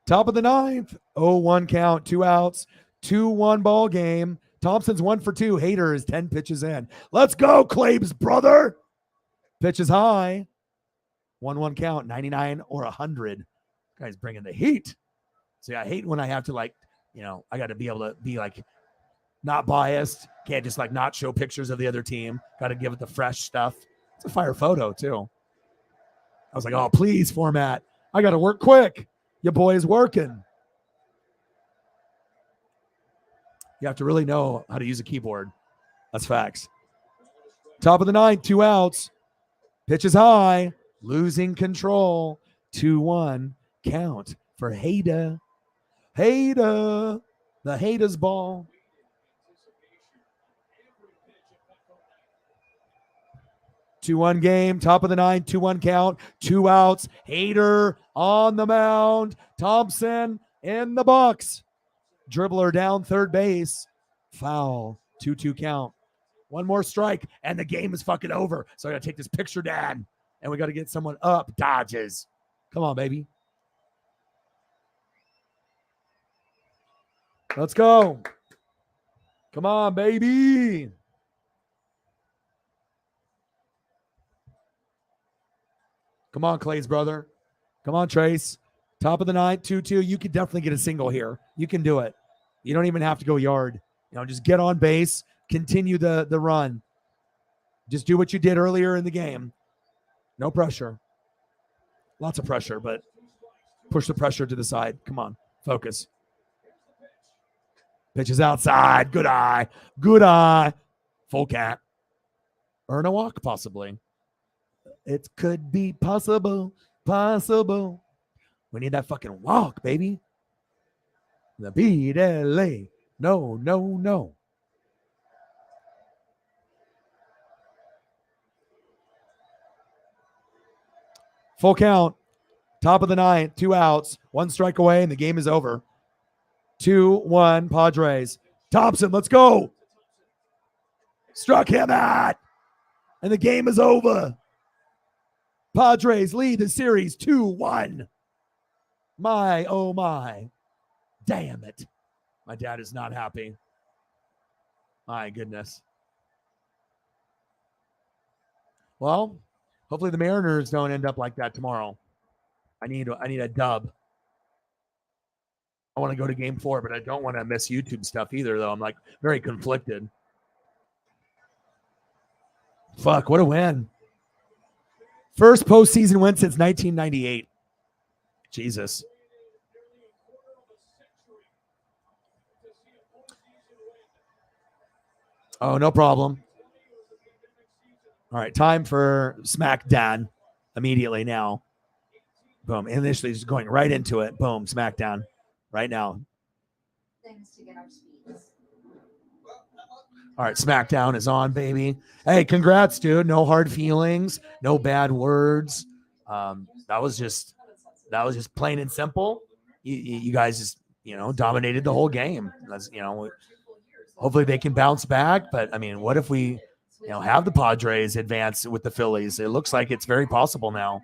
Top of the ninth. 0-1 count. 2 outs. 2-1 ball game. Thompson's 1 for 2. Hader is 10 pitches in. Let's go, Claib's brother. Pitch is high. 1-1 count. 99 or 100. Guy's bringing the heat. See, I hate when I have to, like, you know, I got to be able to be like not biased. Can't just like not show pictures of the other team. Got to give it the fresh stuff. It's a fire photo too. I was like, oh, please format. I got to work quick. Your boy is working. You have to really know how to use a keyboard. That's facts. Top of the ninth, 2 outs. Pitch is high. Losing control. 2-1 count for Hader. Hader. The Hader's ball. 2-1 game. Top of the ninth. 2-1 count. 2 outs. Hader on the mound. Thompson in the box. Dribbler down third base. Foul. 2-2 count. One more strike, and the game is fucking over. So I got to take this picture down, and we got to get someone up. Dodges. Come on, baby. Let's go. Come on, baby. Come on, Clay's brother. Come on, Trace. Top of the ninth, 2-2. You could definitely get a single here. You can do it. You don't even have to go yard. You know, just get on base. Continue the run. Just do what you did earlier in the game. No pressure. Lots of pressure, but push the pressure to the side. Come on. Focus. Pitch is outside. Good eye. Good eye. Full cat. Earn a walk, possibly. It could be possible. Possible. We need that fucking walk, baby. The BLA. No, no, no. Full count. Top of the ninth. 2 outs. 1 strike away, and the game is over. 2-1 Padres. Thompson, let's go. Struck him out. And the game is over. Padres lead the series 2-1. My, oh my. Damn it. My dad is not happy. My goodness. Well, hopefully the Mariners don't end up like that tomorrow. I need a dub. I want to go to game 4, but I don't want to miss YouTube stuff either, though. I'm like very conflicted. Fuck, what a win. First postseason win since 1998. Jesus. Oh, no problem. All right, time for SmackDown immediately now. Boom. Initially just going right into it. Boom, SmackDown right now. Things to get our speeds. All right, SmackDown is on, baby. Hey, congrats, dude. No hard feelings, no bad words. That was just plain and simple. You guys just, dominated the whole game. That's, hopefully they can bounce back. But I mean, what if we, have the Padres advance with the Phillies? It looks like it's very possible now.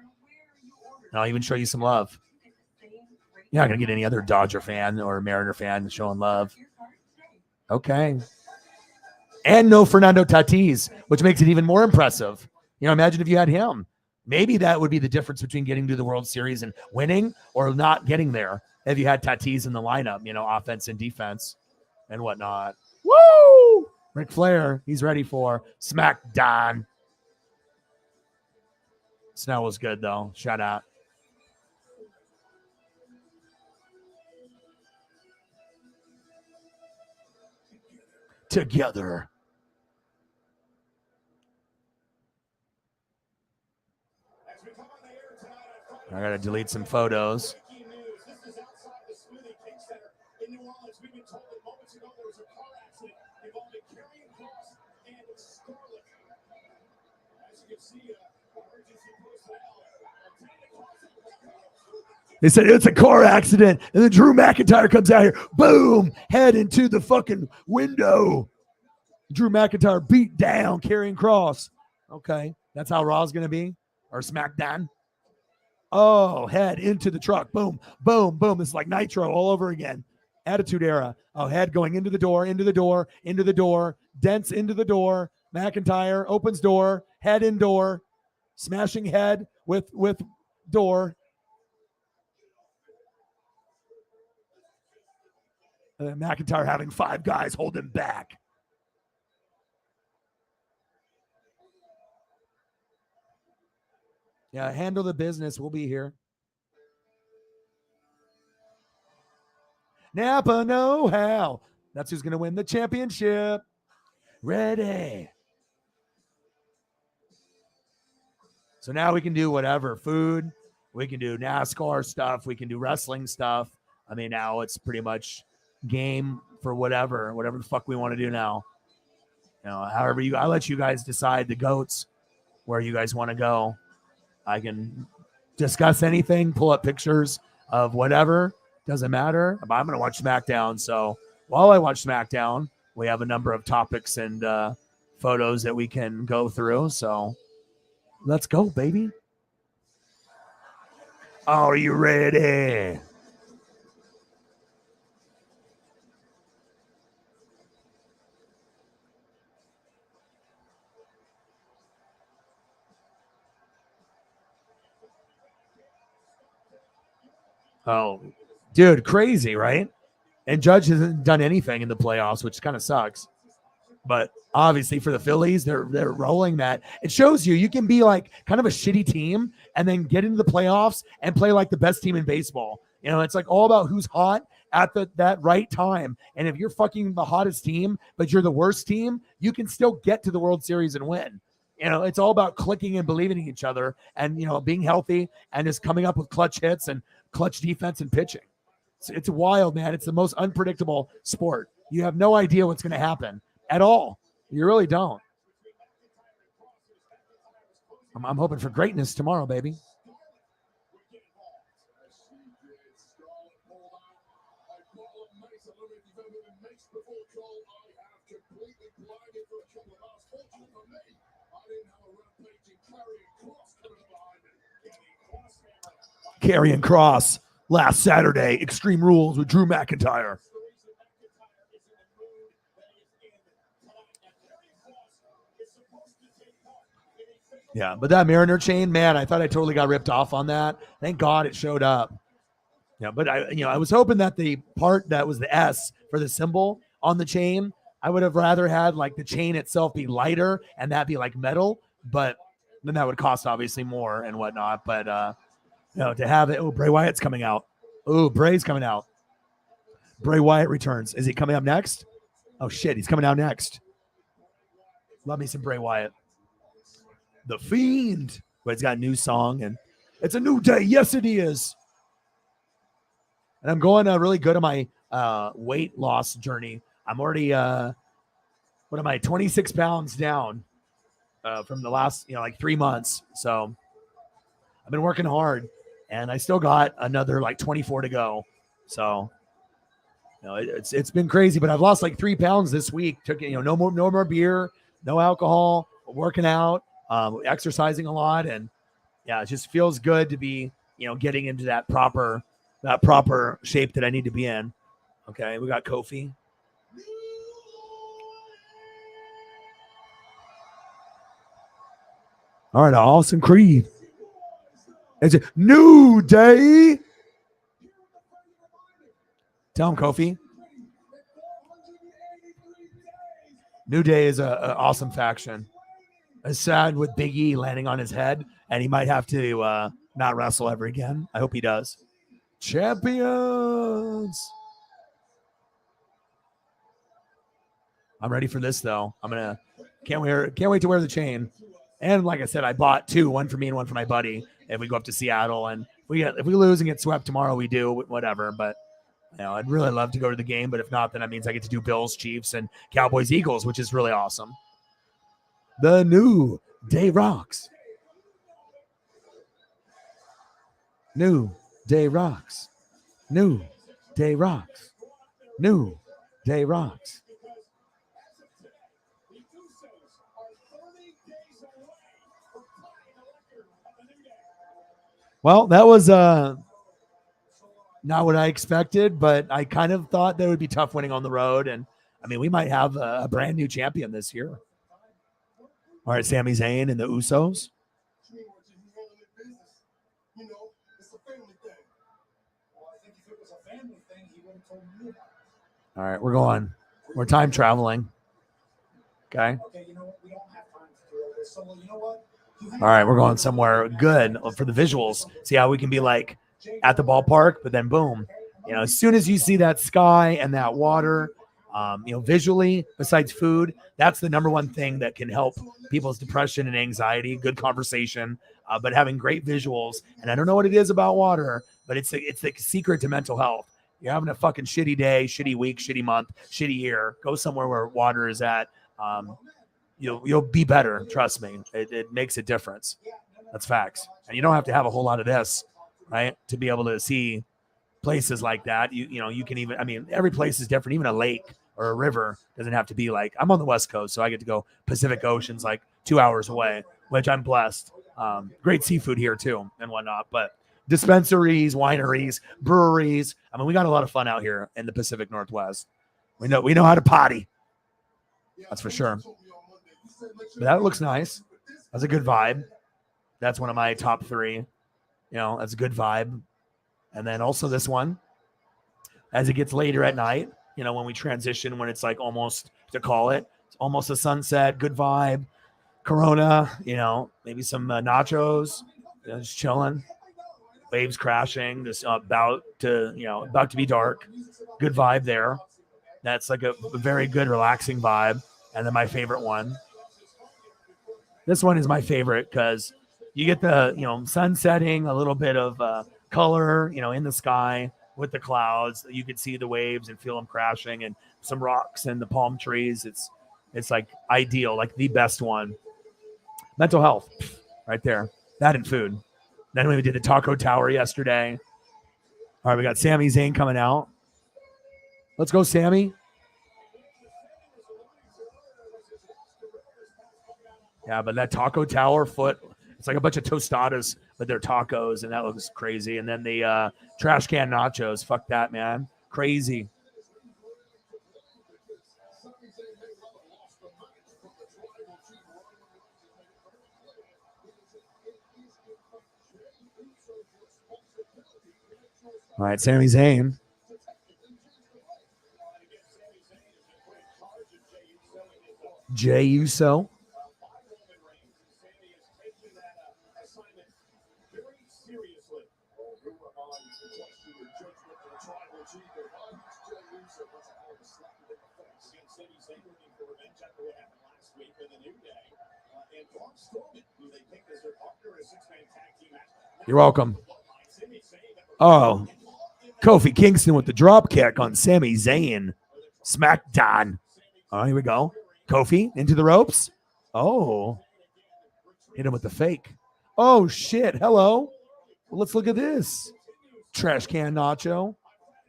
And I'll even show you some love. You're not gonna get any other Dodger fan or Mariner fan showing love. Okay. And no Fernando Tatis, which makes it even more impressive. Imagine if you had him. Maybe that would be the difference between getting to the World Series and winning or not getting there. If you had Tatis in the lineup, offense and defense and whatnot. Woo! Ric Flair, he's ready for SmackDown. Snell was good, though. Shout out. Together. I gotta delete some photos. They said it's a car accident, and then Drew McIntyre comes out here, boom, head into the fucking window. Drew McIntyre beat down, carrying cross. Okay, that's how Raw's gonna be, or SmackDown. Oh, head into the truck. Boom, boom, boom. This is like Nitro all over again. Attitude Era. Oh, head going into the door, into the door, into the door. Dents into the door. McIntyre opens door, head in door, smashing head with door. McIntyre having 5 guys hold him back. Yeah, handle the business. We'll be here. Napa know how. That's who's going to win the championship. Ready. So now we can do whatever. Food. We can do NASCAR stuff. We can do wrestling stuff. I mean, now it's pretty much game for whatever the fuck we want to do now. You know, however I let you guys decide, the goats, where you guys want to go. I can discuss anything, pull up pictures of whatever. Doesn't matter. But I'm going to watch SmackDown. So while I watch SmackDown, we have a number of topics and photos that we can go through. So let's go, baby. Are you ready? Oh, dude, crazy, right? And Judge hasn't done anything in the playoffs, which kind of sucks. But obviously for the Phillies, they're rolling that. It shows you can be like kind of a shitty team and then get into the playoffs and play like the best team in baseball. You know, it's like all about who's hot at that right time. And if you're fucking the hottest team, but you're the worst team, you can still get to the World Series and win. You know, it's all about clicking and believing in each other and, you know, being healthy and just coming up with clutch hits and clutch defense and pitching. It's wild, man. It's the most unpredictable sport. You have no idea what's going to happen at all. You really don't. I'm hoping for greatness tomorrow, baby. Karrion Kross last Saturday, Extreme Rules with Drew McIntyre. Yeah, but that Mariner chain, man, I thought I totally got ripped off on that. Thank God it showed up. Yeah, but I was hoping that the part that was the S for the symbol on the chain, I would have rather had like the chain itself be lighter and that be like metal, but then that would cost obviously more and whatnot. But to have it, Bray Wyatt's coming out. Bray's coming out. Bray Wyatt returns. Is he coming up next? Oh shit, he's coming out next. Love me some Bray Wyatt. The Fiend. But it's got a new song and it's a new day. Yes, it is. And I'm going really good on my weight loss journey. I'm already, 26 pounds down from the last, like 3 months. So I've been working hard and I still got another like 24 to go. So, it's been crazy, but I've lost like 3 pounds this week. Took, no more beer, no alcohol, working out, exercising a lot. And yeah, it just feels good to be, getting into that proper shape that I need to be in. Okay, we got Kofi. All right, Austin Creed. It's a New Day. Tell him, Kofi. New Day is a awesome faction. It's sad with Big E landing on his head, and he might have to not wrestle ever again. I hope he does. Champions. I'm ready for this though. Can't wait to wear the chain. And like I said, I bought 2, one for me and one for my buddy. If we go up to Seattle and if we lose and get swept tomorrow, we do whatever. But I'd really love to go to the game. But if not, then that means I get to do Bills, Chiefs, and Cowboys, Eagles, which is really awesome. The New Day rocks. New Day rocks. New Day rocks. New Day rocks. Well, that was not what I expected, but I kind of thought that it would be tough winning on the road. And I mean, we might have a brand new champion this year. All right, Sami Zayn and the Usos. You know, it's a family thing. Well, I think if it was a family thing, he would have told me about it. All right, we're going. We're time traveling. Okay. Okay, you know what? We don't have time to do all this. So, you know what? All right, we're going somewhere good for the visuals. See how we can be like at the ballpark, but then boom, you know, as soon as you see that sky and that water, you know, visually, besides food, that's the number one thing that can help people's depression and anxiety. Good conversation, but having great visuals. And I don't know what it is about water, but it's the secret to mental health. You're having a fucking shitty day, shitty week, shitty month, shitty year. Go somewhere where water is at. You'll be better. Trust me. It makes a difference. That's facts. And you don't have to have a whole lot of this, right, to be able to see places like that. You know, you can even, I mean, every place is different. Even a lake or a river doesn't have to be like, I'm on the West Coast, so I get to go Pacific Ocean's like 2 hours away, which I'm blessed. Great seafood here too and whatnot. But dispensaries, wineries, breweries. I mean, we got a lot of fun out here in the Pacific Northwest. We know how to potty. That's for sure. But that looks nice. That's a good vibe. That's one of my top 3. You know, that's a good vibe. And then also this one, as it gets later at night, you know, when we transition, when it's like almost, to call it, it's almost a sunset, good vibe, Corona, you know, maybe some nachos, you know, just chilling, waves crashing, just about to be dark. Good vibe there. That's like a very good, relaxing vibe. And then my favorite one. This one is my favorite because you get the, you know, sun setting, a little bit of color, you know, in the sky with the clouds. You could see the waves and feel them crashing, and some rocks and the palm trees. It's like ideal, like the best one. Mental health, right there. That and food. Then we did the Taco Tower yesterday. All right, we got Sami Zayn coming out. Let's go, Sami. Yeah, but that Taco Tower foot, it's like a bunch of tostadas, but they're tacos, and that looks crazy. And then the trash can nachos. Fuck that, man. Crazy. All right, Sami Zayn. Jey Uso. You're welcome. Oh, Kofi Kingston with the drop kick on Sami Zayn. Smackdown. Oh, here we go. Kofi into the ropes. Oh, hit him with the fake. Oh, shit. Hello. Well, let's look at this. Trash can nacho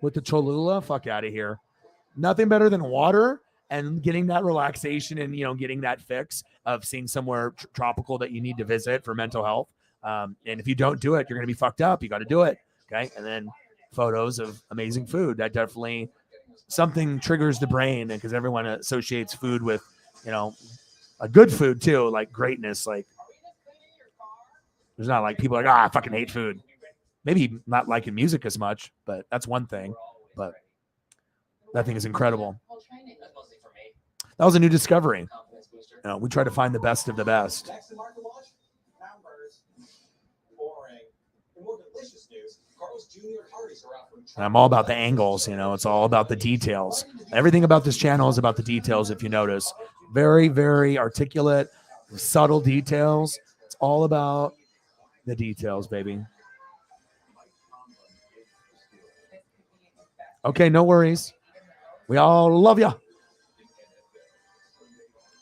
with the Cholula. Fuck out of here. Nothing better than water and getting that relaxation and, you know, getting that fix of seeing somewhere tropical that you need to visit for mental health. And if you don't do it, you're going to be fucked up. You got to do it. Okay. And then photos of amazing food. That definitely something triggers the brain, because everyone associates food with, you know, a good food too, like greatness. Like there's not like people like, I fucking hate food. Maybe not liking music as much, but that's one thing. But that thing is incredible. That was a new discovery. You know, we try to find the best of the best. And I'm all about the angles, you know, it's all about the details. Everything about this channel is about the details, if you notice. Very, very articulate, subtle details. It's all about the details, baby. Okay, no worries. We all love you.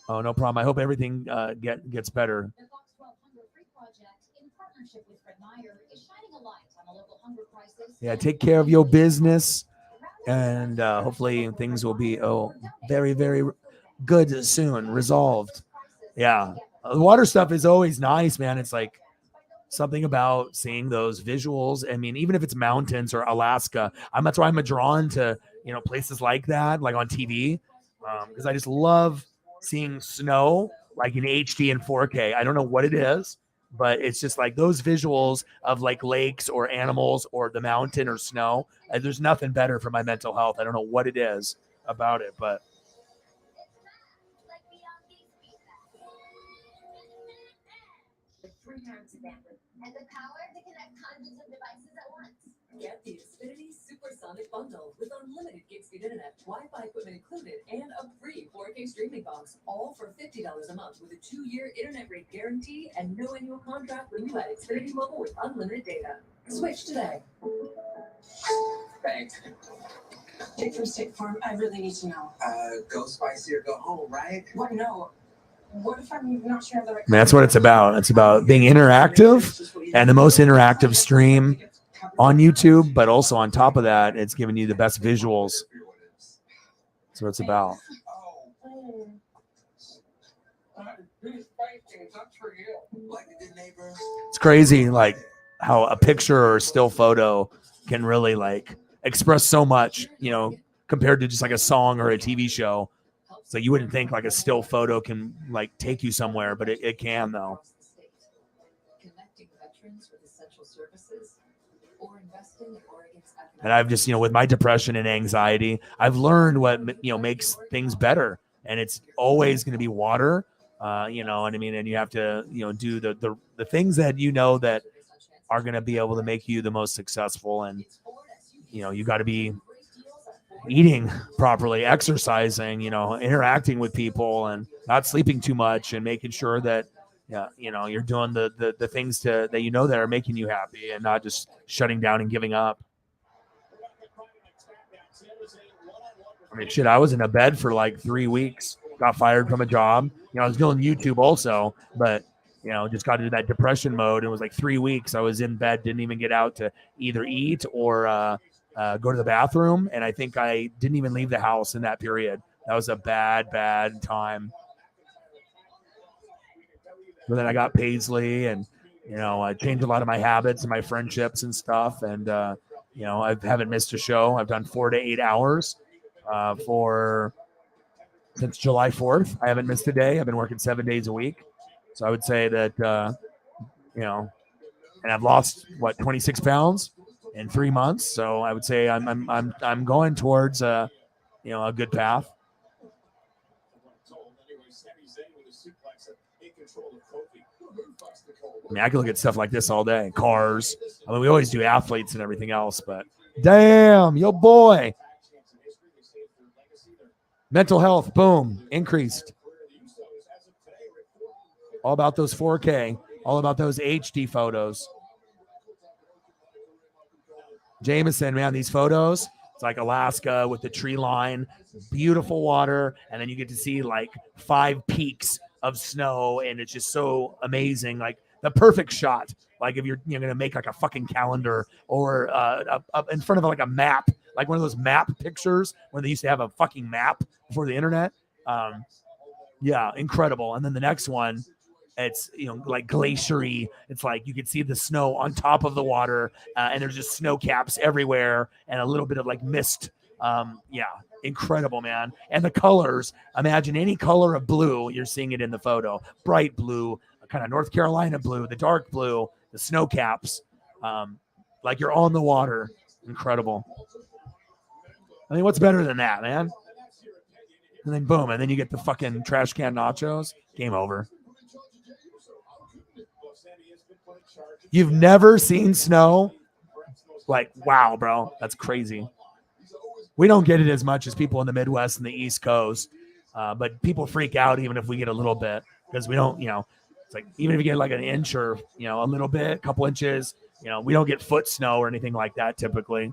Oh, no problem. I hope everything gets better. Yeah, take care of your business, and hopefully things will be very, very good soon, resolved. Yeah, the water stuff is always nice, man. It's like something about seeing those visuals. I mean, even if it's mountains or Alaska, that's why I'm drawn to, places like that, like on TV, because I just love seeing snow like in HD and 4K. I don't know what it is, but it's just like those visuals of like lakes or animals or the mountain or snow. There's nothing better for my mental health. I don't know what it is about it, but And the power to connect hundreds of devices at once. Get the Xfinity Supersonic Bundle with unlimited gig speed internet, Wi-Fi equipment included, and a free 4K streaming box, all for $50 a month with a 2-year internet rate guarantee and no annual contract when you add Xfinity Mobile with unlimited data. Switch today. Thanks. Jake from State Farm, I really need to know. Go spicy or go home, right? What? No. What if I'm not sure I have the right? that's what it's about. It's about being interactive, and the most interactive stream on YouTube, but also on top of that, it's giving you the best visuals. That's what it's about. It's crazy, like how a picture or still photo can really like express so much, compared to just like a song or a TV show. So you wouldn't think like a still photo can like take you somewhere, but it can though. Connecting veterans with essential services or investing in Oregon's And I've just, with my depression and anxiety, I've learned what, makes things better. And it's always going to be water, you know what I mean? And you have to, do the things that, that are going to be able to make you the most successful. And, you got to be eating properly, exercising, interacting with people and not sleeping too much and making sure that, you're doing the things that that are making you happy and not just shutting down and giving up. I mean, shit, I was in a bed for like 3 weeks, got fired from a job. I was doing YouTube also, but, just got into that depression mode. It was like 3 weeks. I was in bed, didn't even get out to either eat or go to the bathroom. And I think I didn't even leave the house in that period. That was a bad time. But then I got Paisley and, I changed a lot of my habits and my friendships and stuff. And, I haven't missed a show. I've done 4 to 8 hours since July 4th. I haven't missed a day. I've been working 7 days a week. So I would say that, and I've lost 26 pounds in 3 months. So I would say I'm going towards, a good path. I mean, I could look at stuff like this all day. Cars. I mean, we always do athletes and everything else, but damn, yo boy. Mental health, boom, increased. All about those 4K, all about those HD photos. Jameson, man, these photos, it's like Alaska with the tree line, beautiful water, and then you get to see like 5 peaks of snow, and it's just so amazing, like the perfect shot. Like if you're going to make like a fucking calendar or up in front of like a map, like one of those map pictures where they used to have a fucking map before the internet. Yeah, incredible. And then the next one, it's, like glaciery. It's like you could see the snow on top of the water, and there's just snow caps everywhere and a little bit of like mist. Yeah, incredible, man. And the colors, imagine any color of blue, you're seeing it in the photo. Bright blue, kind of North Carolina blue, the dark blue, the snow caps, like you're on the water. Incredible. I mean, what's better than that, man? And then boom, and then you get the fucking trash can nachos. Game over. You've never seen snow? Like, wow, bro, that's crazy. We don't get it as much as people in the Midwest and the East Coast, but people freak out even if we get a little bit because we don't, it's like even if you get like an inch or, a little bit, a couple inches, we don't get foot snow or anything like that typically.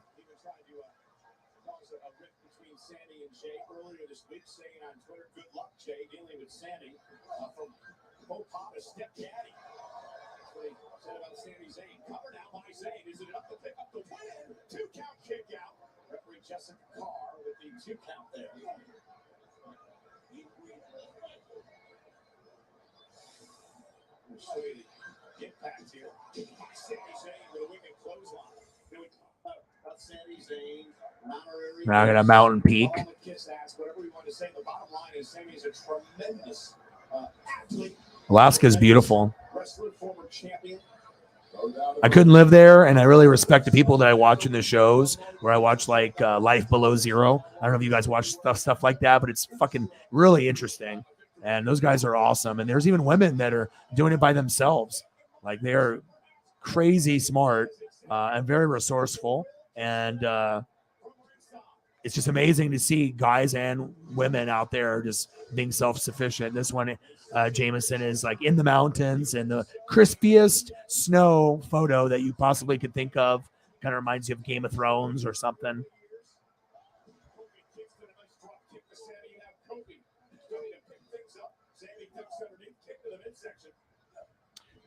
Is it enough to pick up the win? 2-count kick out. Referee Jessica Carr with the 2 count there. impact here. Sami Zayn with a wicked clothesline. Now we talk about Sami Zayn, honorary. Now I got a mountain peak. All the kiss ass, whatever you want to say. The bottom line is Sami's a tremendous athlete. Alaska's beautiful. Wrestler, former champion. I couldn't live there, and I really respect the people that I watch in the shows where I watch like Life Below Zero. I don't know if you guys watch stuff like that, but it's fucking really interesting. And those guys are awesome. And there's even women that are doing it by themselves. Like they're crazy smart and very resourceful. And it's just amazing to see guys and women out there just being self-sufficient. This one, Jameson is like in the mountains and the crispiest snow photo that you possibly could think of. Kind of reminds you of Game of Thrones or something.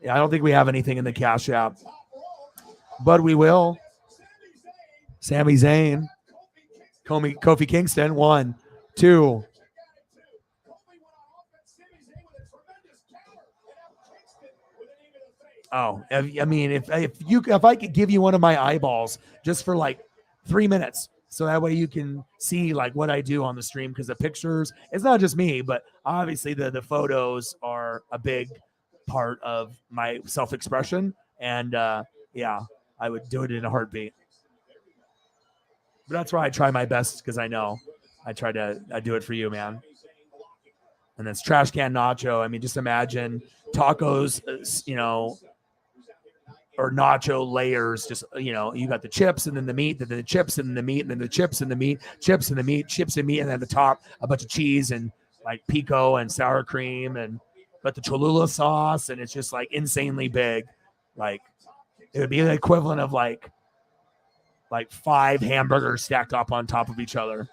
Yeah, I don't think we have anything in the Cash App, but we will. Sami Zayn. Kofi Kingston, 1, 2. Oh, I mean, if I could give you one of my eyeballs just for like 3 minutes, so that way you can see like what I do on the stream, because the pictures, it's not just me, but obviously the photos are a big part of my self-expression, and yeah, I would do it in a heartbeat. But that's why I try my best, because I know I do it for you, man. And that's Trash Can Nacho. I mean, just imagine tacos, or nacho layers. Just, you got the chips and then the meat, then the chips and the meat, and then the chips and the meat, chips and the meat, chips and meat, and then at the top a bunch of cheese and like pico and sour cream, but the Cholula sauce, and it's just like insanely big. Like it would be the equivalent of like 5 hamburgers stacked up on top of each other.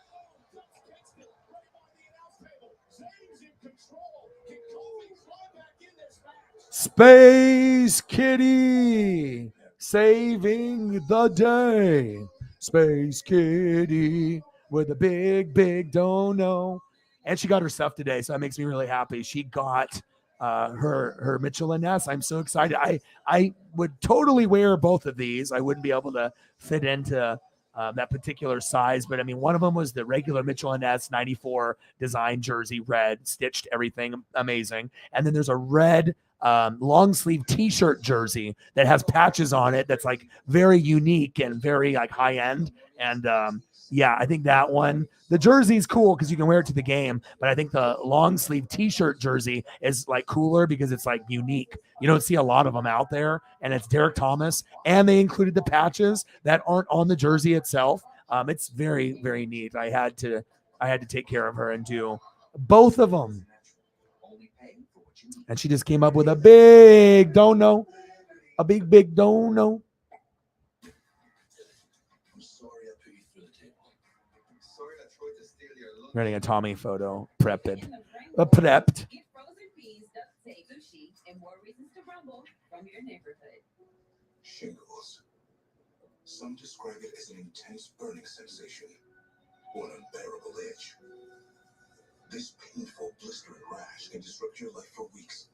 Space Kitty saving the day. Space Kitty with a big dono. And she got her stuff today, so that makes me really happy. She got her Michelin S. I'm so excited. I would totally wear both of these. I wouldn't be able to fit into that particular size, but I mean, one of them was the regular Michelin S 94 design jersey, red, stitched, everything amazing. And then there's a red long sleeve t-shirt jersey that has patches on it that's like very unique and very like high end. And yeah, I think that one, the jersey is cool because you can wear it to the game, but I think the long sleeve t-shirt jersey is like cooler because it's like unique. You don't see a lot of them out there, and it's Derek Thomas, and they included the patches that aren't on the jersey itself. It's very, very neat. I had to take care of her and do both of them. And she just came up with a big dono, a big dono. Running a Tommy photo, prepped. Shingles. Some describe it as an intense burning sensation or an unbearable itch. This painful blistering rash can disrupt your life for weeks.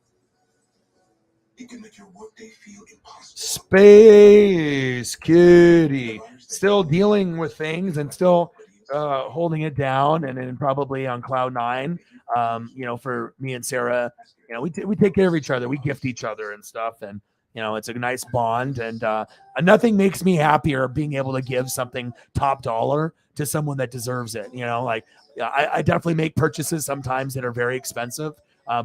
It can make your workday feel impossible. Space Kitty. Still dealing with things and still holding it down, and then probably on cloud 9. For me and Sarah, we take care of each other. We gift each other and stuff, and it's a nice bond. And nothing makes me happier being able to give something top dollar to someone that deserves it. I definitely make purchases sometimes that are very expensive,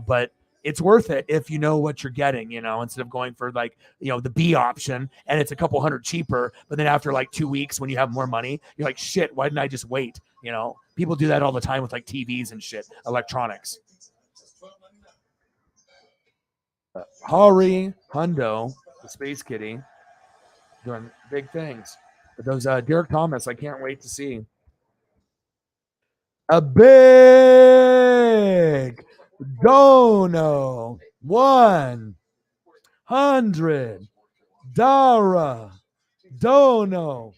but it's worth it if you know what you're getting, instead of going for the B option and it's a couple $100 cheaper. But then after like 2 weeks, when you have more money, you're like, shit, why didn't I just wait? People do that all the time with like TVs and shit, electronics. Hari Hundo, the Space Kitty, doing big things. But those Derek Thomas, I can't wait to see. A big dono, $100 dono.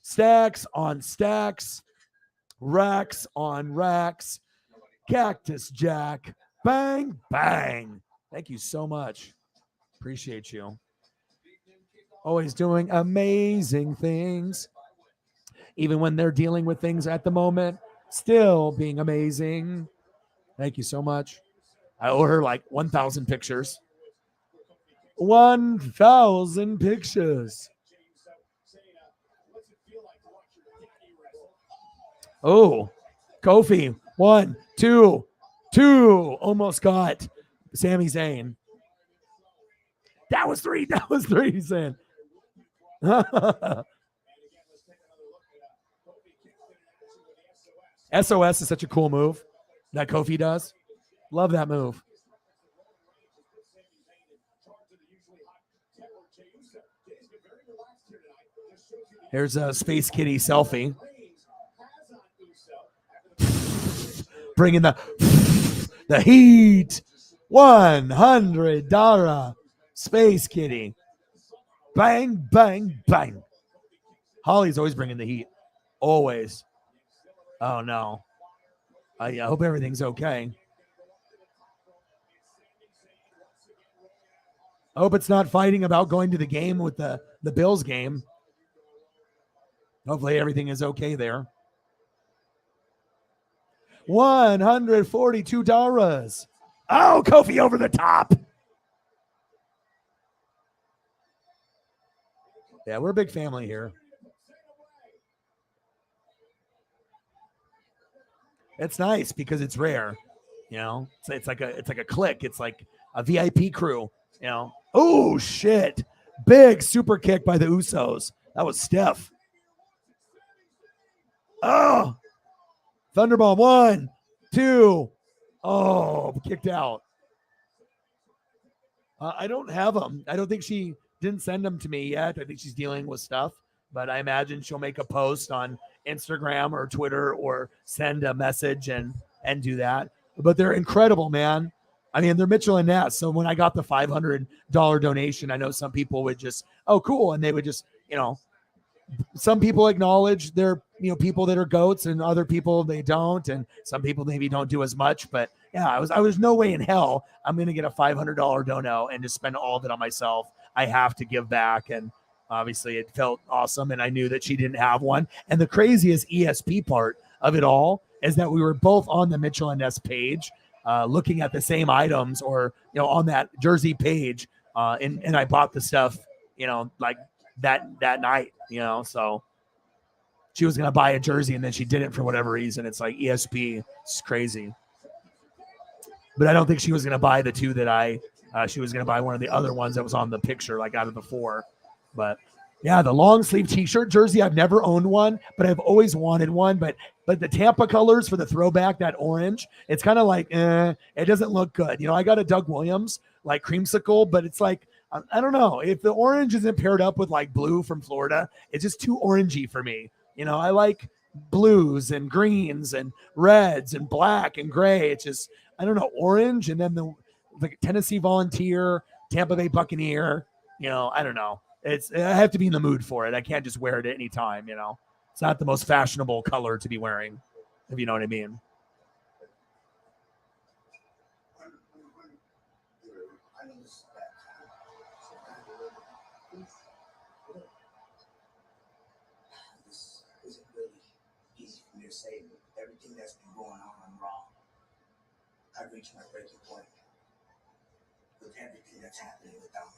Stacks on stacks, racks on racks, Cactus Jack, bang, bang. Thank you so much. Appreciate you. Always doing amazing things. Even when they're dealing with things at the moment, still being amazing. Thank you so much. I owe her like 1,000 pictures. 1,000 pictures. Oh, Kofi. 1, 2, 2. Almost got Sami Zayn. That was 3. That was 3, he's saying. SOS is such a cool move that Kofi does. Love that move. Here's a Space Kitty selfie. Bringing the heat. $100 Space Kitty. Bang, bang, bang. Holly's always bringing the heat. Always. Oh, no. I hope everything's okay. I hope it's not fighting about going to the game with the Bills game. Hopefully everything is okay there. $142. Oh, Kofi over the top. Yeah, we're a big family here. It's nice because it's rare. You know, it's like a clique. It's like a VIP crew. You know. Oh shit! Big super kick by the Usos. That was stiff. Oh, Thunderbomb 1, 2. Oh, kicked out. I don't have them. I don't think she didn't send them to me yet. I think she's dealing with stuff, but I imagine she'll make a post on Instagram or Twitter or send a message and do that. But they're incredible, man. I mean, they're Mitchell and Ness. So when I got the $500 donation, I know some people would just, oh, cool. And they would just, you know, some people acknowledge they're, you know, people that are goats and other people they don't. And some people maybe don't do as much. But yeah, I was no way in hell I'm going to get a $500 dono and just spend all of it on myself. I have to give back. And obviously it felt awesome. And I knew that she didn't have one. And the craziest ESP part of it all is that we were both on the Mitchell and Ness page, looking at the same items or, you know, on that jersey page. And I bought the stuff, you know, like that night, you know, so she was going to buy a jersey and then she didn't for whatever reason. It's like ESP. It's crazy. But I don't think she was going to buy the two that she was going to buy one of the other ones that was on the picture, like out of the 4. But yeah, the long sleeve t-shirt jersey, I've never owned one, but I've always wanted one. But the Tampa colors for the throwback, that orange, it's kind of like, it doesn't look good. You know, I got a Doug Williams, like creamsicle, but it's like, I don't know. If the orange isn't paired up with like blue from Florida, it's just too orangey for me. You know, I like blues and greens and reds and black and gray. It's just, I don't know, orange. And then the Tennessee Volunteer, Tampa Bay Buccaneer, you know, I don't know. I have to be in the mood for it. I can't just wear it at any time, you know. It's not the most fashionable color to be wearing, if you know what I mean. This isn't really easy for me to say, but everything that's been going on, I'm wrong. I've reached my breaking point with everything that's happening without me.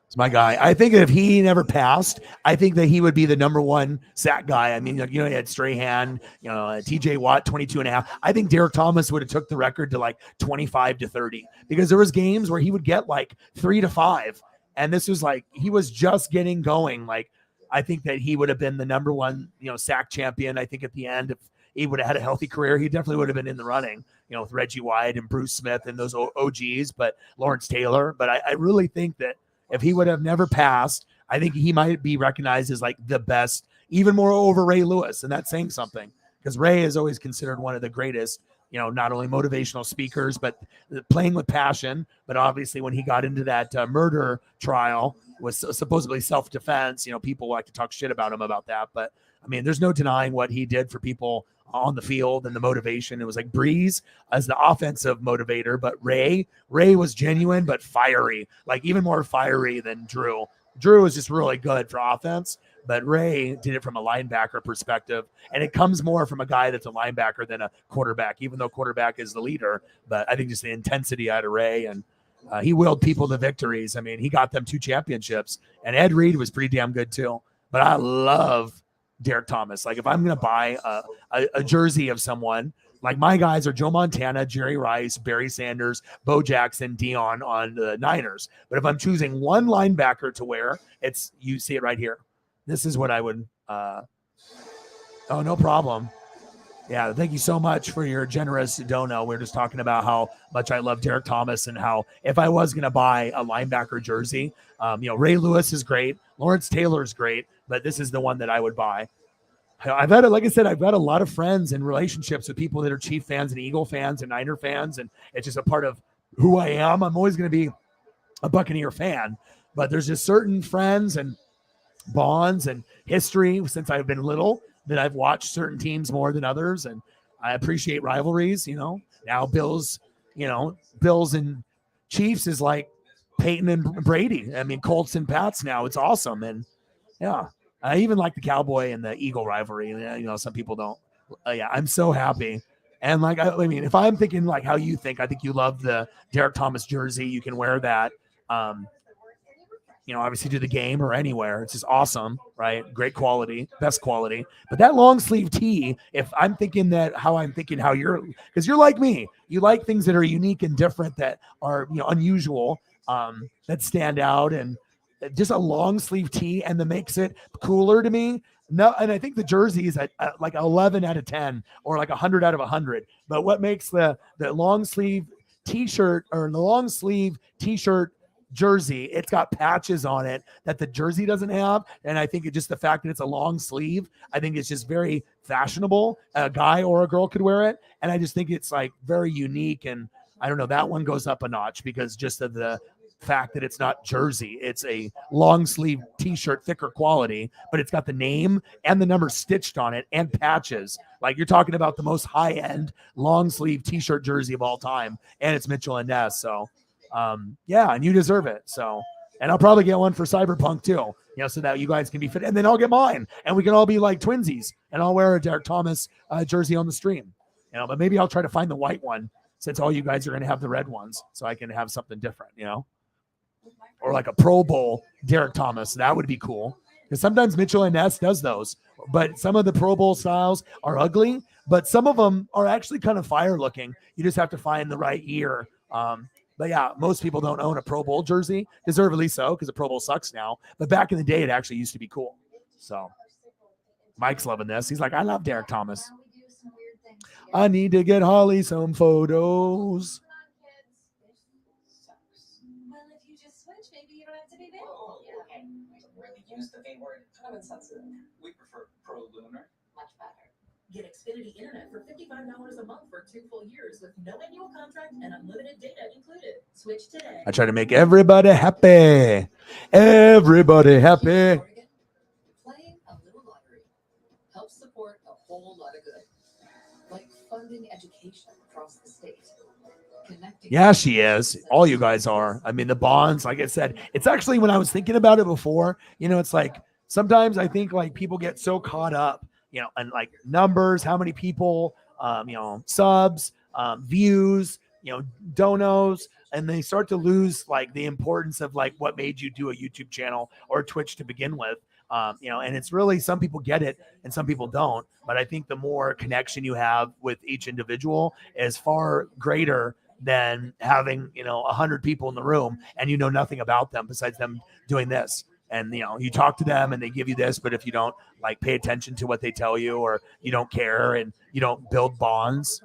It's my guy. I think if he never passed, I think that he would be the number 1 sack guy. I mean, you know, he had Strahan, you know, TJ Watt, 22.5. I think Derek Thomas would have took the record to like 25 to 30 because there was games where he would get like 3 to 5. And this was like, he was just getting going. Like, I think that he would have been the number 1, you know, sack champion. I think at the end, if he would have had a healthy career, he definitely would have been in the running, you know, with Reggie White and Bruce Smith and those OGs, but Lawrence Taylor. But I really think that if he would have never passed, I think he might be recognized as like the best, even more over Ray Lewis. And that's saying something because Ray is always considered one of the greatest, you know, not only motivational speakers, but playing with passion. But obviously when he got into that murder trial was supposedly self-defense, you know, people like to talk shit about him about that. But I mean, there's no denying what he did for people on the field and the motivation. It was like Breeze as the offensive motivator, but Ray was genuine but fiery, like even more fiery than Drew. Drew was just really good for offense, but Ray did it from a linebacker perspective, and it comes more from a guy that's a linebacker than a quarterback, even though quarterback is the leader. But I think just the intensity out of Ray, and he willed people to victories. I mean, he got them 2 championships, and Ed Reed was pretty damn good too. But I love Derek Thomas. Like if I'm going to buy a jersey of someone, like my guys are Joe Montana, Jerry Rice, Barry Sanders, Bo Jackson, Dion on the Niners. But if I'm choosing one linebacker to wear, you see it right here. This is what I would, oh, no problem. Yeah, thank you so much for your generous dono. We're just talking about how much I love Derek Thomas and how if I was going to buy a linebacker jersey, Ray Lewis is great. Lawrence Taylor is great, but this is the one that I would buy. I've had a lot of friends and relationships with people that are Chief fans and Eagle fans and Niner fans, and it's just a part of who I am. I'm always going to be a Buccaneer fan, but there's just certain friends and bonds and history since I've been little that I've watched certain teams more than others, and I appreciate rivalries. Now Bills and Chiefs is like Peyton and Brady. I mean, Colts and Pats now. It's awesome, and yeah. I even like the Cowboy and the Eagle rivalry. Some people don't. Yeah, I'm so happy. And like, I mean, if I'm thinking like how you think, I think you love the Derek Thomas jersey. You can wear that, obviously to the game or anywhere. It's just awesome, right? Great quality, best quality. But that long sleeve tee, if I'm thinking how because you're like me, you like things that are unique and different, that are, unusual, that stand out, and just a long sleeve tee, and that makes it cooler to me. No, and I think the jersey is at like 11 out of 10 or like 100 out of 100. But what makes the long sleeve t-shirt or the long sleeve t-shirt jersey, it's got patches on it that the jersey doesn't have. And I think the fact that it's a long sleeve, I think it's just very fashionable. A guy or a girl could wear it. And I just think it's like very unique. And I don't know, that one goes up a notch because just of the fact that it's not jersey, it's a long sleeve t-shirt, thicker quality, but it's got the name and the number stitched on it and patches. Like you're talking about the most high end long sleeve t-shirt jersey of all time, and it's Mitchell and Ness. So yeah, and you deserve it. So, and I'll probably get one for Cyberpunk too, so that you guys can be fit, and then I'll get mine and we can all be like twinsies, and I'll wear a Derek Thomas jersey on the stream, but maybe I'll try to find the white one since all you guys are going to have the red ones, so I can have something different, or like a Pro Bowl Derek Thomas. That would be cool. Because sometimes Mitchell and Ness does those, but some of the Pro Bowl styles are ugly, but some of them are actually kind of fire looking. You just have to find the right ear. But yeah, most people don't own a Pro Bowl jersey, deservedly so, because the Pro Bowl sucks now. But back in the day, it actually used to be cool. So Mike's loving this. He's like, I love Derek Thomas. I need to get Holly some photos. Use the V word. Kind of insensitive. We prefer Pro Lunar. Much better. Get Xfinity Internet for $55 a month for 2 full years with no annual contract and unlimited data included. Switch today. I try to make everybody happy. Everybody happy. Playing a little lottery helps support a whole lot of good, like funding education across the state. Yeah, she is. All you guys are. I mean, the bonds, like I said, it's actually, when I was thinking about it before, it's like sometimes I think like people get so caught up, and like numbers, how many people, subs, views, donos, and they start to lose like the importance of like what made you do a YouTube channel or Twitch to begin with. And it's really, some people get it and some people don't. But I think the more connection you have with each individual is far greater than having, 100 people in the room and nothing about them besides them doing this. And, you talk to them and they give you this, but if you don't like pay attention to what they tell you, or you don't care and you don't build bonds,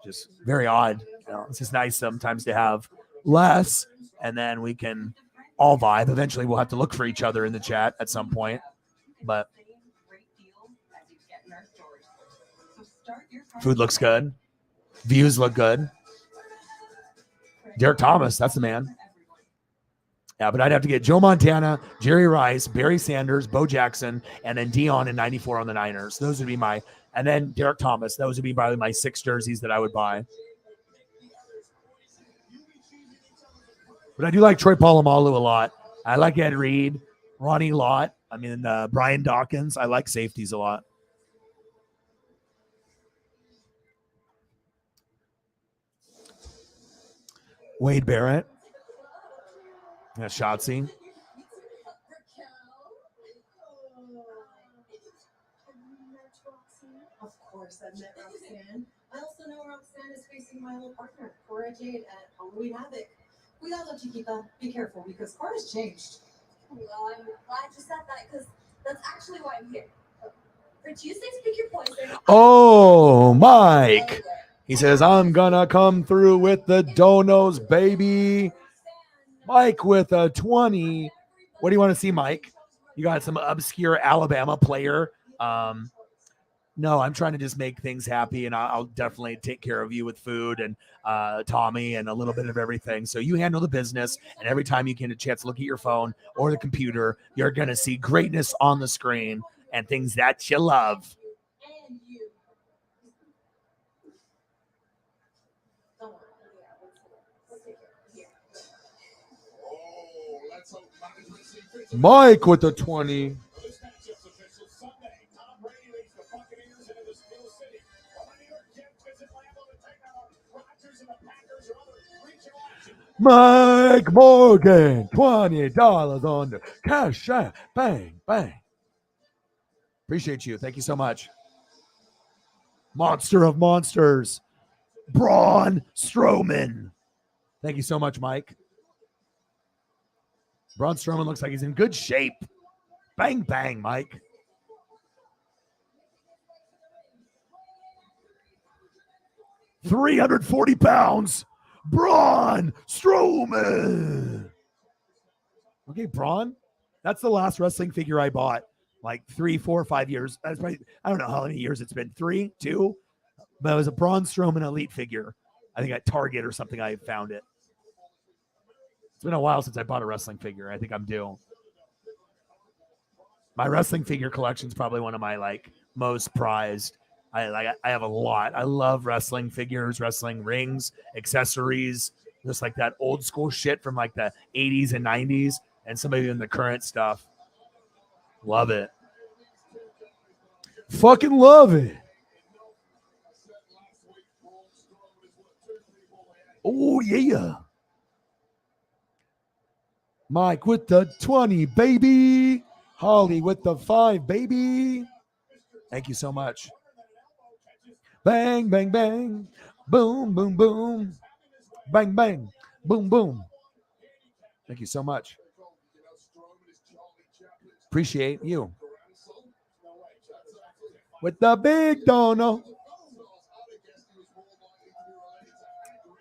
just very odd. It's just nice sometimes to have less, and then we can all vibe. Eventually we'll have to look for each other in the chat at some point, but food looks good. Views look good. Derek Thomas, that's the man. Yeah, but I'd have to get Joe Montana, Jerry Rice, Barry Sanders, Bo Jackson, and then Dion in 94 on the Niners. Those would be my, and then Derek Thomas. Those would be probably my 6 jerseys that I would buy. But I do like Troy Polamalu a lot. I like Ed Reed, Ronnie Lott. I mean, Brian Dawkins. I like safeties a lot. Wade Barrett. Yeah, Shotzi. Of course, I've met Roxanne. I also know Roxanne is facing my old partner, Cora Jade, at Halloween Havoc. We gotta let you keep up. Be careful because Cora's changed. Well, I'm glad you said that because that's actually why I'm here. For Tuesdays, pick your poison. Oh, Mike. He says, I'm going to come through with the donos, baby. Mike with a 20. What do you want to see, Mike? You got some obscure Alabama player. No, I'm trying to just make things happy, and I'll definitely take care of you with food and Tommy and a little bit of everything. So you handle the business, and every time you get a chance to look at your phone or the computer, you're going to see greatness on the screen and things that you love. Mike with the 20. Mike Morgan, $20 on the cash app. Bang, bang. Appreciate you. Thank you so much. Monster of monsters, Braun Strowman. Thank you so much, Mike. Braun Strowman looks like he's in good shape. Bang, bang, Mike. £340 pounds. Braun Strowman. Okay, Braun. That's the last wrestling figure I bought. Like 3, 4, 5 years. That's probably, I don't know how many years it's been. 3, 2. But it was a Braun Strowman Elite figure. I think at Target or something I found it. It's been a while since I bought a wrestling figure. I think I'm due. My wrestling figure collection is probably one of my most prized. I have a lot. I love wrestling figures, wrestling rings, accessories, just like that old school shit from like the 80s and 90s, and some of even the current stuff. Love it. Fucking love it. Oh yeah. Mike with the 20, baby. Holly with the 5, baby. Thank you so much. Bang, bang, bang. Boom, boom, boom. Bang, bang. Boom, boom. Thank you so much. Appreciate you. With the big dono.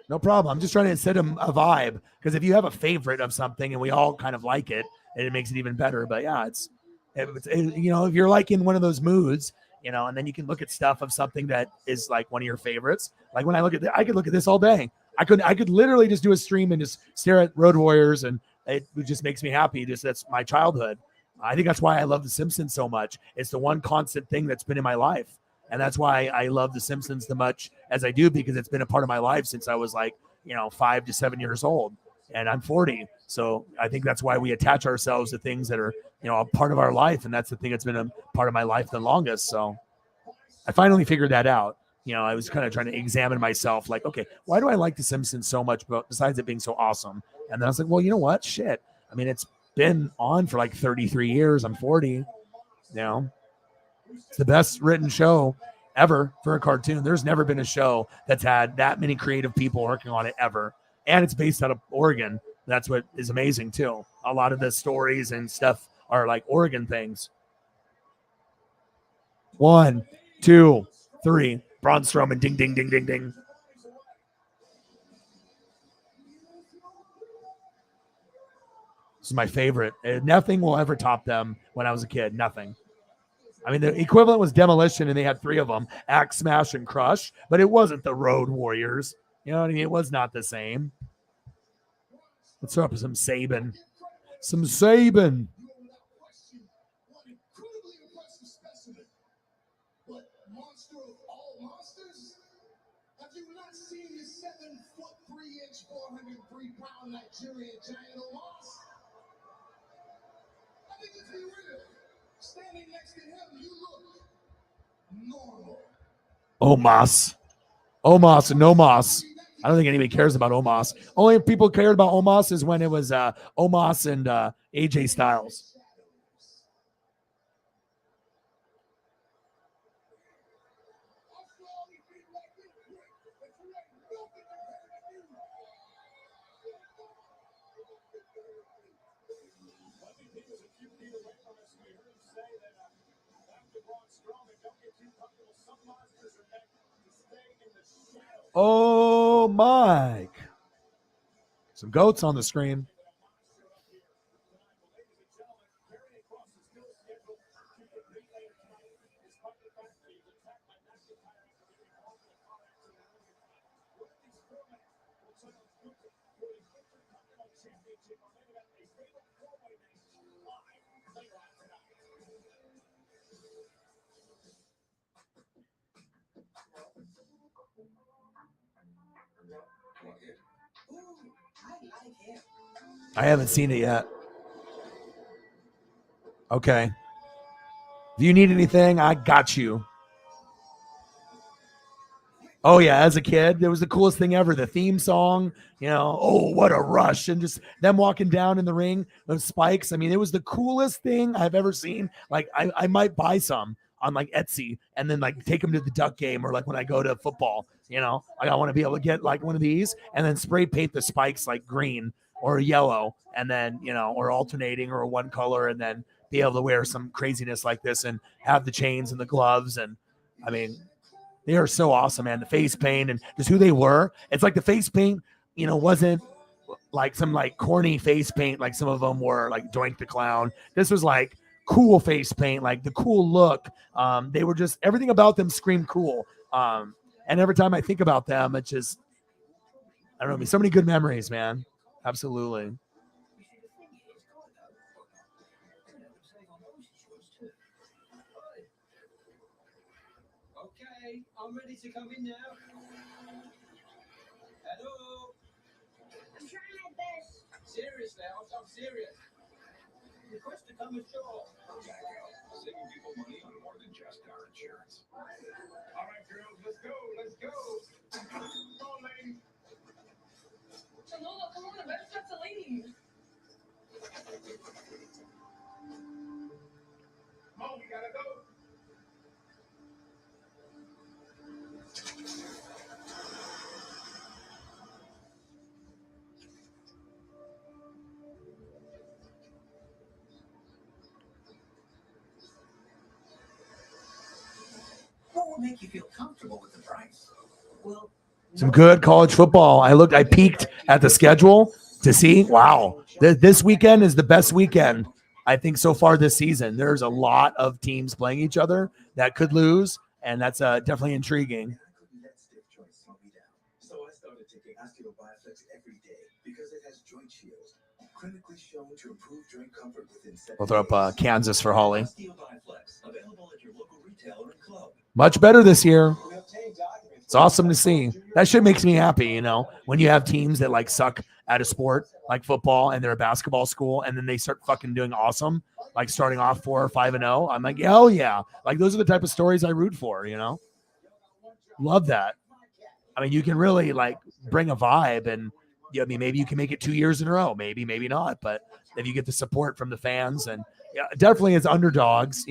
No problem. I'm just trying to set him a vibe. Because if you have a favorite of something and we all kind of like it, it makes it even better. But yeah, it's if you're like in one of those moods, and then you can look at stuff of something that is like one of your favorites. Like when I look at I could look at this all day. I could literally just do a stream and just stare at Road Warriors, and it just makes me happy. That's my childhood. I think that's why I love The Simpsons so much. It's the one constant thing that's been in my life. And that's why I love The Simpsons the much as I do, because it's been a part of my life since I was 5 to 7 years old, and I'm 40. So I think that's why we attach ourselves to things that are, a part of our life. And that's the thing that's been a part of my life the longest. So I finally figured that out. I was kind of trying to examine myself like, okay, why do I like The Simpsons so much, besides it being so awesome? And then I was like, well, you know what? Shit. I mean, it's been on for 33 years. I'm 40. It's the best written show ever for a cartoon. There's never been a show that's had that many creative people working on it ever. And it's based out of Oregon. That's what is amazing too. A lot of the stories and stuff are like Oregon things. 1, 2, 3. Braun Strowman, ding, ding, ding, ding, ding. This is my favorite. Nothing will ever top them when I was a kid. Nothing. I mean, the equivalent was Demolition, and they had 3 of them, Axe, Smash, and Crush, but it wasn't the Road Warriors. You know what I mean? It was not the same. Let's throw up some Saban. Some Saban. You are without question one incredibly impressive specimen. But monster of all monsters? Have you not seen the 7'3", 403-pound Nigerian giant Omas? I think let's be real. Standing next to him, you look normal. Omos and no Moss. I don't think anybody cares about Omos. Only if people cared about Omos is when it was Omos and AJ Styles. Oh, Mike. Some goats on the screen. I haven't seen it yet. Okay. If you need anything, I got you. Oh, yeah. As a kid, it was the coolest thing ever. The theme song, oh, what a rush. And just them walking down in the ring, those spikes. I mean, it was the coolest thing I've ever seen. Like, I might buy some on like Etsy and then like take them to the duck game or like when I go to football, like I want to be able to get like one of these and then spray paint the spikes like green or yellow and then, or alternating or one color and then be able to wear some craziness like this and have the chains and the gloves. And I mean, they are so awesome, man. The face paint and just who they were. It's like the face paint, wasn't like some like corny face paint like some of them were, like Doink the Clown. This was like cool face paint, like the cool look. They were just, everything about them screamed cool. And every time I think about them, it's just, I don't know, so many good memories, man. Absolutely. Okay, I'm ready to come in now. Hello? I'm trying my best. Serious now, I'm serious. Request to come ashore. Saving people money on more than just car insurance. All right, girls, let's go. Come on, ladies. Lola, come on, I better stop to leave. Come on, we gotta go. What will make you feel comfortable with the price? Well, Some good college football. I peeked at the schedule to see, wow, this weekend is the best weekend, I think, so far this season. There's a lot of teams playing each other that could lose, and that's definitely intriguing. I couldn't let stiff joints slow me down. So I started taking Osteobiflex every day because it has joint shields, clinically shown to improve joint comfort within 7 We'll throw up days. Kansas for Holly. Osteobiflex, available at your local retailer and club. Much better this year. It's awesome to see. That shit makes me happy, when you have teams that like suck at a sport like football and they're a basketball school and then they start fucking doing awesome, like starting off 4 or 5-0. I'm like, hell yeah. Like those are the type of stories I root for, Love that. I mean, you can really like bring a vibe and maybe you can make it 2 years in a row, maybe not, but if you get the support from the fans and definitely as underdogs,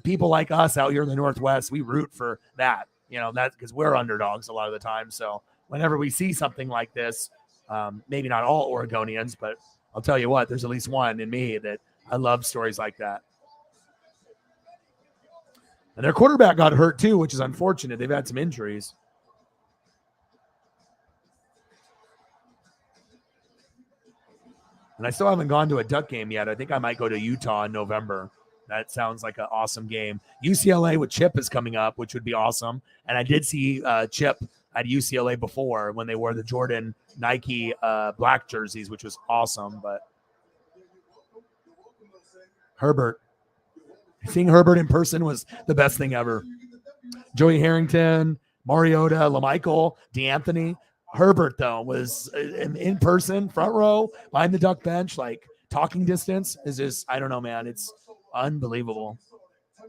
people like us out here in the Northwest, we root for that. That's because we're underdogs a lot of the time. So whenever we see something like this, maybe not all Oregonians, but I'll tell you what, there's at least one in me that I love stories like that. And their quarterback got hurt too, which is unfortunate. They've had some injuries. And I still haven't gone to a Duck game yet. I think I might go to Utah in November. That sounds like an awesome game. UCLA with Chip is coming up, which would be awesome. And I did see Chip at UCLA before when they wore the Jordan Nike black jerseys, which was awesome. But Herbert. Seeing Herbert in person was the best thing ever. Joey Harrington, Mariota, LaMichael, DeAnthony. Herbert, though, was in person, front row, behind the duck bench, like talking distance is just, I don't know, man. It's unbelievable. I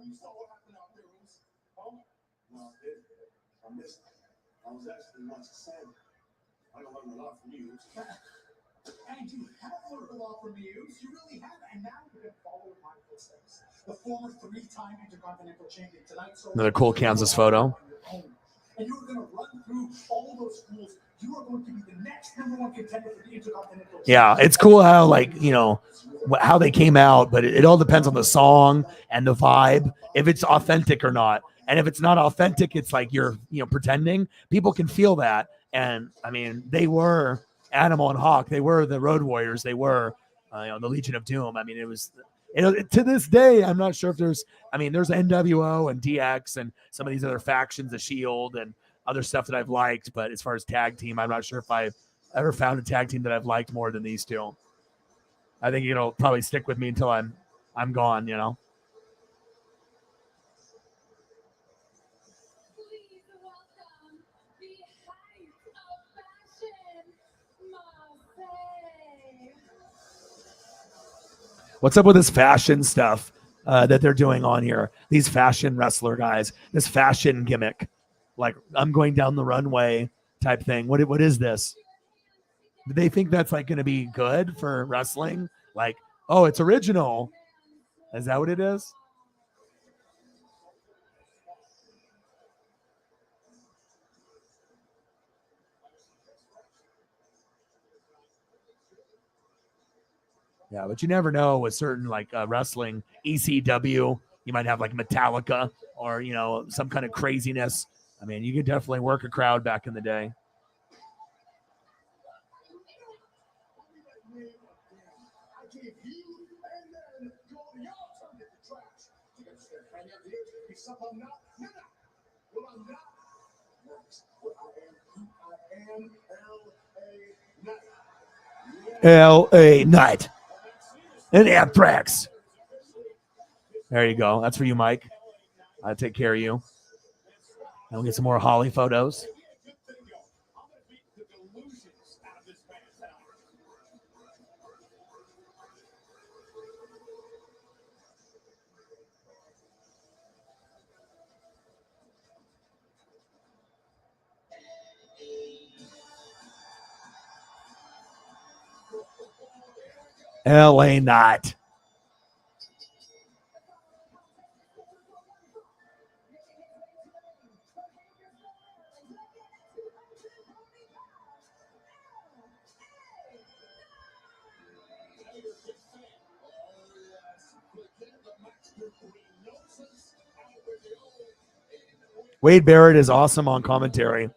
was actually once said, I learned a lot from you. And you have learned a lot from you. You really have. And now you can follow in my footsteps. The former 3-time Intercontinental Champion tonight. So Another cool Kansas photo. And you're going to run through all those schools. You are going to be the next #1 contender for the Intercontinental. Yeah, it's cool how, like, you know, how they came out, but it all depends on the song and the vibe, if it's authentic or not. And if it's not authentic, it's like you're, you know, pretending. People can feel that. And I mean, they were Animal and Hawk. They were the Road Warriors. They were, you know, the Legion of Doom. I mean, it was, you know, to this day, I'm not sure if there's NWO and DX and some of these other factions, the Shield and other stuff that I've liked. But as far as tag team, I'm not sure if I've ever found a tag team that I've liked more than these two. I think it'll probably stick with me until I'm gone, you know. What's up with this fashion stuff that they're doing on here? These fashion wrestler guys, this fashion gimmick, like I'm going down the runway type thing. What is this? Do they think that's like going to be good for wrestling? Like, oh, it's original. Is that what it is? Yeah, but you never know with certain like wrestling, ECW, you might have like Metallica or, you know, some kind of craziness. I mean, you could definitely work a crowd back in the day. LA Knight and Anthrax. There you go. That's for you, Mike. I'll take care of you. And we'll get some more Holly photos. LA Knight. Wade Barrett is awesome on commentary.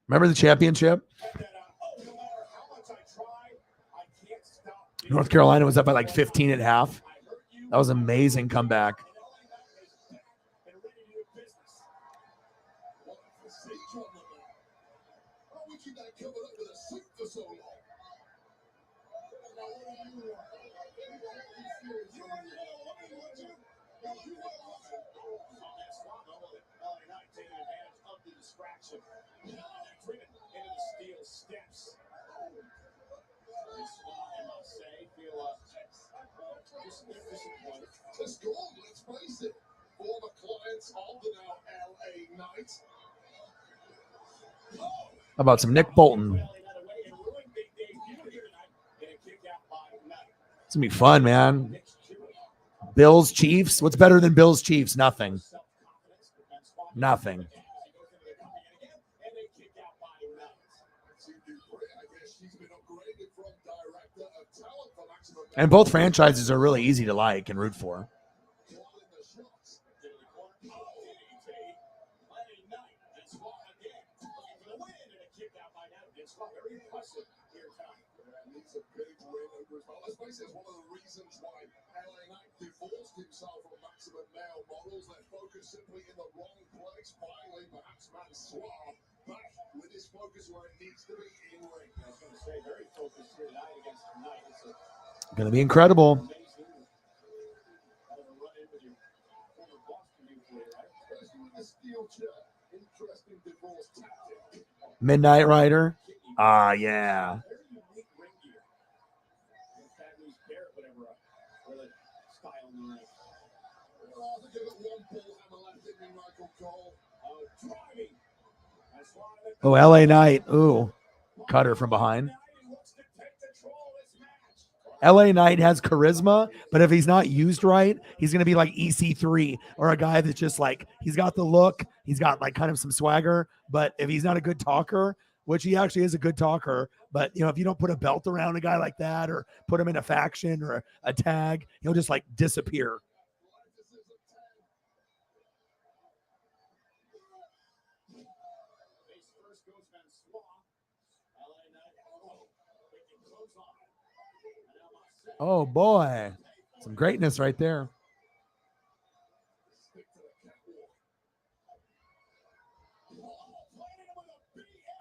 Remember the championship? North Carolina was up by like 15 at half. That was an amazing comeback. How about some Nick Bolton? It's gonna be fun, man. Bills, Chiefs. What's better than Bills, Chiefs? Nothing. Nothing. And both franchises are really easy to like and root for. It's a big win over his let's face it, it's one of the reasons why LA Knight divorced himself from Maximum Male Models. Their focus simply in the wrong place. Finally, perhaps Matt Suave back with his focus where it needs to be in ring. I was going to say, very focused here tonight against Knight. It's Going to be incredible. amazing. Having a run in with your former Boston nuclear, right? Especially with the steel chair. Interesting divorce tactic. Midnight Rider. Ah, yeah. Very unique ring gear. Fabulous Barrett, whatever, really style in the ring. Well, I think I've got one pull hammer left in me, Michael Cole. Driving. That's why the Oh, LA Knight. Ooh. Cutter from behind. wants to take control of this match. LA Knight has charisma, but if he's not used right, he's going to be like EC3 or a guy that's just like, he's got the look, he's got like kind of some swagger, but if he's not a good talker, which he actually is a good talker, but if you don't put a belt around a guy like that or put him in a faction or a tag, he'll just like disappear. Face first goes Van Swa. LA Knight. Making close on. And now Marcel. Oh boy. Some greatness right there. Stick to the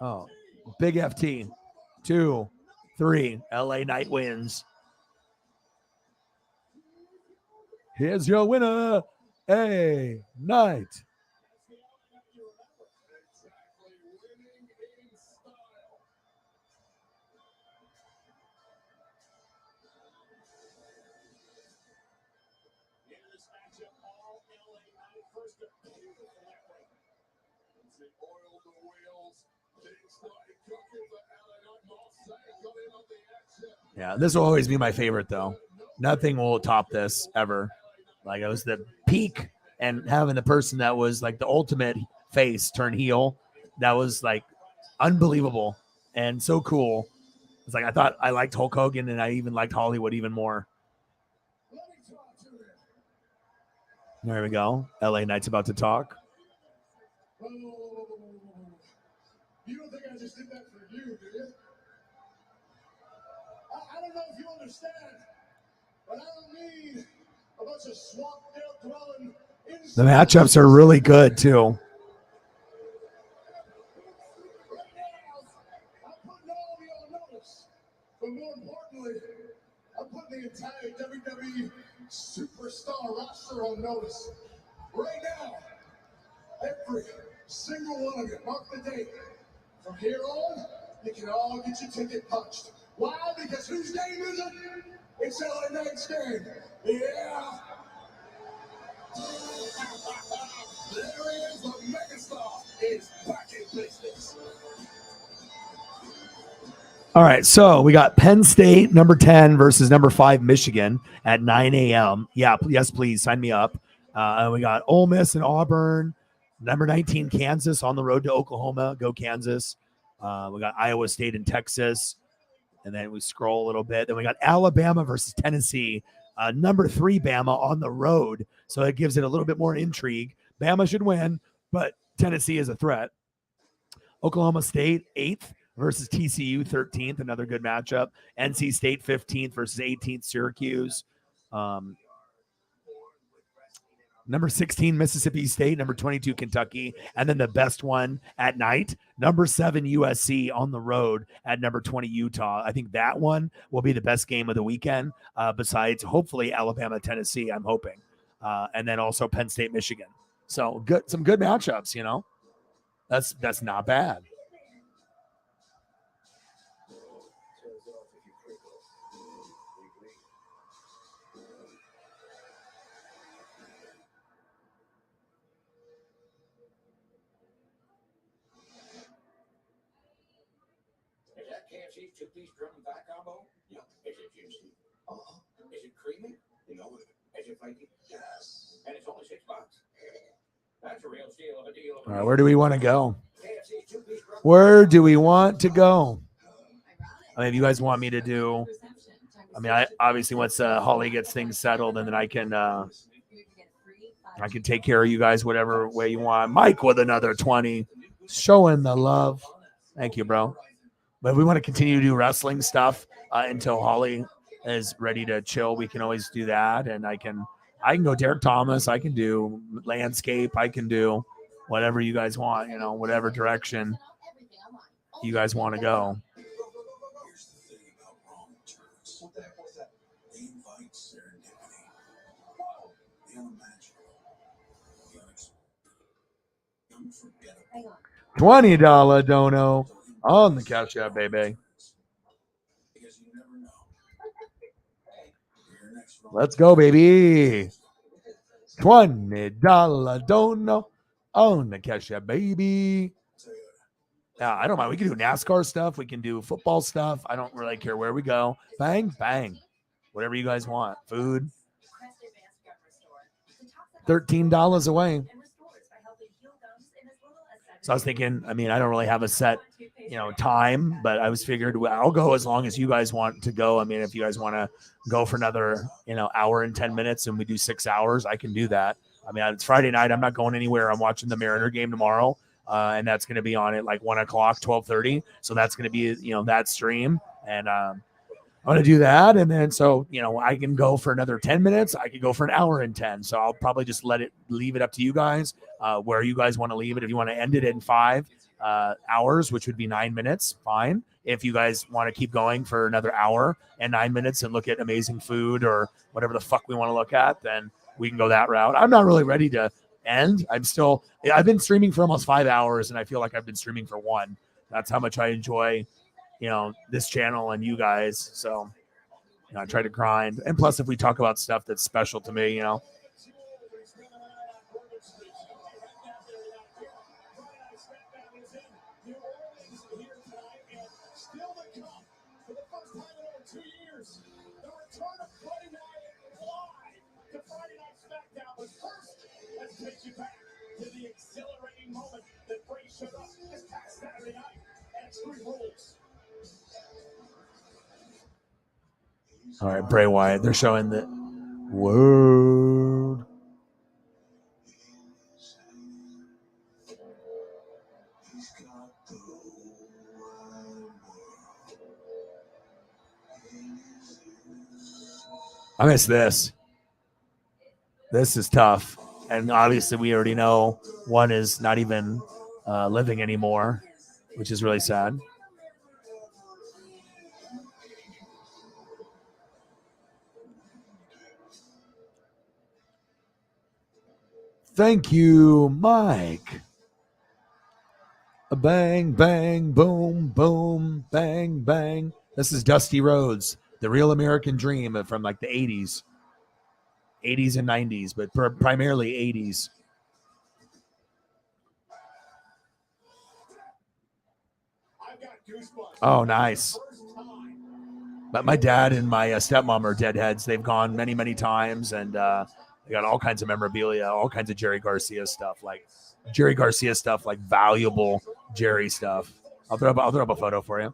catwalk. Oh, big FT. 2, 3. LA Knight wins. Here's your winner, A Knight. Exactly. Winning in style. In this matchup, all LA Knight first a beautiful effort. As he oiled the wheels, things started cooking for LA Knight. Marseille got in on the action. Yeah, this will always be my favorite, though. Nothing will top this ever. Like, it was the peak, and having the person that was like the ultimate face turn heel, that was like unbelievable and so cool. It's like I thought I liked Hulk Hogan, and I even liked Hollywood even more. Let me talk to him. There we go. LA Knight's about to talk. Whoa. You don't think I just did that for you, do you? I don't know if you understand, but I don't need a bunch of swamp dirt dwelling The matchups are really good, too. Right now, I'm putting all of you on notice. But more importantly, I'm putting the entire WWE superstar roster on notice. Right now, every single one of you, mark the date. From here on, you can all get your ticket punched. Why? Because whose game is it? It's LA Knight's game. Yeah. There he is, the megastar is back in business. All right, so we got Penn State, number 10 versus number 5, Michigan at 9 a.m. Yeah, yes, please sign me up. And we got Ole Miss and Auburn, number 19, Kansas on the road to Oklahoma. Go Kansas. We got Iowa State and Texas. And then we scroll a little bit. Then we got Alabama versus Tennessee. Number 3, Bama on the road. So it gives it a little bit more intrigue. Bama should win, but Tennessee is a threat. Oklahoma State, 8th versus TCU, 13th. Another good matchup. NC State, 15th versus 18th, Syracuse. Number 16, Mississippi State. Number 22, Kentucky. And then the best one at night, number 7, USC on the road at number 20, Utah. I think that one will be the best game of the weekend, besides hopefully Alabama, Tennessee, I'm hoping. And then also Penn State, Michigan. So good, some good matchups, That's not bad. Is that KFC's two-piece drum and thigh combo? Yeah. Is it juicy? Is it creamy? You know it. Is it flaky? Yes. And it's only $6. That's a real steal of a deal. All right, where do we want to go? KFC's two-piece drum. Where do we want to go? I mean, if you guys want me to do I mean, I obviously once Holly gets things settled, and then I can take care of you guys whatever way you want. Mike with another 20, showing the love. Thank you, bro. But if we want to continue to do wrestling stuff until Holly is ready to chill, we can always do that. And I can go Derek Thomas. I can do landscape. I can do whatever you guys want, whatever direction you guys want to go. Here's the thing about wrong turns. What the heck was that? They invite serendipity. The unimaginable. The unforgettable. $20 dono on the Cash App, baby. Because you never know. Your next wrong Let's go, baby. $20 dono on the Cash App, baby. Yeah, I don't mind. We can do NASCAR stuff. We can do football stuff. I don't really care where we go. Bang, bang. Whatever you guys want. Food. $13 away. So I was thinking, I mean, I don't really have a set, time, but I was figured I'll go as long as you guys want to go. I mean, if you guys want to go for another, hour and 10 minutes and we do 6 hours, I can do that. I mean, it's Friday night. I'm not going anywhere. I'm watching the Mariner game tomorrow. And that's going to be on at like 1 o'clock, 12:30. So that's going to be, that stream. And I'm going to do that. And then, so, I can go for another 10 minutes. I could go for an hour and 10. So I'll probably just leave it up to you guys where you guys want to leave it. If you want to end it in 5 hours, which would be 9 minutes, fine. If you guys want to keep going for another hour and 9 minutes and look at amazing food or whatever the fuck we want to look at, then we can go that route. I'm not really ready to end. I've been streaming for almost 5 hours and I feel like I've been streaming for 1. That's how much I enjoy, this channel and you guys. So, I try to grind. And plus, if we talk about stuff that's special to me, Let's take you back to the exhilarating moment that Bray showed up this past Saturday night at Extreme Rules. All right, Bray Wyatt. They're showing the world. I miss this. This is tough. And obviously we already know one is not even living anymore, which is really sad. Thank you, Mike. A bang, bang, boom, boom, bang, bang. This is Dusty Rhodes, the real American dream from like the 80s and 90s, but primarily 80s. Oh, nice. But my dad and my stepmom are deadheads. They've gone many, many times, and they got all kinds of memorabilia, all kinds of Jerry Garcia stuff, like valuable Jerry stuff. I'll throw up a photo for you.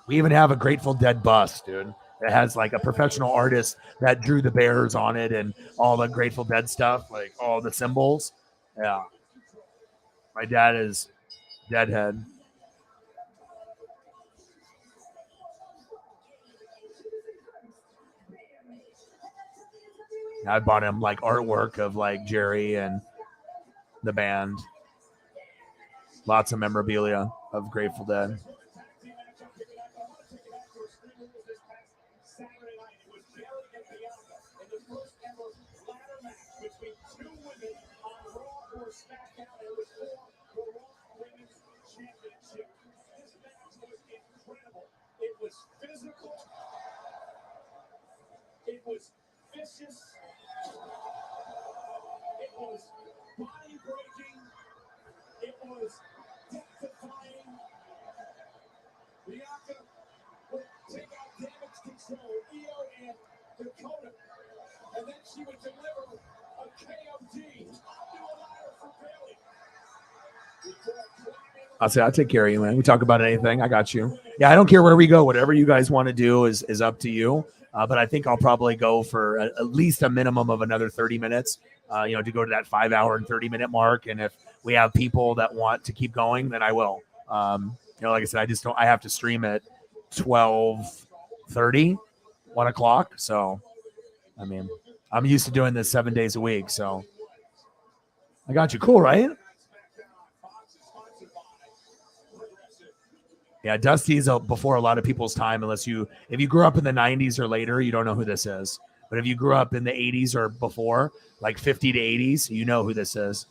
We even have a Grateful Dead bust, dude. It has like a professional artist that drew the bears on it and all the Grateful Dead stuff, like all the symbols. Yeah. My dad is deadhead. I bought him like artwork of like Jerry and the band. Lots of memorabilia of Grateful Dead. It was physical. It was vicious. It was body breaking. It was death-defying. Bianca would take out Damage Control, Io and Dakota, and then she would deliver a KOD onto a ladder for Bayley. Before climbing I'll say I'll take care of you, man. We talk about anything. I got you. Yeah, I don't care where we go. Whatever you guys want to do is up to you. But I think I'll probably go for at least a minimum of another 30 minutes. To go to that 5 hour and 30-minute mark. And if we have people that want to keep going, then I will. Like I said, I have to stream at 12:30, 1 o'clock. So, I mean, I'm used to doing this 7 days a week. So I got you. Cool, right? Yeah, Dusty's before a lot of people's time. If you grew up in the 90s or later, you don't know who this is. But if you grew up in the 80s or before, like 50 to 80s, you know who this is.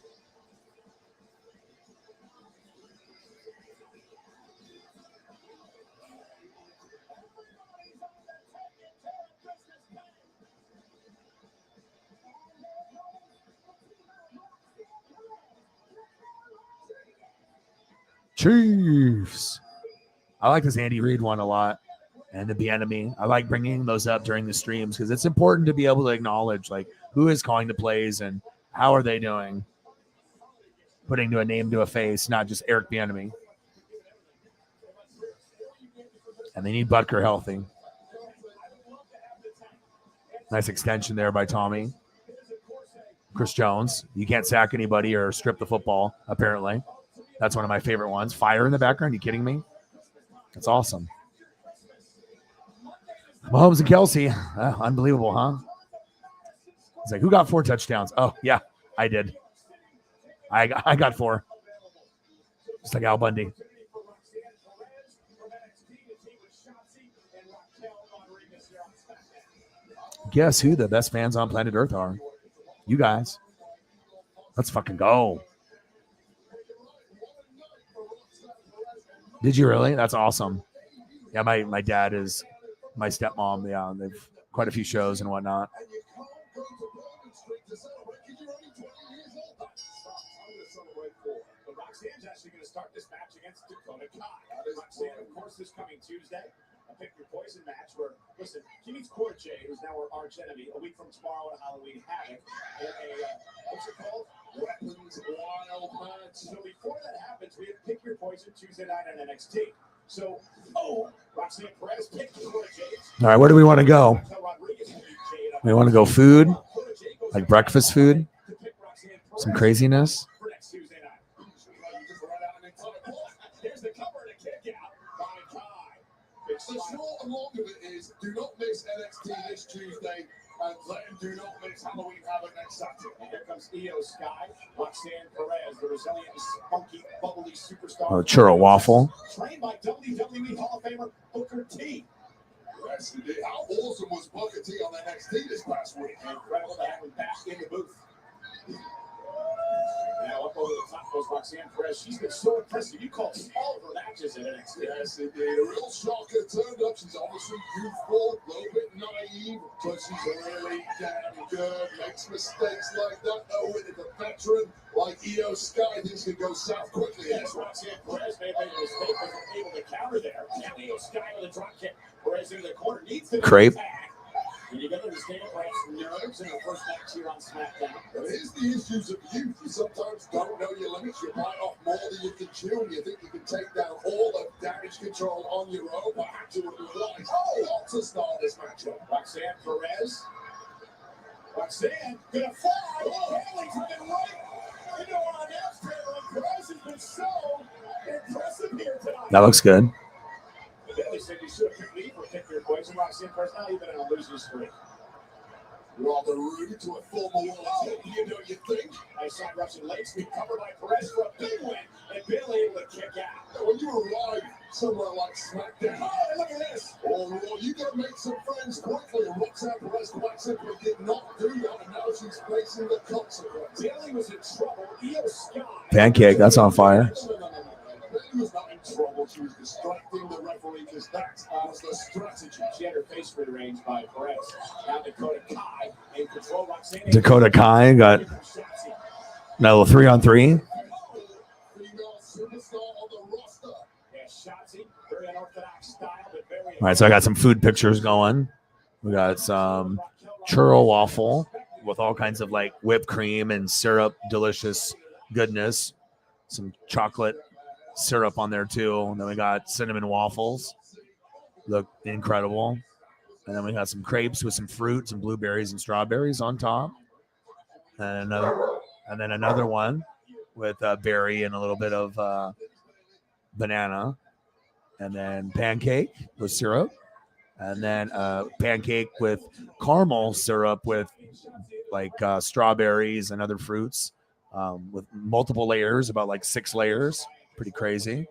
Chiefs. I like this Andy Reid one a lot. And the Bieniemy. I like bringing those up during the streams because it's important to be able to acknowledge like who is calling the plays and how are they doing. Putting to a name to a face, not just Eric Bieniemy. And they need Butker healthy. Nice extension there by Tommy. Chris Jones. You can't sack anybody or strip the football, apparently. That's one of my favorite ones. Fire in the background. You kidding me? That's awesome. Mahomes and Kelsey. Unbelievable, huh? It's like, who got 4 touchdowns? Oh, yeah, I did. I got 4. Just like Al Bundy. Guess who the best fans on planet Earth are? You guys. Let's fucking go. Did you really? That's awesome. Yeah, my dad is my stepmom. Yeah, they've quite a few shows and whatnot. Roxanne's actually going to start this match against Dakota Kai. Roxanne, of course, this coming Tuesday, a Pick Your Poison match where, listen, she meets Cora Jade, who's now her arch enemy, a week from tomorrow at Halloween Havoc, in a, what's it called? Weapons Wild match. So before that happens, we have Pick Your Poison Tuesday night on NXT. So, Roxanne Perez picked Cora Jade. All right, where do we want to go? We want to go food, like breakfast food, some craziness. The short and long of it is, do not miss NXT this Tuesday, and then do not miss Halloween Havoc next Saturday. And here comes Io Sky, Roxanne Perez, the resilient, spunky, bubbly superstar. Oh, churro waffle. Trained by WWE Hall of Famer Booker T. Yes, indeed. How awesome was Booker T on NXT this past week? Incredible to have him back in the booth. Now up over the top goes Roxanne Perez. She's been so impressive. You called all of her matches at NXT. Yes, indeed. A real shocker. Turned up. She's obviously youthful, a little bit naive, but she's really damn good. Makes mistakes like that. Oh, with a veteran like Io Sky, things can go south quickly. Yes, Roxanne Perez made a mistake, wasn't able to counter there. Now Io Sky with a drop kick. Perez into the corner. Needs to crepe. And you got to understand perhaps nerves in her first match here on SmackDown. But here's the issues of youth. You sometimes don't know your limits. You bite off more than you can chew, and you think you can take down all of damage control on your own, but actually realize not to start this matchup. Roxanne Perez. Roxanne gonna fly. Bailey coming right into our announce table, and Perez has been so impressive here tonight. That looks good. Bailey said you should have picked me for Pick Your Poison. Roxanne Perez now even in a losing streak. Rather rude to a former world champion, don't you think? Nice side Russian leg sweep covered by Perez for a big win, and Bailey able to kick out. When you arrive somewhere like SmackDown, look at this. Or Raw, you got to make some friends quickly, and Roxanne Perez quite simply did not do that, and now she's facing the consequences. Bailey was in trouble. Io Sky. Pancake, that's on fire. Bailey was not in trouble. She was distracting the referee because that was the strategy. She had her face rearranged by Perez. Now Dakota Kai in control. Roxanne. Dakota Kai got no 3-on-3. Female superstar on the roster. Yeah, Shotzi, very unorthodox style, but very. All right, so I got some food pictures going. We got some churro waffle with all kinds of like whipped cream and syrup, delicious goodness. Some chocolate syrup on there too. And then we got cinnamon waffles. Look incredible. And then we got some crepes with some fruit, some blueberries and strawberries on top. And then another one with a berry and a little bit of banana. And then pancake with syrup. And then pancake with caramel syrup with like strawberries and other fruits with multiple layers, about like 6 layers. Pretty crazy.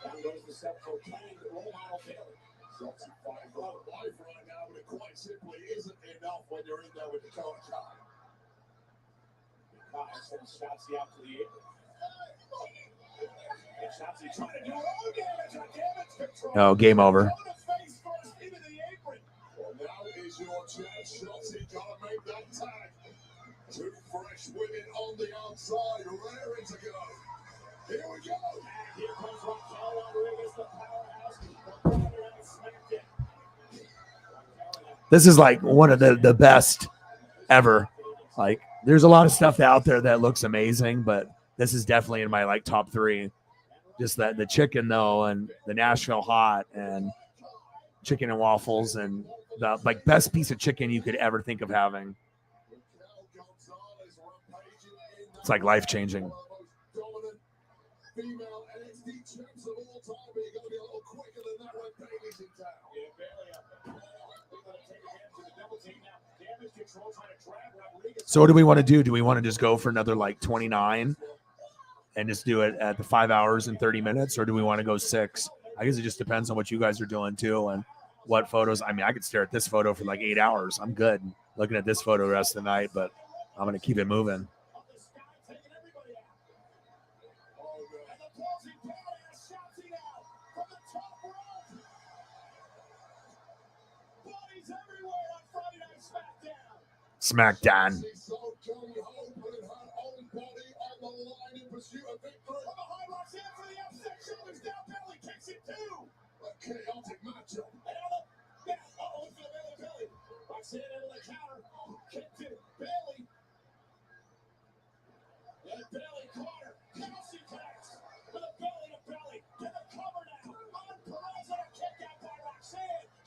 Down goes the self-proclaimed role model Bailey. Schultz fighting for life right now, but it quite simply isn't enough when you're in there with the coach on. Kyle sends Schultz out to the apron. And Schultz trying to do all damage on damage control. Oh, game over. Face first into the apron. Well, now is your chance, Schultz. Gotta make that tag. 2 fresh women on the outside, raring to go. Here we go. Here comes Raquel Rodriguez, the powerhouse. The brother has smacked it. This is like one of the best ever. Like, there's a lot of stuff out there that looks amazing, but this is definitely in my like top 3. Just that the chicken though, and the Nashville hot, and chicken and waffles, and the like best piece of chicken you could ever think of having. It's like life changing. Female NXT champs of all time, but you're going to be a little quicker than that when Bailey's in town. Yeah, Bailey up there. They're going to take advantage of the double team now. Damage control trying to drag Rodriguez. So what do we want to do? Do we want to just go for another like 29 and just do it at the 5 hours and 30 minutes, or do we want to go 6? I guess it just depends on what you guys are doing too and what photos. I mean, I could stare at this photo for like 8 hours. I'm good looking at this photo the rest of the night, but I'm going to keep it moving. SmackDown.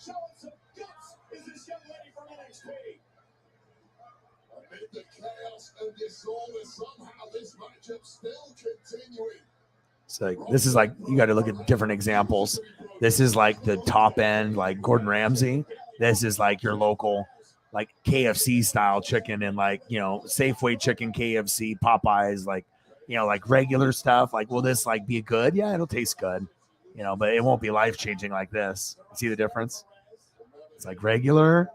Showing some guts is this young lady from NXT. Amid the chaos and disorder, somehow this matchup still continuing. It's like, this is like, you got to look at different examples. This is like the top end, like Gordon Ramsay. This is like your local, like KFC style chicken, and like, you know, Safeway chicken, KFC, Popeyes, like, you know, like regular stuff. Like, will this like be good? Yeah, it'll taste good, you know, but it won't be life changing like this. See the difference? It's like regular,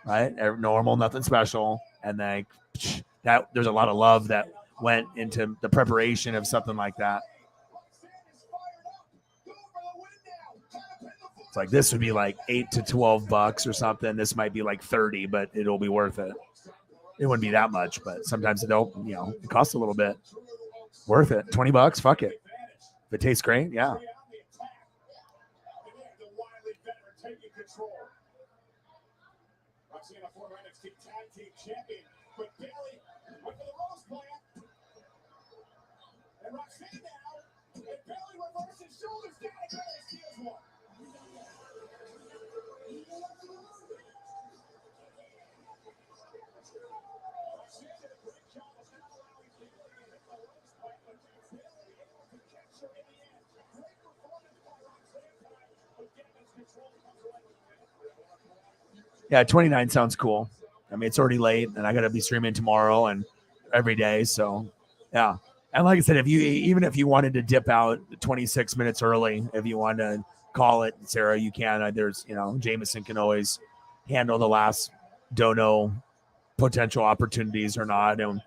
right? Normal, nothing special. And then that there's a lot of love that went into the preparation of something like that. It's like this would be like $8 to $12 or something. This might be like 30, but it'll be worth it. It wouldn't be that much, but sometimes it don't, you know, it costs a little bit. Worth it. $20, fuck it. If it tastes great, yeah. Roxanne, a former NXT Tag Team Champion, but Bailey went for the Rose plant. And Roxanne now, and Bailey reverses shoulders down, and Bailey steals one. Roxanne did a great job of not allowing Bailey to hit the Rose plant, but Bailey able to catch her in the end. Great performance by Roxanne tonight, but damage control comes away with the win. Yeah, 29 sounds cool. I mean, it's already late, and I got to be streaming tomorrow and every day. So, yeah. And like I said, even if you wanted to dip out 26 minutes early, if you want to call it, Sarah, you can. There's, you know, Jameson can always handle the last. Don't know potential opportunities or not. And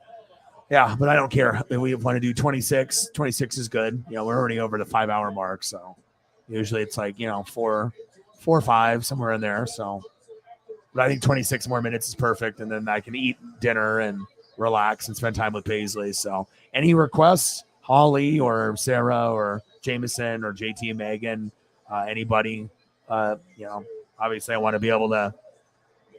yeah, but I don't care. If we want to do 26. 26 is good. You know, we're already over the 5 hour mark. So usually it's like, you know, 4 or 5, somewhere in there. So. But I think 26 more minutes is perfect, and then I can eat dinner and relax and spend time with Paisley. So any requests, Holly or Sarah or Jameson or JT and Megan, anybody. Obviously I want to be able to.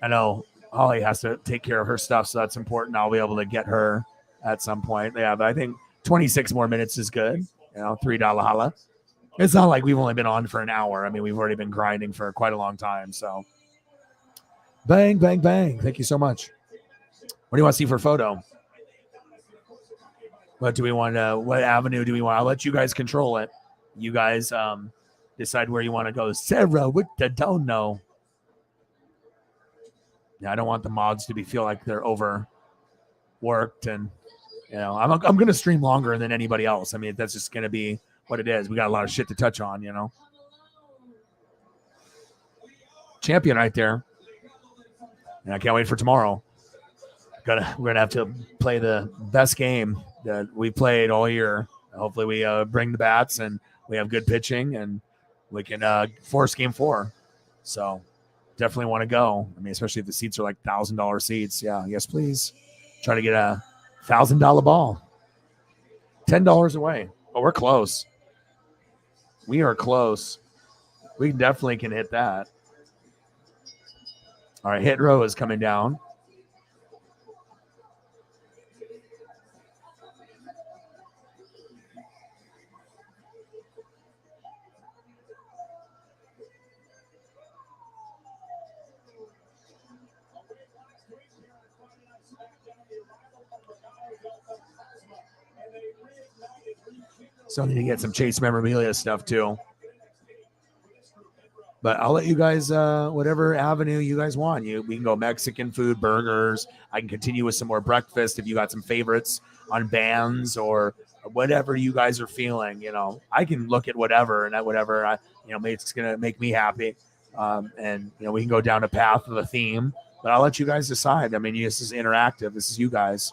I know Holly has to take care of her stuff, so that's important. I'll be able to get her at some point. Yeah, but I think 26 more minutes is good. $3 holla. It's not like we've only been on for an hour. I mean, we've already been grinding for quite a long time. So, bang, bang, bang. Thank you so much. What do you want to see for photo? What do we want to? What avenue do we want? I'll let you guys control it. You guys decide where you want to go. Sarah, what the don't know. Yeah, I don't want the mods to feel like they're overworked, and I'm going to stream longer than anybody else. I mean, that's just going to be what it is. We got a lot of shit to touch on, Champion right there, and I can't wait for tomorrow. We're gonna have to play the best game that we played all year. Hopefully, we bring the bats and we have good pitching, and we can force Game 4. So. Definitely want to go. I mean, especially if the seats are like $1,000 seats. Yeah, yes, please. Try to get a $1,000 ball. $10 away. Oh, we're close. We are close. We definitely can hit that. All right, hit row is coming down. So I need to get some Chase memorabilia stuff too. But I'll let you guys, whatever avenue you guys want. We can go Mexican food, burgers. I can continue with some more breakfast if you got some favorites on bands or whatever you guys are feeling. I can look at whatever, and that whatever, it's gonna make me happy. And we can go down a path of a theme. But I'll let you guys decide. I mean, this is interactive. This is you guys.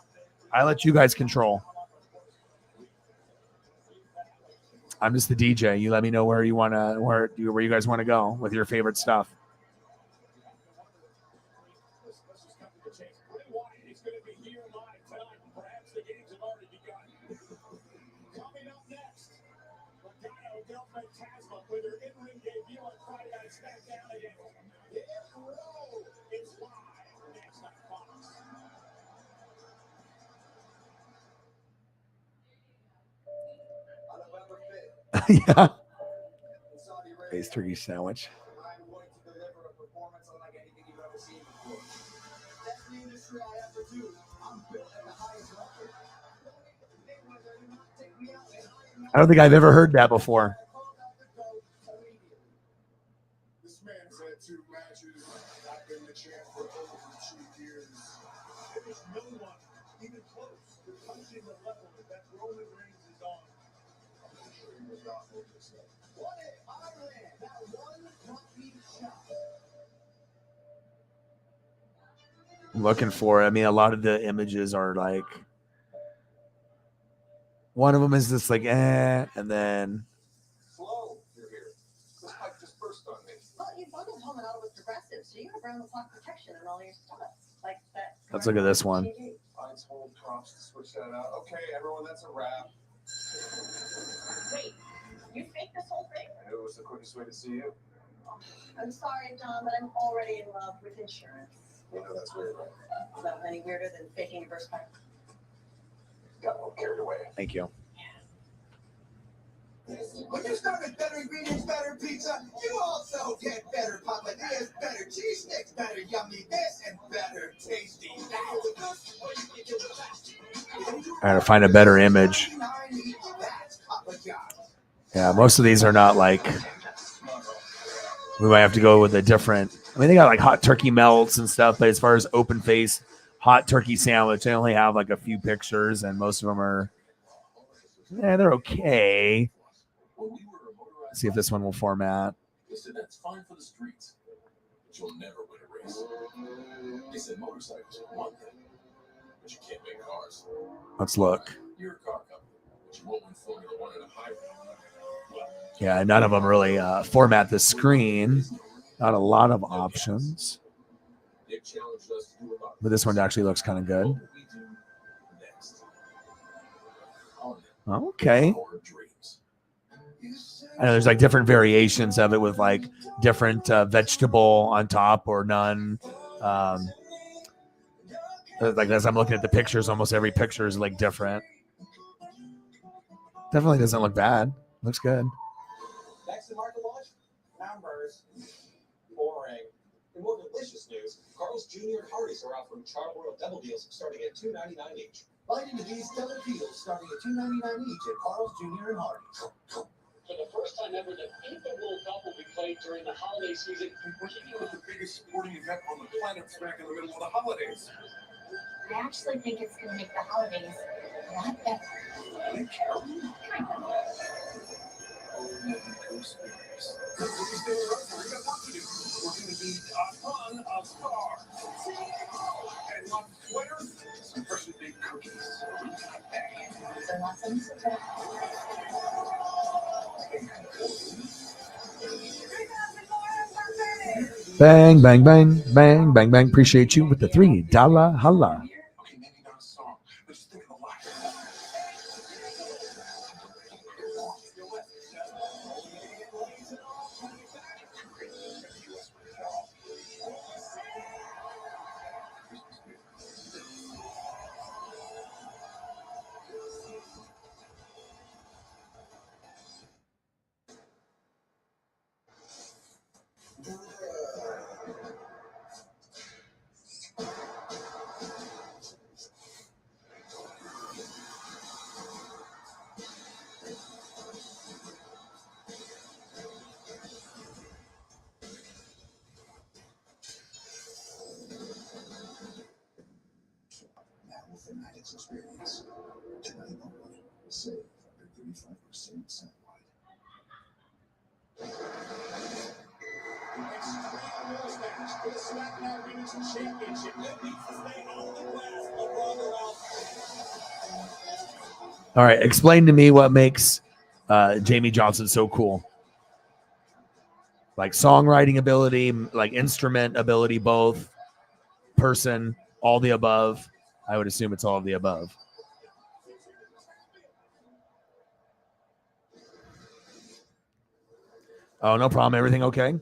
I let you guys control. I'm just the DJ. You let me know where you guys want to go with your favorite stuff. Yeah. Face turkey sandwich. I don't think I've ever heard that before. This man has had 2 matches. I've been the champ for over 2 years. There is no one even close to punching the level that Roman Reigns is on. I'm sure he was not moving this stuff. What a Ireland! That one coffee shot. I'm looking for it. I mean, a lot of the images are like, one of them is just like, and then. Slow, you're here. This pipe just burst on me. Well, you bundled home and auto with Progressive, so you have round-the-clock protection on all your stuff. Like that. Let's look at this one. I told props to switch that out. Okay, everyone, that's a wrap. Wait, you faked this whole thing? I knew it was the quickest way to see you. I'm sorry, Tom, but I'm already in love with insurance. You know that's weird, right? Is that any weirder than faking your first car? Got a little carried away. Thank you. When you start with better ingredients, better pizza, you also get better papadillas, better cheese sticks, better yummy this, and better tasty that. I gotta find a better image. Yeah, most of these are not like. We might have to go with a different. I mean, they got like hot turkey melts and stuff, but as far as open face hot turkey sandwich, they only have like a few pictures, and most of them are. Yeah, they're okay. Let's see if this one will format. They said that's fine for the streets, but you'll never win a race. They said motorcycles are one thing, but you can't make cars. Let's look. You're a car company, but you won't win Formula One in a hybrid. Yeah, none of them really format the screen. Not a lot of options. But this one actually looks kind of good. Okay. I know there's like different variations of it with like different vegetable on top or none. Like as I'm looking at the pictures, almost every picture is like different. Definitely doesn't look bad. Looks good. Next to market launch, numbers. Boring. In more delicious news, Carl's Jr. and Hardee's are offering Charbroiled double deals starting at $2.99 each. Bite into these stellar deals starting at $2.99 each at Carl's Jr. and Hardee's. For the first time ever, the FIFA World Cup will be played during the holiday season. What do you do with the biggest sporting event on the planet smack in the middle of the holidays? I actually think it's going to make the holidays a lot better. They care. Kind of. Cookies day are over. We got work to do. We're going to need a ton of stars. And lots of sweaters. Some freshly baked cookies. So lots of support. Bang, bang, bang, bang, bang, bang. Appreciate you with the $3 holla. Okay, maybe not a song, but just think of the line. Now with the Maddox experience. Tonight only. Save up to 35% satellite. This SmackDown Division Championship needs to stay on the glass of Ronda Rousey. All right, explain to me what makes Jamie Johnson so cool. Like songwriting ability, like instrument ability, both, person, all the above. I would assume it's all of the above. Oh, no problem. Everything okay?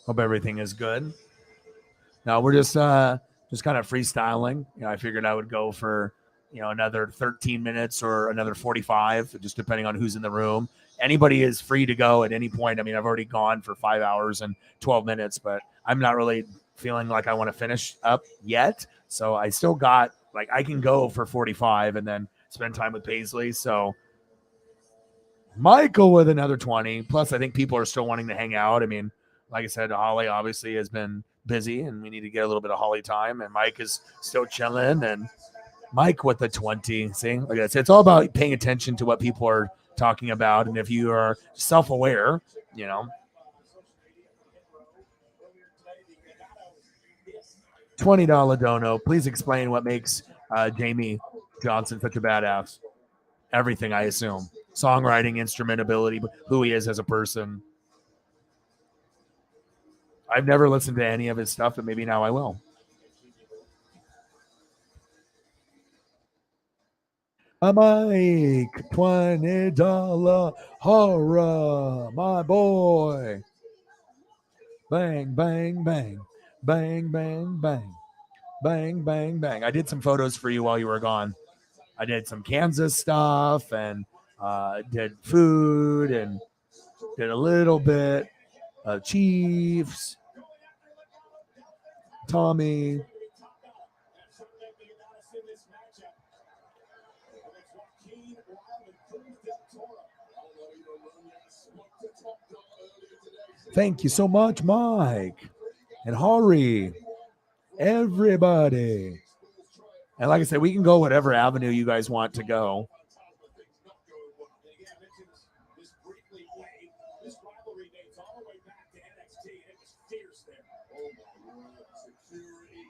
Hope everything is good. No, we're just kind of freestyling. You know, I figured I would go for, you know, another 13 minutes or another 45, just depending on who's in the room. Anybody is free to go at any point. I mean, I've already gone for 5 hours and 12 minutes, but I'm not really feeling like I want to finish up yet. So I still got, like, I can go for 45 and then spend time with Paisley. So might go with another 20. Plus, I think people are still wanting to hang out. I mean, like I said, Holly obviously has been busy and we need to get a little bit of Holly time. And Mike is still chilling. And Mike with the 20. See, like I said, it's all about paying attention to what people are talking about. And if you are self-aware, you know, $20 dono. Please explain what makes Jamie Johnson such a badass. Everything, I assume. Songwriting, instrument ability, who he is as a person. I've never listened to any of his stuff, but maybe now I will. A Mike, $20 horror, my boy. Bang, bang, bang. Bang, bang, bang. Bang, bang, bang. I did some photos for you while you were gone. I did some Kansas stuff and did food and did a little bit of Chiefs, Tommy. Thank you so much, Mike and Hari, everybody. And like I said, we can go whatever avenue you guys want to go. This rivalry dates all the way back to NXT, and it was fierce there. Oh my word, security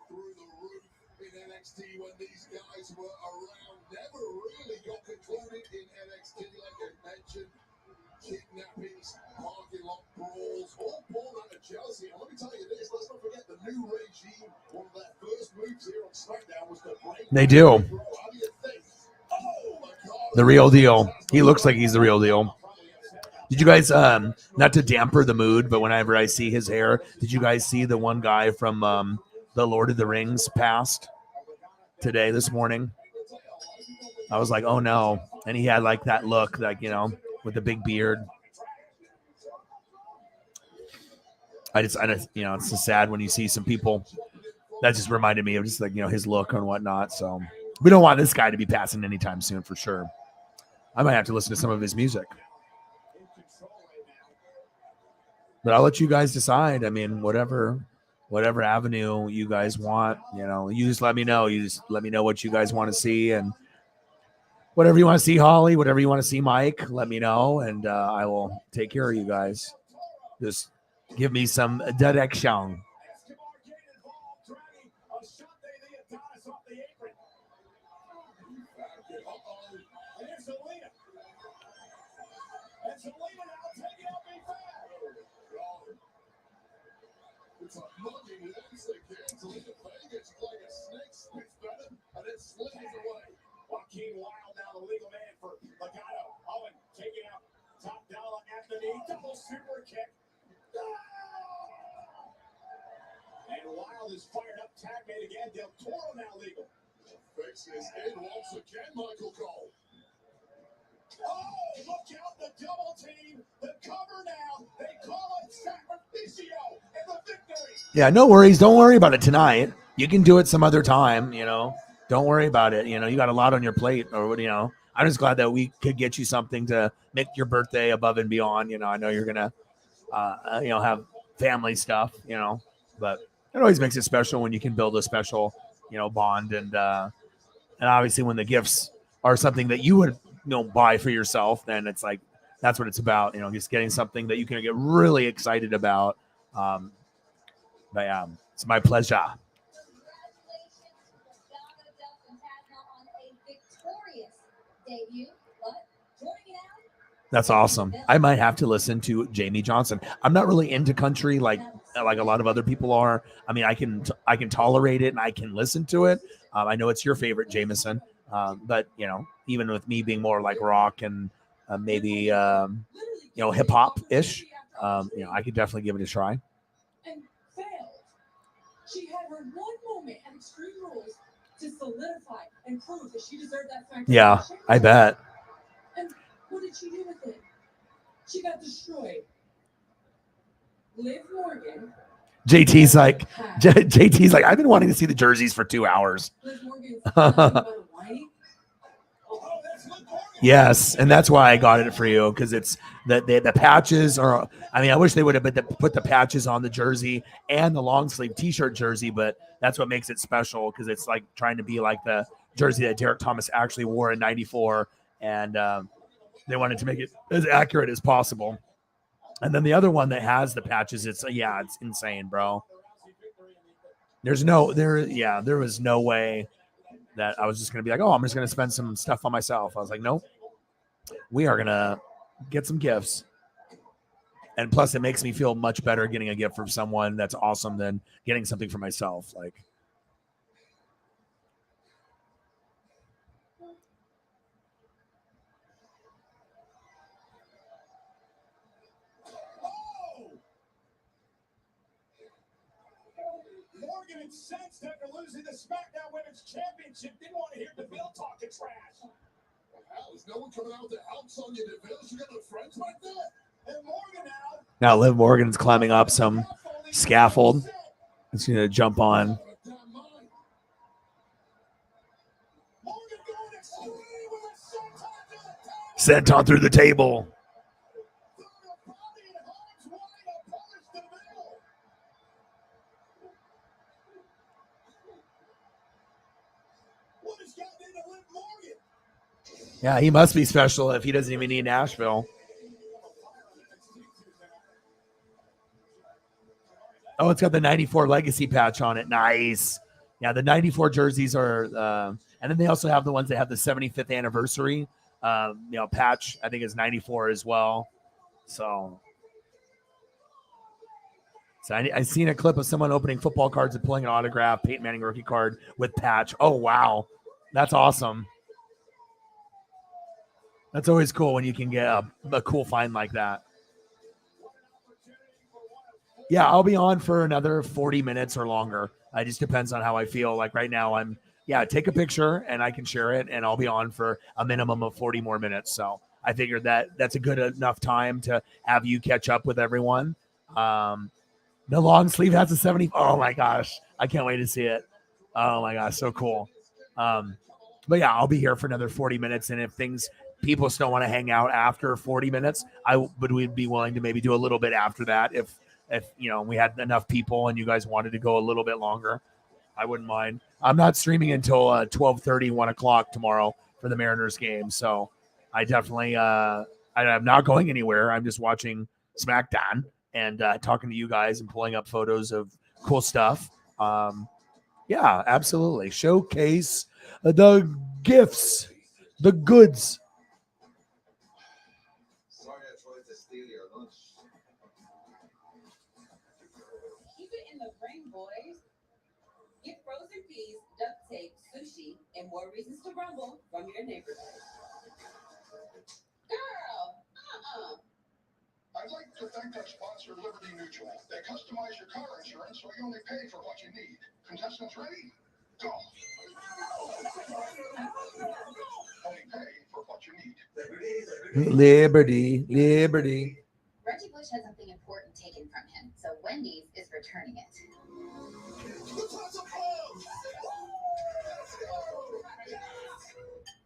through the roof in NXT when these guys were around. Never really got concluded in NXT, like I mentioned. Kidnappings, parking lot brawls, all born out of jealousy. And let me tell you this, let's not forget the new regime. One of their first moves here on SmackDown was to break. They do. The real deal. He looks like he's the real deal. Did you guys, not to damper the mood, but whenever I see his hair, did you guys see the one guy from the Lord of the Rings passed today, this morning? I was like, oh no. And he had like that look, like, you know, with the big beard. I just, you know, it's so sad when you see some people. That just reminded me of just like, you know, his look and whatnot. So we don't want this guy to be passing anytime soon for sure. I might have to listen to some of his music. But I'll let you guys decide. I mean, whatever avenue you guys want, you know, you just let me know. You just let me know what you guys want to see, and whatever you want to see, Holly, whatever you want to see, Mike, let me know, and I will take care of you guys. Just give me some direction. It's a mugging once again to lead the Vegas playing a snake spits venom and it slithers away. Joaquin Wild now the legal man for Legato. Owen taking out top dollar at the knee. Double super kick. And Wild is fired up. Tag made again. Del Toro now legal. Fix is in once again, Michael Cole. Oh, look out, the double team, the cover now, they call it sacrificio, and the victory. Yeah, no worries. Don't worry about it tonight. You can do it some other time, you know. Don't worry about it. You know, you got a lot on your plate, or, you know, I'm just glad that we could get you something to make your birthday above and beyond. You know, I know you're going to, you know, have family stuff, you know, but it always makes it special when you can build a special, you know, bond. And obviously when the gifts are something that you would, you know, buy for yourself, then it's like, that's what it's about, you know, just getting something that you can get really excited about. But yeah, it's my pleasure. That's awesome. I might have to listen to Jamie Johnson. I'm not really into country like a lot of other people are. I mean, I can tolerate it and I can listen to it. I know it's your favorite, Jameson. But, you know, even with me being more like rock and maybe, you know, hip hop ish, you know, I could definitely give it a try. And failed. She had her one moment at Extreme Rules to solidify and prove that she deserved that fact. Yeah, I bet. And what did she do with it? She got destroyed. Liv Morgan. JT's like, I've been wanting to see the jerseys for 2 hours. Liv Morgan's Yes, and that's why I got it for you, because it's the patches are. I mean, I wish they would have put the patches on the jersey and the long sleeve T-shirt jersey, but that's what makes it special, because it's like trying to be like the jersey that Derek Thomas actually wore in '94, and they wanted to make it as accurate as possible. And then the other one that has the patches, it's insane, bro. There was no way that I was just going to be like, oh, I'm just going to spend some stuff on myself. I was like, nope, we are going to get some gifts. And plus it makes me feel much better getting a gift from someone that's awesome than getting something for myself. Like, Morgan incensed after losing the SmackDown Women's Championship. Didn't want to hear DeVille talking trash. How is no one coming out with the outs on you, DeVille? You got no friends like that? And Morgan now Liv Morgan's climbing up some scaffold. It's going to jump on. Senton through the table. Yeah, he must be special if he doesn't even need Nashville. Oh, it's got the 94 legacy patch on it. Nice. Yeah, the 94 jerseys are, and then they also have the ones that have the 75th anniversary, patch. I think is 94 as well. So I seen a clip of someone opening football cards and pulling an autograph, Peyton Manning rookie card with patch. Oh, wow. That's awesome. That's always cool when you can get a cool find like that. Yeah, I'll be on for another 40 minutes or longer. It just depends on how I feel. Like right now, take a picture and I can share it, and I'll be on for a minimum of 40 more minutes. So I figured that's a good enough time to have you catch up with everyone. The long sleeve has a 70. Oh my gosh, I can't wait to see it. Oh my gosh, so cool. But yeah, I'll be here for another 40 minutes, and if people still want to hang out after 40 minutes, we'd be willing to maybe do a little bit after that if we had enough people and you guys wanted to go a little bit longer. I wouldn't mind. I'm not streaming until 12:30, 1 o'clock tomorrow for the Mariners game, so I definitely I'm not going anywhere. I'm just watching SmackDown and talking to you guys and pulling up photos of cool stuff. Yeah, absolutely. Showcase the gifts, the goods. Sorry I tried to steal your lunch. Keep it in the ring, boys. Get frozen peas, duct tape, sushi, and more reasons to rumble from your neighborhood. Girl, I'd like to thank our sponsor, Liberty Mutual. They customize your car insurance so you only pay for what you need. Contestants ready? Go. Only pay for what you need. Liberty. Reggie Bush had something important taken from him, so Wendy's is returning it.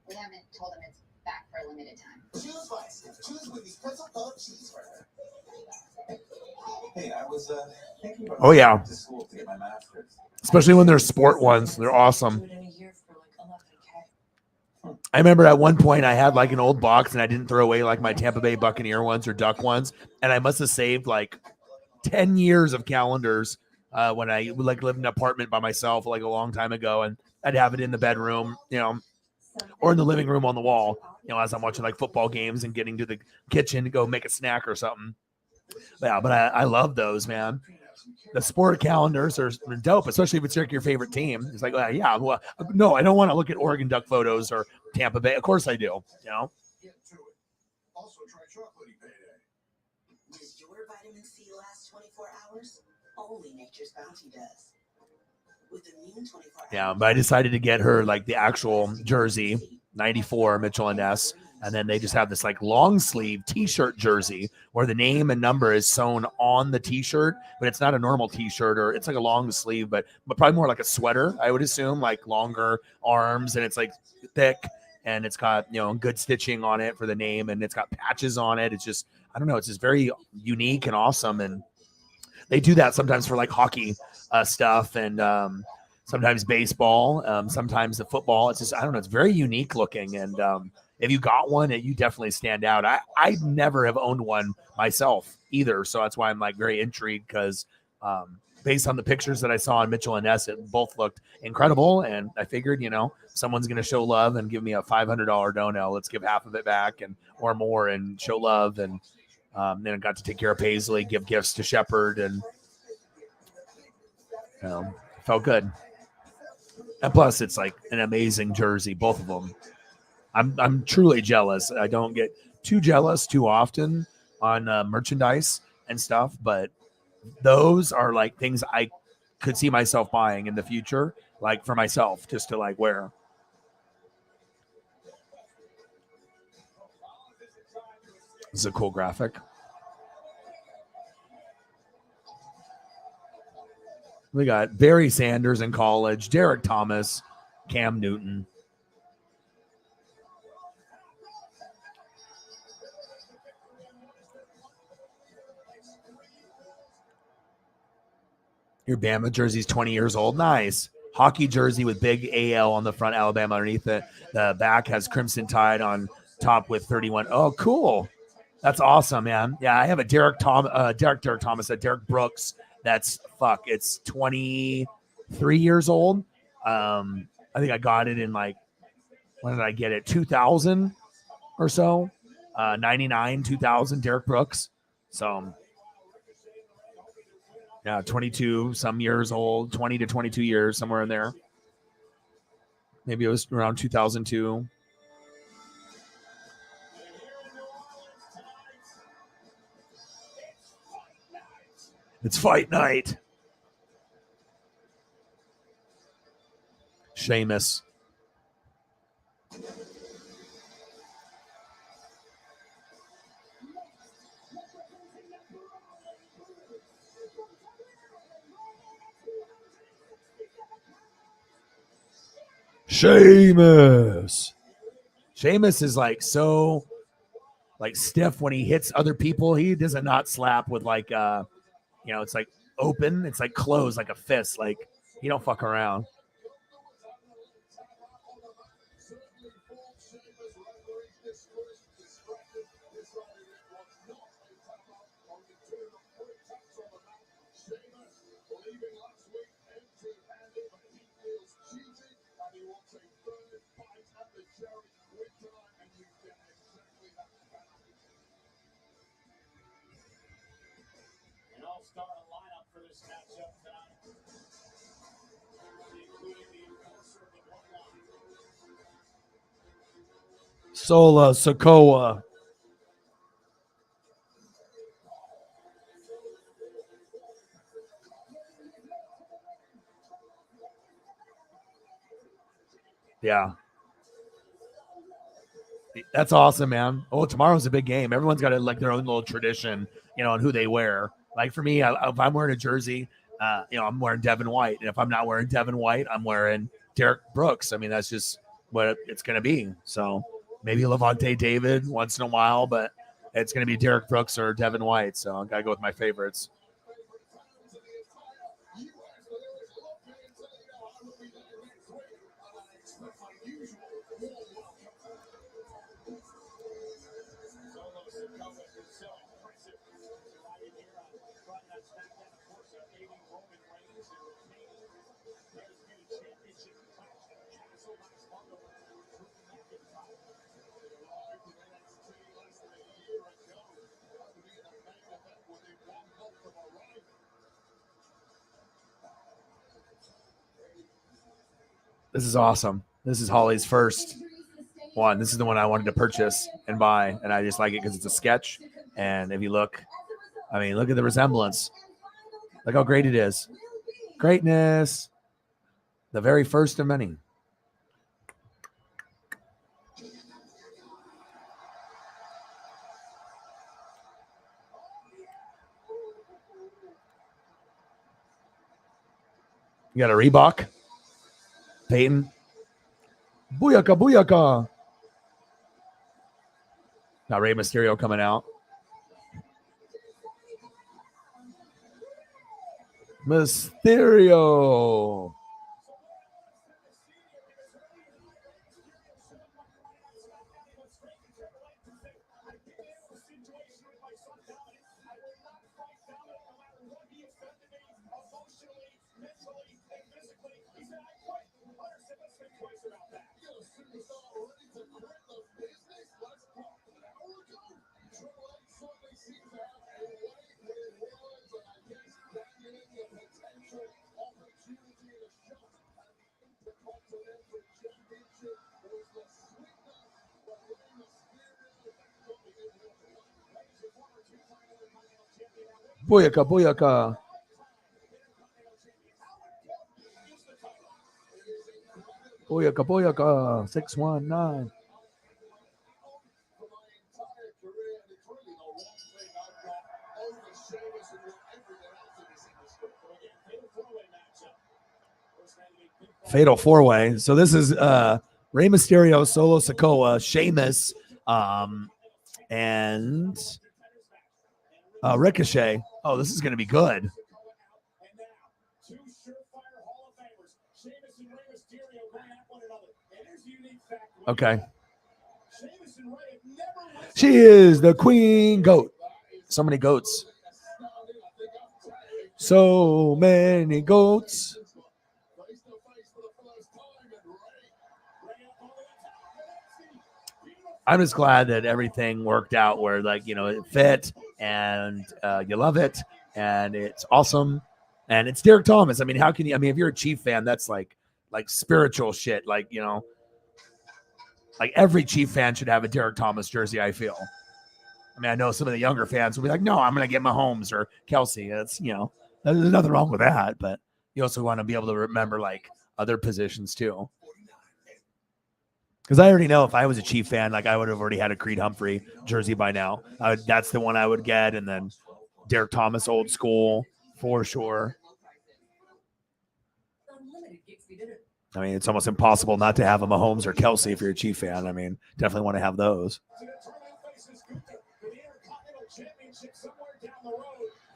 We haven't told him it's back for a limited time. Choose Vice. Choose Wendy's pretzel puff cheeseburger. Hey, I was thinking about going to school to get my master's. Especially when they're sport ones. They're awesome. I remember at one point I had like an old box and I didn't throw away like my Tampa Bay Buccaneer ones or Duck ones. And I must have saved like 10 years of calendars when I lived in an apartment by myself like a long time ago. And I'd have it in the bedroom, or in the living room on the wall, as I'm watching like football games and getting to the kitchen to go make a snack or something. But I love those, man. The sport calendars are dope, especially if it's like your favorite team. It's like, no, I don't want to look at Oregon Duck photos or Tampa Bay. Of course I do, Get to it. Also try chocolatey payday. Does your vitamin C last 24 hours? Only Nature's Bounty does. With immune 24 Yeah, but I decided to get her like the actual jersey, 94 Mitchell and S. And then they just have this like long sleeve t-shirt jersey where the name and number is sewn on the t-shirt, but it's not a normal t-shirt, or it's like a long sleeve, but probably more like a sweater, I would assume, like longer arms, and it's like thick, and it's got, good stitching on it for the name, and it's got patches on it. It's just, I don't know, it's just very unique and awesome. And they do that sometimes for like hockey stuff, and sometimes baseball, sometimes the football. It's just, I don't know, it's very unique looking. And if you got one, you definitely stand out. I never have owned one myself either. So that's why I'm like very intrigued, because based on the pictures that I saw on Mitchell and Ness, it both looked incredible. And I figured, someone's going to show love and give me a $500 dono. Let's give half of it back or more and show love. And then I got to take care of Paisley, give gifts to Shepard, and felt good. And plus, it's like an amazing jersey, both of them. I'm truly jealous. I don't get too jealous too often on merchandise and stuff, but those are like things I could see myself buying in the future, like for myself, just to like wear. This is a cool graphic. We got Barry Sanders in college, Derek Thomas, Cam Newton. Your Bama jersey's 20 years old. Nice. Hockey jersey with big AL on the front, Alabama underneath it. The back has Crimson Tide on top with 31. Oh, cool. That's awesome, man. Yeah, I have a Derek Brooks. It's 23 years old. I think I got it in like, when did I get it? 2000 or so. 99, 2000, Derek Brooks. So, yeah, 22 some years old, 20 to 22 years, somewhere in there. Maybe it was around 2002. It's fight night. Sheamus. Sheamus. Sheamus is like so like stiff when he hits other people. He does not slap with like it's like open. It's like closed like a fist. Like he don't fuck around. An all-star lineup for this matchup tonight, including the enforcer of the bloodline. Sola Sokoa. Yeah. That's awesome, man. Oh, tomorrow's a big game. Everyone's got like their own little tradition, on who they wear. Like for me, if I'm wearing a jersey, I'm wearing Devin White. And if I'm not wearing Devin White, I'm wearing Derek Brooks. I mean, that's just what it's going to be. So maybe Levante David once in a while, but it's going to be Derek Brooks or Devin White. So I got to go with my favorites. This is awesome. This is Holly's first one. This is the one I wanted to purchase and buy, and I just like it because it's a sketch. And if you look, I mean, look at the resemblance. Look how great it is. Greatness. The very first of many. You got a Reebok. Peyton. Booyaka, booyaka. Got Rey Mysterio coming out. Mysterio. Booyaka, booyaka. Booyaka, booyaka. 619. Fatal four-way. So this is Rey Mysterio, Solo Sikoa, Sheamus, and Ricochet. Oh, this is going to be good. Okay. She is the queen goat. So many goats. So many goats. I'm just glad that everything worked out where, like, it fit and you love it and it's awesome. And it's Derek Thomas. I mean, how can you, if you're a Chief fan, that's like spiritual shit. Like, like every Chief fan should have a Derek Thomas jersey, I feel. I mean, I know some of the younger fans will be like, no, I'm going to get Mahomes or Kelsey. It's, there's nothing wrong with that, but you also want to be able to remember like other positions too. Because I already know if I was a Chief fan, like I would have already had a Creed Humphrey jersey by now. That's the one I would get. And then Derek Thomas, old school, for sure. I mean, it's almost impossible not to have a Mahomes or Kelsey if you're a Chief fan. I mean, definitely want to have those.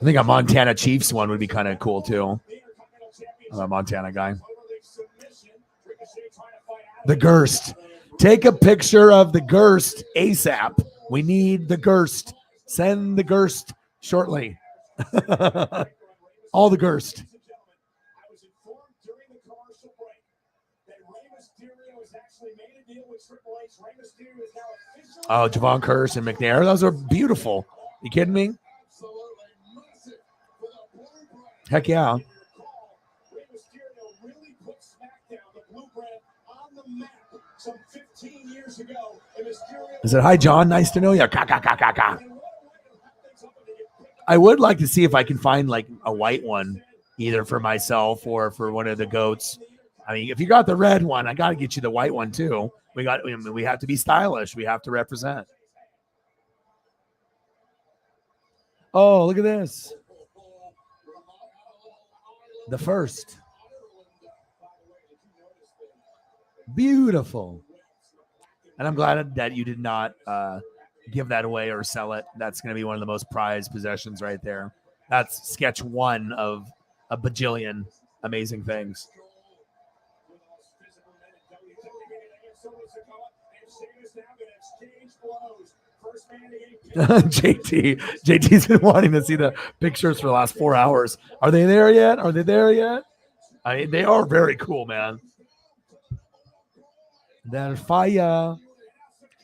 I think a Montana Chiefs one would be kind of cool too. I'm a Montana guy. The Gerst. Take a picture of the Gerst ASAP. We need the Gerst. Send the Gerst shortly. All the Gerst. Oh, Javon Curse and McNair. Those are beautiful. You kidding me? Heck yeah. Is it hi, John? Nice to know you. I would like to see if I can find like a white one, either for myself or for one of the goats. I mean, if you got the red one, I got to get you the white one too. We have to be stylish. We have to represent. Oh, look at this. The first. Beautiful. And I'm glad that you did not give that away or sell it. That's going to be one of the most prized possessions right there. That's sketch one of a bajillion amazing things. JT's been wanting to see the pictures for the last 4 hours. Are they there yet? Are they there yet? I mean, they are very cool, man. They're fire.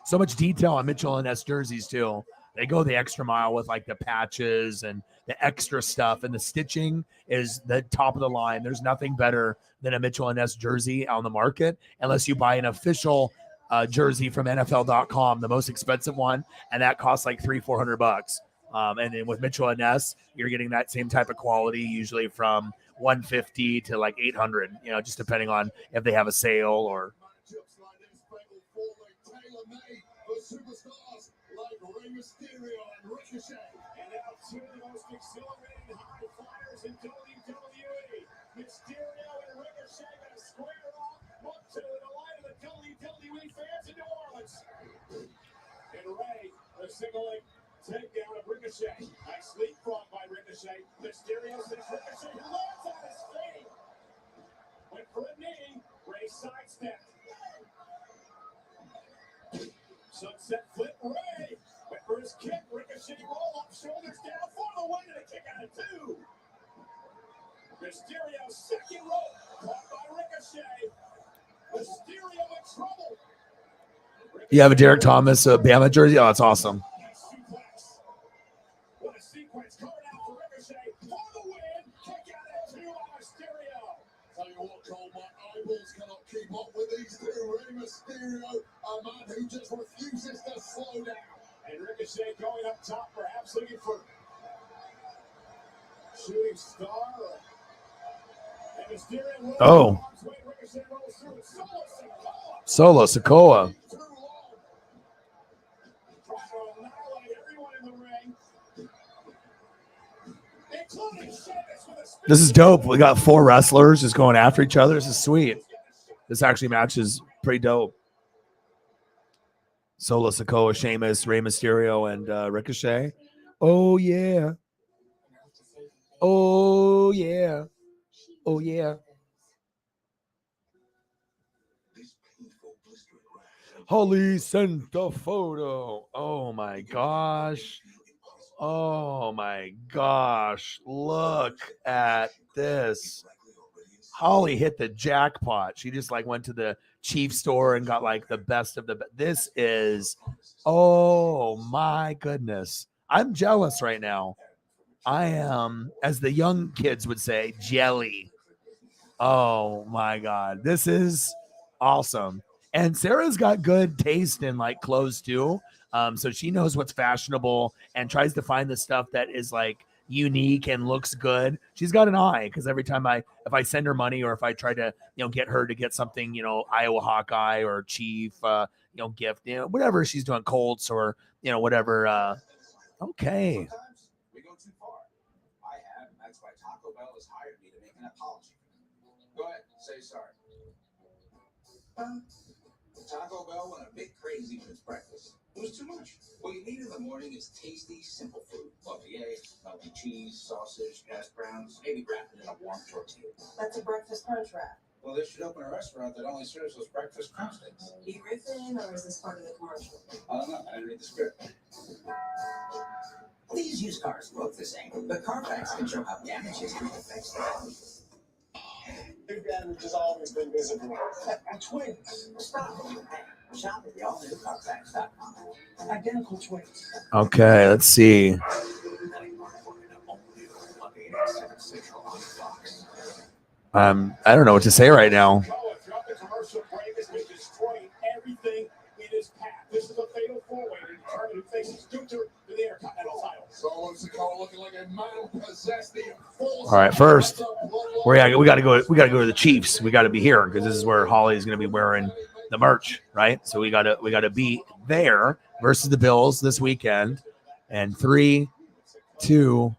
So much detail on Mitchell and S jerseys too. They go the extra mile with like the patches and the extra stuff, and the stitching is the top of the line. There's nothing better than a Mitchell and S jersey on the market, unless you buy an official jersey from NFL.com, the most expensive one, and that costs like $300-400. And then with Mitchell and S, you're getting that same type of quality, usually from $150 to like $800. Just depending on if they have a sale or. Superstars like Rey Mysterio and Ricochet, and now two of the most exhilarating high flyers in WWE. Mysterio and Ricochet going to square off, much to the delight of the WWE fans in New Orleans. And Rey, the signaling takedown of Ricochet. Nice leapfrog by Ricochet. Mysterio says Ricochet lands on his feet. Went for a knee. Rey sidestepped. Sunset flip, Rey. Went for his kick. Ricochet roll up, shoulders down for the win and a kick out of two. Mysterio second rope, caught by Ricochet. Mysterio in trouble. You have a Derek Thomas Bama jersey? Oh, that's awesome. What a sequence coming out for Ricochet for the win. Kick out at two by Mysterio. Tell you what, Cole, my eyeballs cannot keep up with these two. Rey Mysterio, a man who just refuses to slow down. And Ricochet going up top, perhaps looking for shooting star. And Mysterio oh. Ricochet rolls through it. Solo Sikoa. This is dope. We got 4 wrestlers just going after each other. This is sweet. This actually matches pretty dope. Solo Sikoa, Sheamus, Rey Mysterio, and Ricochet. Oh, yeah. Oh, yeah. Oh, yeah. Holly sent a photo. Oh, my gosh. Oh, my gosh. Look at this. Holly hit the jackpot. She just like went to the Chief store and got like the best of the best. This is, oh my goodness. I'm jealous right now. I am, as the young kids would say, jelly. Oh my God. This is awesome. And Sarah's got good taste in like clothes too. So she knows what's fashionable and tries to find the stuff that is like unique and looks good. She's got an eye because every time if I send her money or if I try to, get her to get something, Iowa Hawkeye or Chief, gift, whatever she's doing, Colts or, whatever. Okay. Sometimes we go too far. I have, and that's why Taco Bell has hired me to make an apology. Go ahead, say sorry. Taco Bell went a bit crazy with its breakfast. It was too much. What you need in the morning is tasty, simple food. Fluffy eggs, melty cheese, sausage, hash browns, maybe wrapped in a warm tortilla. That's a breakfast crunch wrap. Well, they should open a restaurant that only serves those breakfast crunch things. Are you riffing, or is this part of the commercial? I don't know. I didn't read the script. These used cars look the same, but Carfax can show how damage history affects their value. Big damage has always been visible. Twins. Stop it. Shop at the all-new Carfax.com. Identical twins. Okay, let's see. I don't know what to say right now. Throughout the commercial break has been destroying everything in his path. This is a fatal four-way to determine who faces Gunther for the Intercontinental title. So Sikoa looking like a man possessed. All right, first we got to go to the Chiefs. We got to be here because this is where Holly is going to be wearing the merch, right? So we got to be there versus the Bills this weekend. And 3, 2,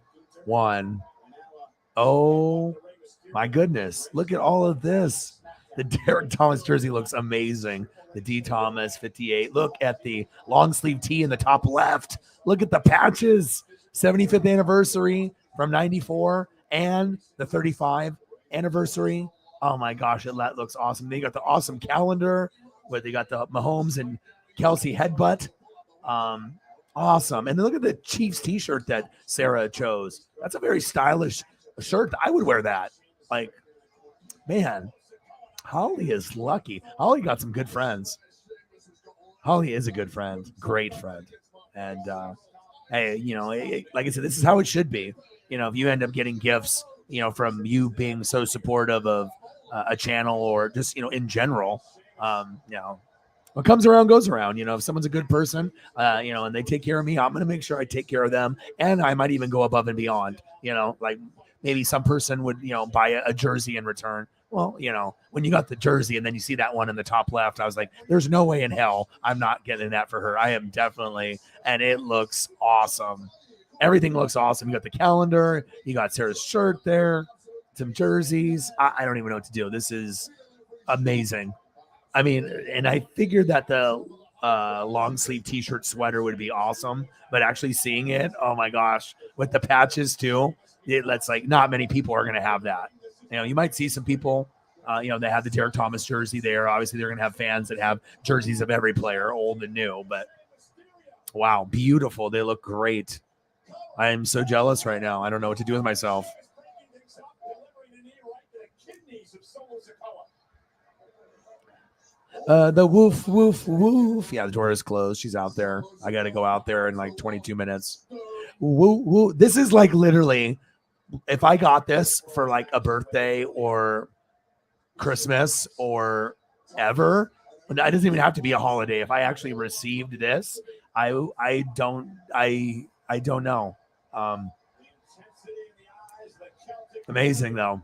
1. Oh my goodness! Look at all of this. The Derek Thomas jersey looks amazing. The D Thomas 58. Look at the long sleeve tee in the top left. Look at the patches. 75th anniversary from 94 and the 35 anniversary. Oh my gosh, that looks awesome. They got the awesome calendar where they got the Mahomes and Kelsey headbutt. Awesome. And then look at the Chiefs t-shirt that Sarah chose. That's a very stylish shirt. I would wear that. Like, man, Holly is lucky. Holly got some good friends. Holly is a good friend, great friend. And, hey, like I said, this is how it should be. If you end up getting gifts, from you being so supportive of a channel or just, in general, what comes around goes around. If someone's a good person, and they take care of me, I'm going to make sure I take care of them. And I might even go above and beyond, like maybe some person would, buy a jersey in return. Well, when you got the jersey and then you see that one in the top left, I was like, there's no way in hell I'm not getting that for her. I am definitely, and it looks awesome. Everything looks awesome. You got the calendar, you got Sarah's shirt there, some jerseys. I don't even know what to do. This is amazing. I mean, and I figured that the long sleeve t-shirt sweater would be awesome, but actually seeing it, oh my gosh, with the patches too, that's like not many people are going to have that. You might see some people, they have the Derek Thomas jersey there. Obviously, they're going to have fans that have jerseys of every player, old and new. But wow, beautiful. They look great. I am so jealous right now. I don't know what to do with myself. The woof, woof, woof. Yeah, the door is closed. She's out there. I got to go out there in like 22 minutes. Woo, woo. This is like literally, if I got this for like a birthday or Christmas or ever, it doesn't even have to be a holiday. If I actually received this, I don't know. Amazing though.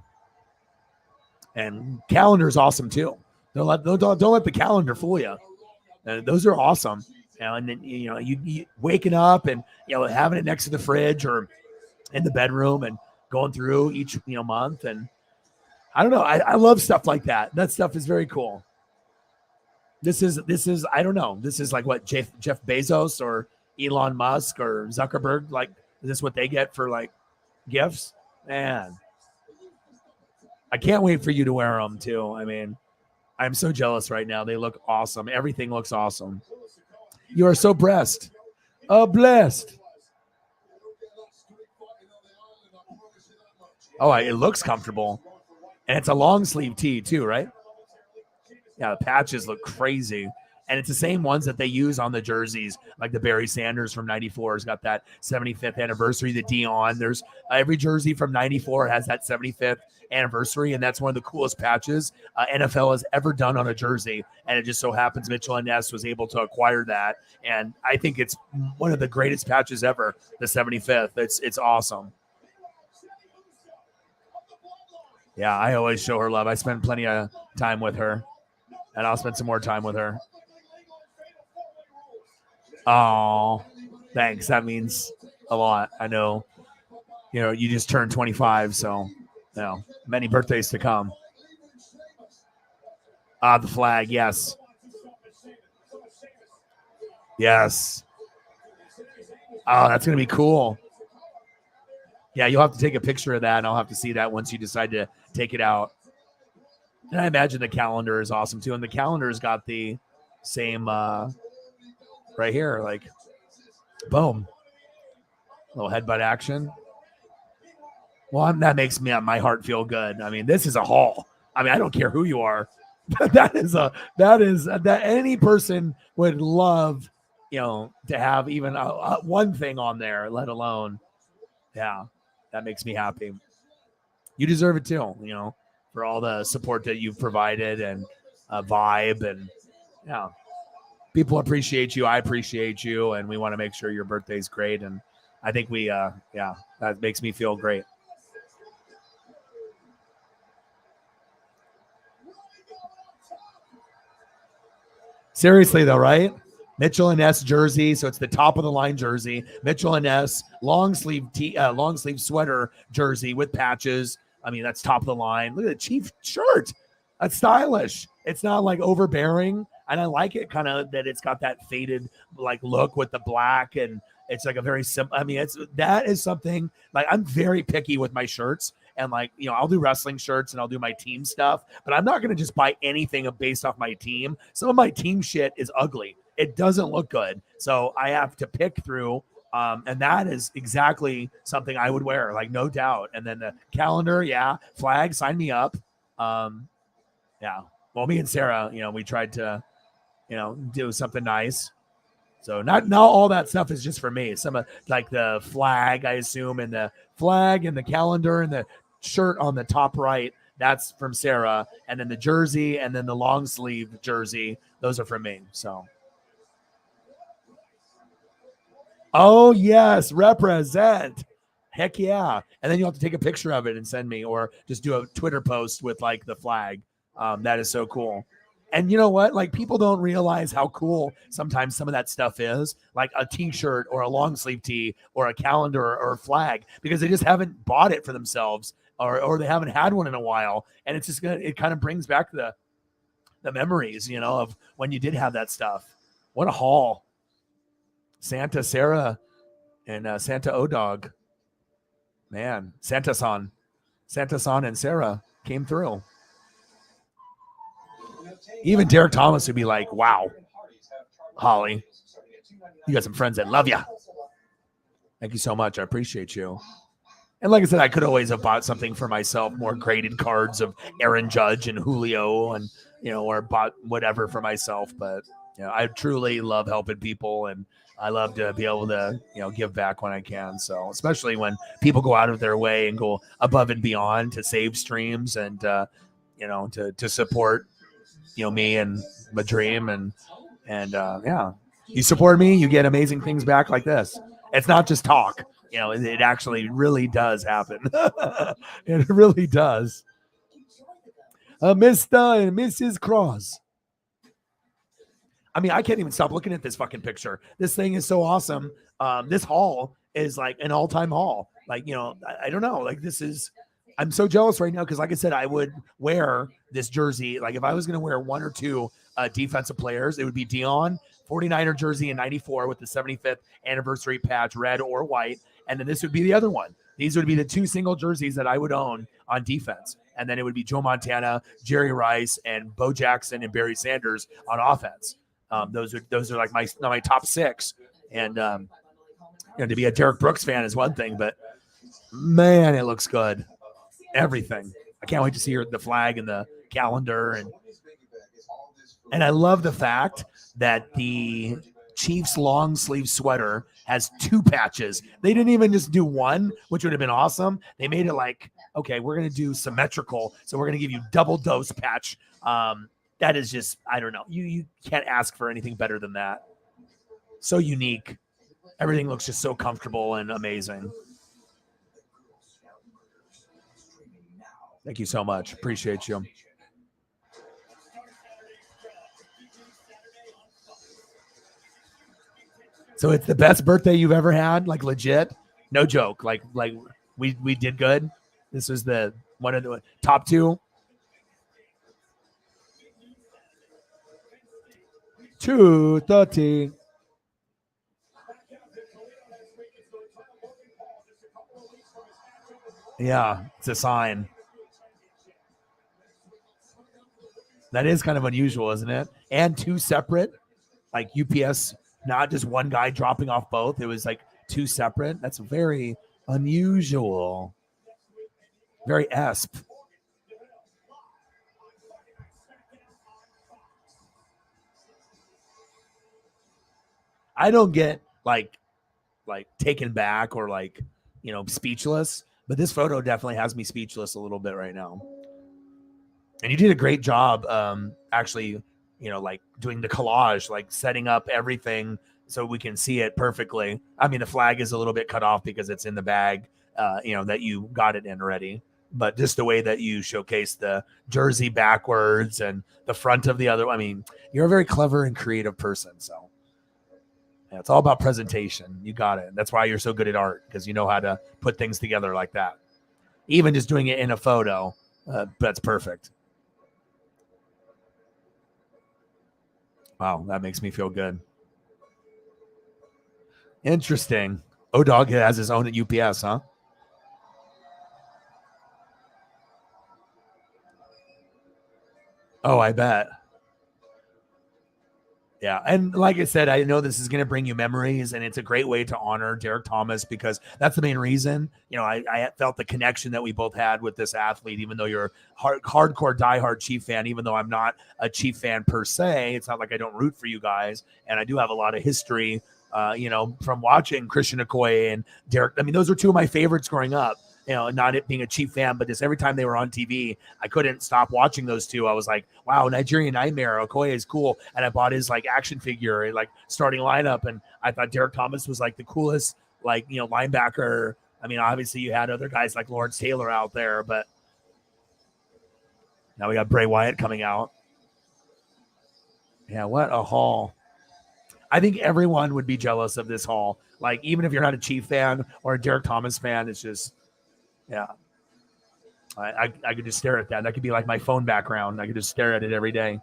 And calendar's awesome too. Don't let the calendar fool you. Those are awesome. And then you waking up and having it next to the fridge or in the bedroom and going through each month. And I don't know. I love stuff like that. That stuff is very cool. This is I don't know. This is like what Jeff Bezos or Elon Musk or Zuckerberg, like, is this what they get for like gifts? Man, I can't wait for you to wear them too. I mean, I'm so jealous right now. They look awesome. Everything looks awesome. You are so blessed. Blessed. Oh, it looks comfortable. And it's a long sleeve tee too, right? Yeah, the patches look crazy. And it's the same ones that they use on the jerseys, like the Barry Sanders from 94 has got that 75th anniversary, the Dion. There's every jersey from 94 has that 75th anniversary, and that's one of the coolest patches NFL has ever done on a jersey. And it just so happens Mitchell & Ness was able to acquire that. And I think it's one of the greatest patches ever, the 75th. It's awesome. Yeah, I always show her love. I spend plenty of time with her, and I'll spend some more time with her. Oh, thanks. That means a lot. I know, you just turned 25, so, many birthdays to come. The flag, yes. Yes. Oh, that's going to be cool. Yeah, you'll have to take a picture of that, and I'll have to see that once you decide to take it out. And I imagine the calendar is awesome, too. And the calendar's got the same right here, like, boom. Little headbutt action. Well, that makes my heart feel good. I mean, this is a haul. I mean, I don't care who you are. that any person would love, to have even one thing on there, let alone, yeah, that makes me happy. You deserve it too, for all the support that you've provided and vibe, and yeah, people appreciate you. I appreciate you, and we want to make sure your birthday's great. And I think that makes me feel great. Seriously though, right? Mitchell & Ness jersey, so it's the top of the line jersey. Mitchell & Ness long sleeve sweater jersey with patches. I mean, that's top of the line. Look at the Chief shirt. That's stylish. It's not like overbearing, and I like it kind of that it's got that faded like look with the black, and it's like a very simple. I mean, that is something like I'm very picky with my shirts. And like, I'll do wrestling shirts and I'll do my team stuff, but I'm not going to just buy anything based off my team. Some of my team shit is ugly. It doesn't look good. So I have to pick through. And that is exactly something I would wear, like no doubt. And then the calendar, yeah, flag, sign me up. Yeah. Well, me and Sarah, we tried to, do something nice. So not all that stuff is just for me. Some of like the flag, I assume, and the flag and the calendar and the shirt on the top right, that's from Sarah. And then the jersey and then the long sleeve jersey, those are from me. So. Oh, yes. Represent. Heck yeah. And then you'll have to take a picture of it and send me, or just do a Twitter post with like the flag. That is so cool. And you know what? Like, people don't realize how cool sometimes some of that stuff is, like a t-shirt or a long sleeve tee or a calendar or a flag, because they just haven't bought it for themselves, or they haven't had one in a while. And it's just it kind of brings back the memories, of when you did have that stuff. What a haul. Santa Sarah and Santa O-Dog. Man, Santa-san and Sarah came through. Even Derek Thomas would be like, wow, Holly, you got some friends that love you. Thank you so much. I appreciate you. And like I said, I could always have bought something for myself, more graded cards of Aaron Judge and Julio, and, or bought whatever for myself. But, I truly love helping people, and I love to be able to, give back when I can. So especially when people go out of their way and go above and beyond to save streams and, to support, me and my dream, and yeah, you support me, you get amazing things back like this. It's not just talk, it actually really does happen. It really does. Mr. and Mrs. Cross. I mean, I can't even stop looking at this fucking picture. This thing is so awesome. This haul is like an all-time haul. Like, I don't know. Like, I'm so jealous right now because, like I said, I would wear this jersey. Like, if I was going to wear one or two defensive players, it would be Dion, 49er jersey in 94 with the 75th anniversary patch, red or white. And then this would be the other one. These would be the two single jerseys that I would own on defense. And then it would be Joe Montana, Jerry Rice, and Bo Jackson and Barry Sanders on offense. Those are like my top six. And to be a Derek Brooks fan is one thing, but man, it looks good. Everything. I can't wait to see the flag and the calendar, and And I love the fact that the Chiefs long sleeve sweater has 2 patches. They didn't even just do one, which would have been awesome. They made it like, okay, we're going to do symmetrical. So we're going to give you double dose patch. That is just, I don't know. You can't ask for anything better than that. So unique. Everything looks just so comfortable and amazing. Thank you so much. Appreciate you. So it's the best birthday you've ever had, like legit, no joke. Like we did good. This was the one of the top 2. 2:30. Yeah, it's a sign. That is kind of unusual, isn't it? And 2 separate, like UPS, not just one guy dropping off both. It was like 2 separate. That's very unusual. Very ESP. I don't get like taken back or like, speechless, but this photo definitely has me speechless a little bit right now. And you did a great job, actually, like doing the collage, like setting up everything so we can see it perfectly. I mean, the flag is a little bit cut off because it's in the bag, that you got it in already. But just the way that you showcase the jersey backwards and the front of the other, I mean, you're a very clever and creative person. So yeah, it's all about presentation. You got it. That's why you're so good at art, because you know how to put things together like that. Even just doing it in a photo, that's perfect. Wow, that makes me feel good. Interesting. O-Dog has his own at UPS, huh? Oh, I bet. Yeah. And like I said, I know this is going to bring you memories, and it's a great way to honor Derek Thomas, because that's the main reason. I felt the connection that we both had with this athlete, even though you're hardcore diehard Chief fan, even though I'm not a Chief fan per se. It's not like I don't root for you guys. And I do have a lot of history, from watching Christian Okoye and Derek. I mean, those were 2 of my favorites growing up. Not it being a Chief fan, but just every time they were on TV, I couldn't stop watching those 2. I was like, wow, Nigerian Nightmare, Okoye is cool. And I bought his like action figure, like starting lineup. And I thought Derek Thomas was like the coolest, linebacker. I mean, obviously you had other guys like Lawrence Taylor out there, but now we got Bray Wyatt coming out. Yeah, what a haul. I think everyone would be jealous of this haul. Like, even if you're not a Chief fan or a Derek Thomas fan, it's just, yeah. I could just stare at that. That could be like my phone background. I could just stare at it every day.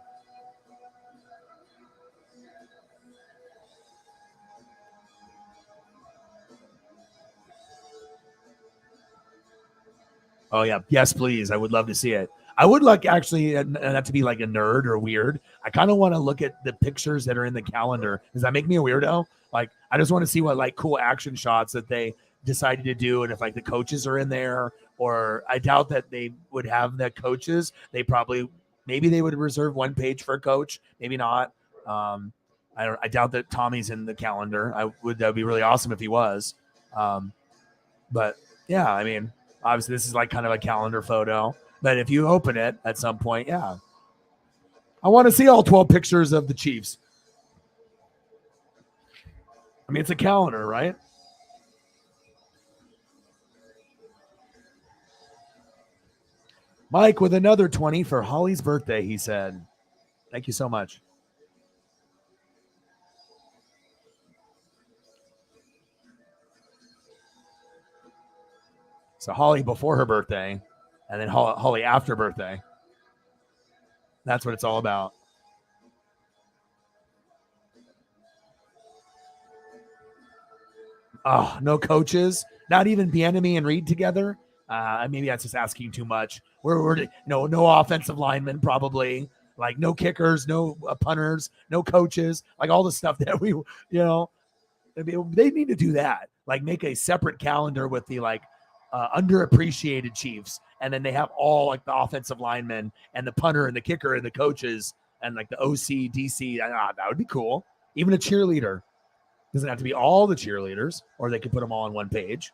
Oh, yeah. Yes, please. I would love to see it. I would like, actually, not to be like a nerd or weird. I kind of want to look at the pictures that are in the calendar. Does that make me a weirdo? Like, I just want to see what like cool action shots that they decided to do, and if like the coaches are in there, or I doubt that they would have the coaches. Maybe they would reserve one page for a coach, maybe not. I doubt that Tommy's in the calendar. That'd be really awesome if he was. But yeah, I mean, obviously this is like kind of a calendar photo, but if you open it at some point, yeah, I want to see all 12 pictures of the Chiefs. I mean, it's a calendar, right? Mike with another 20 for Holly's birthday, he said. Thank you so much. So Holly before her birthday, and then Holly after birthday. That's what it's all about. Oh, no coaches, not even Bieniemy and Reed together. Maybe that's just asking too much. We're no offensive linemen, probably, like no kickers, no punters, no coaches, like all the stuff that they need to do that. Like make a separate calendar with the underappreciated Chiefs, and then they have all like the offensive linemen and the punter and the kicker and the coaches, and like the OC, DC. That would be cool. Even a cheerleader. Doesn't have to be all the cheerleaders, or they could put them all on one page.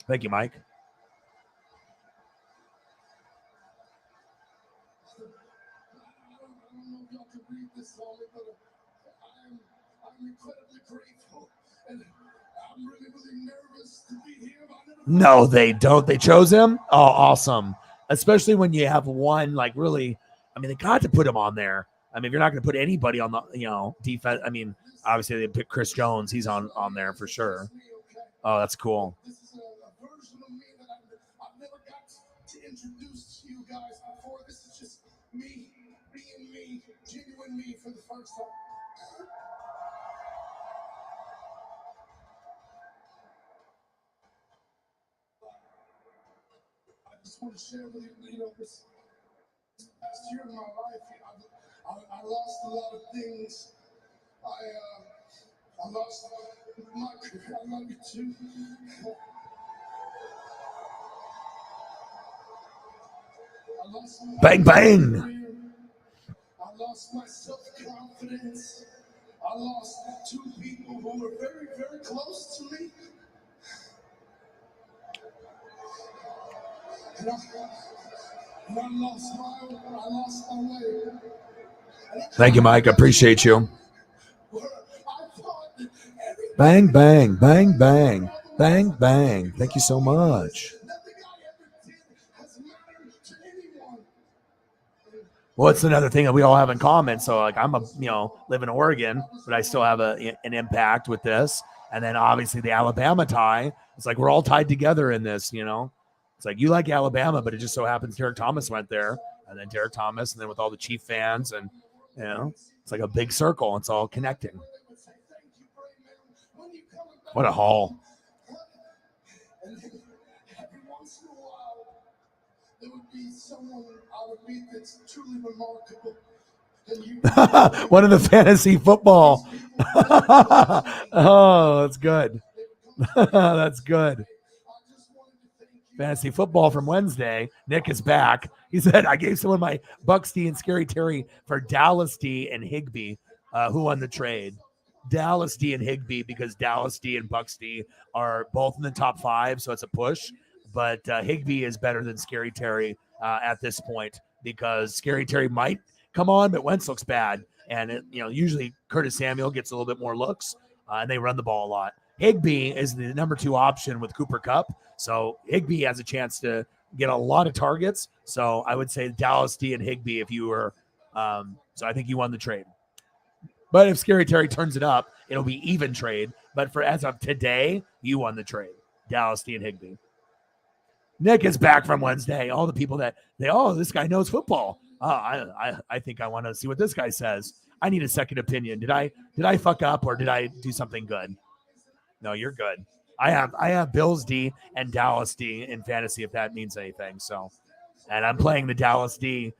Thank you, Mike. No, they don't. They chose him. Oh, awesome. Especially when you have one, like, really, I mean, they got to put him on there. I mean, if you're not going to put anybody on the, defense, I mean, obviously they pick Chris Jones. He's on there for sure. Oh, that's cool. This is a version of me that I've never got to introduce to you guys before. This is just me being me, genuine me for the first time. I just want to share with you, this past year in my life, I lost a lot of things. I lost my career. I love you too. I lost my Bang, bang. career. I lost my self-confidence. I lost two people who were very, very close to me. And I lost my way. Thank you, Mike. I appreciate you. Bang, bang, bang, bang, bang, bang. Thank you so much. Well, it's another thing that we all have in common. So, like, I'm live in Oregon, but I still have an impact with this. And then obviously the Alabama tie. It's like we're all tied together in this. It's like you like Alabama, but it just so happens Derek Thomas went there, and then Derek Thomas, and then with all the Chief fans, and it's like a big circle. It's all connecting. What a haul. And then every once in a while, there would be someone I would meet that's truly remarkable. One of the fantasy football. Oh, that's good. That's good. Fantasy football from Wednesday. Nick is back. He said, I gave someone my Bucks D and Scary Terry for Dallas D and Higbee. Who won the trade? Dallas D and Higbee, because Dallas D and Bucks D are both in the top 5, so it's a push. But Higbee is better than Scary Terry at this point, because Scary Terry might come on, but Wentz looks bad. And, usually Curtis Samuel gets a little bit more looks, and they run the ball a lot. Higbee is the number 2 option with Cooper Kupp. So Higbee has a chance to get a lot of targets. So I would say Dallas D and Higbee if you were so I think you won the trade. But if Scary Terry turns it up, it'll be even trade. But for as of today, you won the trade. Dallas D and Higbee. Nick is back from Wednesday. All the people that this guy knows football. I think I want to see what this guy says. I need a second opinion. Did I fuck up, or did I do something good? No, you're good. I have Bills D and Dallas D in fantasy, if that means anything. So, and I'm playing the Dallas D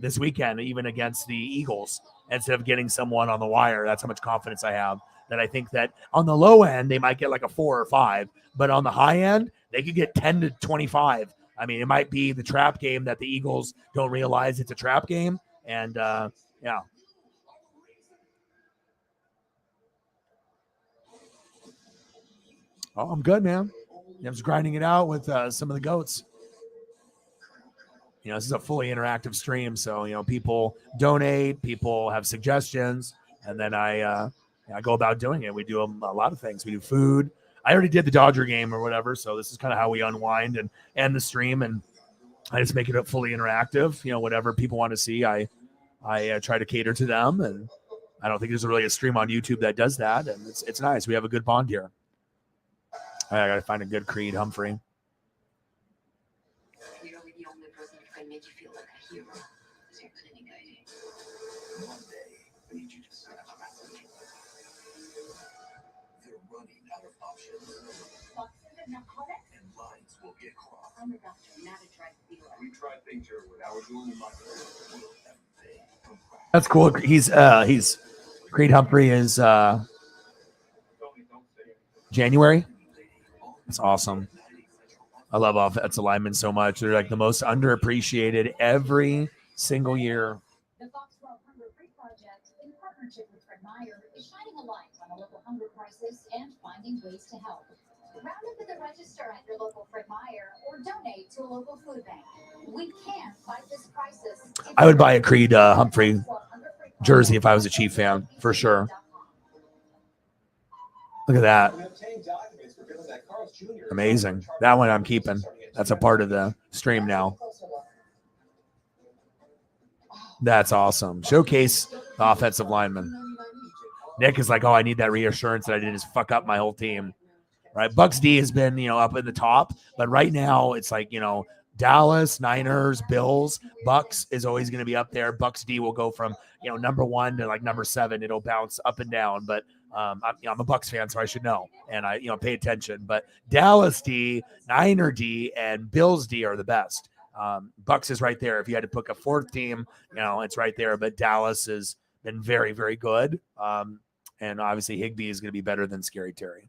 this weekend, even against the Eagles, instead of getting someone on the wire. That's how much confidence I have, that I think that on the low end, they might get like a 4 or 5, but on the high end, they could get 10 to 25. I mean, it might be the trap game that the Eagles don't realize it's a trap game. And yeah. Oh, I'm good, man. I'm just grinding it out with some of the goats. This is a fully interactive stream, so people donate, people have suggestions, and then I go about doing it. We do a lot of things. We do food. I already did the Dodger game or whatever, so this is kind of how we unwind and end the stream, and I just make it fully interactive. Whatever people want to see, I try to cater to them, and I don't think there's really a stream on YouTube that does that, and it's nice. We have a good bond here. I gotta find a good Creed Humphrey. You're the only person who can make you feel like a hero. Is your clinic ID. One day, I need you to send a message. They're running out of options. And lines will get crossed. I'm a doctor, not a drug dealer. We tried things here with our doing life. That's cool. He's Creed Humphrey is January. That's awesome. I love offensive linemen so much. They're like the most underappreciated every single year. The Foxborough Hunger Free Project, in partnership with Fred Meyer, is shining a light on the local hunger crisis and finding ways to help. Round up at the register at your local Fred Meyer or donate to a local food bank. We can fight this crisis. I would buy a Creed Humphrey jersey if I was a Chief fan, for sure. Look at that. Amazing. That one I'm keeping. That's a part of the stream now. That's awesome. Showcase the offensive lineman. Nick is like, oh, I need that reassurance that I didn't just fuck up my whole team. Right? Bucks D has been, up in the top, but right now it's like, Dallas, Niners, Bills, Bucks is always going to be up there. Bucks D will go from, number 1 to like number 7. It'll bounce up and down, but I'm a Bucks fan, so I should know, and I pay attention. But Dallas D, Niner D, and Bills D are the best. Bucks is right there. If you had to pick a fourth team, it's right there. But Dallas has been very, very good, and obviously Higbee is going to be better than Scary Terry.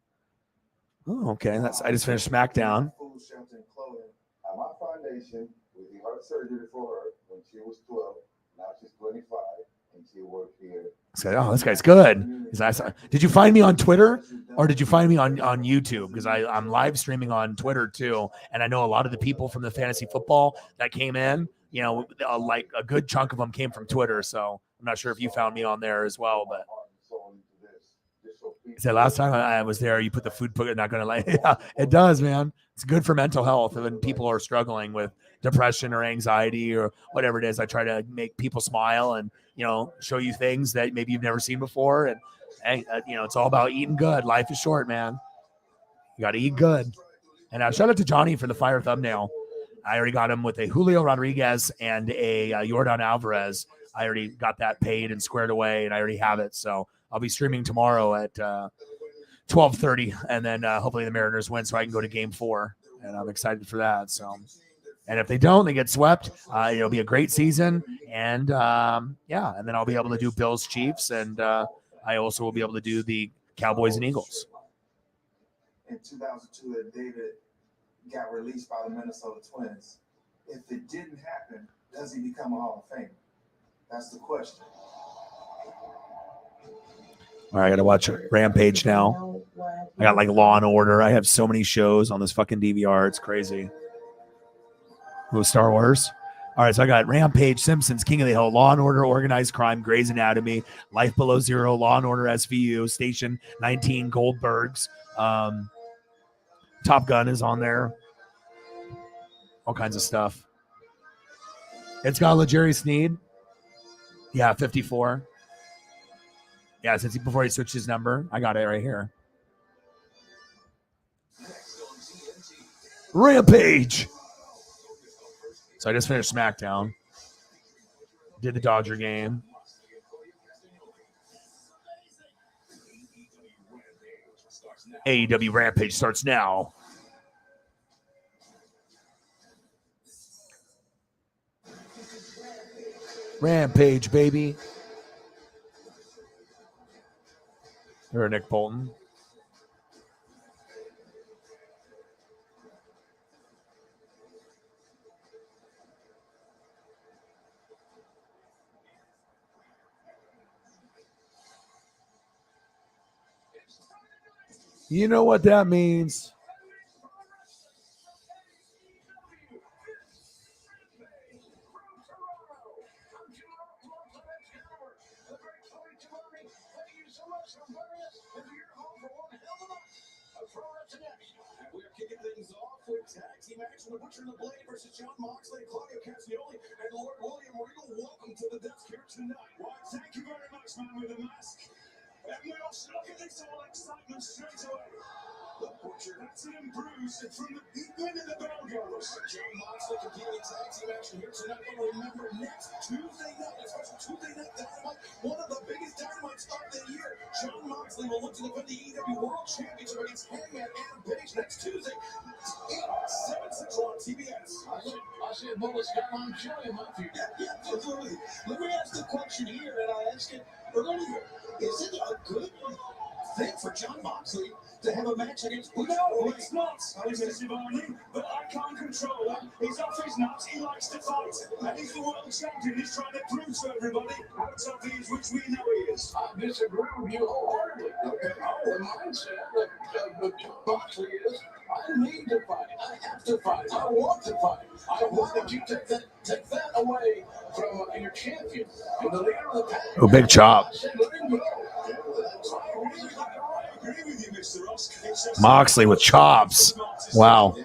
Oh, okay. I just finished SmackDown. Food, shelter, and clothing. My foundation, we did heart surgery for her when she was 12. Now she's 25, and she works here. I said, oh, this guy's good. Did you find me on Twitter or did you find me on YouTube? Because I'm live streaming on Twitter too. And I know a lot of the people from the fantasy football that came in, like a good chunk of them came from Twitter. So I'm not sure if you found me on there as well, but he said last time I was there, you put the food, not going to like, yeah, it does, man. It's good for mental health. When people are struggling with depression or anxiety or whatever it is, I try to make people smile and, show you things that maybe you've never seen before. And, it's all about eating good. Life is short, man. You got to eat good. And shout out to Johnny for the fire thumbnail. I already got him with a Julio Rodriguez and a Jordan Alvarez. I already got that paid and squared away, and I already have it. So I'll be streaming tomorrow at 12:30, and then hopefully the Mariners win so I can go to Game 4, and I'm excited for that. So, and if they don't, they get swept. It'll be a great season, and and then I'll be able to do Bills Chiefs, and I also will be able to do the Cowboys and Eagles. In 2002, that David got released by the Minnesota Twins. If it didn't happen, does he become a Hall of Famer? That's the question. All right, I got to watch Rampage now. I got like Law and Order. I have so many shows on this fucking DVR. It's crazy. Who, Star Wars? All right, so I got Rampage, Simpsons, King of the Hill, Law and Order, Organized Crime, Grey's Anatomy, Life Below Zero, Law and Order SVU, Station 19, Goldbergs. Top Gun is on there. All kinds of stuff. It's got LeJerry Sneed. Yeah, 54. Yeah, before he switched his number. I got it right here. Rampage. So I just finished SmackDown. Did the Dodger game. AEW Rampage starts now. Rampage, baby. Or Nick Bolton. You know what that means. We're kicking things off with tag team action. The Butcher and the Blade versus John Moxley, Claudio Castagnoli, and Lord William Regal. Welcome to the desk here tonight. Why, thank you very much, man, with the mask. And we also getting some excitement straight away. The Butcher, that's an Bruce, and from the Beatman and the Bell Goers. John Moxley continuing tag team action here tonight. But remember, next Tuesday night, a special Tuesday night Dynamite, one of the biggest Dynamites of the year. John Moxley will look to defend the AEW World Championship against Hangman Adam Page next Tuesday. 8, 7 Central on TBS. I see a bullet got on chili in my feet. Yeah, absolutely. Let me ask the question here, and I asked it earlier. Is it a good thing for John Moxley to have a match against Butch. No, it's not, Mr. Shivani, but I can't control him. He's off his nuts, he likes to fight, and he's the world champion. He's trying to prove to everybody how tough he is, which we know he is. I disagree with you wholeheartedly. Okay. The mindset of John Moxley is, I need to fight. I have to fight. I want to fight. Why would you take that away from your champion and the leader of the pack? Oh, big chop. I said, let him go. I agree with you, Mr. Ross. It's just Moxley with chops. Wow.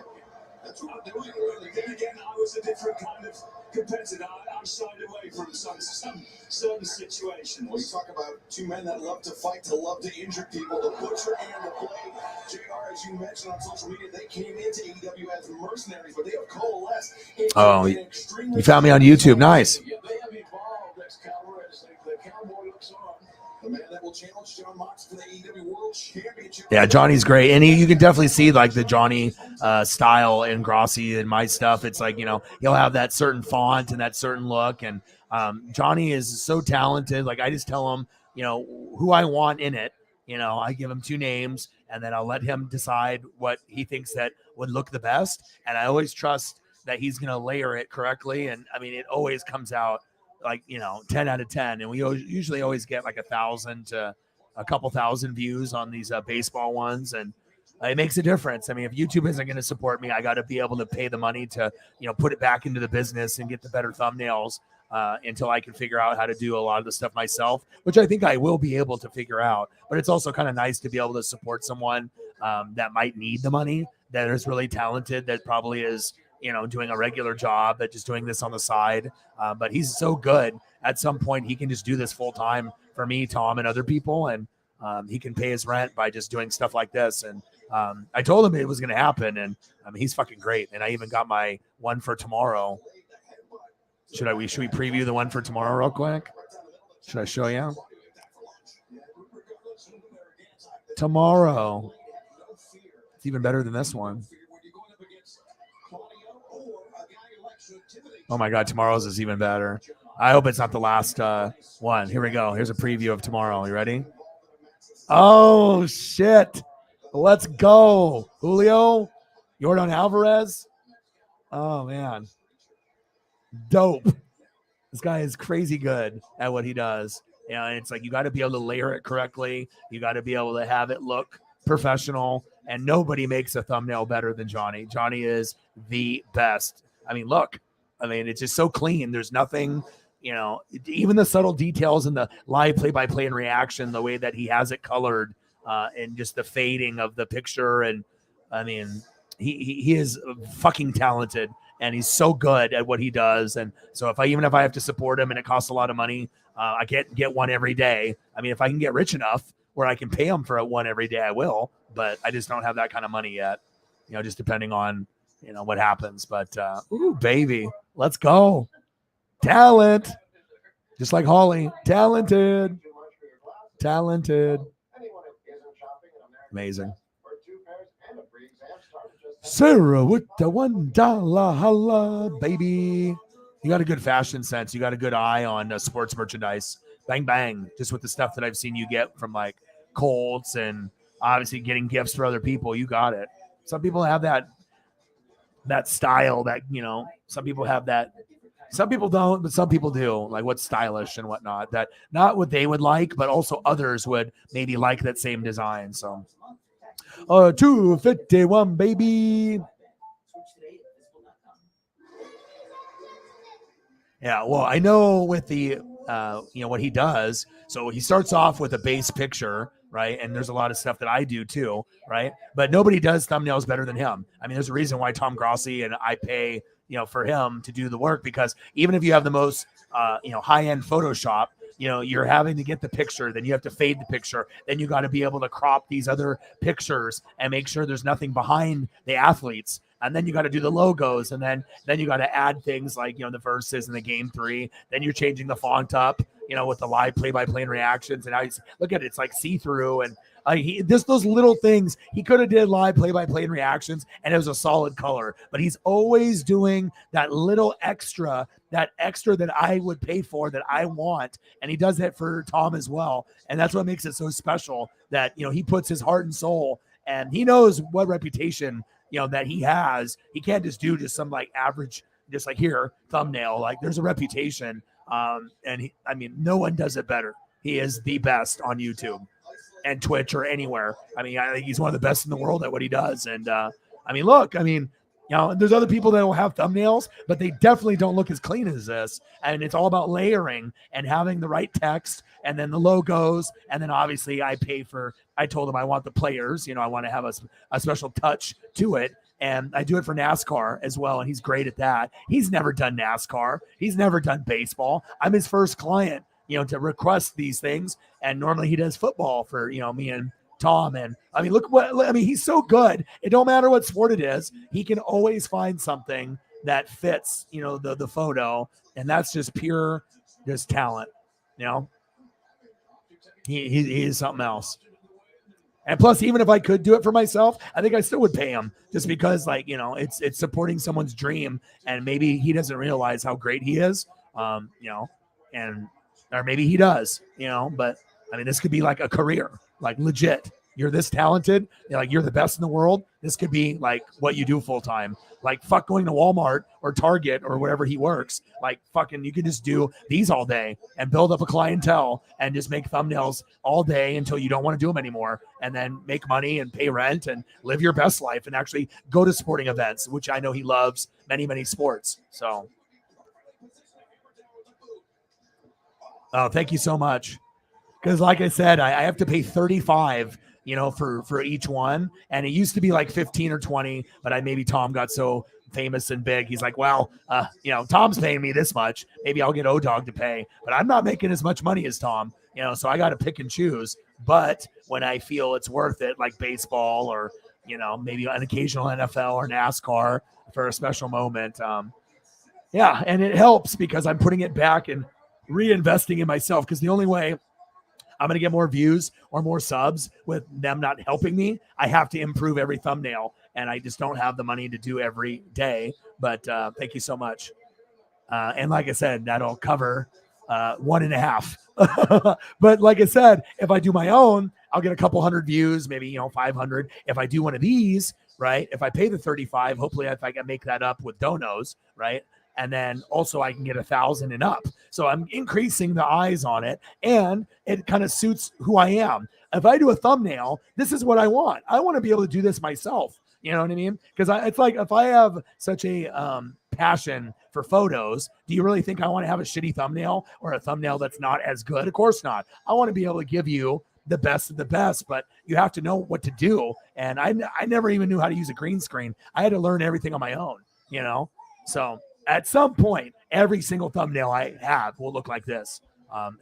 That's what I'm doing. Then again, I was a different kind of competitor. I shied away from some certain situations. When you talk about two men that love to fight, to love to injure people, the Butcher and the Blade, JR, as you mentioned on social media, they came into AEW as mercenaries, but they have coalesced. Oh, you found me on YouTube. Nice. Yeah, they have evolved as Cowboy, as the Cowboy looks on. The man that will challenge John Mox for the AEW World Championship. Yeah, Johnny's great. And you can definitely see like the Johnny style in Grossi and my stuff. It's like, he'll have that certain font and that certain look. And Johnny is so talented. Like I just tell him, who I want in it. I give him two names and then I'll let him decide what he thinks that would look the best. And I always trust that he's going to layer it correctly. And I mean, it always comes out like 10 out of 10, and we usually always get like 1,000 to a couple thousand views on these baseball ones, and it makes a difference. I mean, if YouTube isn't going to support me, I got to be able to pay the money to put it back into the business and get the better thumbnails until I can figure out how to do a lot of the stuff myself, which I think I will be able to figure out. But it's also kind of nice to be able to support someone that might need the money, that is really talented, that probably is doing a regular job, but just doing this on the side. But he's so good. At some point, he can just do this full time for me, Tom, and other people. And he can pay his rent by just doing stuff like this. And I told him it was going to happen. And he's fucking great. And I even got my one for tomorrow. Should we preview the one for tomorrow real quick? Should I show you? Tomorrow. It's even better than this one. Oh my God, tomorrow's is even better. I hope it's not the last one. Here we go. Here's a preview of tomorrow. You ready? Oh, shit. Let's go. Julio, Yordan Alvarez. Oh, man. Dope. This guy is crazy good at what he does. And it's like you got to be able to layer it correctly. You got to be able to have it look professional. And nobody makes a thumbnail better than Johnny. Johnny is the best. I mean, look. It's just so clean. There's nothing, even the subtle details in the live play-by-play and reaction, the way that he has it colored and just the fading of the picture. And he is fucking talented and he's so good at what he does. And so if I have to support him and it costs a lot of money, I can't get one every day. If I can get rich enough where I can pay him for one every day, I will, but I just don't have that kind of money yet, just depending on, what happens. But, ooh, baby, let's go. Talent. Just like Holly. Talented. Amazing. Sarah with the $1 holla, baby. You got a good fashion sense. You got a good eye on sports merchandise. Bang, bang. Just with the stuff that I've seen you get from like Colts and obviously getting gifts for other people. You got it. Some people have that style that, some people have that. Some people don't, but some people do. Like what's stylish and whatnot. That not what they would like, but also others would maybe like that same design. So, 251, baby. Yeah, well, I know with the, what he does. So he starts off with a base picture, right? And there's a lot of stuff that I do too, right? But nobody does thumbnails better than him. There's a reason why Tom Grossi and I pay, for him to do the work, because even if you have the most, high-end Photoshop, you're having to get the picture, then you have to fade the picture. Then you got to be able to crop these other pictures and make sure there's nothing behind the athletes. And then you got to do the logos, and then you got to add things like, the verses and the game 3. Then you're changing the font up, with the live play-by-play and reactions. And now look at it, it's like see-through. And those little things, he could have did live play-by-play and reactions, and it was a solid color. But he's always doing that little extra that I would pay for, that I want. And he does that for Tom as well. And that's what makes it so special, that, he puts his heart and soul, and he knows what reputation, that he has. He can't just do some like average, just like here thumbnail. Like there's a reputation. And no one does it better. He is the best on YouTube and Twitch or anywhere. I think he's one of the best in the world at what he does. And there's other people that will have thumbnails, but they definitely don't look as clean as this. And it's all about layering and having the right text, and then the logos. And then obviously I told him I want the players, I want to have a special touch to it. And I do it for NASCAR as well. And he's great at that. He's never done NASCAR. He's never done baseball. I'm his first client, to request these things. And normally he does football for, me and Tom. And he's so good. It don't matter what sport it is. He can always find something that fits, the photo. And that's just pure, just talent. He is something else. And plus, even if I could do it for myself, I think I still would pay him, just because, it's supporting someone's dream, and maybe he doesn't realize how great he is, or maybe he does, but this could be like a career, like legit. You're this talented, you're the best in the world. This could be like what you do full time. Like fuck going to Walmart or Target or wherever he works. Like fucking, you can just do these all day and build up a clientele and just make thumbnails all day until you don't want to do them anymore, and then make money and pay rent and live your best life and actually go to sporting events, which I know he loves, many, many sports. So, thank you so much. Because like I said, I have to pay $35, for each one. And it used to be like 15 or 20, but maybe Tom got so famous and big. He's like, well, Tom's paying me this much. Maybe I'll get O-Dog to pay, but I'm not making as much money as Tom, so I got to pick and choose. But when I feel it's worth it, like baseball or, maybe an occasional NFL or NASCAR for a special moment. And it helps because I'm putting it back and reinvesting in myself, because the only way I'm going to get more views or more subs with them not helping me, I have to improve every thumbnail, and I just don't have the money to do every day. But thank you so much. And like I said, that'll cover 1.5. But like I said, if I do my own, I'll get a couple hundred views, maybe 500. If I do one of these, right, if I pay the 35, hopefully if I can make that up with donos, right, and then also I can get 1,000 and up. So I'm increasing the eyes on it, and it kind of suits who I am. If I do a thumbnail, this is what I want. I want to be able to do this myself. You know what I mean? Because it's like, if I have such a passion for photos, do you really think I want to have a shitty thumbnail or a thumbnail that's not as good? Of course not. I want to be able to give you the best of the best, but you have to know what to do. And I never even knew how to use a green screen. I had to learn everything on my own, So at some point, every single thumbnail I have will look like this.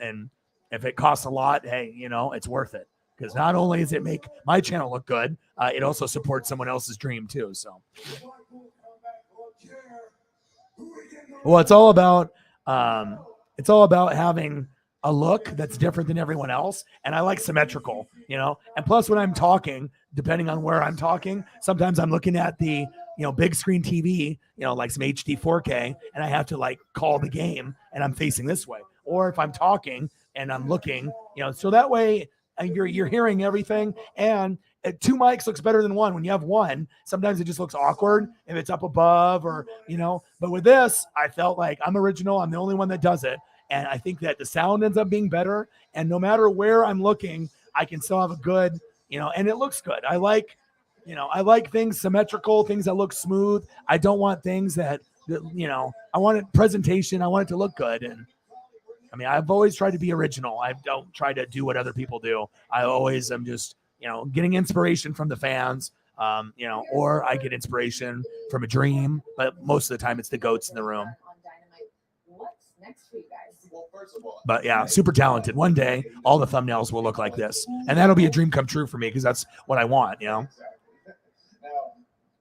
And if it costs a lot, hey, it's worth it. Because not only does it make my channel look good, it also supports someone else's dream too. So, well, it's all about having a look that's different than everyone else. And I like symmetrical, and plus when I'm talking, depending on where I'm talking, sometimes I'm looking at the, big screen TV, like some HD 4K, and I have to like call the game and I'm facing this way. Or if I'm talking and I'm looking, so that way you're hearing everything. And 2 mics looks better than one. When you have one, sometimes it just looks awkward if it's up above or, but with this, I felt like I'm original. I'm the only one that does it. And I think that the sound ends up being better. And no matter where I'm looking, I can still have a good, and it looks good. I like things symmetrical, things that look smooth. I don't want things that I want it presentation. I want it to look good. And I've always tried to be original. I don't try to do what other people do. I always am just, getting inspiration from the fans, or I get inspiration from a dream, but most of the time it's the goats in the room. But yeah, super talented. One day, all the thumbnails will look like this. And that'll be a dream come true for me because that's what I want, Now,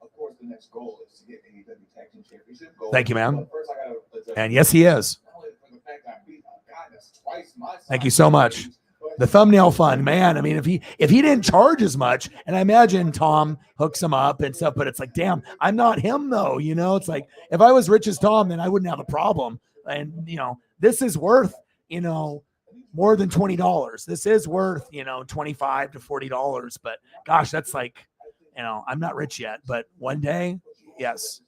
of course, the next goal is to get AEW Tag Team Championship gold. Thank you, man. But first, I gotta And yes, he is. not only for the fact that I beat a guy that's twice my Thank size, you so much. but The thumbnail fund, man. I mean, if he didn't charge as much, and I imagine Tom hooks him up and stuff, but it's like, damn, I'm not him though. You know, it's like if I was rich as Tom, then I wouldn't have a problem. And you know, this is worth, you know, more than $20. This is worth, you know, $25 to $40. But gosh, that's like, you know, I'm not rich yet, but one day, yes,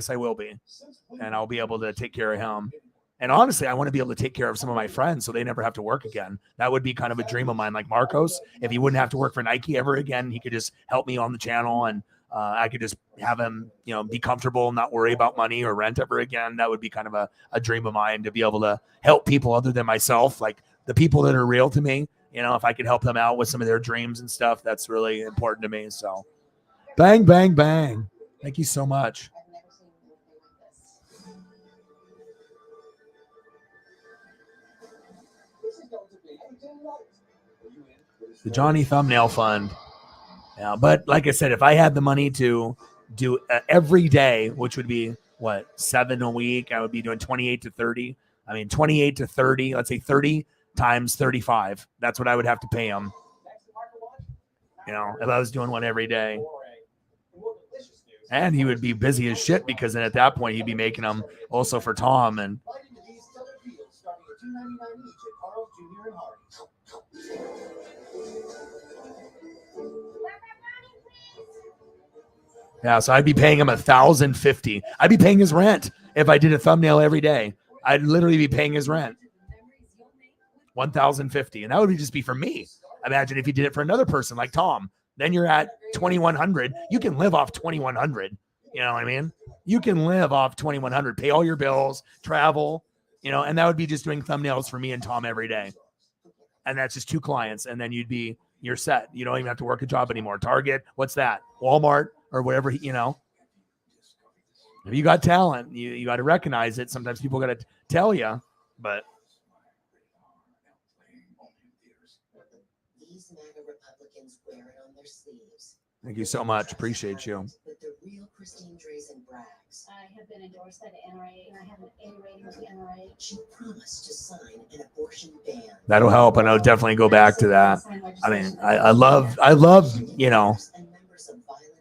I will be, and I'll be able to take care of him. And honestly, I want to be able to take care of some of my friends so they never have to work again. That would be kind of a dream of mine. Like Marcos, if he wouldn't have to work for Nike ever again, he could just help me on the channel, and I could just have him, you know, be comfortable, not worry about money or rent ever again. That would be kind of a dream of mine, to be able to help people other than myself, like the people that are real to me. You know, if I could help them out with some of their dreams and stuff, that's really important to me. So bang, bang, bang. Thank you so much. The Johnny Thumbnail Fund. Yeah, but like I said, if I had the money to do every day, which would be what, 7 a week, I would be doing 28 to 30. I mean, 28 to 30, let's say 30 times 35. That's what I would have to pay him. You know, if I was doing one every day. And he would be busy as shit, because then at that point he'd be making them also for Tom. And yeah, so I'd be paying him $1,050. I'd be paying his rent if I did a thumbnail every day. I'd literally be paying his rent, $1,050, and that would just be for me. Imagine if you did it for another person like Tom. Then you're at $2,100. You can live off $2,100. You know what I mean? You can live off $2,100. Pay all your bills, travel. You know, and that would be just doing thumbnails for me and Tom every day. And that's just 2 clients, and then you're set. You don't even have to work a job anymore. Target, what's that? Walmart or whatever, you know. If you got talent, you got to recognize it. Sometimes people got to tell you, but These MAGA Republicans wear it on their sleeves. thank you so much. Appreciate you. With the real Christine Drazen brags. I have been endorsed by the NRA, and I have an A rating with the NRA. She promised to sign an abortion ban. That'll help, and I'll definitely go back to that. I mean, I love, you know,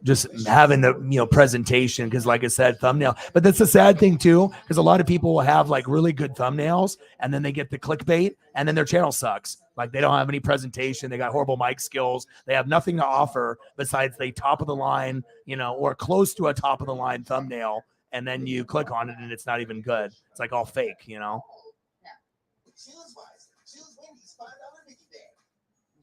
just having the, you know, presentation, because like I said, thumbnail. But that's the sad thing too, because a lot of people will have like really good thumbnails, and then they get the clickbait, and then their channel sucks. Like they don't have any presentation. They got horrible mic skills. They have nothing to offer besides the top of the line, you know, or close to a top of the line thumbnail. And then you click on it and it's not even good. It's like all fake, you know?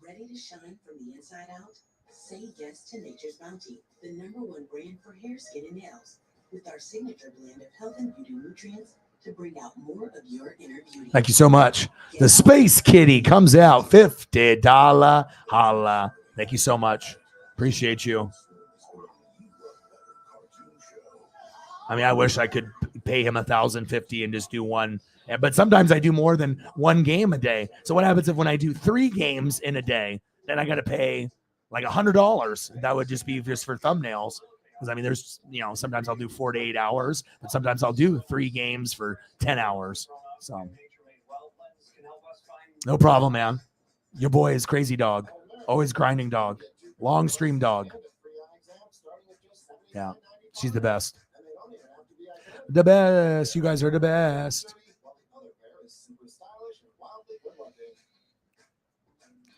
Ready to shine from the inside out? Say yes to Nature's Bounty, the #1 brand for hair, skin, and nails. With our signature blend of health and beauty nutrients to bring out more of your inner beauty. Thank you so much. The Space Kitty comes out, $50 holla. Thank you so much. Appreciate you. I mean, I wish I could pay him $1,050 and just do one. But sometimes I do more than one game a day. So what happens if when I do 3 games in a day, then I got to pay like $100? That would just be just for thumbnails. Because I mean, there's, you know, sometimes I'll do 4 to 8 hours, but sometimes I'll do 3 games for 10 hours. So no problem, man. Your boy is crazy dog. Always grinding dog. Long stream dog. Yeah, she's the best. The best. You guys are the best.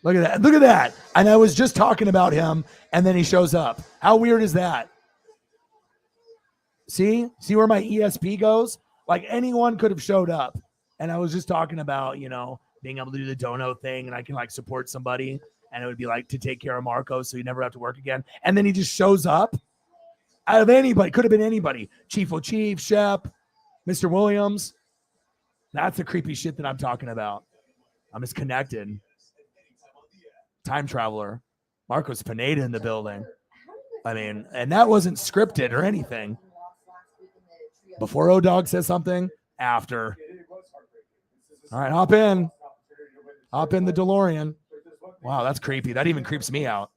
Look at that. Look at that. And I was just talking about him, and then he shows up. How weird is that? See where my ESP goes? Like anyone could have showed up. And I was just talking about, you know, being able to do the dono thing, and I can like support somebody, and it would be like to take care of Marco so you never have to work again. And then he just shows up out of anybody. Could have been anybody. Chief O'Chief, Shep, Mr. Williams. That's the creepy shit that I'm talking about. I'm just connected. Time traveler. Marcos Pineda in the building. I mean, and that wasn't scripted or anything. Before O-Dog says something, after. All right, hop in. Hop in the DeLorean. Wow, that's creepy. That even creeps me out.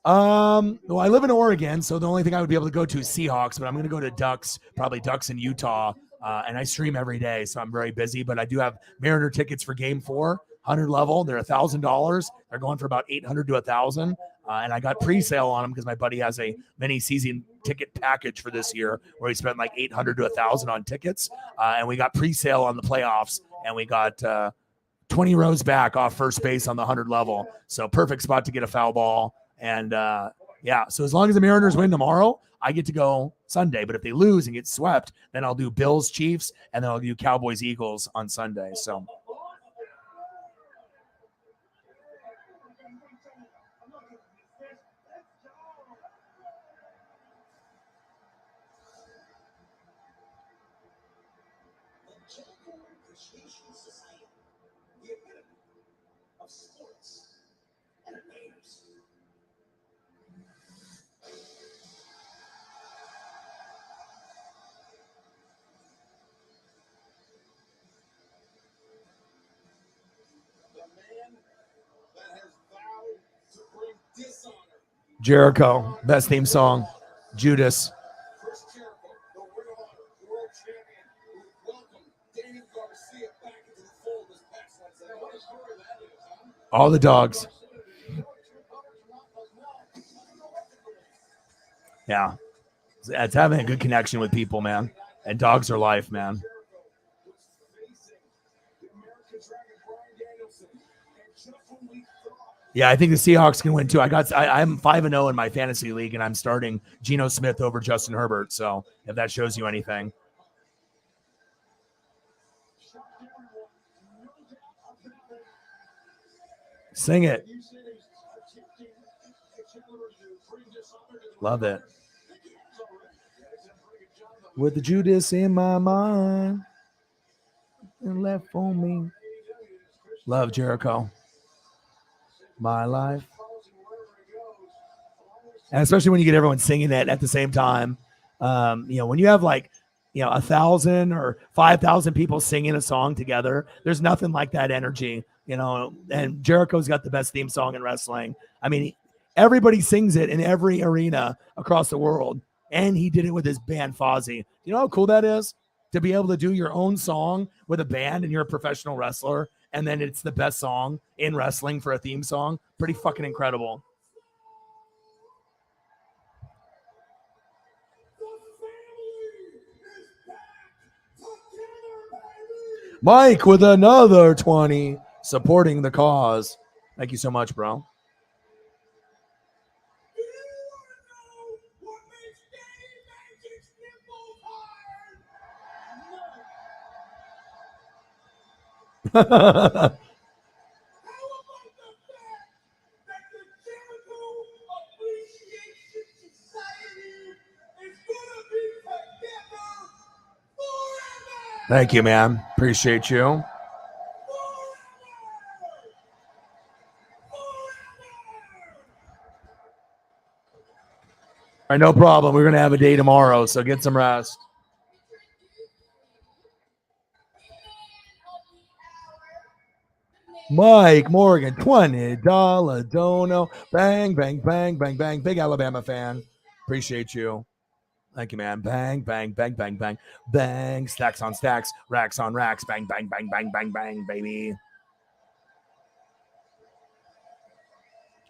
Well, I live in Oregon, so the only thing I would be able to go to is Seahawks, but I'm going to go to Ducks, probably Ducks in Utah. And I stream every day, so I'm very busy, but I do have Mariner tickets for game 4, 100 level. They're $1,000. They're going for about 800 to 1,000. And I got pre-sale on them because my buddy has a mini season ticket package for this year where he spent like 800 to 1,000 on tickets. And we got pre-sale on the playoffs, and we got 20 rows back off first base on the 100 level. So perfect spot to get a foul ball. And yeah, so as long as the Mariners win tomorrow, I get to go Sunday. But if they lose and get swept, then I'll do Bills, Chiefs, and then I'll do Cowboys, Eagles on Sunday. So The Jericho Appreciation Society, the epitome of sports entertainers. The man that has vowed to bring dishonor. Jericho, best theme song, Judas. Chris Jericho, the Ring of Honor World Champion, who welcomed Daniel Garcia back into the fold this past Wednesday. What a story that is, huh? All the dogs. Yeah. It's having a good connection with people, man. And dogs are life, man. Yeah, I think the Seahawks can win too. I'm 5-0 in my fantasy league, and I'm starting Geno Smith over Justin Herbert. So if that shows you anything. Sing it. Love it. With the Judas in my mind and left for me. Love Jericho. My life. And especially when you get everyone singing it at the same time. When you have 1,000 or 5,000 people singing a song together, there's nothing like that energy, and Jericho's got the best theme song in wrestling. I mean, everybody sings it in every arena across the world. And he did it with his band Fozzy. You know how cool that is? To be able to do your own song with a band and you're a professional wrestler, and then it's the best song in wrestling for a theme song. Pretty fucking incredible. Mike with another 20, supporting the cause. Thank you so much, bro. Thank you, man. Appreciate you. All right, no problem. We're going to have a day tomorrow, so get some rest. Mike Morgan, $20 dono. Bang, bang, bang, bang, bang. Big Alabama fan. Appreciate you. Thank you, man. Bang, bang, bang, bang, bang. Bang, stacks on stacks, racks on racks. Bang, bang, bang, bang, bang, bang, baby.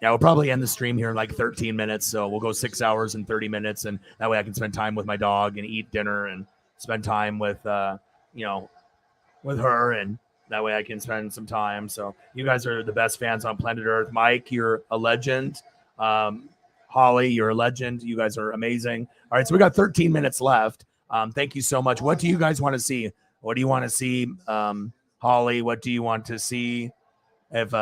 Yeah, we'll probably end the stream here in like 13 minutes. So we'll go 6 hours and 30 minutes. And that way I can spend time with my dog and eat dinner and spend time with, with her. And that way I can spend some time. So you guys are the best fans on planet Earth. Mike, you're a legend. Holly, you're a legend. You guys are amazing. All right, so we got 13 minutes left. Thank you so much. What do you guys want to see? What do you want to see, Holly? What do you want to see? If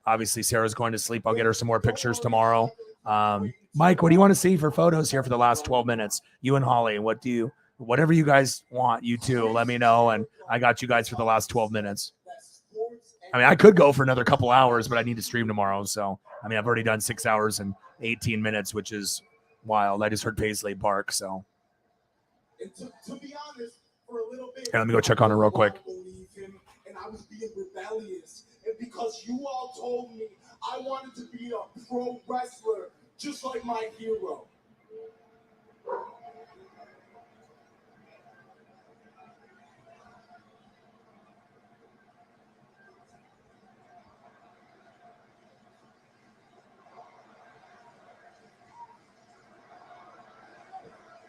obviously Sarah's going to sleep, I'll get her some more pictures tomorrow. Mike, what do you want to see for photos here for the last 12 minutes? You and Holly, whatever you guys want, you two, let me know. And I got you guys for the last 12 minutes. I mean, I could go for another couple hours, but I need to stream tomorrow. So, I mean, I've already done 6 hours and 18 minutes, which is wild. I just heard Paisley bark. So, to be honest, for a little bit, here, let me go check on her real quick. And I was being rebellious. And because you all told me I wanted to be a pro wrestler, just like my hero.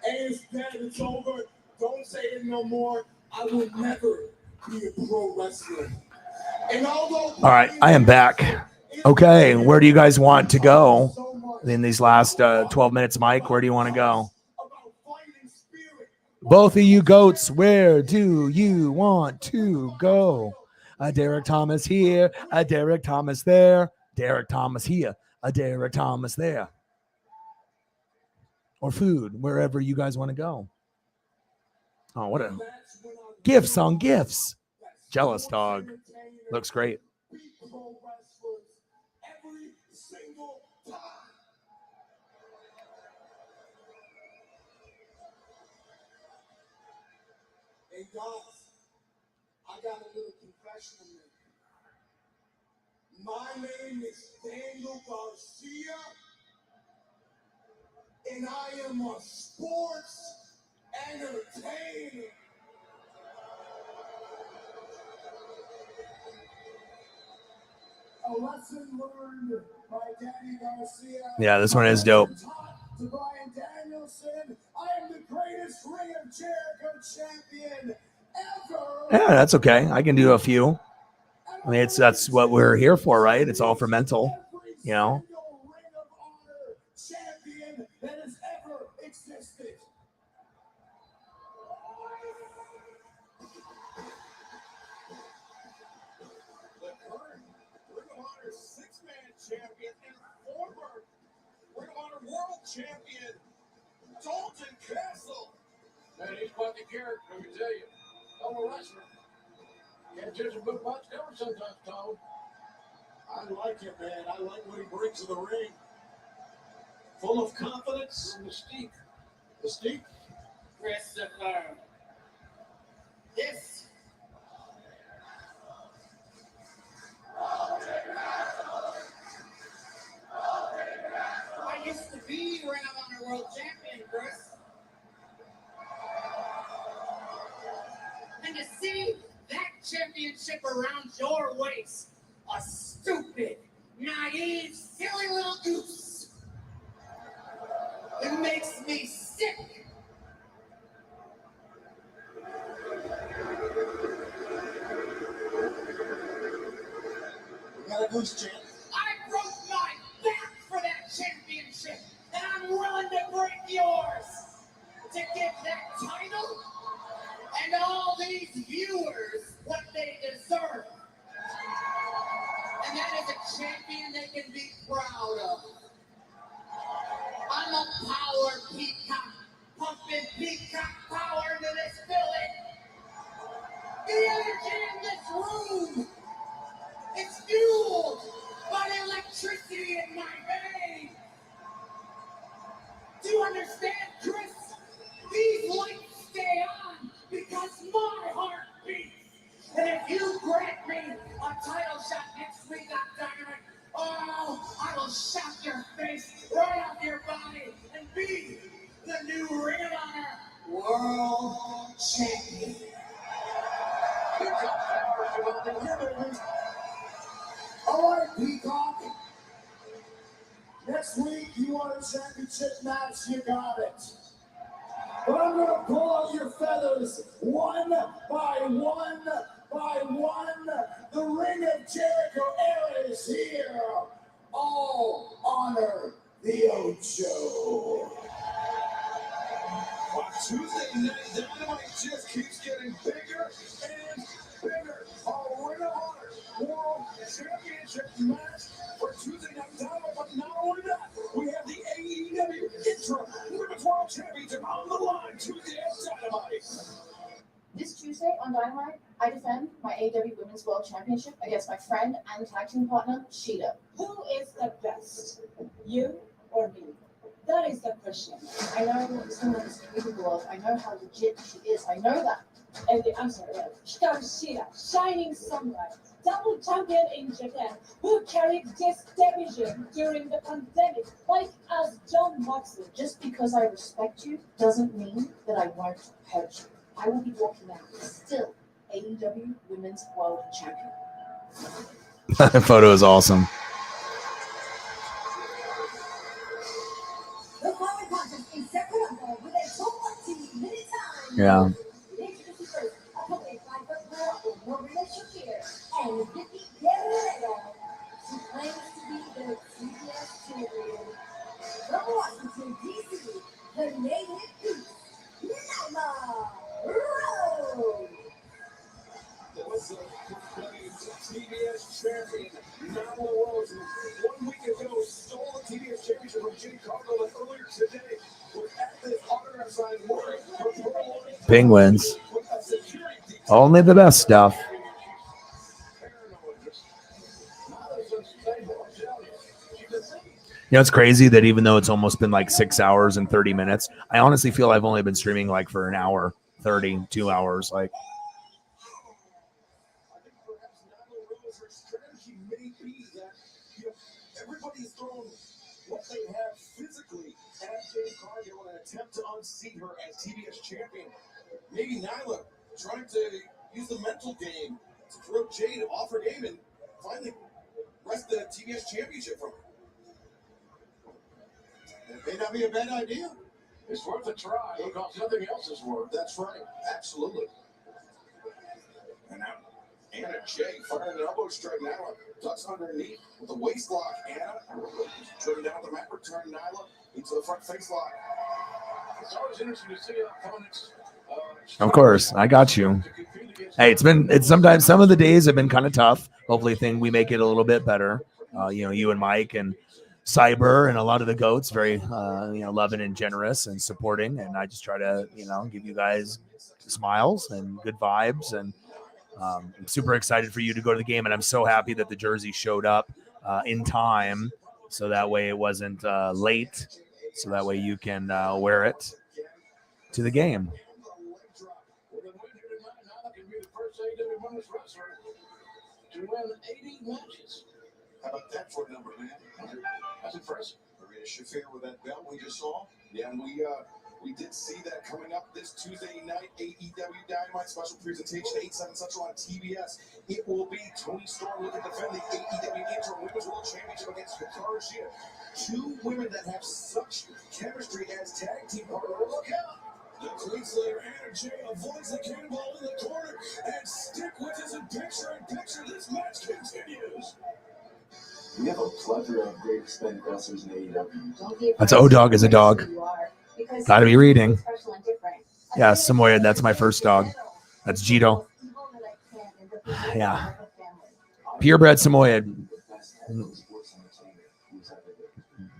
Hey, it's dead, it's over. Don't say it no more. I will never be a pro wrestler. And although All right, I am back. Okay, where do you guys want to go in these last 12 minutes, Mike? Where do you want to go? Both of you goats, where do you want to go? A Derek Thomas here, a Derek Thomas there, Derek Thomas here, a Derek Thomas there. Or food, wherever you guys want to go. Oh, what a gifts on gifts. Jealous dog. Looks great. Every single time. Hey guys, I got a little confession to make. My name is Daniel Garcia, and I am a sports entertainer. A lesson learned by Danny Garcia. Yeah, this one is dope. To Brian Danielson, I am the greatest Ring of Jericho champion ever. Yeah, that's okay. I can do a few. I mean, that's what we're here for, right? It's all for mental, you know. Ring of Honor champion that has ever existed. The current Ring of Honor six-man champion and former Ring of Honor world champion, Dalton Castle. Man, he's quite the character, let me tell you. I'm a wrestler. Can't judge a book by its cover sometimes, Tom. I like it, man. I like what he brings to the ring. Full of confidence. Mystique. Mystique. Christopher. This. I used to be Ring of Honor World Champion, Chris. And to see that championship around your waist, a stupid, naive, silly little goose. It makes me sick. We got a goose chance. I broke my back for that championship, and I'm willing to break yours to get that title and all these viewers what they deserve. And that is a champion they can be proud of. I'm a power peacock, pumping peacock power into this building. The energy in this room is fueled by the electricity in my veins. Do you understand, Chris? These lights stay on because my heart beats. And if you grant me a title shot next week on Dynamite, oh, I will shock your face right off your body and be the new Ring of Honor World Champion. All right, Peacock. Next week, you want a championship match, you got it. But I'm going to pull out your feathers one by one by one. The Ring of Jericho era is here. All honor the Ocho. On Tuesday night, Dynamite just keeps getting bigger and bigger. A Ring of Honor World Championship match for Tuesday night Dynamite. But not only that, we have the AEW Intra Women's World Championship on the line Tuesday at Dynamite. This Tuesday on Dynamite, I defend my AEW Women's World Championship against my friend and tag team partner, Sheeta. Who is the best? You or me? That is the question. I know someone is capable of, I know how legit she is, I know that. And the answer is Garcia, shining sunlight. double champion in Japan, who carried this division during the pandemic, like as John Moxley. Just because I respect you doesn't mean that I won't hurt you. I will be walking out still AEW Women's World Champion. That photo is awesome. The following contest is Sacramento with a 20-minute time. Yeah. Introducing first, opponent 5 foot 4 with Roman Shakir and Vicky Guerrero. She claims to be the CBS champion. From Washington, D.C., the native beast, Nyla Rose. What's up, TBS champion Nyla Rose? 1 week ago, stole the TBS championship from Jimmy Cargill, and earlier today, with at this autograph sign wearing her purple Penguins. Only the best stuff. You know, it's crazy that even though it's almost been like 6 hours and 30 minutes, I honestly feel I've only been streaming like for an hour, 30, 2 hours. Like, strategy may be that, everybody's thrown what they have physically at Jade Cargill in an attempt to unseat her as TBS champion. Maybe Nyla trying to use the mental game to throw Jade off her game and finally wrest the TBS championship from her. It may not be a bad idea. It's worth a try because nothing else is worth. That's right. Absolutely. And now Anna Jay firing an elbow strike. Nyla ducks underneath with a waist lock. Anna driven down the mat, return Nyla into the front face lock. It's always interesting to see opponents. of course, I got you. Hey, it's sometimes some of the days have been kind of tough. Hopefully we make it a little bit better. You and Mike and Cyber and a lot of the goats, very, loving and generous and supporting. And I just try to, give you guys smiles and good vibes. And I'm super excited for you to go to the game. And I'm so happy that the jersey showed up in time. So that way it wasn't late. So that way you can wear it to the game. To win 80 matches. How about that for a number, man? That's impressive. Maria Shafir with that belt we just saw. Yeah, and we did see that coming up this Tuesday night. AEW Dynamite special presentation, 8/7 Central on TBS. It will be Toni Storm looking to defend the AEW Interim Women's World Championship against Hikaru Shida. Two women that have such chemistry as tag team partners. Look out! The Queen Slayer Anna Jay avoids the cannonball in the corner, and stick with us in picture-in-picture. This match continues. We have a plethora of great Hispanic wrestlers in AEW. That's O-Dog is a dog. Gotta be reading. Yeah, Samoyed, that's my first dog. That's Jito. Yeah. Purebred Samoyed.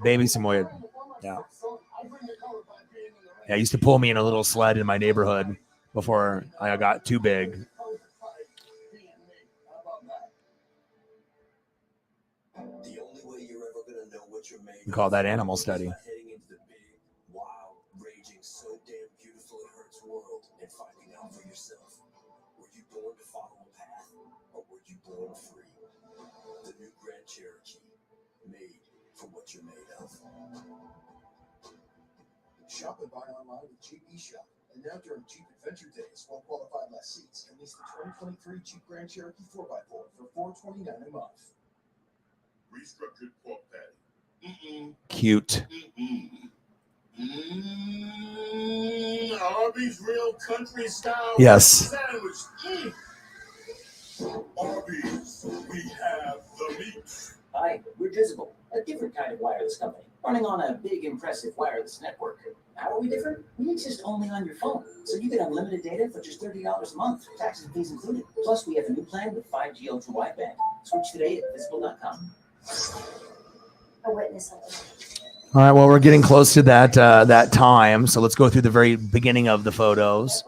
Baby Samoyed. Yeah. Yeah, used to pull me in a little sled in my neighborhood before I got too big. The only way you're ever gonna know what you're made We call that animal study. heading into the big, wild, raging, so damn beautiful it hurts world and finding out for yourself. Were you born to follow a path, or were you born free? The new Grand Cherokee, made for what you're made of. Shop and buy online with Jeep eShop. And now during Jeep Adventure Days, well-qualified less seats, and lease the 2023 Jeep Grand Cherokee 4x4 for $429 a month. Restructured pork patty. Cute. Arby's real country style Yes. sandwich. Arby's, we have the meat. Hi, we're Visible, a different kind of wireless company, running on a big, impressive wireless network. How are we different? We exist only on your phone, so you get unlimited data for just $30 a month, taxes and fees included. Plus, we have a new plan with 5G ultra wideband. Switch today at visible.com. A witness of it. All right, well, we're getting close to that time, so let's go through the very beginning of the photos.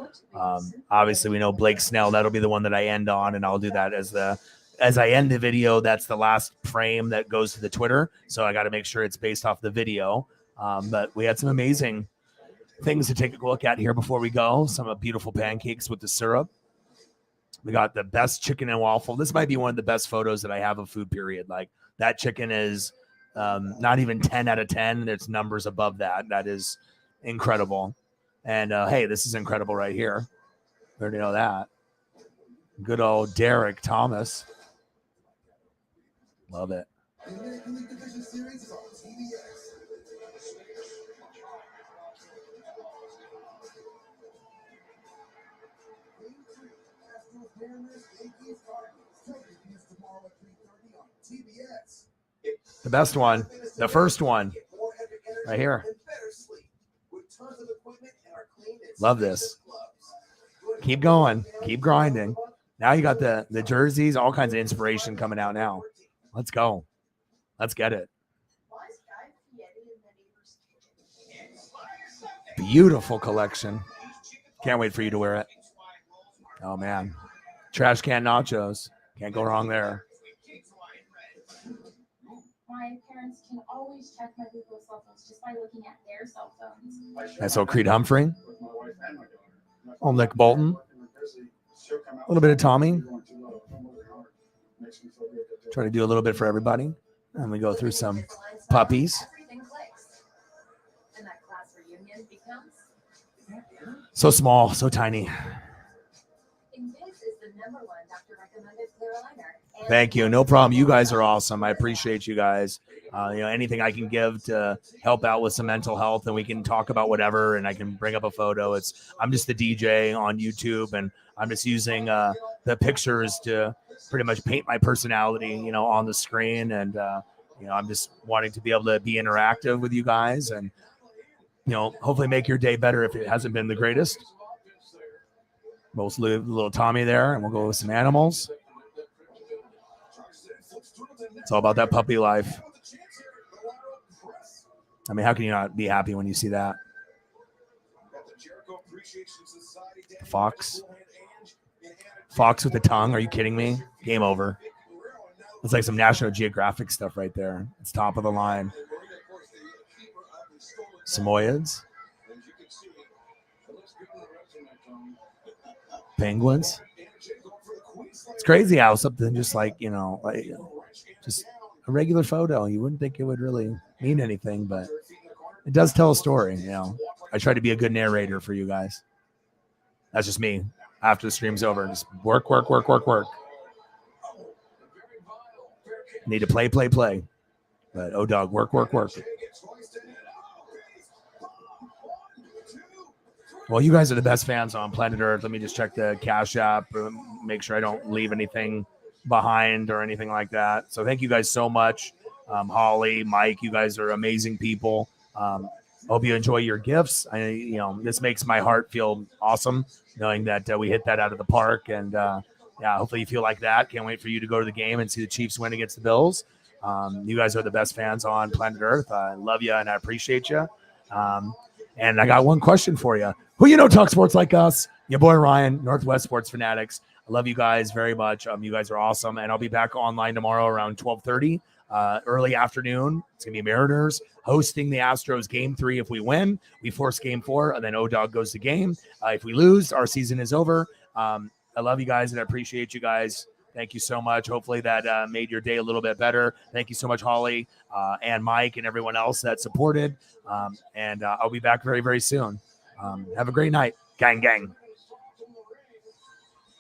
Obviously, we know Blake Snell. That'll be the one that I end on, and I'll do that as I end the video. That's the last frame that goes to the Twitter, so I got to make sure it's based off the video. But we had some amazing things to take a look at here before we go. Some beautiful pancakes with the syrup. We got the best chicken and waffle. This might be one of the best photos that I have of food, period. Like that chicken is not even 10 out of 10. There's numbers above that. That is incredible. And hey, this is incredible right here. We already know that. Good old Derek Thomas. Love it. The American League Division Series is on TBS. Game 2, Astros, Mariners, Yankees, Cardinals. WBS tomorrow at 3:30 on TBS. The best one. The first one. Right here. Love this. Keep going. Keep grinding. Now you got the jerseys, all kinds of inspiration coming out now. Let's go. Let's get it. Beautiful collection. Can't wait for you to wear it. Oh, man. Trash can nachos. Can't go wrong there. My parents can always check my glucose levels just by looking at their cell phones. That's old Creed Humphrey. Old Nick Bolton. A little bit of Tommy. Try to do a little bit for everybody. And we go through some puppies. So small, so tiny. Thank you. No problem. You guys are awesome. I appreciate you guys. Anything I can give to help out with some mental health, and we can talk about whatever, and I can bring up a photo. I'm just the DJ on YouTube, and I'm just using the pictures to pretty much paint my personality, on the screen. And, I'm just wanting to be able to be interactive with you guys and, hopefully make your day better if it hasn't been the greatest. We'll leave little Tommy there, and we'll go with some animals. It's all about that puppy life. I mean, how can you not be happy when you see that? Fox. Fox with the tongue. Are you kidding me? Game over. It's like some National Geographic stuff right there. It's top of the line. Samoyeds. Penguins. It's crazy how something just just a regular photo, you wouldn't think it would really mean anything, but it does tell a story. I try to be a good narrator for you guys. That's just me. After the stream's over, just work. Need to play. But dog, work. Well, you guys are the best fans on planet Earth. Let me just check the Cash App, make sure I don't leave anything behind or anything like that. So thank you guys so much. Holly, Mike, you guys are amazing people. Hope you enjoy your gifts. This makes my heart feel awesome knowing that we hit that out of the park. And hopefully you feel like that. Can't wait for you to go to the game and see the Chiefs win against the Bills. You guys are the best fans on planet Earth. I love you and I appreciate you. And I got one question for you. Who talk sports like us? Your boy Ryan, Northwest Sports Fanatics. I love you guys very much. You guys are awesome. And I'll be back online tomorrow around 12:30, early afternoon. It's going to be Mariners hosting the Astros Game 3. If we win, we force Game 4, and then O-Dog goes to game. If we lose, our season is over. I love you guys, and I appreciate you guys. Thank you so much. Hopefully that made your day a little bit better. Thank you so much, Holly and Mike and everyone else that supported. And I'll be back very, very soon. Have a great night. Gang, gang.